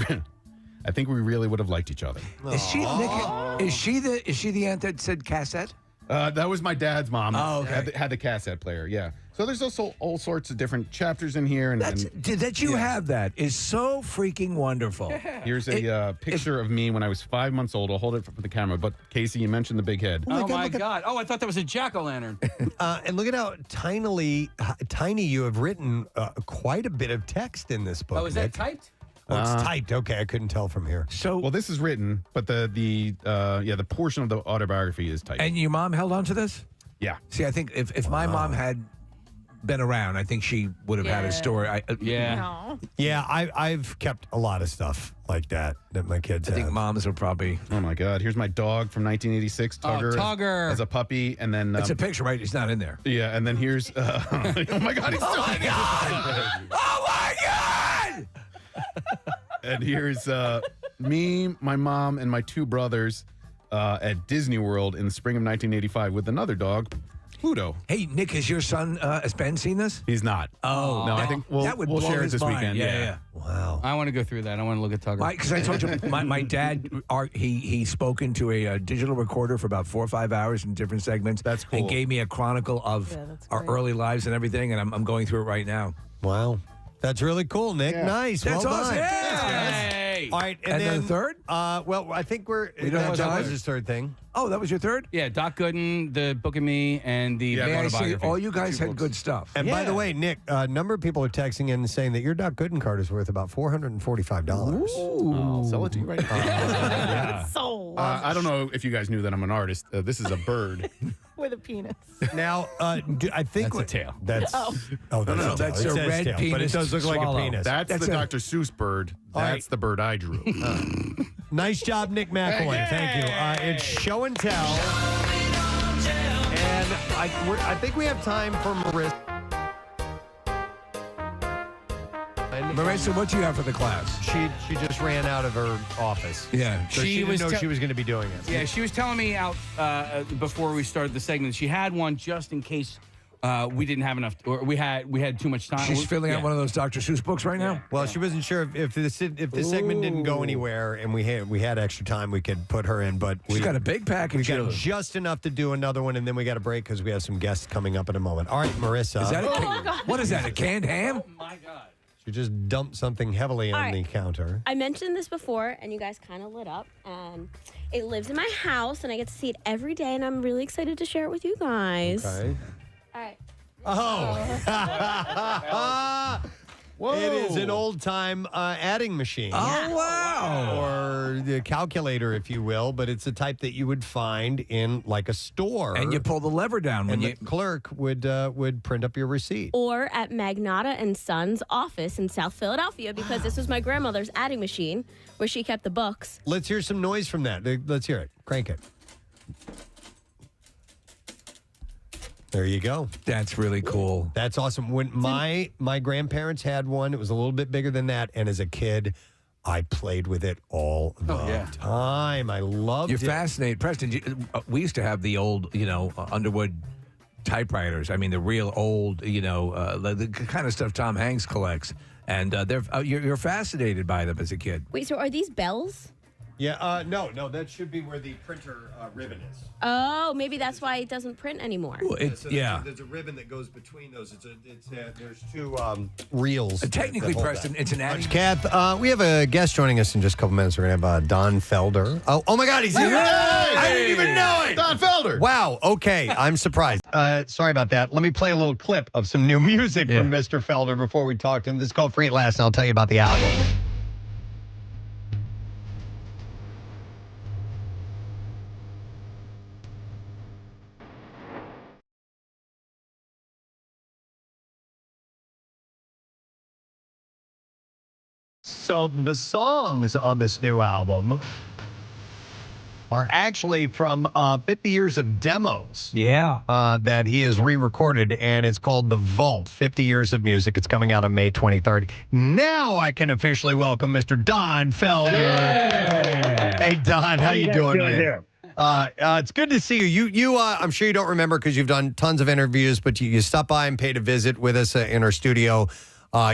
Speaker 5: really would have liked each other.
Speaker 3: Is she Nick? Is she the aunt that said cassette?
Speaker 5: That was my dad's mom.
Speaker 3: Oh, okay.
Speaker 5: Had the cassette player, yeah. So there's also all sorts of different chapters in here.
Speaker 3: That you have that is so freaking wonderful.
Speaker 5: Here's a picture of me when I was 5 months old. I'll hold it for the camera. But Casey, you mentioned the big head.
Speaker 17: Oh my God. Oh, I thought that was a jack-o'-lantern.
Speaker 1: And look at how tiny you have written quite a bit of text in this book.
Speaker 17: Oh, is that
Speaker 1: Nick.
Speaker 17: typed?
Speaker 1: Oh, it's typed. Okay, I couldn't tell from here.
Speaker 3: So,
Speaker 5: well, this is written, but the portion of the autobiography is typed.
Speaker 3: And your mom held on to this?
Speaker 5: Yeah.
Speaker 3: See, I think if my mom had been around, I think she would have had a story.
Speaker 1: Yeah, I've kept a lot of stuff like that my kids
Speaker 3: I think
Speaker 1: have.
Speaker 3: moms are probably.
Speaker 5: Oh my God! Here's my dog from 1986, Tugger.
Speaker 17: Tugger.
Speaker 5: As a puppy, and then
Speaker 3: It's a picture, right? He's not in there.
Speaker 5: yeah, and then here's. Oh my God! He's still.
Speaker 3: Oh my God! Oh my God!
Speaker 5: And here's me, my mom, and my two brothers at Disney World in the spring of 1985 with another dog, Pluto.
Speaker 3: Hey, Nick, has your son, has Ben seen this?
Speaker 5: He's not.
Speaker 3: Oh.
Speaker 5: No, I think
Speaker 3: that would
Speaker 5: we'll
Speaker 3: blow
Speaker 5: share it
Speaker 3: his
Speaker 5: this
Speaker 3: mind.
Speaker 5: weekend.
Speaker 3: Yeah.
Speaker 1: Wow.
Speaker 17: I want to go through that. I want to look at Tugger.
Speaker 3: Because I told you, my dad, he spoke into a digital recorder for about 4 or 5 hours in different segments.
Speaker 5: That's cool.
Speaker 3: And gave me a chronicle of our early lives and everything, and I'm going through it right now.
Speaker 1: Wow. That's really cool, Nick. Nice.
Speaker 3: That's
Speaker 1: well
Speaker 3: awesome.
Speaker 1: done.
Speaker 17: Hey.
Speaker 1: All right,
Speaker 3: And then the third?
Speaker 1: Well, I think
Speaker 3: don't have
Speaker 1: that
Speaker 3: time?
Speaker 1: was his third thing.
Speaker 3: Oh, that was your third?
Speaker 17: Yeah, Doc Gooden, the Book of Me, and the
Speaker 3: May I say,
Speaker 17: autobiography.
Speaker 3: all you guys had good stuff.
Speaker 1: And by the way, Nick, a number of people are texting in saying that your Doc Gooden card is worth about $445.
Speaker 5: I'll sell it to you right now.
Speaker 4: So
Speaker 5: I don't know if you guys knew that I'm an artist. This is a bird.
Speaker 4: with a penis.
Speaker 1: Now, I think
Speaker 5: That's a tail.
Speaker 1: That's
Speaker 4: Oh.
Speaker 1: that's
Speaker 3: No,
Speaker 1: a
Speaker 3: that's
Speaker 1: tail.
Speaker 3: a
Speaker 1: It says
Speaker 3: red
Speaker 1: tail, but it
Speaker 3: penis
Speaker 1: does look like a
Speaker 3: swallow.
Speaker 1: penis.
Speaker 5: That's the
Speaker 3: a-
Speaker 5: Dr. Seuss bird.
Speaker 1: All
Speaker 5: That's
Speaker 1: right.
Speaker 5: the bird I drew.
Speaker 1: Nice job, Nick McElwain. Thank you. It's show and tell. And I think we have time for Marissa.
Speaker 3: Marissa, what do you have for the class?
Speaker 1: She just ran out of her office.
Speaker 3: Yeah.
Speaker 1: So she didn't know she was going to be doing it.
Speaker 17: Yeah, she was telling me out before we started the segment. She had one just in case we didn't have enough, or we had too much time.
Speaker 3: She's filling out
Speaker 17: Yeah.
Speaker 3: one of those Dr. Seuss books right now?
Speaker 1: Well, she wasn't sure if the segment didn't go anywhere and we had extra time, we could put her in. But
Speaker 3: She's got a big package.
Speaker 1: we got
Speaker 3: of-
Speaker 1: just enough to do another one, and then we got a break because we have some guests coming up in a moment. All right, Marissa.
Speaker 3: Is that what is that, a canned ham?
Speaker 1: She just dumped something heavily on
Speaker 10: All right.
Speaker 1: the counter.
Speaker 10: I mentioned this before, and you guys kind of lit up. And it lives in my house, and I get to see it every day, and I'm really excited to share it with you guys.
Speaker 1: Okay.
Speaker 10: All right.
Speaker 1: Oh. It is an old-time adding machine.
Speaker 3: Oh, wow.
Speaker 1: Or the calculator, if you will, but it's a type that you would find in like a store.
Speaker 3: And you pull the lever down when
Speaker 1: and
Speaker 3: you
Speaker 1: the clerk would print up your receipt.
Speaker 10: Or at Magnata and Sons office in South Philadelphia, because this was my grandmother's adding machine where she kept the books.
Speaker 1: Let's hear some noise from that. Let's hear it. Crank it. There you go.
Speaker 3: That's really cool.
Speaker 1: That's awesome. When my grandparents had one, it was a little bit bigger than that, and as a kid, I played with it all the time. I loved
Speaker 3: You're
Speaker 1: it.
Speaker 3: fascinated. Preston, we used to have the old, Underwood typewriters. I mean, the real old, the kind of stuff Tom Hanks collects. And you're fascinated by them as a kid.
Speaker 10: Wait, so are these bells?
Speaker 1: Yeah, no, that should be where the printer ribbon is.
Speaker 10: Oh, maybe that's why it doesn't print anymore.
Speaker 3: There's
Speaker 1: a ribbon that goes between those. There's two reels.
Speaker 3: Technically,
Speaker 1: that hold
Speaker 3: Preston,
Speaker 1: that.
Speaker 3: it's an adding.
Speaker 1: Kath, we have a guest joining us in just a couple minutes. We're going to have Don Felder. Oh my God, he's here. I didn't even know it.
Speaker 5: Don Felder.
Speaker 1: Wow, okay, I'm surprised. Sorry about that. Let me play a little clip of some new music from Mr. Felder before we talk to him. This is called Free at Last, and I'll tell you about the album. So the songs on this new album are actually from 50 years of demos.
Speaker 3: Yeah.
Speaker 1: That he has re-recorded, and it's called The Vault, 50 Years of Music. It's coming out on May 23rd. Now I can officially welcome Mr. Don Felder. Hey, Don, how you doing, man? It's good to see you. You I'm sure you don't remember because you've done tons of interviews, but you stopped by and paid a visit with us in our studio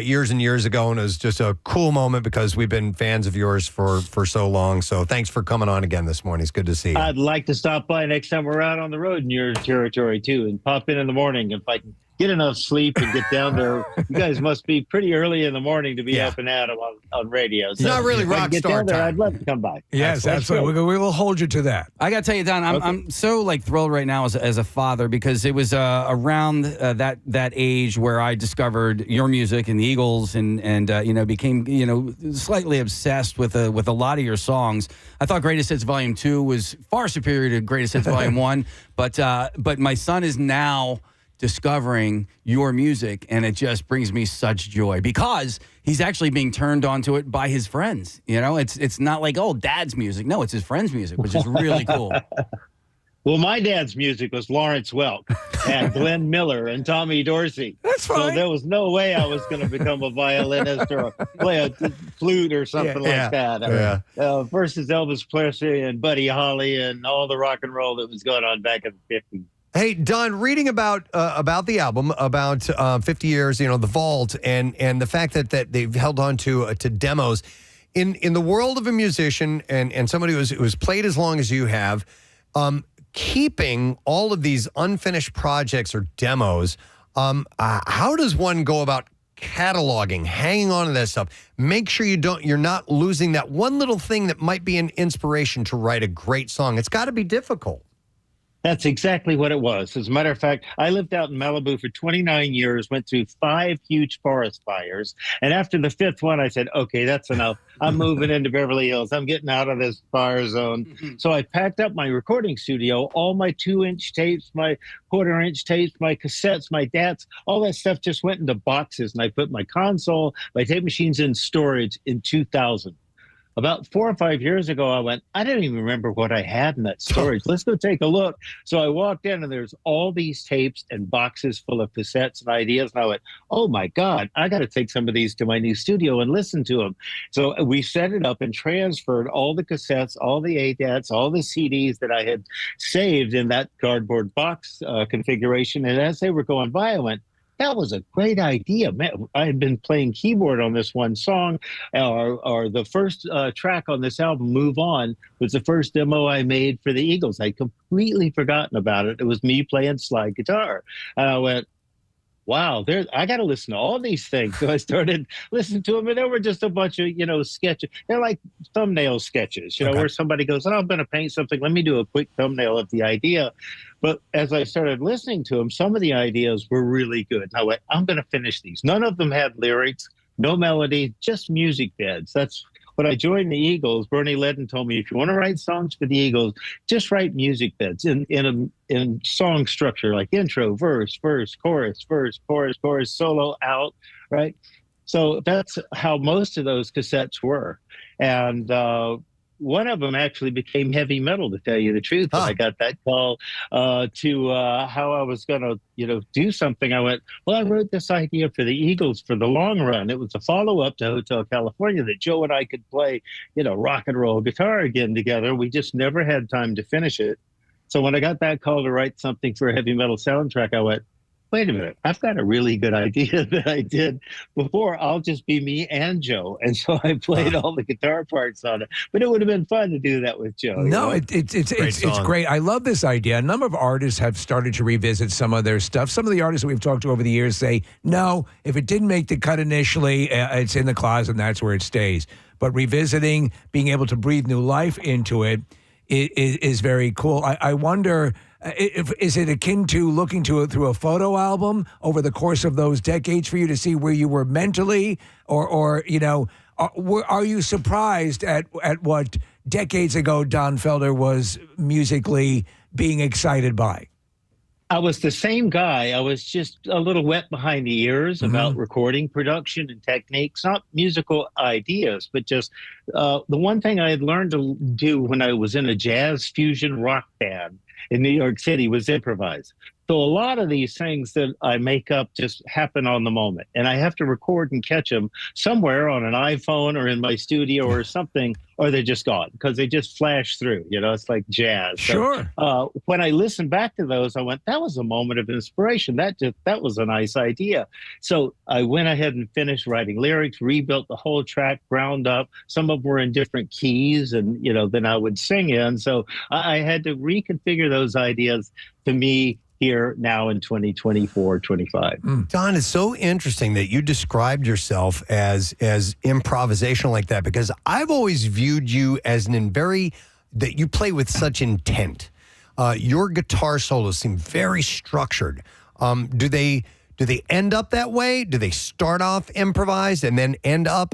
Speaker 1: years and years ago, and it was just a cool moment because we've been fans of yours for so long. So thanks for coming on again this morning. It's good to see you.
Speaker 12: I'd like to stop by next time we're out on the road in your territory too, and pop in the morning if I can get enough sleep and get down there. You guys must be pretty early in the morning to be up and out on radio. So
Speaker 1: not really
Speaker 12: if I can
Speaker 1: rock
Speaker 12: get
Speaker 1: star
Speaker 12: down there,
Speaker 1: time.
Speaker 12: I'd love to come by.
Speaker 3: Yes, absolutely. We will hold you to that.
Speaker 17: I got to tell you, Don, I'm so thrilled right now as a father because it was around that age where I discovered your music and the Eagles and became slightly obsessed with a lot of your songs. I thought Greatest Hits Volume 2 was far superior to Greatest Hits Volume 1, but my son is now discovering your music, and it just brings me such joy because he's actually being turned on to it by his friends. You know, it's not like, oh, dad's music. No, it's his friend's music, which is really cool.
Speaker 12: Well, my dad's music was Lawrence Welk and Glenn Miller and Tommy Dorsey.
Speaker 3: That's fine.
Speaker 12: So there was no way I was going to become a violinist or play a flute or something like that. Versus Elvis Presley and Buddy Holly and all the rock and roll that was going on back in the 50s.
Speaker 1: Hey, Don, reading about the album, about 50 years, the Vault, and the fact that they've held on to demos. In the world of a musician and somebody who's played as long as you have, keeping all of these unfinished projects or demos, how does one go about cataloging, hanging on to that stuff? Make sure you're not losing that one little thing that might be an inspiration to write a great song. It's got to be difficult.
Speaker 12: That's exactly what it was. As a matter of fact, I lived out in Malibu for 29 years, went through 5 huge forest fires. And after the 5th one, I said, okay, that's enough. I'm moving into Beverly Hills. I'm getting out of this fire zone. So I packed up my recording studio, all my 2-inch tapes, my 1/4-inch tapes, my cassettes, my DATs, all that stuff just went into boxes. And I put my console, my tape machines in storage in 2000. About 4 or 5 years ago, I went, I don't even remember what I had in that storage. Let's go take a look. So I walked in and there's all these tapes and boxes full of cassettes and ideas. And I went, oh my God, I got to take some of these to my new studio and listen to them. So we set it up and transferred all the cassettes, all the ADATs, all the CDs that I had saved in that cardboard box configuration. And as they were going by, I went, that was a great idea. Man, I had been playing keyboard on this one song, or the first track on this album, Move On, was the first demo I made for the Eagles. I'd completely forgotten about it. It was me playing slide guitar. And I went, wow, I got to listen to all these things. So I started listening to them, and there were just a bunch of, sketches. They're like thumbnail sketches, where somebody goes, oh, I'm going to paint something. Let me do a quick thumbnail of the idea. But as I started listening to them, some of the ideas were really good. And I went, I'm going to finish these. None of them had lyrics, no melody, just music beds. That's when I joined the Eagles. Bernie Ledden told me, if you want to write songs for the Eagles, just write music beds in song structure, like intro, verse, chorus, solo, out, right? So that's how most of those cassettes were. And one of them actually became heavy metal, to tell you the truth. When I got that call to how I was going to, do something, I went, well, I wrote this idea for the Eagles for the long run. It was a follow-up to Hotel California that Joe and I could play, rock and roll guitar again together. We just never had time to finish it. So when I got that call to write something for a heavy metal soundtrack, I went, wait a minute, I've got a really good idea that I did before. I'll just be me and Joe. And so I played all the guitar parts on it. But it would have been fun to do that with Joe.
Speaker 3: No, it's great. I love this idea. A number of artists have started to revisit some of their stuff. Some of the artists that we've talked to over the years say, no, if it didn't make the cut initially, it's in the closet and that's where it stays. But revisiting, being able to breathe new life into it is very cool. I wonder... is it akin to looking to it through a photo album over the course of those decades for you to see where you were mentally, or are you surprised at what decades ago Don Felder was musically being excited by?
Speaker 12: I was the same guy. I was just a little wet behind the ears about recording production and techniques, not musical ideas, but just the one thing I had learned to do when I was in a jazz fusion rock band in New York City was improvise. So a lot of these things that I make up just happen on the moment, and I have to record and catch them somewhere on an iPhone or in my studio or something, or they're just gone because they just flash through. It's like jazz.
Speaker 3: Sure.
Speaker 12: So, when I listened back to those, I went, that was a moment of inspiration. That was a nice idea. So I went ahead and finished writing lyrics, rebuilt the whole track ground up. Some of them were in different keys, and then I would sing in. So I had to reconfigure those ideas to me here now in 2024, 25.
Speaker 1: Don, it's so interesting that you described yourself as improvisational like that, because I've always viewed you as that you play with such intent. Your guitar solos seem very structured. Do they end up that way? Do they start off improvised and then end up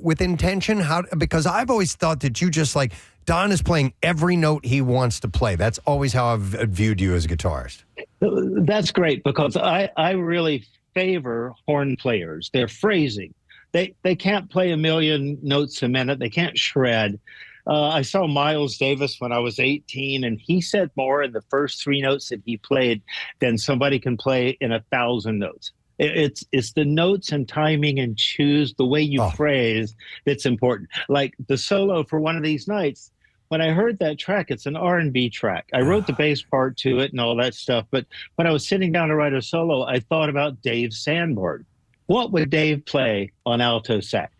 Speaker 1: with intention? Because I've always thought that you just Don is playing every note he wants to play. That's always how I've viewed you as a guitarist.
Speaker 12: That's great because I really favor horn players. Their phrasing. They can't play a million notes a minute. They can't shred. I saw Miles Davis when I was 18, and he said more in the first 3 notes that he played than somebody can play in 1,000 notes. It's the notes and timing and choose the way you phrase that's important. Like the solo for One of These Nights. When I heard that track, it's an R&B track. I wrote the bass part to it and all that stuff. But when I was sitting down to write a solo, I thought about Dave Sanborn. What would Dave play on alto sax?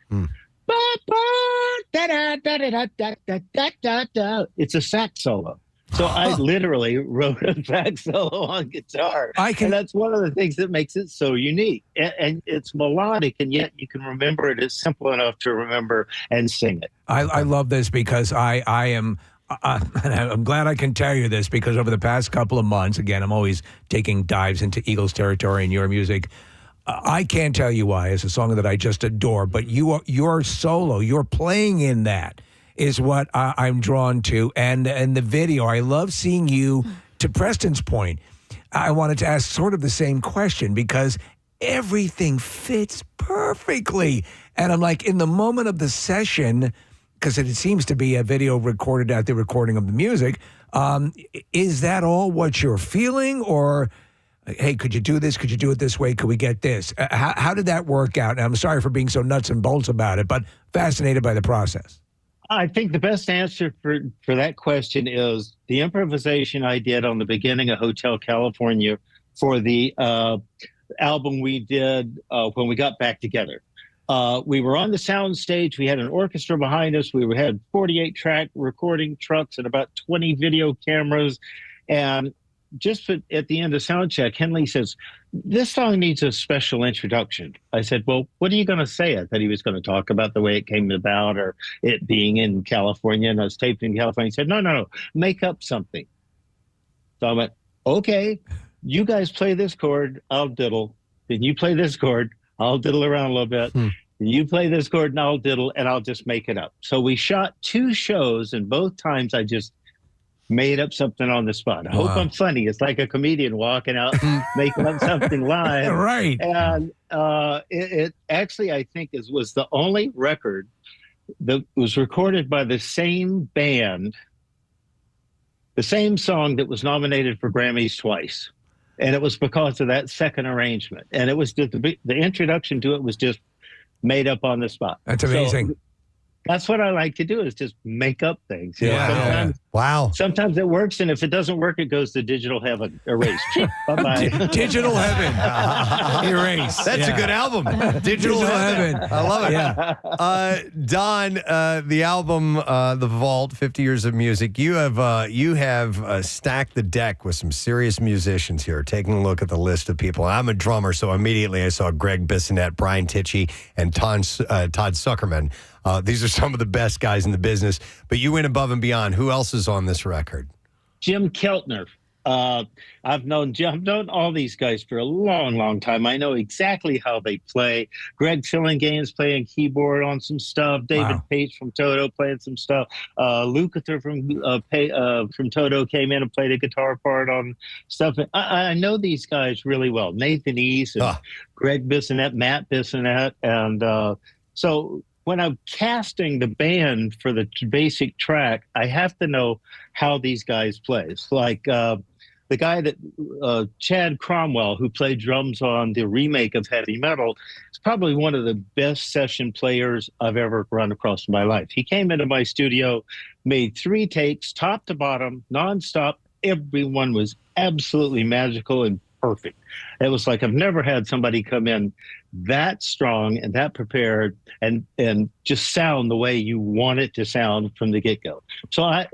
Speaker 12: It's a sax solo. So I literally wrote a sax solo on guitar. And that's one of the things that makes it so unique. And it's melodic, and yet you can remember it. It's simple enough to remember and sing it.
Speaker 3: I love this because I am, and I'm glad I can tell you this because over the past couple of months, again, I'm always taking dives into Eagles territory and your music. I can't tell you why. It's a song that I just adore, but your solo, your playing in that is what I'm drawn to. And the video, I love seeing you, to Preston's point, I wanted to ask sort of the same question because everything fits perfectly. And I'm like, in the moment of the session, because it seems to be a video recorded at the recording of the music, is that all what you're feeling? Or, hey, could you do this? Could you do it this way? Could we get this? How did that work out? And I'm sorry for being so nuts and bolts about it, but fascinated by the process.
Speaker 12: I think the best answer for that question is the improvisation I did on the beginning of Hotel California for the album we did when we got back together. We were on the sound stage. We had an orchestra behind us. We had 48-track recording trucks and about 20 video cameras. And just at the end of sound check, Henley says, this song needs a special introduction. I said, well, what are you going to say? I thought he was going to talk about the way it came about or it being in California, and I was taped in California. He said, no, make up something. So I went, okay, you guys play this chord, I'll diddle. Then you play this chord, I'll diddle around a little bit. Then you play this chord and I'll diddle, and I'll just make it up. So we shot 2 shows, and both times I just made up something on the spot. I hope I'm funny. It's like a comedian walking out, making up something live.
Speaker 3: Right.
Speaker 12: And it actually, I think, was the only record that was recorded by the same band, the same song that was nominated for Grammys twice. And it was because of that second arrangement. And it was just the introduction to it was just made up on the spot.
Speaker 3: That's amazing.
Speaker 12: So, that's what I like to do is just make up things.
Speaker 1: Wow.
Speaker 12: Sometimes it works, and if it doesn't work, it goes to digital heaven. Erase. Bye-bye.
Speaker 3: Digital heaven. Erase.
Speaker 1: That's a good album. Digital heaven. I love it.
Speaker 3: Yeah.
Speaker 1: Don, the album, The Vault, 50 Years of Music, you have stacked the deck with some serious musicians here. Taking a look at the list of people. I'm a drummer, so immediately I saw Greg Bissonette, Brian Tichy, and Todd Zuckerman. These are some of the best guys in the business, but you went above and beyond. Who else is on this record?
Speaker 12: Jim Keltner. I've known all these guys for a long, long time. I know exactly how they play. Greg Fillingane's playing keyboard on some stuff. David Page from Toto playing some stuff. Lukather from Toto came in and played a guitar part on stuff. I know these guys really well. Nathan East and Greg Bissonette, Matt Bissonette. And so when I'm casting the band for the basic track, I have to know how these guys play. It's like the guy that Chad Cromwell, who played drums on the remake of Heavy Metal, is probably one of the best session players I've ever run across in my life. He came into my studio, made 3 takes, top to bottom, nonstop. Everyone was absolutely magical and perfect. It was like I've never had somebody come in that strong and that prepared and just sound the way you want it to sound from the get-go. So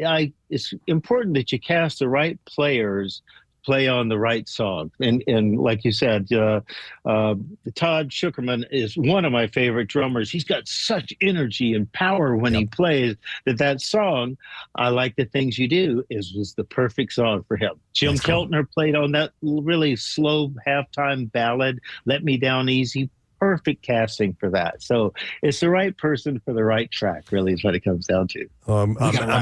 Speaker 12: it's important that you cast the right players play on the right song. And like you said, Todd Zuckerman is one of my favorite drummers. He's got such energy and power when he plays that song, I Like the Things You Do, was the perfect song for him. Jim Keltner played on that really slow halftime ballad, Let Me Down Easy. perfect casting for that. So it's the right person for the right track, really, is what it comes down to.
Speaker 1: I'm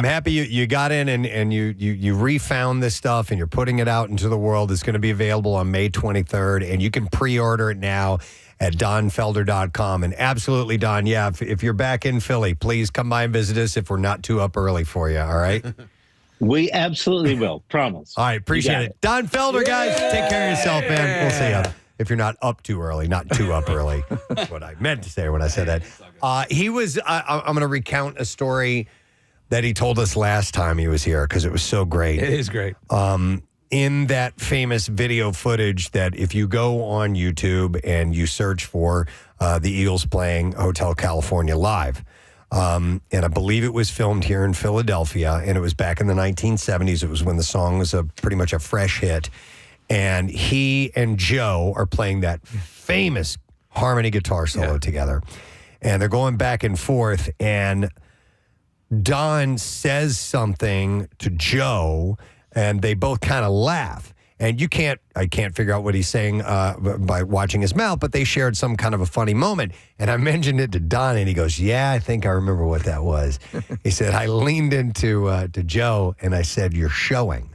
Speaker 1: happy you got in and you refound this stuff and you're putting it out into the world. It's going to be available on May 23rd, and you can pre-order it now at donfelder.com. And absolutely, Don, yeah, if you're back in Philly, please come by and visit us if we're not too up early for you, all right?
Speaker 12: We absolutely will. Promise.
Speaker 1: All right, appreciate it. Don Felder, guys, take care of yourself, man. We'll see you. If you're not up too early, not too up early. That's what I meant to say when I said that. He was, I'm going to recount a story that he told us last time he was here because it was so great.
Speaker 3: It is great.
Speaker 1: In that famous video footage that if you go on YouTube and you search for the Eagles playing Hotel California live, and I believe it was filmed here in Philadelphia, and it was back in the 1970s. It was when the song was pretty much a fresh hit. And he and Joe are playing that famous harmony guitar solo together. And they're going back and forth. And Don says something to Joe, and they both kind of laugh. And I can't figure out what he's saying by watching his mouth, but they shared some kind of a funny moment. And I mentioned it to Don, and he goes, yeah, I think I remember what that was. He said, I leaned into to Joe, and I said, you're showing.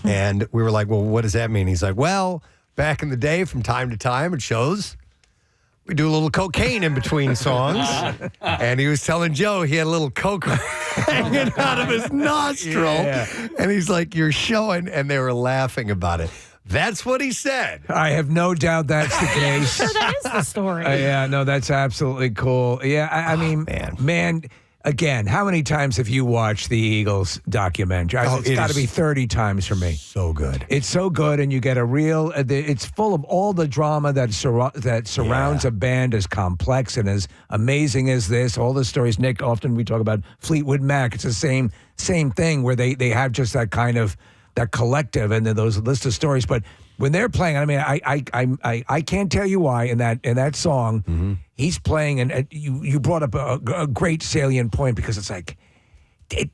Speaker 1: And we were like, well, what does that mean? He's like, well, back in the day, from time to time, it shows we do a little cocaine in between songs. And he was telling Joe he had a little coke hanging out of his nostril. Yeah. And he's like, you're showing. And they were laughing about it. That's what he said.
Speaker 3: I have no doubt that's the case.
Speaker 4: So that is the story.
Speaker 3: Yeah, no, that's absolutely cool. Yeah, I mean, man. Again, how many times have you watched the Eagles documentary? It's got to be 30 times for me.
Speaker 1: So good.
Speaker 3: It's so good, and you get a real. It's full of all the drama that surrounds a band as complex and as amazing as this. All the stories, Nick. Often we talk about Fleetwood Mac. It's the same thing where they have just that kind of that collective and then those list of stories, but. When they're playing, I mean, I can't tell you why in that song he's playing, and you brought up a great salient point because it's like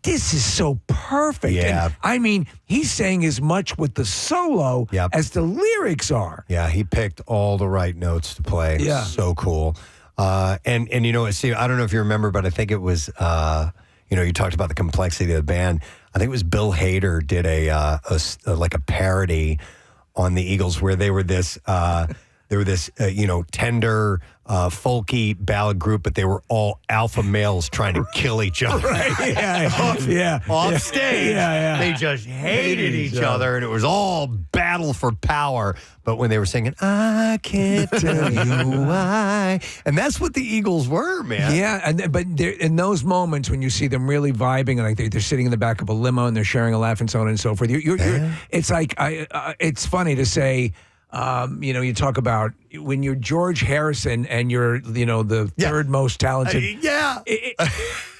Speaker 3: this is so perfect.
Speaker 1: Yeah,
Speaker 3: and, I mean, he's saying as much with the solo as the lyrics are.
Speaker 1: Yeah, he picked all the right notes to play. Yeah, so cool. And you know, see, I don't know if you remember, but I think it was you talked about the complexity of the band. I think it was Bill Hader did a parody on the Eagles where they were this tender folky ballad group, but they were all alpha males trying to kill each other.
Speaker 3: Right.
Speaker 1: Off stage. They just hated each other, and it was all battle for power. But when they were singing, I can't tell you why. And that's what the Eagles were, man.
Speaker 3: Yeah, but in those moments when you see them really vibing, and like they're sitting in the back of a limo and they're sharing a laugh and so on and so forth, it's like, it's funny to say, you talk about when you're George Harrison and you're, the third most talented.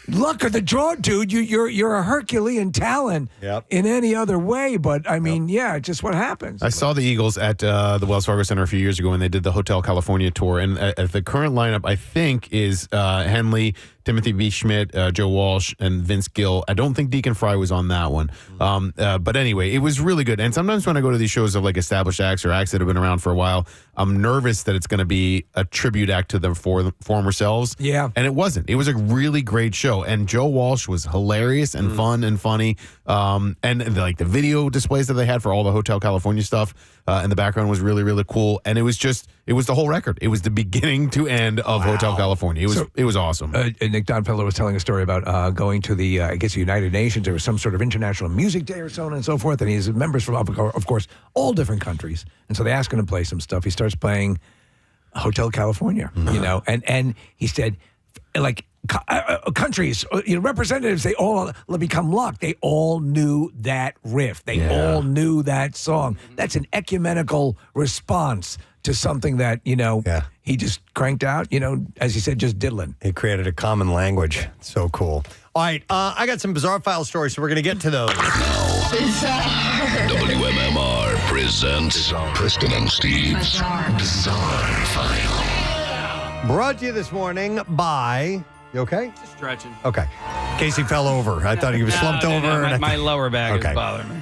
Speaker 3: Luck of the draw, dude. You're a Herculean talent in any other way. But I mean, just what happens.
Speaker 5: I saw the Eagles at the Wells Fargo Center a few years ago when they did the Hotel California tour, and the current lineup I think is Henley, Timothy B. Schmidt, Joe Walsh, and Vince Gill. I don't think Deacon Fry was on that one. But anyway, it was really good. And sometimes when I go to these shows of like established acts or acts that have been around for a while, I'm nervous that it's going to be a tribute act to the former selves.
Speaker 3: Yeah.
Speaker 5: And it wasn't. It was a really great show. And Joe Walsh was hilarious and fun and funny. And the video displays that they had for all the Hotel California stuff in the background was really, really cool. And it was the whole record. It was the beginning to end of Hotel California. It was awesome.
Speaker 3: Nick Don Felder was telling a story about going to the, United Nations. There was some sort of international music day or so on and so forth. And he's members from, of course, all different countries. And so they ask him to play some stuff. He starts playing Hotel California, and he said, countries, representatives, they all become locked. They all knew that riff. They all knew that song. That's an ecumenical response to something that, he just cranked out, as he said, just diddling.
Speaker 1: He created a common language. So cool. All right, I got some bizarre file stories, so we're going to get to those.
Speaker 18: WMMR presents Preston and Steve's Bizarre File.
Speaker 1: Brought to you this morning by... You okay?
Speaker 17: Just stretching.
Speaker 1: Okay. Casey fell over. I thought he was slumped over.
Speaker 17: My lower back is bothering me.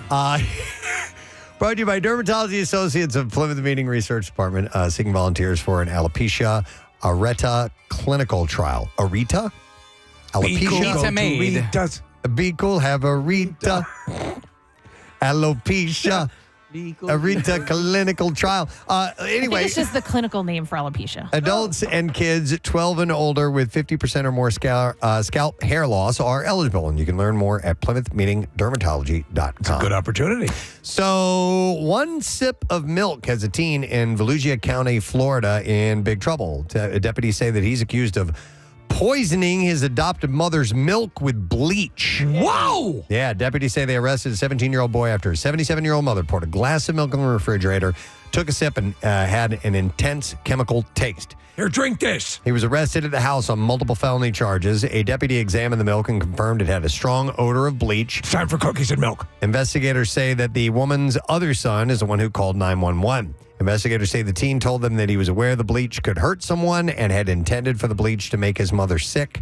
Speaker 1: Brought to you by Dermatology Associates of Plymouth Meeting Research Department, seeking volunteers for an alopecia areata clinical trial. Areta? Alopecia? Be cool, have a Rita. Alopecia. Areta clinical trial.
Speaker 4: I
Speaker 1: Anyway.
Speaker 4: think it's just the clinical name for alopecia.
Speaker 1: Adults and kids 12 and older with 50% or more scalp hair loss are eligible, and you can learn more at PlymouthMeetingDermatology.com.
Speaker 3: It's a good opportunity.
Speaker 1: So, one sip of milk has a teen in Volusia County, Florida, in big trouble. Deputies say that he's accused of poisoning his adopted mother's milk with bleach.
Speaker 3: Whoa!
Speaker 1: Yeah, deputies say they arrested a 17-year-old boy after his 77-year-old mother poured a glass of milk in the refrigerator, took a sip, and had an intense chemical taste.
Speaker 3: Here, drink this.
Speaker 1: He was arrested at the house on multiple felony charges. A deputy examined the milk and confirmed it had a strong odor of bleach.
Speaker 3: It's time for cookies and milk.
Speaker 1: Investigators say that the woman's other son is the one who called 911. Investigators say the teen told them that he was aware the bleach could hurt someone and had intended for the bleach to make his mother sick.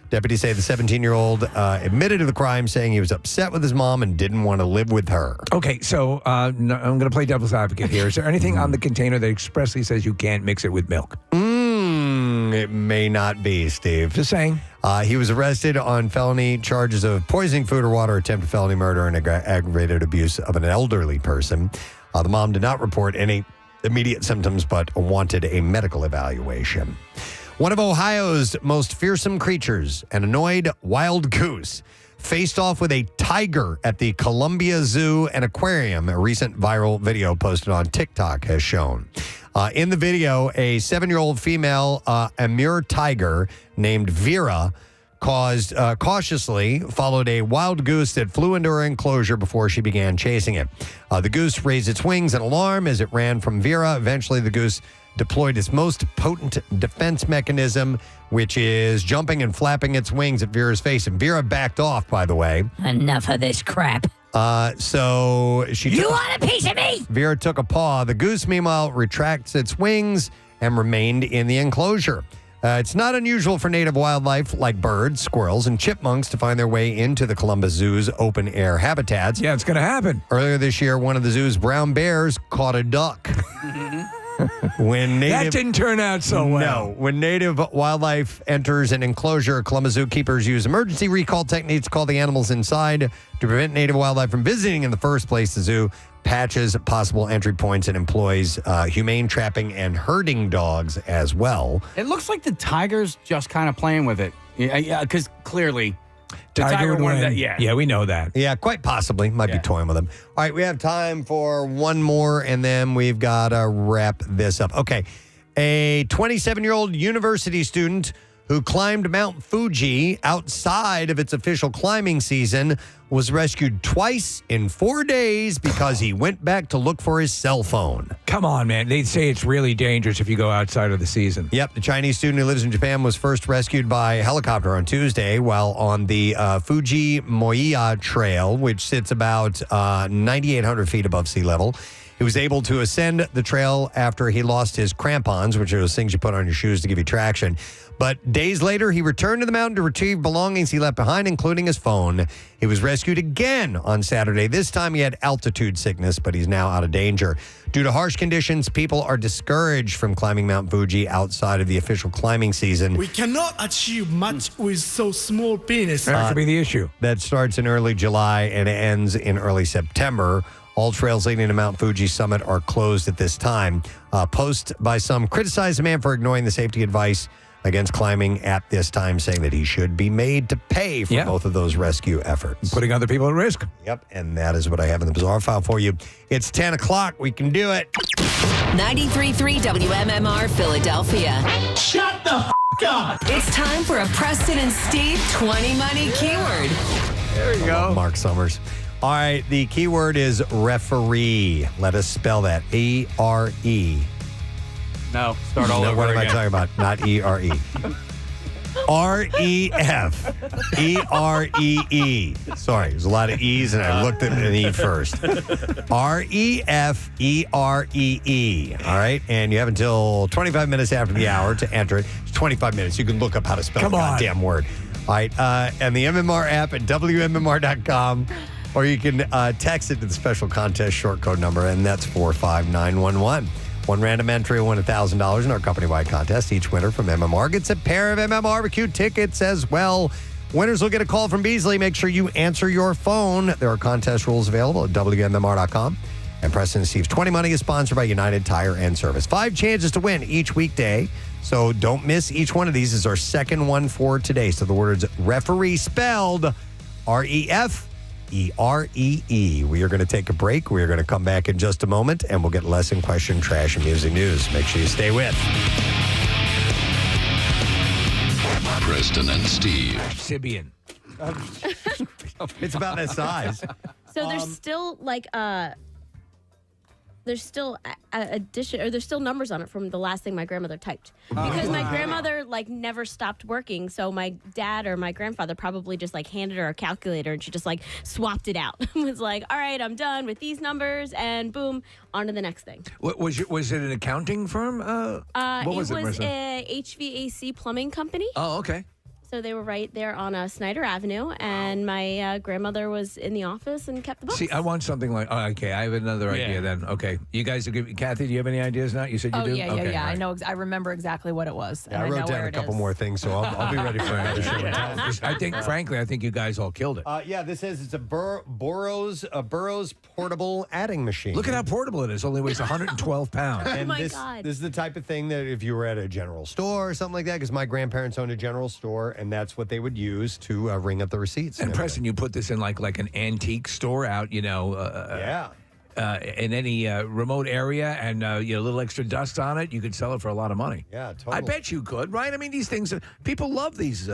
Speaker 1: Deputies say the 17-year-old admitted to the crime, saying he was upset with his mom and didn't want to live with her.
Speaker 3: Okay, so I'm going to play devil's advocate here. Is there anything on the container that expressly says you can't mix it with milk?
Speaker 1: It may not be, Steve.
Speaker 3: Just saying.
Speaker 1: He was arrested on felony charges of poisoning food or water, attempted felony murder, and aggravated abuse of an elderly person. The mom did not report any immediate symptoms, but wanted a medical evaluation. One of Ohio's most fearsome creatures, an annoyed wild goose, faced off with a tiger at the Columbia Zoo and Aquarium, a recent viral video posted on TikTok has shown. In the video, a 7-year-old female Amur tiger named Vera cautiously followed a wild goose that flew into her enclosure before she began chasing it. The goose raised its wings in alarm as it ran from Vera. Eventually, the goose deployed its most potent defense mechanism, which is jumping and flapping its wings at Vera's face. And Vera backed off, by the way.
Speaker 13: Enough of this crap.
Speaker 1: So she
Speaker 13: You want a piece of me?
Speaker 1: Vera took a paw. The goose, meanwhile, retracts its wings and remained in the enclosure. It's not unusual for native wildlife like birds, squirrels, and chipmunks to find their way into the Columbus Zoo's open-air habitats.
Speaker 3: Yeah, it's going to happen.
Speaker 1: Earlier this year, one of the zoo's brown bears caught a duck.
Speaker 3: That didn't turn out so well.
Speaker 1: No. When native wildlife enters an enclosure, Columbus zookeepers use emergency recall techniques to call the animals inside to prevent native wildlife from visiting in the first place. The zoo patches possible entry points and employs humane trapping and herding dogs as well.
Speaker 17: It looks like the tiger's just kind of playing with it. Yeah, because clearly the tiger
Speaker 3: would
Speaker 17: wanted
Speaker 3: win.
Speaker 17: that. Yeah.
Speaker 3: Yeah, we know that.
Speaker 1: Yeah, quite possibly. Might be toying with him. All right, we have time for one more, and then we've got to wrap this up. Okay, a 27-year-old university student who climbed Mount Fuji outside of its official climbing season was rescued twice in 4 days because he went back to look for his cell phone.
Speaker 3: Come on, man. They say it's really dangerous if you go outside of the season.
Speaker 1: Yep. The Chinese student who lives in Japan was first rescued by helicopter on Tuesday while on the Fuji Moiya Trail, which sits about 9,800 feet above sea level. He was able to ascend the trail after he lost his crampons, which are those things you put on your shoes to give you traction. But days later, he returned to the mountain to retrieve belongings he left behind, including his phone. He was rescued again on Saturday. This time he had altitude sickness, but he's now out of danger. Due to harsh conditions, people are discouraged from climbing Mount Fuji outside of the official climbing season.
Speaker 14: We cannot achieve much with so small penis.
Speaker 3: That could be the issue.
Speaker 1: That starts in early July and ends in early September. All trails leading to Mount Fuji summit are closed at this time. Posts by some criticize the man for ignoring the safety advice against climbing at this time, saying that he should be made to pay for both of those rescue efforts.
Speaker 3: Putting other people at risk.
Speaker 1: Yep, and that is what I have in the Bizarre File for you. It's 10 o'clock. We can do it.
Speaker 20: 93.3 WMMR Philadelphia.
Speaker 14: Shut the f*** up.
Speaker 20: It's time for a Preston and Steve 20 Money Keyword.
Speaker 1: There you go. Mark Summers. All right, the keyword is referee. Let us spell that. E-R-E.
Speaker 17: No, start all
Speaker 1: No,
Speaker 17: over
Speaker 1: what am I
Speaker 17: again.
Speaker 1: talking about? Not E-R-E. R-E-F. E-R-E-E. Sorry, there's a lot of E's, and I looked at an E first. R-E-F-E-R-E-E. All right, and you have until 25 minutes after the hour to enter it. It's 25 minutes. You can look up how to spell the goddamn word. All right, and the MMR app at WMMR.com. Or you can text it to the special contest short code number, and that's 45911. One random entry will win $1,000 in our company-wide contest. Each winner from MMR gets a pair of MM Barbecue tickets as well. Winners will get a call from Beasley. Make sure you answer your phone. There are contest rules available at WMMR.com. And Preston and Steve's 20 Money is sponsored by United Tire and Service. 5 chances to win each weekday. So don't miss each one of these. This is our second one for today. So the words referee spelled REFEREE. We are going to take a break. We are going to come back in just a moment, and we'll get lesson, question, trash, and music news. Make sure you stay with.
Speaker 18: Preston and Steve.
Speaker 3: Sibian.
Speaker 1: It's about that size.
Speaker 10: So there's still like there's still addition, or there's still numbers on it from the last thing my grandmother typed, because my grandmother like never stopped working. So my dad or my grandfather probably just like handed her a calculator, and she just like swapped it out. Was like, all right, I'm done with these numbers, and boom, on to the next thing.
Speaker 3: Was it an accounting firm? What was it?
Speaker 10: It was
Speaker 3: Marissa?
Speaker 10: a HVAC plumbing company.
Speaker 3: Oh, okay.
Speaker 10: So they were right there on Snyder Avenue, and my grandmother was in the office and kept the books.
Speaker 3: See, I want something like. Oh, okay, I have another idea then. Okay, you guys are giving. Kathy, do you have any ideas now? You said you do.
Speaker 4: Yeah,
Speaker 3: okay,
Speaker 4: yeah.
Speaker 3: all right.
Speaker 4: I know. I remember exactly what it was.
Speaker 1: Yeah, I wrote down a couple more things, so I'll be ready for another show.
Speaker 3: I think, frankly, I think you guys all killed it.
Speaker 1: Yeah, this says it's a Burroughs portable adding machine.
Speaker 3: Look at how portable it is. Only weighs 112 pounds.
Speaker 1: And this is the type of thing that if you were at a general store or something like that, because my grandparents owned a general store, and that's what they would use to ring up the receipts.
Speaker 3: And Preston, you put this in like an antique store out, in any remote area, and a little extra dust on it, you could sell it for a lot of money.
Speaker 1: Yeah, totally.
Speaker 3: I bet you could, right? I mean, these things, people love these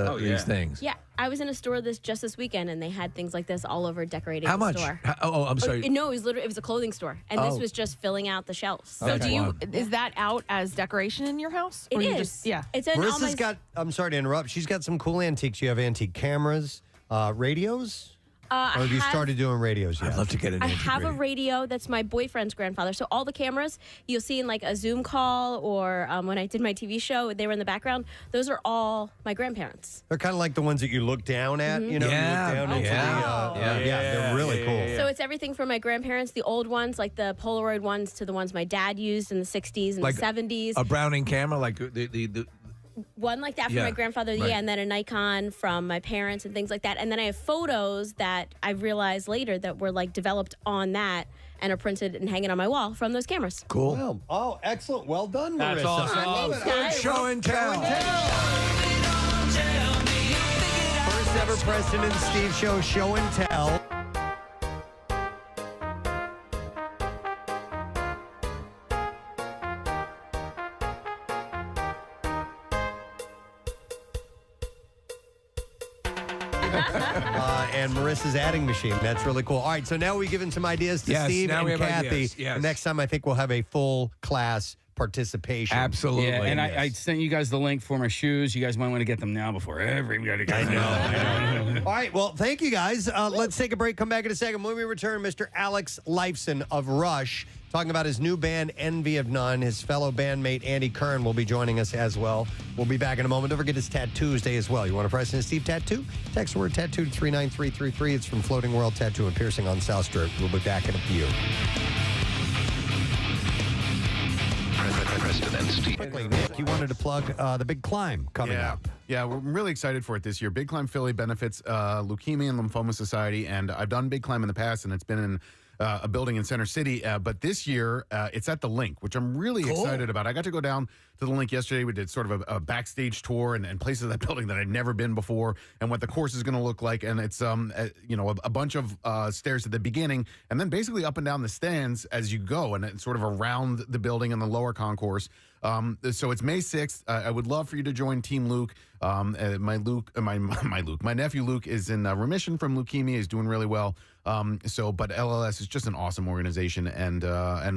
Speaker 3: things.
Speaker 10: Yeah, I was in a store just this weekend, and they had things like this all over decorating
Speaker 3: How
Speaker 10: the
Speaker 3: much?
Speaker 10: store.
Speaker 3: I'm sorry.
Speaker 10: No, it was a clothing store, and this
Speaker 3: Oh.
Speaker 10: was just filling out the shelves.
Speaker 4: So is that out as decoration in your house?
Speaker 10: It
Speaker 4: Or you
Speaker 10: is.
Speaker 4: just- yeah.
Speaker 10: It's in all
Speaker 1: Marissa's
Speaker 10: my.
Speaker 1: got, I'm sorry to interrupt, she's got some cool antiques. You have antique cameras, radios? Or have you started doing radios yet?
Speaker 3: I'd love to get an
Speaker 10: I
Speaker 3: antique
Speaker 10: have a
Speaker 3: radio.
Speaker 10: radio that's my boyfriend's grandfather. So all the cameras you'll see in like a Zoom call, or when I did my TV show, they were in the background. Those are all my grandparents.
Speaker 1: They're kind of like the ones that you look down at,
Speaker 10: Mhm.
Speaker 1: you know?
Speaker 3: Yeah.
Speaker 1: You look down into they're really cool.
Speaker 10: So it's everything from my grandparents, the old ones, like the Polaroid ones, to the ones my dad used in the 60s and
Speaker 3: Like
Speaker 10: the 70s.
Speaker 3: A Browning camera, like the
Speaker 10: One like that from
Speaker 3: Yeah,
Speaker 10: my grandfather,
Speaker 3: right.
Speaker 10: and then a Nikon from my parents and things like that. And then I have photos that I realized later that were like developed on that and are printed and hanging on my wall from those cameras.
Speaker 3: Cool.
Speaker 1: Well, oh, excellent. Well done,
Speaker 3: That's
Speaker 1: Marissa.
Speaker 3: awesome.
Speaker 1: I love
Speaker 10: Thanks,
Speaker 1: it.
Speaker 10: guys.
Speaker 3: Show and tell.
Speaker 1: First ever Preston and Steve show and tell. And Marissa's adding machine. That's really cool. All right, so now we've given some ideas to
Speaker 3: Yes,
Speaker 1: Steve
Speaker 3: now
Speaker 1: and
Speaker 3: we have
Speaker 1: Kathy.
Speaker 3: ideas, yes.
Speaker 1: And next time, I think we'll have a full class participation.
Speaker 3: Absolutely.
Speaker 17: Yeah, and I sent you guys the link for my shoes. You guys might want to get them now before everybody gets them.
Speaker 1: All right, well, thank you guys. Let's take a break. Come back in a second. When we return, Mr. Alex Lifeson of Rush, talking about his new band, Envy of None. His fellow bandmate, Andy Kern, will be joining us as well. We'll be back in a moment. Don't forget it's Tattoos Day as well. You want a Preston and Steve tattoo? Text the word tattoo to 39333. It's from Floating World Tattoo and Piercing on South Street. We'll be back in a few.
Speaker 18: Preston and Steve.
Speaker 1: Quickly, Nick, you wanted to plug the Big Climb coming up.
Speaker 5: Yeah, we're really excited for it this year. Big Climb Philly benefits Leukemia and Lymphoma Society, and I've done Big Climb in the past, and it's been in a building in Center City. But this year, it's at the Link, which I'm really excited about. I got to go down to the Link yesterday. We did sort of a backstage tour and places of that building that I'd never been before, and what the course is going to look like. And it's a bunch of stairs at the beginning, and then basically up and down the stands as you go, and it's sort of around the building and the lower concourse. So it's May 6th. I would love for you to join Team Luke. My nephew Luke is in remission from leukemia. He's doing really well. But LLS is just an awesome organization, and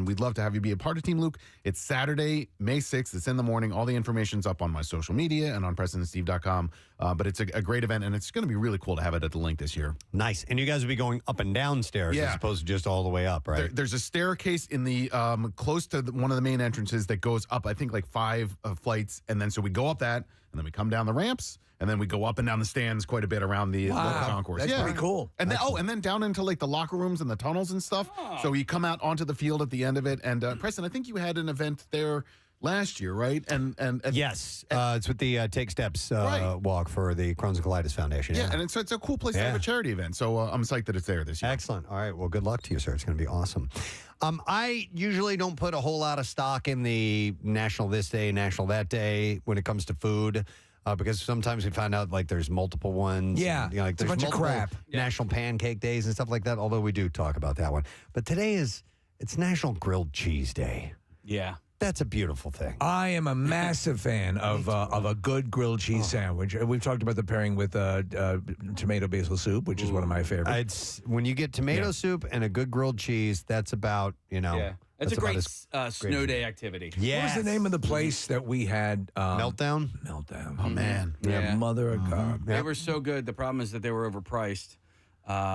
Speaker 5: we'd love to have you be a part of Team Luke. It's Saturday, May 6th. It's in the morning. All the information's up on my social media and on PrestonandSteve.com. But it's a great event, and it's going to be really cool to have it at the Link this year.
Speaker 1: Nice. And you guys will be going up and down stairs as opposed to just all the way up, right?
Speaker 5: There's a staircase in the close to one of the main entrances that goes up, I think, like 5 flights. And then so we go up that, and then we come down the ramps, and then we go up and down the stands quite a bit around the concourse.
Speaker 3: That's pretty cool.
Speaker 5: And then, and then down into like the locker rooms and the tunnels and stuff. So you come out onto the field at the end of it. And Preston, I think you had an event there last year, right? And
Speaker 1: yes, it's with the Take Steps walk for the Crohn's and Colitis Foundation.
Speaker 5: Yeah, and it's a cool place to have a charity event. So I'm psyched that it's there this year.
Speaker 1: Excellent. All right. Well, good luck to you, sir. It's going to be awesome. I usually don't put a whole lot of stock in the national this day, national that day when it comes to food. Because sometimes we find out like there's multiple ones.
Speaker 3: Yeah,
Speaker 1: and, like
Speaker 3: it's a
Speaker 1: there's
Speaker 3: bunch of
Speaker 1: multiple
Speaker 3: crap.
Speaker 1: National Pancake Days and stuff like that. Although we do talk about that one, but today it's National Grilled Cheese Day.
Speaker 17: Yeah.
Speaker 1: That's a beautiful thing.
Speaker 3: I am a massive fan of a good grilled cheese sandwich. We've talked about the pairing with tomato basil soup, which is one of my favorites.
Speaker 1: It's when you get tomato soup and a good grilled cheese. That's about
Speaker 17: Yeah. It's a great snow day activity.
Speaker 1: Yeah.
Speaker 3: What was the name of the place that we had?
Speaker 1: Meltdown?
Speaker 3: Meltdown.
Speaker 5: Oh, man.
Speaker 3: Yeah, mother of God.
Speaker 17: They were so good. The problem is that they were overpriced.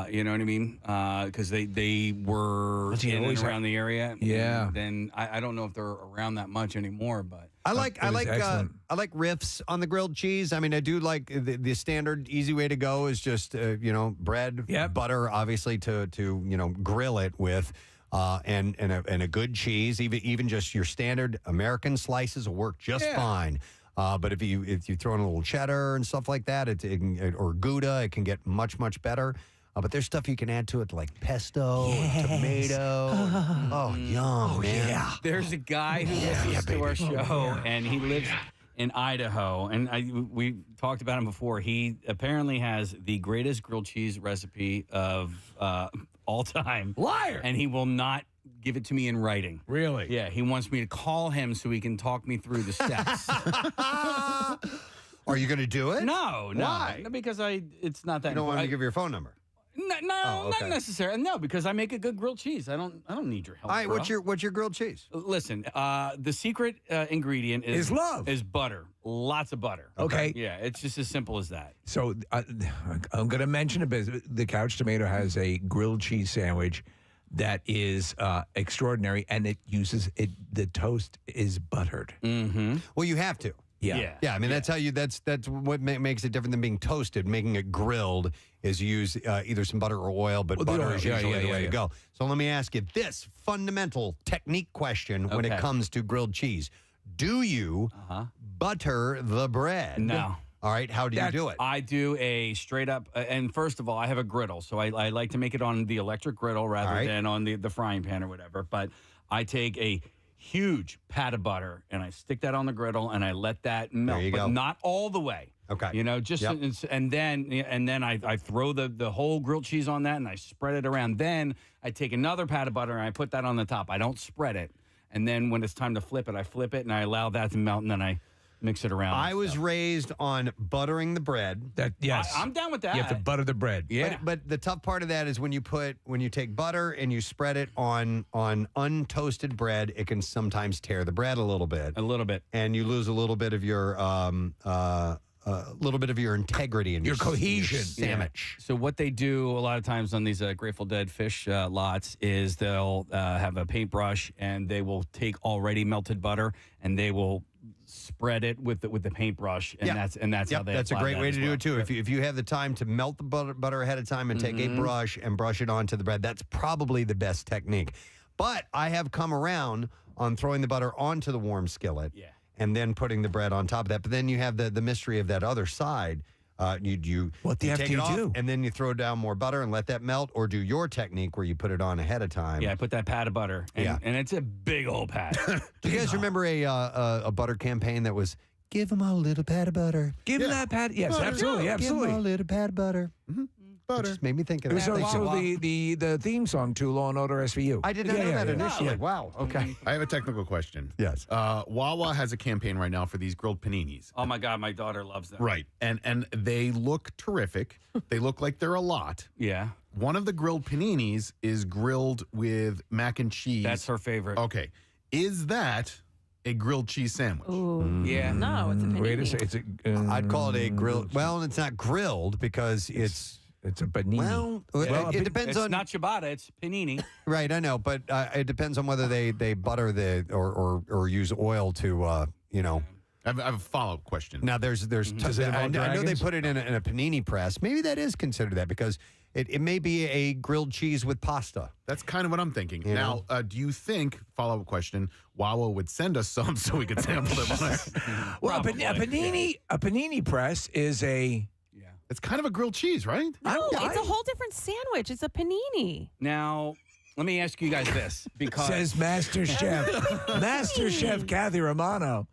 Speaker 17: You know what I mean? Because they were in and around the area.
Speaker 3: Yeah.
Speaker 17: And then I don't know if they're around that much anymore, but
Speaker 1: I like riffs on the grilled cheese. I mean, I do like the standard easy way to go is just bread, butter, obviously to grill it with. And a good cheese, even just your standard American slices will work just fine. But if you throw in a little cheddar and stuff like that, or Gouda, it can get much better. But there's stuff you can add to it like pesto, and tomato. Yum, man.
Speaker 17: Yeah. There's a guy who listens to our show, and he lives in Idaho, and we talked about him before. He apparently has the greatest grilled cheese recipe of all time.
Speaker 3: Liar!
Speaker 17: And he will not give it to me in writing.
Speaker 3: Really?
Speaker 17: Yeah, he wants me to call him so he can talk me through the steps.
Speaker 1: Are you going to do it?
Speaker 17: No.
Speaker 1: Why?
Speaker 17: Because it's not that.
Speaker 1: You don't want to give your phone number.
Speaker 17: No, not necessarily. No, because I make a good grilled cheese. I don't need your help.
Speaker 1: All right,
Speaker 17: bro.
Speaker 1: what's your grilled cheese?
Speaker 17: Listen, the secret ingredient is
Speaker 3: love.
Speaker 17: Is butter. Lots of butter.
Speaker 3: Okay.
Speaker 17: Yeah, it's just as simple as that.
Speaker 3: So I'm going to mention a bit. The Couch Tomato has a grilled cheese sandwich that is extraordinary, and it uses the toast is buttered.
Speaker 17: Mm-hmm.
Speaker 1: Well, you have to.
Speaker 3: Yeah.
Speaker 1: I mean, that's how you. That's what makes it different than being toasted. Making it grilled is use either some butter or oil, but butter is usually the way to go. So let me ask you this fundamental technique question when it comes to grilled cheese: do you butter the bread?
Speaker 17: No.
Speaker 1: All right. How do you do it?
Speaker 17: I do a straight up, and first of all, I have a griddle, so I like to make it on the electric griddle rather than on the frying pan or whatever. But I take a huge pat of butter and I stick that on the griddle and I let that melt, but not all the way.
Speaker 1: Okay.
Speaker 17: You know, just and then I throw the whole grilled cheese on that and I spread it around. Then I take another pat of butter and I put that on the top. I don't spread it. And then when it's time to flip it, I flip it and I allow that to melt and then I mix it around.
Speaker 1: I was raised on buttering the bread.
Speaker 17: I'm down with that.
Speaker 3: You have to butter the bread.
Speaker 17: Yeah.
Speaker 1: But the tough part of that is when you take butter and you spread it on untoasted bread, it can sometimes tear the bread a little bit. And you lose a little bit of your integrity and
Speaker 3: your cohesion.
Speaker 1: Your sandwich.
Speaker 17: Yeah. So what they do a lot of times on these Grateful Dead fish lots is they'll have a paintbrush and they will take already melted butter and they will spread it with the paintbrush, and that's how they.
Speaker 1: That's a
Speaker 17: apply
Speaker 1: great
Speaker 17: that
Speaker 1: way
Speaker 17: as
Speaker 1: to do it too. If you have the time to melt the butter ahead of time and take a brush and brush it onto the bread, that's probably the best technique. But I have come around on throwing the butter onto the warm skillet, and then putting the bread on top of that. But then you have the mystery of that other side. You take it off, and then you throw down more butter and let that melt, or do your technique where you put it on ahead of time.
Speaker 17: Yeah, I put that pat of butter, and it's a big old pat.
Speaker 1: Do you guys remember a butter campaign that was give them a little pat of butter?
Speaker 3: Give them that pat. Yes,
Speaker 1: butter.
Speaker 3: absolutely.
Speaker 1: Give them a little pat of butter. Butter. It just made me think of
Speaker 3: it was
Speaker 1: that.
Speaker 3: also the theme song to Law and Order SVU.
Speaker 1: I did not know that initially.
Speaker 3: Yeah.
Speaker 1: Wow. Okay.
Speaker 5: I have a technical question.
Speaker 1: Yes.
Speaker 5: Wawa has a campaign right now for these grilled paninis.
Speaker 17: Oh my God, my daughter loves them.
Speaker 5: Right. And they look terrific. They look like they're a lot.
Speaker 17: Yeah.
Speaker 5: One of the grilled paninis is grilled with mac and cheese.
Speaker 17: That's her favorite.
Speaker 5: Okay. Is that a grilled cheese sandwich.
Speaker 4: Ooh.
Speaker 17: Yeah.
Speaker 4: No, it's a panini.
Speaker 3: Wait a second.
Speaker 1: I'd call it a grilled. Well, it's not grilled because it's
Speaker 3: a panini.
Speaker 1: Well, it depends
Speaker 17: it's
Speaker 1: on.
Speaker 17: not ciabatta, it's panini.
Speaker 1: Right, I know, but it depends on whether they butter or use oil to
Speaker 5: I have a follow-up question.
Speaker 1: Now there's I know they put it in a panini press. Maybe that is considered that because it may be a grilled cheese with pasta.
Speaker 5: That's kind of what I'm thinking.
Speaker 1: You
Speaker 5: Now, do you think, follow-up question, Wawa would send us some so we could sample them on air?
Speaker 3: Well, a panini press is a.
Speaker 5: It's kind of a grilled cheese, right?
Speaker 4: No, it's a whole different sandwich. It's a panini.
Speaker 17: Now, let me ask you guys this, because
Speaker 3: Says Master Chef. Master Chef Kathy Romano.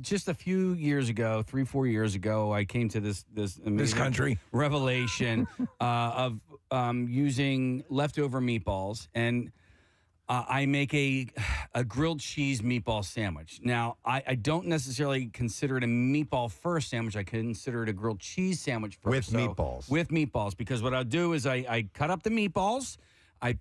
Speaker 17: Just a few years ago, 3-4 years ago, I came to this amazing
Speaker 3: country
Speaker 17: revelation of using leftover meatballs, and I make a grilled cheese meatball sandwich. Now, I don't necessarily consider it a meatball first sandwich. I consider it a grilled cheese sandwich first. With meatballs, because what I'll do is I cut up the meatballs, I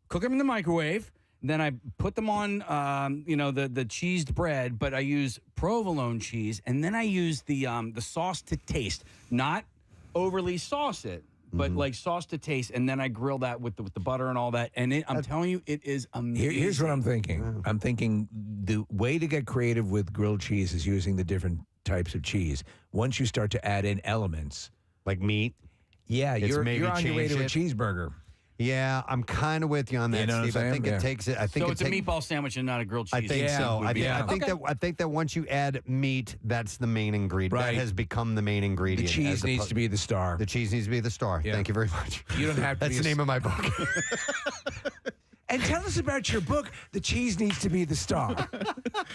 Speaker 17: cook them in the microwave, then I put them on, the cheesed bread, but I use provolone cheese, and then I use the sauce to taste, not overly sauce it, but like sauce to taste, and then I grill that with the butter and all that. And I'm telling you, it is amazing.
Speaker 3: Here's what I'm thinking. I'm thinking the way to get creative with grilled cheese is using the different types of cheese. Once you start to add in elements
Speaker 1: like meat,
Speaker 3: you're on your way to a cheeseburger.
Speaker 1: Yeah, I'm kind of with you on that,
Speaker 3: You know what
Speaker 1: Steve.
Speaker 3: I'm
Speaker 1: I think
Speaker 3: saying?
Speaker 1: it takes it. I think
Speaker 17: So it's a meatball sandwich and not a grilled cheese.
Speaker 1: I think so. I think that once you add meat, that's the main ingredient.
Speaker 3: Right.
Speaker 1: That has become the main ingredient.
Speaker 3: The cheese needs to be the star.
Speaker 1: The cheese needs to be the star.
Speaker 3: Yeah.
Speaker 1: Thank you very much.
Speaker 3: You don't have to
Speaker 1: That's
Speaker 3: be
Speaker 1: the name of my book.
Speaker 3: And tell us about your book, The Cheese Needs to Be the Star.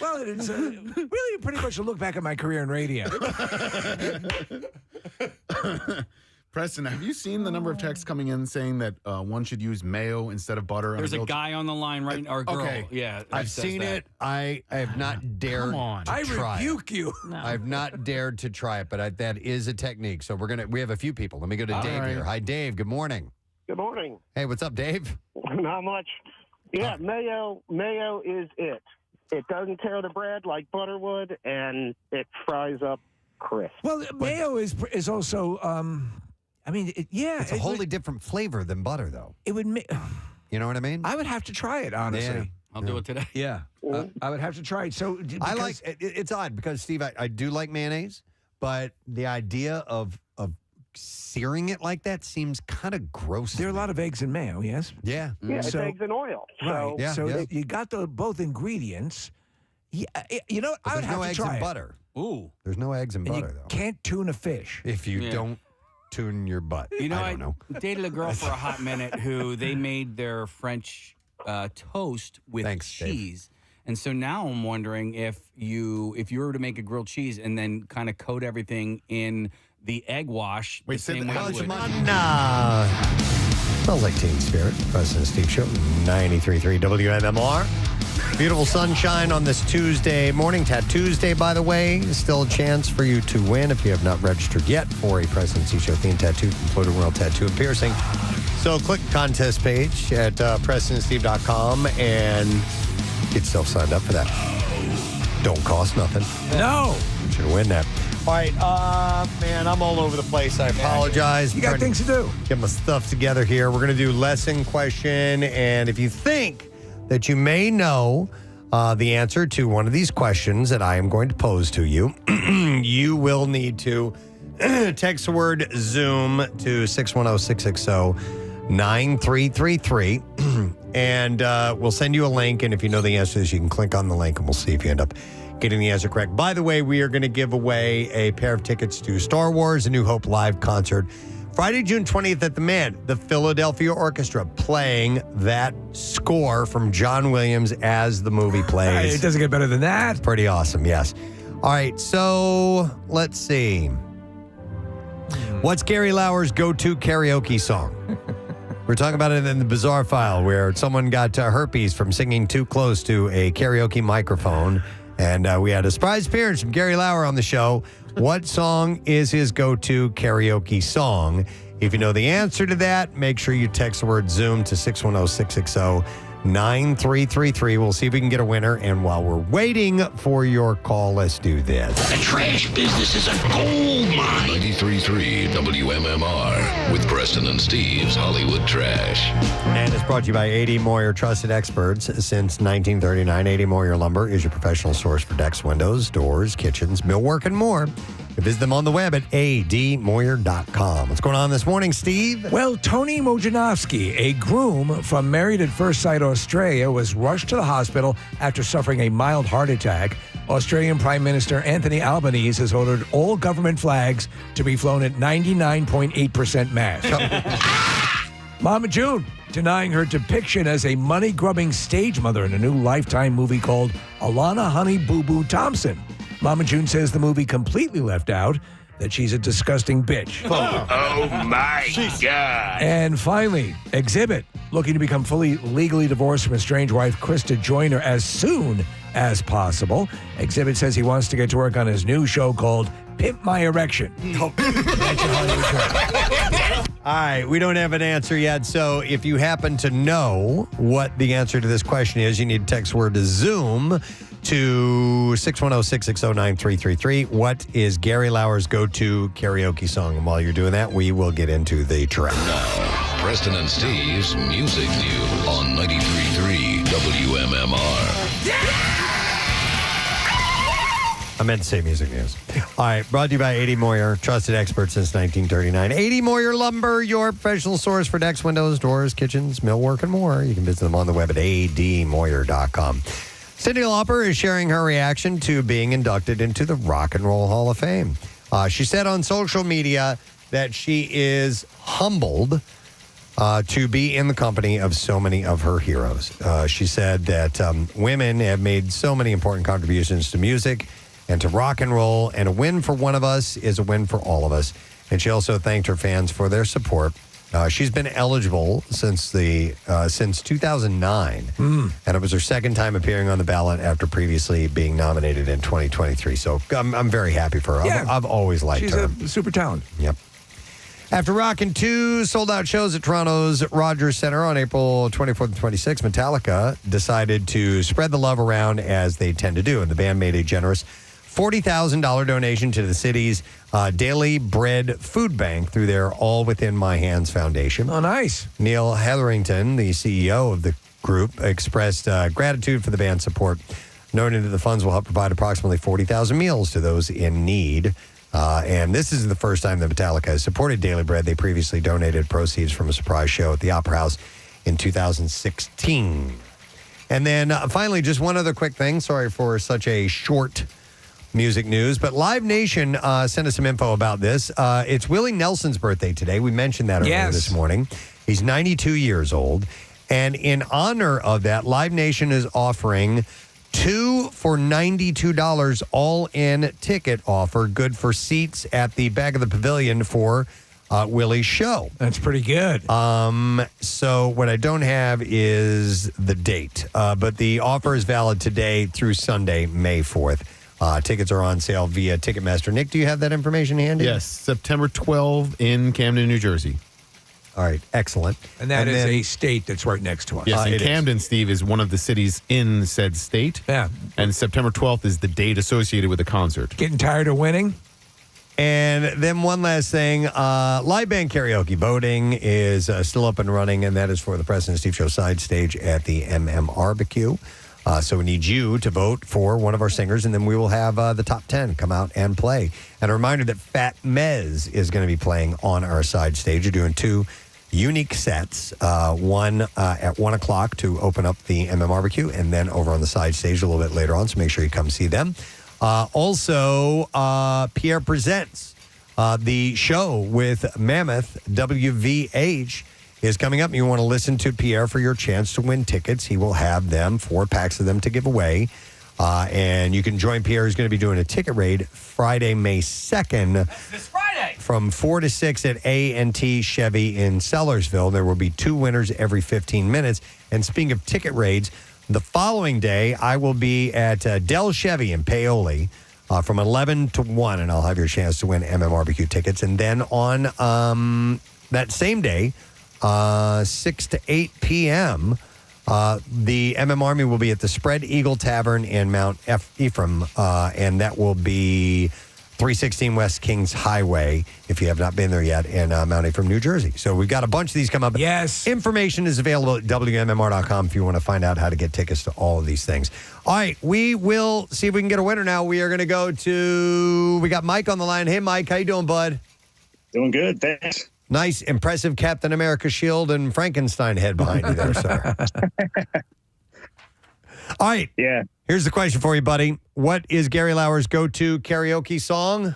Speaker 3: Well, it's really pretty much a look back at my career in radio.
Speaker 5: Preston, have you seen the number of texts coming in saying that one should use mayo instead of butter?
Speaker 17: There's a guy on the line right now, or girl.
Speaker 5: Okay.
Speaker 17: Yeah,
Speaker 1: I've seen it. I have not dared to try
Speaker 3: I rebuke you.
Speaker 4: No.
Speaker 1: I've not dared to try it, but that is a technique. So we have a few people. Let me go to Dave here. Hi, Dave. Good morning.
Speaker 6: Good morning.
Speaker 1: Hey, what's up, Dave?
Speaker 6: Not much. Yeah, mayo is it. It doesn't tear the bread like butter would, and it fries up crisp.
Speaker 3: Well, mayo is also,
Speaker 1: It's a wholly different flavor than butter, though.
Speaker 3: It would make.
Speaker 1: You know what I mean?
Speaker 3: I would have to try it, honestly.
Speaker 1: Yeah.
Speaker 17: I'll do it today.
Speaker 3: Yeah. I would have to try it. So
Speaker 1: I like it's odd because, Steve, I do like mayonnaise, but the idea of searing it like that seems kind of gross.
Speaker 3: There are a lot of eggs in mayo, yes?
Speaker 1: Yeah.
Speaker 6: Yeah, it's eggs and oil.
Speaker 3: Right.
Speaker 6: So,
Speaker 1: Yeah,
Speaker 3: so
Speaker 1: yeah.
Speaker 3: you got both ingredients. Yeah, you know what?
Speaker 1: But
Speaker 3: I would
Speaker 1: there's
Speaker 3: have
Speaker 1: no
Speaker 3: to
Speaker 1: eggs
Speaker 3: try
Speaker 1: and
Speaker 3: it.
Speaker 1: butter.
Speaker 17: Ooh.
Speaker 1: There's no eggs and
Speaker 3: And
Speaker 1: butter,
Speaker 3: you
Speaker 1: though.
Speaker 3: can't tune a fish.
Speaker 1: If you don't tune your butt.
Speaker 17: You know,
Speaker 1: I don't know.
Speaker 17: dated a girl for a hot minute who they made their French toast with cheese. And so now I'm wondering if you were to make a grilled cheese and then kind of coat everything in the egg wash.
Speaker 1: Wait,
Speaker 17: the same way you would.
Speaker 1: Smells like Teen Spirit. President Steve Show, 93.3 WMMR. Beautiful sunshine on this Tuesday morning. Tattoos Day, by the way. Still a chance for you to win if you have not registered yet for a President Steve Show themed tattoo from Floating World Tattoo and Piercing. So click the contest page at PrestonandSteve.com and get yourself signed up for that. Don't cost nothing.
Speaker 3: No.
Speaker 1: You should win that. All right, man, I'm all over the place. I apologize.
Speaker 3: You got things to do.
Speaker 1: Get my stuff together here. We're going to do lesson question, and if you think that you may know the answer to one of these questions that I am going to pose to you, you will need to text the word Zoom to 610-660-9333, and we'll send you a link, and if you know the answers, you can click on the link, and we'll see if you end up getting the answer correct. By the way, we are going to give away a pair of tickets to Star Wars: A New Hope live concert Friday, June 20th at the Philadelphia Orchestra, playing that score from John Williams as the movie plays.
Speaker 3: It doesn't get better than that.
Speaker 1: Pretty awesome, yes. All right, so let's see. What's Gary Lauer's go-to karaoke song? We're talking about it in the Bizarre File, where someone got herpes from singing too close to a karaoke microphone. And we had a surprise appearance from Gary Lauer on the show. What song is his go-to karaoke song? If you know the answer to that, make sure you text the word Zoom to 610-660-9333. 9333. We'll see if we can get a winner. And while we're waiting for your call, let's do this.
Speaker 18: The trash business is a gold mine. 93.3 WMMR with Preston and Steve's Hollywood Trash.
Speaker 1: And it's brought to you by A.D. Moyer, trusted experts since 1939. A.D. Moyer Lumber is your professional source for decks, windows, doors, kitchens, millwork, and more. Visit them on the web at admoyer.com. What's going on this morning, Steve?
Speaker 3: Well, Tony Mojanowski, a groom from Married at First Sight, Australia, was rushed to the hospital after suffering a mild heart attack. Australian Prime Minister Anthony Albanese has ordered all government flags to be flown at 99.8% mast. Mama June denying her depiction as a money-grubbing stage mother in a new Lifetime movie called Alana Honey Boo Boo Thompson. Mama June says the movie completely left out that she's a disgusting bitch.
Speaker 18: Oh my God.
Speaker 3: And finally, Exhibit, looking to become fully legally divorced from estranged wife Krista Joyner as soon as possible. Exhibit says he wants to get to work on his new show called Pimp My Erection. All
Speaker 1: right, we don't have an answer yet, so if you happen to know what the answer to this question is, you need to text word to Zoom to 610-660-9333. What is Gary Lauer's go-to karaoke song? And while you're doing that, we will get into the track.
Speaker 18: Now, Preston and Steve's Music News on 93.3 WMMR.
Speaker 1: I meant to say music news. All right, brought to you by A.D. Moyer, trusted expert since 1939. A.D. Moyer Lumber, your professional source for decks, windows, doors, kitchens, millwork, and more. You can visit them on the web at admoyer.com. Cyndi Lauper is sharing her reaction to being inducted into the Rock and Roll Hall of Fame. She said on social media that she is humbled to be in the company of so many of her heroes. She said that women have made so many important contributions to music and to rock and roll, and a win for one of us is a win for all of us. And she also thanked her fans for their support. She's been eligible since 2009, and it was her second time appearing on the ballot after previously being nominated in 2023. So I'm very happy for her.
Speaker 3: Yeah.
Speaker 1: I've always liked her.
Speaker 3: She's a super talent.
Speaker 1: Yep. After rocking 2 sold-out shows at Toronto's Rogers Centre on April 24th and 26th, Metallica decided to spread the love around as they tend to do, and the band made a generous $40,000 donation to the city's Daily Bread Food Bank through their All Within My Hands Foundation.
Speaker 3: Oh, nice.
Speaker 1: Neil Hetherington, the CEO of the group, expressed gratitude for the band's support, noting that the funds will help provide approximately 40,000 meals to those in need. And this is the first time that Metallica has supported Daily Bread. They previously donated proceeds from a surprise show at the Opera House in 2016. And then finally, just one other quick thing. Sorry for such a short music news, but Live Nation sent us some info about this. It's Willie Nelson's birthday today. We mentioned that earlier this morning. He's 92 years old. And in honor of that, Live Nation is offering 2 for $92 all-in ticket offer, good for seats at the back of the pavilion for Willie's show.
Speaker 3: That's pretty good.
Speaker 1: So what I don't have is the date, but the offer is valid today through Sunday, May 4th. Tickets are on sale via Ticketmaster. Nick, do you have that information handy?
Speaker 5: Yes, September 12th in Camden, New Jersey.
Speaker 1: All right, excellent.
Speaker 3: And that is a state that's right next to us.
Speaker 5: Yes, and Camden, Steve, is one of the cities in said state.
Speaker 3: Yeah.
Speaker 5: And September 12th is the date associated with the concert.
Speaker 3: Getting tired of winning?
Speaker 1: And then one last thing, live band karaoke voting is still up and running, and that is for the Preston and Steve Show side stage at the Barbecue. So we need you to vote for one of our singers, and then we will have the top 10 come out and play. And a reminder that Fat Mez is going to be playing on our side stage. You're doing 2 unique sets, one at 1 o'clock to open up the Barbecue, and then over on the side stage a little bit later on, so make sure you come see them. Also, Pierre Presents, the show with Mammoth WVH is coming up. You want to listen to Pierre for your chance to win tickets. He will have them, 4 packs of them to give away. And you can join Pierre, who's going to be doing a ticket raid Friday, May 2nd.
Speaker 13: This Friday.
Speaker 1: From 4 to 6 at A&T Chevy in Sellersville. There will be 2 winners every 15 minutes. And speaking of ticket raids, the following day, I will be at Del Chevy in Paoli from 11 to 1, and I'll have your chance to win Barbecue tickets. And then on that same day, 6 to 8 p.m., The MM Army will be at the Spread Eagle Tavern in Mount Ephraim, and that will be 316 West Kings Highway, if you have not been there yet, in Mount Ephraim, New Jersey. So we've got a bunch of these come up.
Speaker 3: Yes.
Speaker 1: Information is available at WMMR.com if you want to find out how to get tickets to all of these things. All right, we will see if we can get a winner now. We are going to go to, we got Mike on the line. Hey, Mike, how you doing, bud?
Speaker 7: Doing good, thanks.
Speaker 1: Nice, impressive Captain America shield and Frankenstein head behind you there, sir. All right.
Speaker 7: Yeah.
Speaker 1: Here's the question for you, buddy. What is Gary Lauer's go-to karaoke song?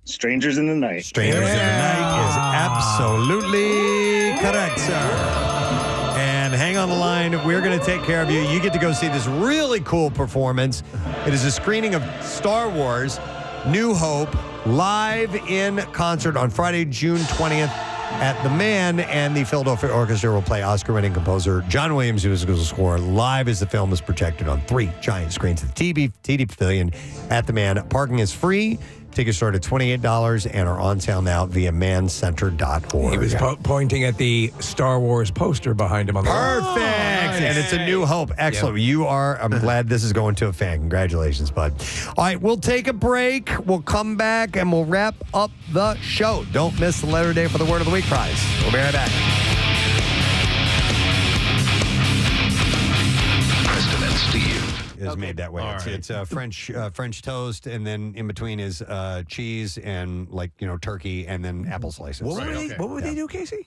Speaker 7: Strangers in the Night.
Speaker 1: Strangers in the Night is absolutely correct, sir. And hang on the line. We're going to take care of you. You get to go see this really cool performance. It is a screening of Star Wars New Hope live in concert on Friday, June 20th. At the Man, and the Philadelphia Orchestra will play Oscar-winning composer John Williams' musical score live as the film is projected on 3 giant screens at the TD Pavilion at the Man. Parking is free. Tickets start at $28 and are on sale now via mancenter.org.
Speaker 3: He was pointing at the Star Wars poster behind him on the wall.
Speaker 1: Perfect. And it's a New Hope. Excellent.
Speaker 3: Yep.
Speaker 1: You are, I'm glad this is going to a fan. Congratulations, bud. All right, we'll take a break. We'll come back and we'll wrap up the show. Don't miss the letter day for the Word of the Week prize. We'll be right back.
Speaker 18: Preston and Steve.
Speaker 1: Is made that way. It's French toast, and then in between is cheese and turkey, and then apple slices.
Speaker 3: What would they do, Casey?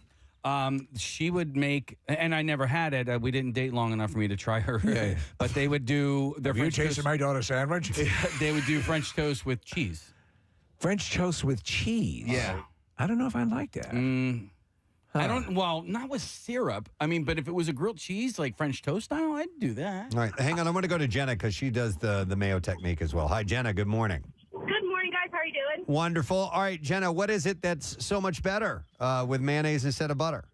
Speaker 17: She would make, and I never had it. We didn't date long enough for me to try her.
Speaker 3: Yeah.
Speaker 17: But they would do their
Speaker 3: Have
Speaker 17: French
Speaker 3: you tasted
Speaker 17: toast.
Speaker 3: my daughter's sandwich?
Speaker 17: They would do French toast with cheese.
Speaker 3: French toast with cheese.
Speaker 17: Yeah.
Speaker 3: I don't know if I like that.
Speaker 17: I don't. Well, not with syrup. I mean, but if it was a grilled cheese like French toast style, I'd do that.
Speaker 1: All right, hang on. I'm going to go to Jenna because she does the mayo technique as well. Hi, Jenna. Good morning.
Speaker 19: Good morning, guys. How are you doing?
Speaker 1: Wonderful. All right, Jenna, what is it that's so much better with mayonnaise instead of butter?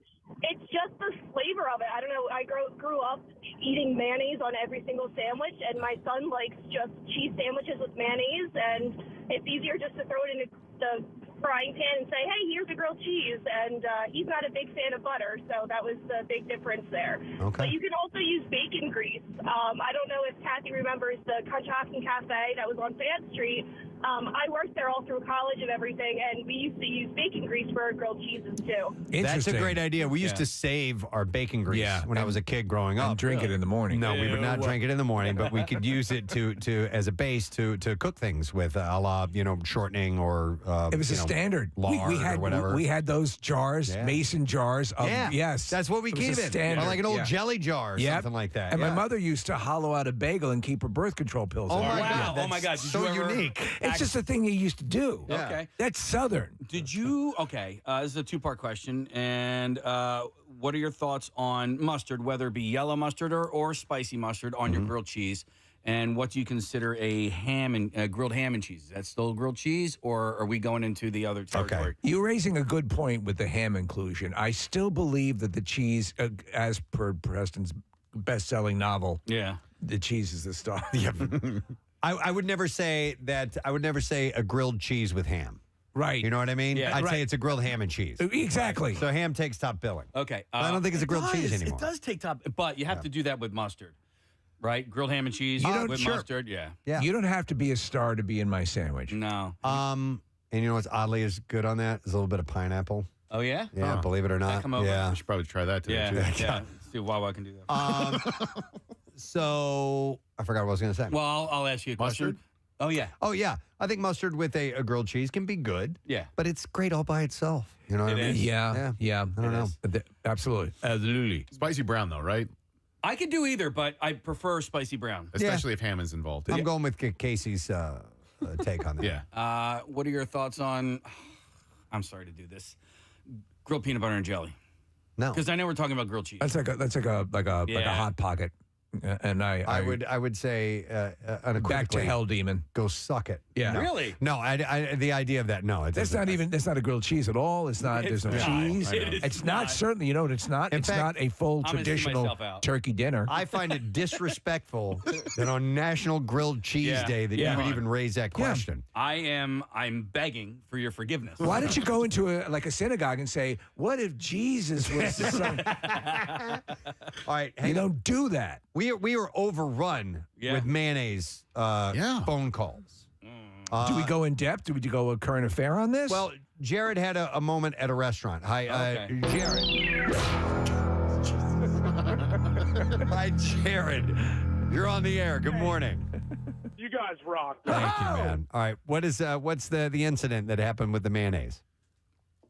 Speaker 19: It's just the flavor of it. I don't know. I grew up eating mayonnaise on every single sandwich, and my son likes just cheese sandwiches with mayonnaise, and it's easier just to throw it in the frying pan and say, hey, here's a grilled cheese, and he's not a big fan of butter, so that was the big difference there.
Speaker 1: Okay.
Speaker 19: But you can also use bacon grease. I don't know if Kathy remembers the Conshohocken Cafe that was on Fayette Street. I worked there all through college and everything, and we used to use bacon grease for our grilled cheeses, too.
Speaker 1: That's a great idea. We used to save our bacon grease when I was a kid growing up.
Speaker 3: And drink it in the morning.
Speaker 1: No, we would not drink it in the morning, but we could use it to as a base to cook things with, a la, shortening or
Speaker 3: it was a standard.
Speaker 1: Lard
Speaker 3: we had
Speaker 1: or whatever.
Speaker 3: We had those jars, mason jars. Of,
Speaker 1: yes, that's what we
Speaker 3: It was a
Speaker 1: keep it.
Speaker 3: standard.
Speaker 1: Or like an old jelly jar or
Speaker 3: Yep.
Speaker 1: something like that.
Speaker 3: And my
Speaker 1: Yeah.
Speaker 3: mother used to hollow out a bagel and keep her birth control pills.
Speaker 1: Oh
Speaker 3: in
Speaker 1: my
Speaker 3: it.
Speaker 1: God!
Speaker 17: Oh my God! Did
Speaker 1: So
Speaker 17: you ever
Speaker 1: unique.
Speaker 3: It's just a thing you used to do.
Speaker 1: Yeah.
Speaker 17: Okay.
Speaker 3: That's Southern.
Speaker 17: Did you? Okay. This is a two-part question. And what are your thoughts on mustard, whether it be yellow mustard or spicy mustard on your grilled cheese? And what do you consider a grilled ham and cheese? Is that still grilled cheese, or are we going into the other territory?
Speaker 3: You're raising a good point with the ham inclusion. I still believe that the cheese, as per Preston's best-selling novel, the cheese is the star.
Speaker 1: I would never say that. I would never say a grilled cheese with ham.
Speaker 3: Right.
Speaker 1: You know what I mean?
Speaker 17: Yeah.
Speaker 1: I'd say it's a grilled ham and cheese.
Speaker 3: Exactly.
Speaker 1: So ham takes top billing.
Speaker 17: Okay.
Speaker 1: I don't think it's a grilled cheese anymore.
Speaker 17: It does take top, but you have to do that with mustard, right? Grilled ham and cheese with mustard. Yeah.
Speaker 3: You don't have to be a star to be in my sandwich.
Speaker 17: No.
Speaker 1: And you know what's oddly is good on that is a little bit of pineapple.
Speaker 17: Oh yeah.
Speaker 1: Yeah, believe it or not.
Speaker 17: Come over.
Speaker 1: Yeah.
Speaker 5: I should probably try that today.
Speaker 17: Yeah.
Speaker 5: Too.
Speaker 17: Yeah. See if Wawa can do that.
Speaker 1: So I forgot what I was going to say.
Speaker 17: Well, I'll ask you a question.
Speaker 5: Mustard?
Speaker 17: Oh yeah.
Speaker 1: Oh yeah, I think mustard with a grilled cheese can be good.
Speaker 17: Yeah.
Speaker 1: But it's great all by itself. You know what I mean?
Speaker 3: Yeah. I don't know. Absolutely.
Speaker 5: Spicy brown, though, right?
Speaker 17: I could do either, but I prefer spicy brown.
Speaker 5: Especially if ham is involved.
Speaker 1: I'm going with Casey's take on that.
Speaker 5: Yeah.
Speaker 17: What are your thoughts on? I'm sorry to do this. Grilled peanut butter and jelly.
Speaker 1: No.
Speaker 17: Because I know we're talking about grilled cheese.
Speaker 3: That's like a
Speaker 17: Yeah.
Speaker 3: hot pocket. And
Speaker 1: I would say unequivocally,
Speaker 3: back to hell, demon.
Speaker 1: Go suck it.
Speaker 3: Yeah.
Speaker 1: No.
Speaker 17: Really?
Speaker 1: No, the idea of that, no.
Speaker 3: That's not a grilled cheese at all. It's not. There's no cheese.
Speaker 1: It's
Speaker 3: not certainly. You know what it's not?
Speaker 1: In
Speaker 3: It's
Speaker 1: fact,
Speaker 3: not a full
Speaker 17: I'm gonna see
Speaker 3: traditional
Speaker 17: myself out.
Speaker 3: turkey dinner.
Speaker 1: I find it disrespectful that on National Grilled Cheese Day that you would even raise that question.
Speaker 17: I'm begging for your forgiveness.
Speaker 3: Why don't you go into a synagogue and say, "What if Jesus was the son?"
Speaker 1: All right,
Speaker 3: you don't do that.
Speaker 1: We were overrun with mayonnaise phone calls.
Speaker 3: Do we go in depth? Do we go a current affair on this?
Speaker 1: Well, Jared had a moment at a restaurant. Hi, Jared. Hi, Jared. You're on the air. Good morning.
Speaker 2: You guys rock.
Speaker 1: Thank you, man. All right, what's the incident that happened with the mayonnaise?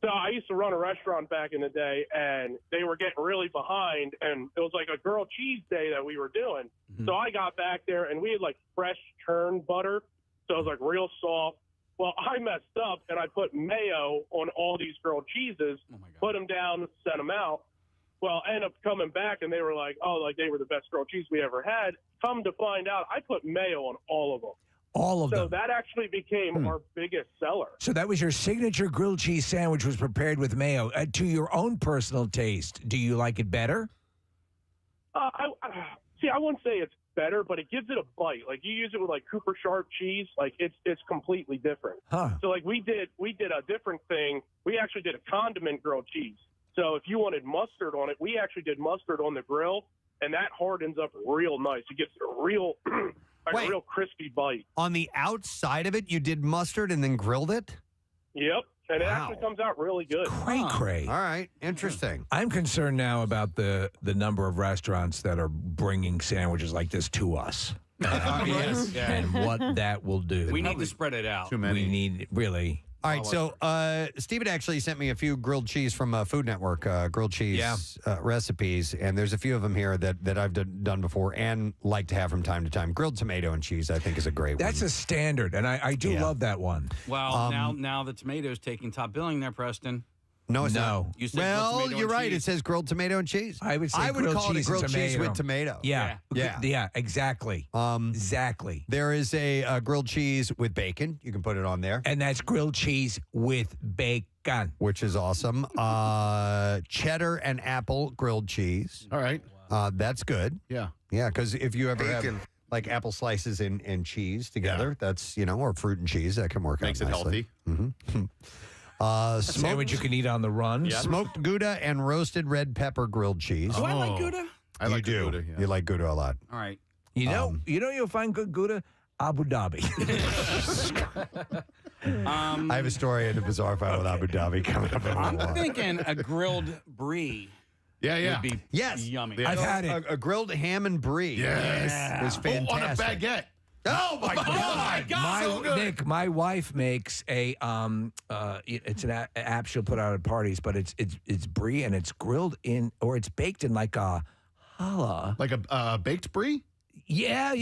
Speaker 2: So I used to run a restaurant back in the day, and they were getting really behind, and it was like a grilled cheese day that we were doing.
Speaker 1: Mm-hmm.
Speaker 2: So I got back there, and we had like fresh churned butter, so it was like real soft. Well, I messed up, and I put mayo on all these grilled cheeses, put them down, sent them out. Well, I ended up coming back, and they were like, oh, like they were the best grilled cheese we ever had. Come to find out, I put mayo on all of them.
Speaker 3: All of them.
Speaker 2: So that actually became our biggest seller.
Speaker 3: So that was your signature grilled cheese sandwich was prepared with mayo. To your own personal taste, do you like it better?
Speaker 2: I wouldn't say it's better, but it gives it a bite. Like you use it with like Cooper Sharp cheese, like it's completely different.
Speaker 3: Huh.
Speaker 2: So like we did a different thing. We actually did a condiment grilled cheese. So if you wanted mustard on it, we actually did mustard on the grill, and that hardens up real nice. It gets a real a real crispy bite.
Speaker 1: On the outside of it, you did mustard and then grilled it?
Speaker 2: Yep. And it
Speaker 1: Wow.
Speaker 2: actually comes out really good.
Speaker 3: Cray.
Speaker 1: All right. Interesting.
Speaker 3: I'm concerned now about the number of restaurants that are bringing sandwiches like this to us.
Speaker 17: Yes. Yeah.
Speaker 3: And what that will do.
Speaker 17: We need to spread it out.
Speaker 5: Too many.
Speaker 3: We need, really.
Speaker 1: All right, so Steven actually sent me a few grilled cheese from Food Network, grilled cheese recipes, and there's a few of them here that I've done before and like to have from time to time. Grilled tomato and cheese, I think, is a great
Speaker 3: That's
Speaker 1: one.
Speaker 3: a standard, and I do love that one.
Speaker 17: Well, now the tomato's taking top billing there, Preston.
Speaker 1: No, it's
Speaker 3: No.
Speaker 1: not.
Speaker 17: You said grilled
Speaker 1: Well,
Speaker 17: tomato
Speaker 1: you're
Speaker 17: and
Speaker 1: right.
Speaker 17: cheese.
Speaker 1: It says grilled tomato and cheese.
Speaker 3: I would say grilled
Speaker 1: call it a
Speaker 3: cheese
Speaker 1: grilled
Speaker 3: and
Speaker 1: cheese
Speaker 3: tomato.
Speaker 1: with tomato.
Speaker 3: Yeah, exactly. Exactly.
Speaker 1: There is a grilled cheese with bacon. You can put it on there,
Speaker 3: And that's grilled cheese with bacon.
Speaker 1: which is awesome. Cheddar and apple grilled cheese.
Speaker 5: All right.
Speaker 1: That's good.
Speaker 5: Yeah.
Speaker 1: Yeah, because if you ever
Speaker 7: Bacon.
Speaker 1: have like apple slices and cheese together, that's, or fruit and cheese, that can work
Speaker 5: Makes
Speaker 1: out
Speaker 5: it
Speaker 1: nicely.
Speaker 5: healthy.
Speaker 3: Sandwich you can eat on the run.
Speaker 1: Smoked Gouda and roasted red pepper grilled cheese.
Speaker 17: Do I like Gouda?
Speaker 5: I like
Speaker 1: you do.
Speaker 5: Gouda, yeah.
Speaker 1: You like Gouda a lot.
Speaker 17: All right.
Speaker 3: You'll find good Gouda? Abu Dhabi.
Speaker 1: I have a story in the bizarre file with Abu Dhabi coming up in a
Speaker 17: I'm
Speaker 1: little while.
Speaker 17: thinking a grilled brie
Speaker 5: Yeah.
Speaker 17: would be
Speaker 1: Yes.
Speaker 17: yummy.
Speaker 5: Yeah.
Speaker 3: I've had it.
Speaker 1: A grilled ham and brie.
Speaker 5: Yes.
Speaker 1: Is fantastic.
Speaker 5: Oh, on a baguette.
Speaker 1: Oh my God!
Speaker 5: So good.
Speaker 3: Nick, my wife makes a it's an app she'll put out at parties, but it's brie and it's grilled in or it's baked in like a challah.
Speaker 5: Like a baked brie?
Speaker 3: Yeah.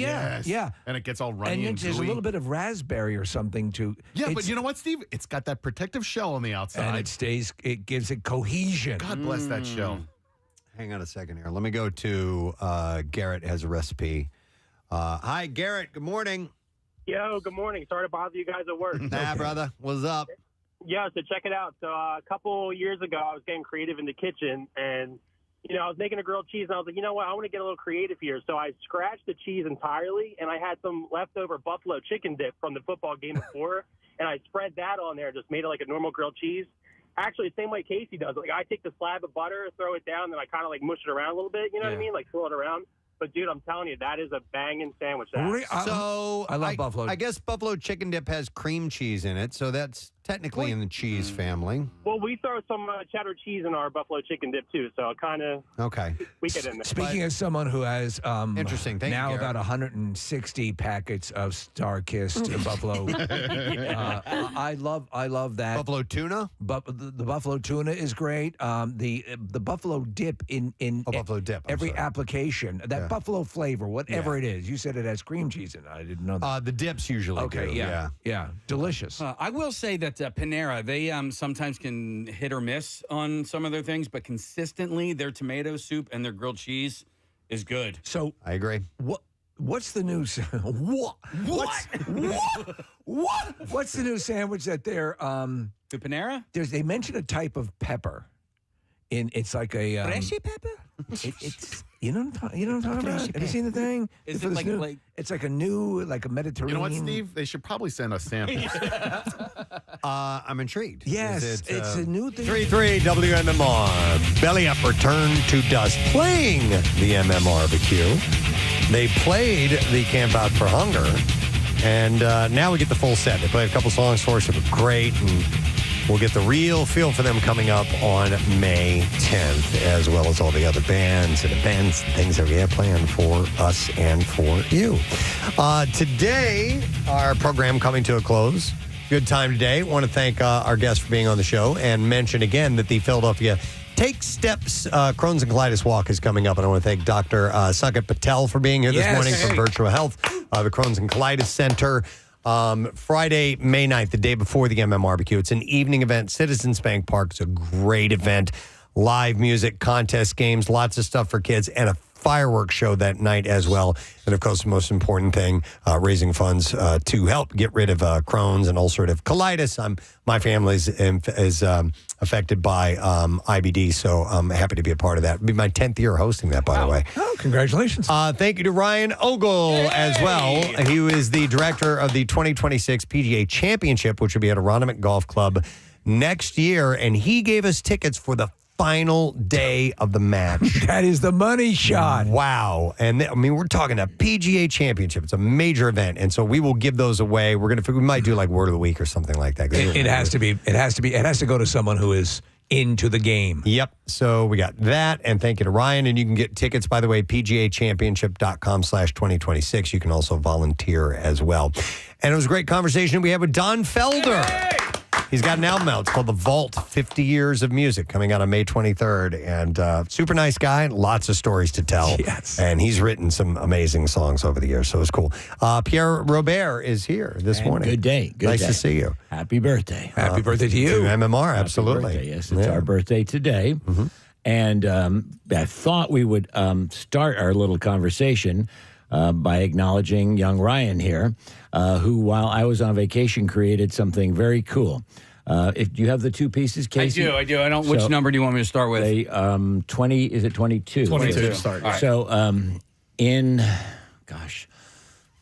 Speaker 5: And it gets all runny
Speaker 3: And then
Speaker 5: and
Speaker 3: there's a
Speaker 5: gooey.
Speaker 3: little bit of raspberry or something too.
Speaker 5: Yeah, but
Speaker 3: It's-
Speaker 5: you know what, Steve? It's got that protective shell on the outside.
Speaker 3: and it gives it cohesion.
Speaker 5: God bless that shell.
Speaker 1: Hang on a second here. Let me go to Garrett has a recipe. Hi, Garrett. Good morning.
Speaker 2: Yo, good morning. Sorry to bother you guys at work.
Speaker 1: Nah, brother. What's up?
Speaker 2: Yeah, so check it out. So a couple years ago, I was getting creative in the kitchen, and I was making a grilled cheese, and I was like, you know what, I want to get a little creative here. So I scratched the cheese entirely, and I had some leftover buffalo chicken dip from the football game before, and I spread that on there, just made it like a normal grilled cheese. Actually, the same way Casey does. Like, I take the slab of butter, throw it down, then I kind of like mush it around a little bit. You know what I mean? Like swirl it around. But dude, I'm telling you, that is a banging sandwich.
Speaker 1: So
Speaker 3: I love buffalo.
Speaker 1: I guess buffalo chicken dip has cream cheese in it, so that's technically in the cheese family.
Speaker 2: Well, we throw some cheddar cheese in our buffalo chicken dip too, so it kind of
Speaker 1: Okay.
Speaker 2: we get in there.
Speaker 3: Speaking as someone who has
Speaker 1: Interesting. Thank you,
Speaker 3: now
Speaker 1: Garrett.
Speaker 3: about 160 packets of Star-Kissed buffalo, I love that
Speaker 1: Buffalo tuna?
Speaker 3: But the buffalo tuna is great. The buffalo dip in
Speaker 1: buffalo dip. I'm
Speaker 3: every
Speaker 1: sorry.
Speaker 3: application, that buffalo flavor, whatever it is. You said it has cream cheese in it. I didn't know that.
Speaker 1: The dips usually
Speaker 3: Okay,
Speaker 1: do.
Speaker 3: yeah, delicious.
Speaker 17: I will say that Panera, they sometimes can hit or miss on some of their things, but consistently their tomato soup and their grilled cheese is good.
Speaker 3: So
Speaker 1: I agree.
Speaker 3: What's the new What's the new sandwich that they're
Speaker 17: The Panera?
Speaker 3: they mentioned a type of pepper. It's like a
Speaker 17: Freshy pepper?
Speaker 3: It's you know what I'm talking about? Have you seen the thing?
Speaker 17: Is
Speaker 3: For
Speaker 17: it
Speaker 3: this
Speaker 17: like
Speaker 3: it's like a new like a Mediterranean.
Speaker 5: You know what, Steve? They should probably send us samples.
Speaker 1: I'm intrigued.
Speaker 3: Yes, it's a new thing.
Speaker 1: 3-3 WMMR. Belly Up return to dust. Playing the MMRBQ. They played the Camp Out for Hunger. And now we get the full set. They played a couple songs for us that were great. And we'll get the real feel for them coming up on May 10th, as well as all the other bands and events and things that we have planned for us and for you. Today, our program coming to a close. Good time today. Want to thank our guests for being on the show and mention again that the Philadelphia Take Steps Crohn's and Colitis Walk is coming up. And I want to thank Dr. Sanket Patel for being here this morning from Virtual Health, the Crohn's and Colitis Center. Friday, May 9th, the day before the MMRBQ. It's an evening event, Citizens Bank Park. It's a great event. Live music, contest games, lots of stuff for kids, and a fireworks show that night as well. And of course, the most important thing, raising funds to help get rid of Crohn's and ulcerative colitis. My family is affected by IBD, so I'm happy to be a part of that. It'll be my 10th year hosting that, by the way.
Speaker 3: Oh, congratulations.
Speaker 1: Thank you to Ryan Ogle as well. He is the director of the 2026 PGA Championship, which will be at Aronimink Golf Club next year. And he gave us tickets for the final day of the match.
Speaker 3: That is the money shot.
Speaker 1: Wow. And we're talking a PGA Championship. It's a major event. And so we will give those away. We might do like Word of the Week or something like that.
Speaker 3: It has to go to someone who is into the game.
Speaker 1: Yep. So we got that. And thank you to Ryan. And you can get tickets, by the way, pgachampionship.com/2026. You can also volunteer as well. And it was a great conversation we had with Don Felder. Yay! He's got an album out. It's called The Vault, 50 Years of Music, coming out on May 23rd. And super nice guy. Lots of stories to tell.
Speaker 3: Yes.
Speaker 1: And he's written some amazing songs over the years, so it's cool. Pierre Robert is here this morning.
Speaker 15: Good day.
Speaker 1: Nice to see you.
Speaker 15: Happy birthday.
Speaker 3: Happy birthday to you.
Speaker 1: To MMR, absolutely.
Speaker 15: Birthday. Yes, it's our birthday today. Mm-hmm. And I thought we would start our little conversation by acknowledging young Ryan here, who, while I was on vacation, created something very cool. If you have the two pieces, Casey?
Speaker 17: I do. Which number do you want me to start with?
Speaker 15: 20, is it 22?
Speaker 17: 22 to start.
Speaker 15: Right. So in,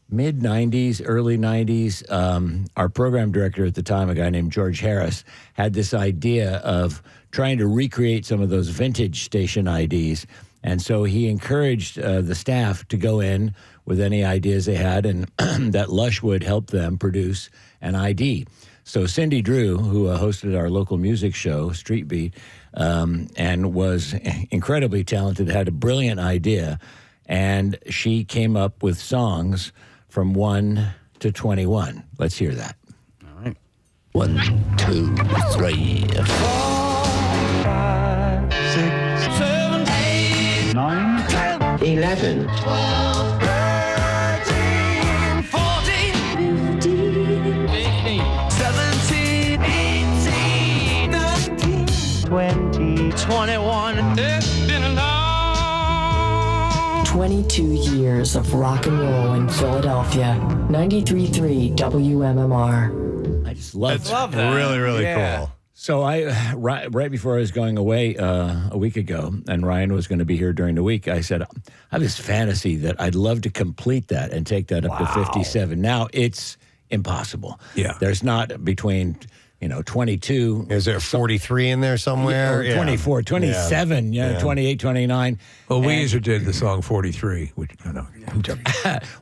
Speaker 15: mid-90s, early 90s, our program director at the time, a guy named George Harris, had this idea of trying to recreate some of those vintage station IDs. And so he encouraged the staff to go in with any ideas they had, and that Lush would help them produce an ID. So Cindy Drew, who hosted our local music show, Street Beat, and was incredibly talented, had a brilliant idea, and she came up with songs from 1 to 21. Let's hear that.
Speaker 17: All right.
Speaker 15: 1, 2, 3, 4, 5, 6, 7, 8, 9, 10, 11, 12, 13, 14, 15, 16, 17, 18, 19, 20, 21. It's been a long
Speaker 20: 22 years of rock and roll in Philadelphia. 93.3 WMMR.
Speaker 15: I just love
Speaker 1: that. Really, really cool.
Speaker 15: So right before I was going away a week ago, and Ryan was going to be here during the week, I said, I have this fantasy that I'd love to complete that and take that up to 57. Now, it's impossible.
Speaker 3: Yeah.
Speaker 15: There's not between, 22.
Speaker 1: Is there 43 in there somewhere?
Speaker 15: Yeah, 24, 27, 28, 29.
Speaker 3: Well, Weezer did the song 43, which, no, I'm joking.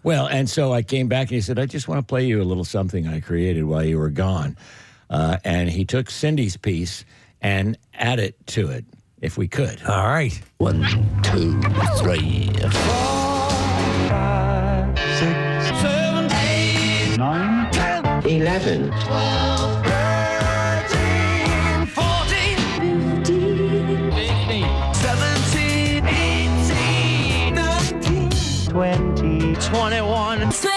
Speaker 15: Well, and so I came back and he said, I just want to play you a little something I created while you were gone. And he took Cindy's piece and added to it, if we could.
Speaker 3: All right.
Speaker 15: 1, 2, 3, 4, 5, 6, 7, 8, 9, 10, 11, 12, 13, 14, 15, 16, 17, 18, 19, 20, 21, 22.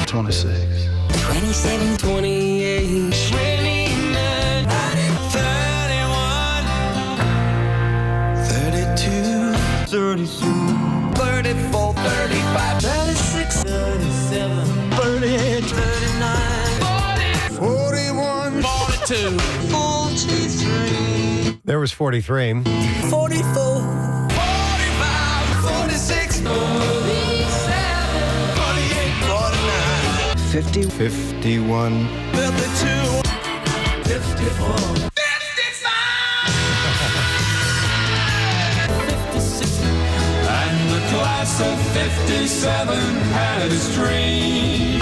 Speaker 15: 26, 27, 28, 29,
Speaker 16: 34, 35, 36, 37, 38, 39, 40, 41, 42, 43.
Speaker 1: There was 43.
Speaker 16: 44, 45, 46, 47, 48, 49, 50, 51, 52, 54. Class of 57 had its dreams.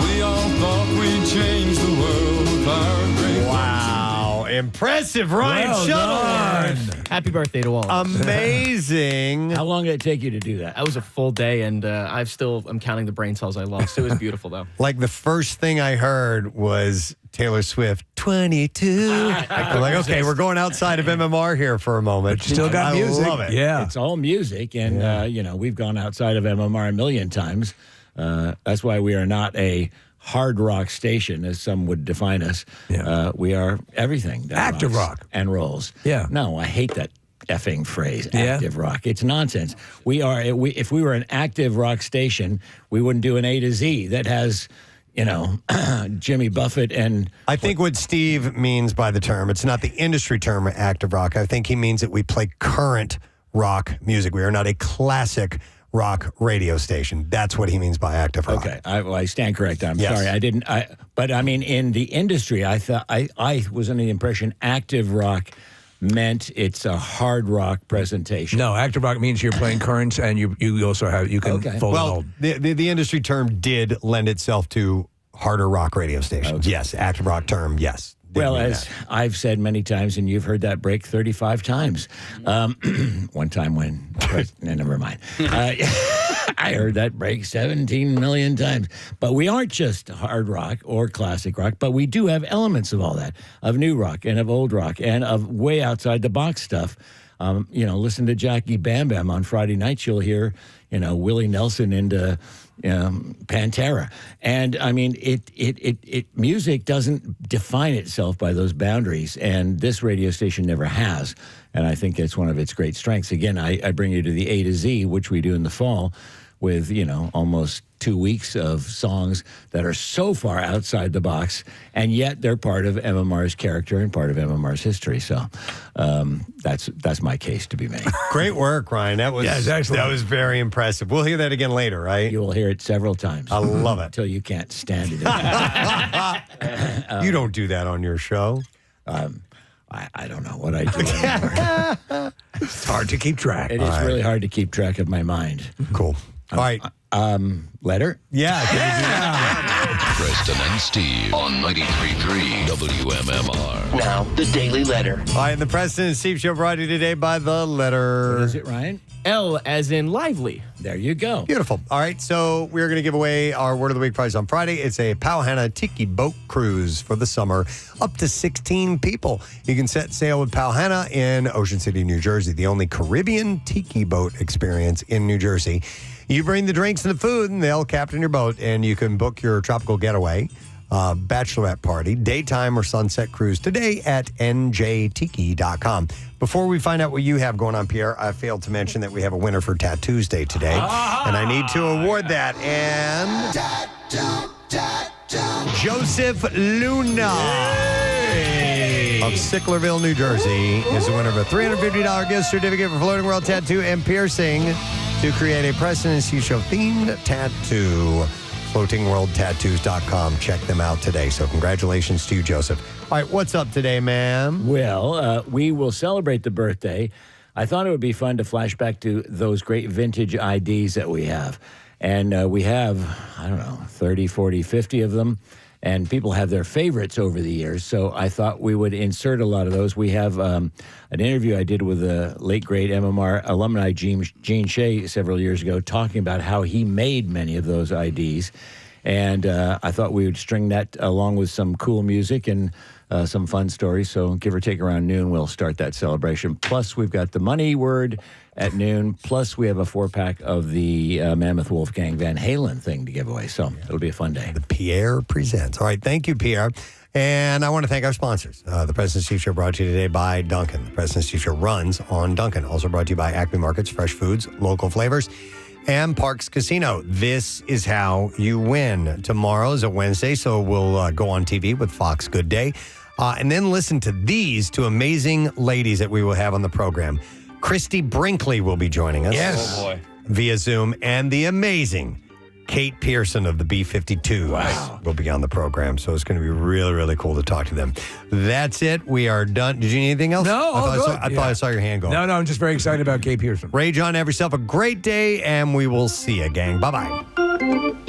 Speaker 16: We all thought we'd change the world with our great
Speaker 1: Wow. Impressive, Ryan Shuttleworth.
Speaker 21: Happy birthday to all.
Speaker 1: Amazing.
Speaker 15: How long did it take you to do that?
Speaker 21: That was a full day, and I'm counting the brain cells I lost. It was beautiful, though.
Speaker 1: Like the first thing I heard was Taylor Swift, 22. I'm like, okay, we're going outside of MMR here for a moment.
Speaker 3: But you still got music.
Speaker 1: I love it.
Speaker 3: Yeah.
Speaker 15: It's all music, and we've gone outside of MMR a million times. That's why we are not a hard rock station, as some would define us.
Speaker 3: Yeah.
Speaker 15: We are everything. that
Speaker 3: Active
Speaker 15: rocks
Speaker 3: rock.
Speaker 15: and rolls.
Speaker 3: Yeah.
Speaker 15: No, I hate that effing phrase,
Speaker 3: Yeah.
Speaker 15: active rock. It's nonsense. If we were an active rock station, we wouldn't do an A to Z that has, Jimmy Buffett and...
Speaker 1: I think what Steve means by the term, it's not the industry term active rock. I think he means that we play current rock music. We are not a classic rock radio station. That's what he means by active rock.
Speaker 15: Okay, I stand corrected. I'm
Speaker 1: Yes.
Speaker 15: sorry. But I mean, in the industry, I thought I was under the impression active rock meant it's a hard rock presentation.
Speaker 3: No, active rock means you're playing currents, and you also have you can fold it
Speaker 1: Well,
Speaker 3: all.
Speaker 1: the industry term did lend itself to harder rock radio stations.
Speaker 15: Okay.
Speaker 1: Yes, active rock term, yes. Did
Speaker 15: Well,
Speaker 1: mean
Speaker 15: as
Speaker 1: that.
Speaker 15: I've said many times, and you've heard that break 35 times. One time when, never mind. I heard that break 17 million times. But we aren't just hard rock or classic rock, but we do have elements of all that, of new rock and of old rock and of way outside the box stuff. Listen to Jackie Bam Bam on Friday nights. You'll hear, Willie Nelson into Pantera. And I mean, music doesn't define itself by those boundaries. And this radio station never has. And I think it's one of its great strengths. Again, I bring you to the A to Z, which we do in the fall with, almost 2 weeks of songs that are so far outside the box, and yet they're part of MMR's character and part of MMR's history. So that's my case to be made.
Speaker 1: Great work, Ryan. That was that was very impressive. We'll hear that again later, right?
Speaker 15: You will hear it several times.
Speaker 1: I love it.
Speaker 15: Until you can't stand it.
Speaker 1: You don't do that on your show.
Speaker 15: I don't know what I do anymore.
Speaker 3: It's hard to keep track.
Speaker 15: It is really hard to keep track of my mind.
Speaker 1: Cool. All right.
Speaker 15: Letter?
Speaker 1: Yeah.
Speaker 18: Preston and Steve on 93.3 WMMR.
Speaker 16: Now, the Daily Letter.
Speaker 1: All right, and the Preston and Steve Show brought to you today by the letter.
Speaker 15: What is it, Ryan?
Speaker 21: L as in lively.
Speaker 15: There you go.
Speaker 1: Beautiful. All right, so we're going to give away our Word of the Week prize on Friday. It's a Powhatan Tiki Boat Cruise for the summer, up to 16 people. You can set sail with Powhatan in Ocean City, New Jersey, the only Caribbean tiki boat experience in New Jersey. You bring the drinks and the food, and they'll captain your boat, and you can book your tropical getaway, bachelorette party, daytime or sunset cruise today at njtiki.com. Before we find out what you have going on, Pierre, I failed to mention that we have a winner for Tattoos Day today, and I need to award that. And Joseph Luna of Sicklerville, New Jersey, is the winner of a $350 gift certificate for Floating World Tattoo and Piercing to create a Preston and Steve Show themed tattoo. FloatingWorldTattoos.com. Check them out today. So congratulations to you, Joseph. All right, what's up today, ma'am?
Speaker 15: Well, we will celebrate the birthday. I thought it would be fun to flash back to those great vintage IDs that we have. And we have, 30, 40, 50 of them. And people have their favorites over the years. So I thought we would insert a lot of those. We have an interview I did with the late, great MMR alumni, Gene Shea, several years ago, talking about how he made many of those IDs. And I thought we would string that along with some cool music and some fun stories. So give or take around noon, we'll start that celebration. Plus, we've got the money word at noon. Plus, we have a 4-pack of the Mammoth Wolfgang Van Halen thing to give away. So it'll be a fun day.
Speaker 1: The Pierre Presents. All right, thank you, Pierre. And I want to thank our sponsors. The Preston Steve Show brought to you today by Dunkin'. The Preston Steve Show runs on Dunkin'. Also brought to you by Acme Markets, fresh foods, local flavors, and Parks Casino. This is how you win. Tomorrow is a Wednesday, so we'll go on TV with Fox Good Day. And then listen to these two amazing ladies that we will have on the program. Christy Brinkley will be joining us.
Speaker 3: Yes.
Speaker 17: Oh, boy.
Speaker 1: Via Zoom. And the amazing Kate Pearson of the B-52s will be on the program. So it's going to be really, really cool to talk to them. That's it. We are done. Did you need anything else?
Speaker 3: No,
Speaker 1: I thought I saw your hand go.
Speaker 3: No, I'm just very excited about Kate Pearson.
Speaker 1: Rage on. Have yourself a great day, and we will see you, gang. Bye-bye.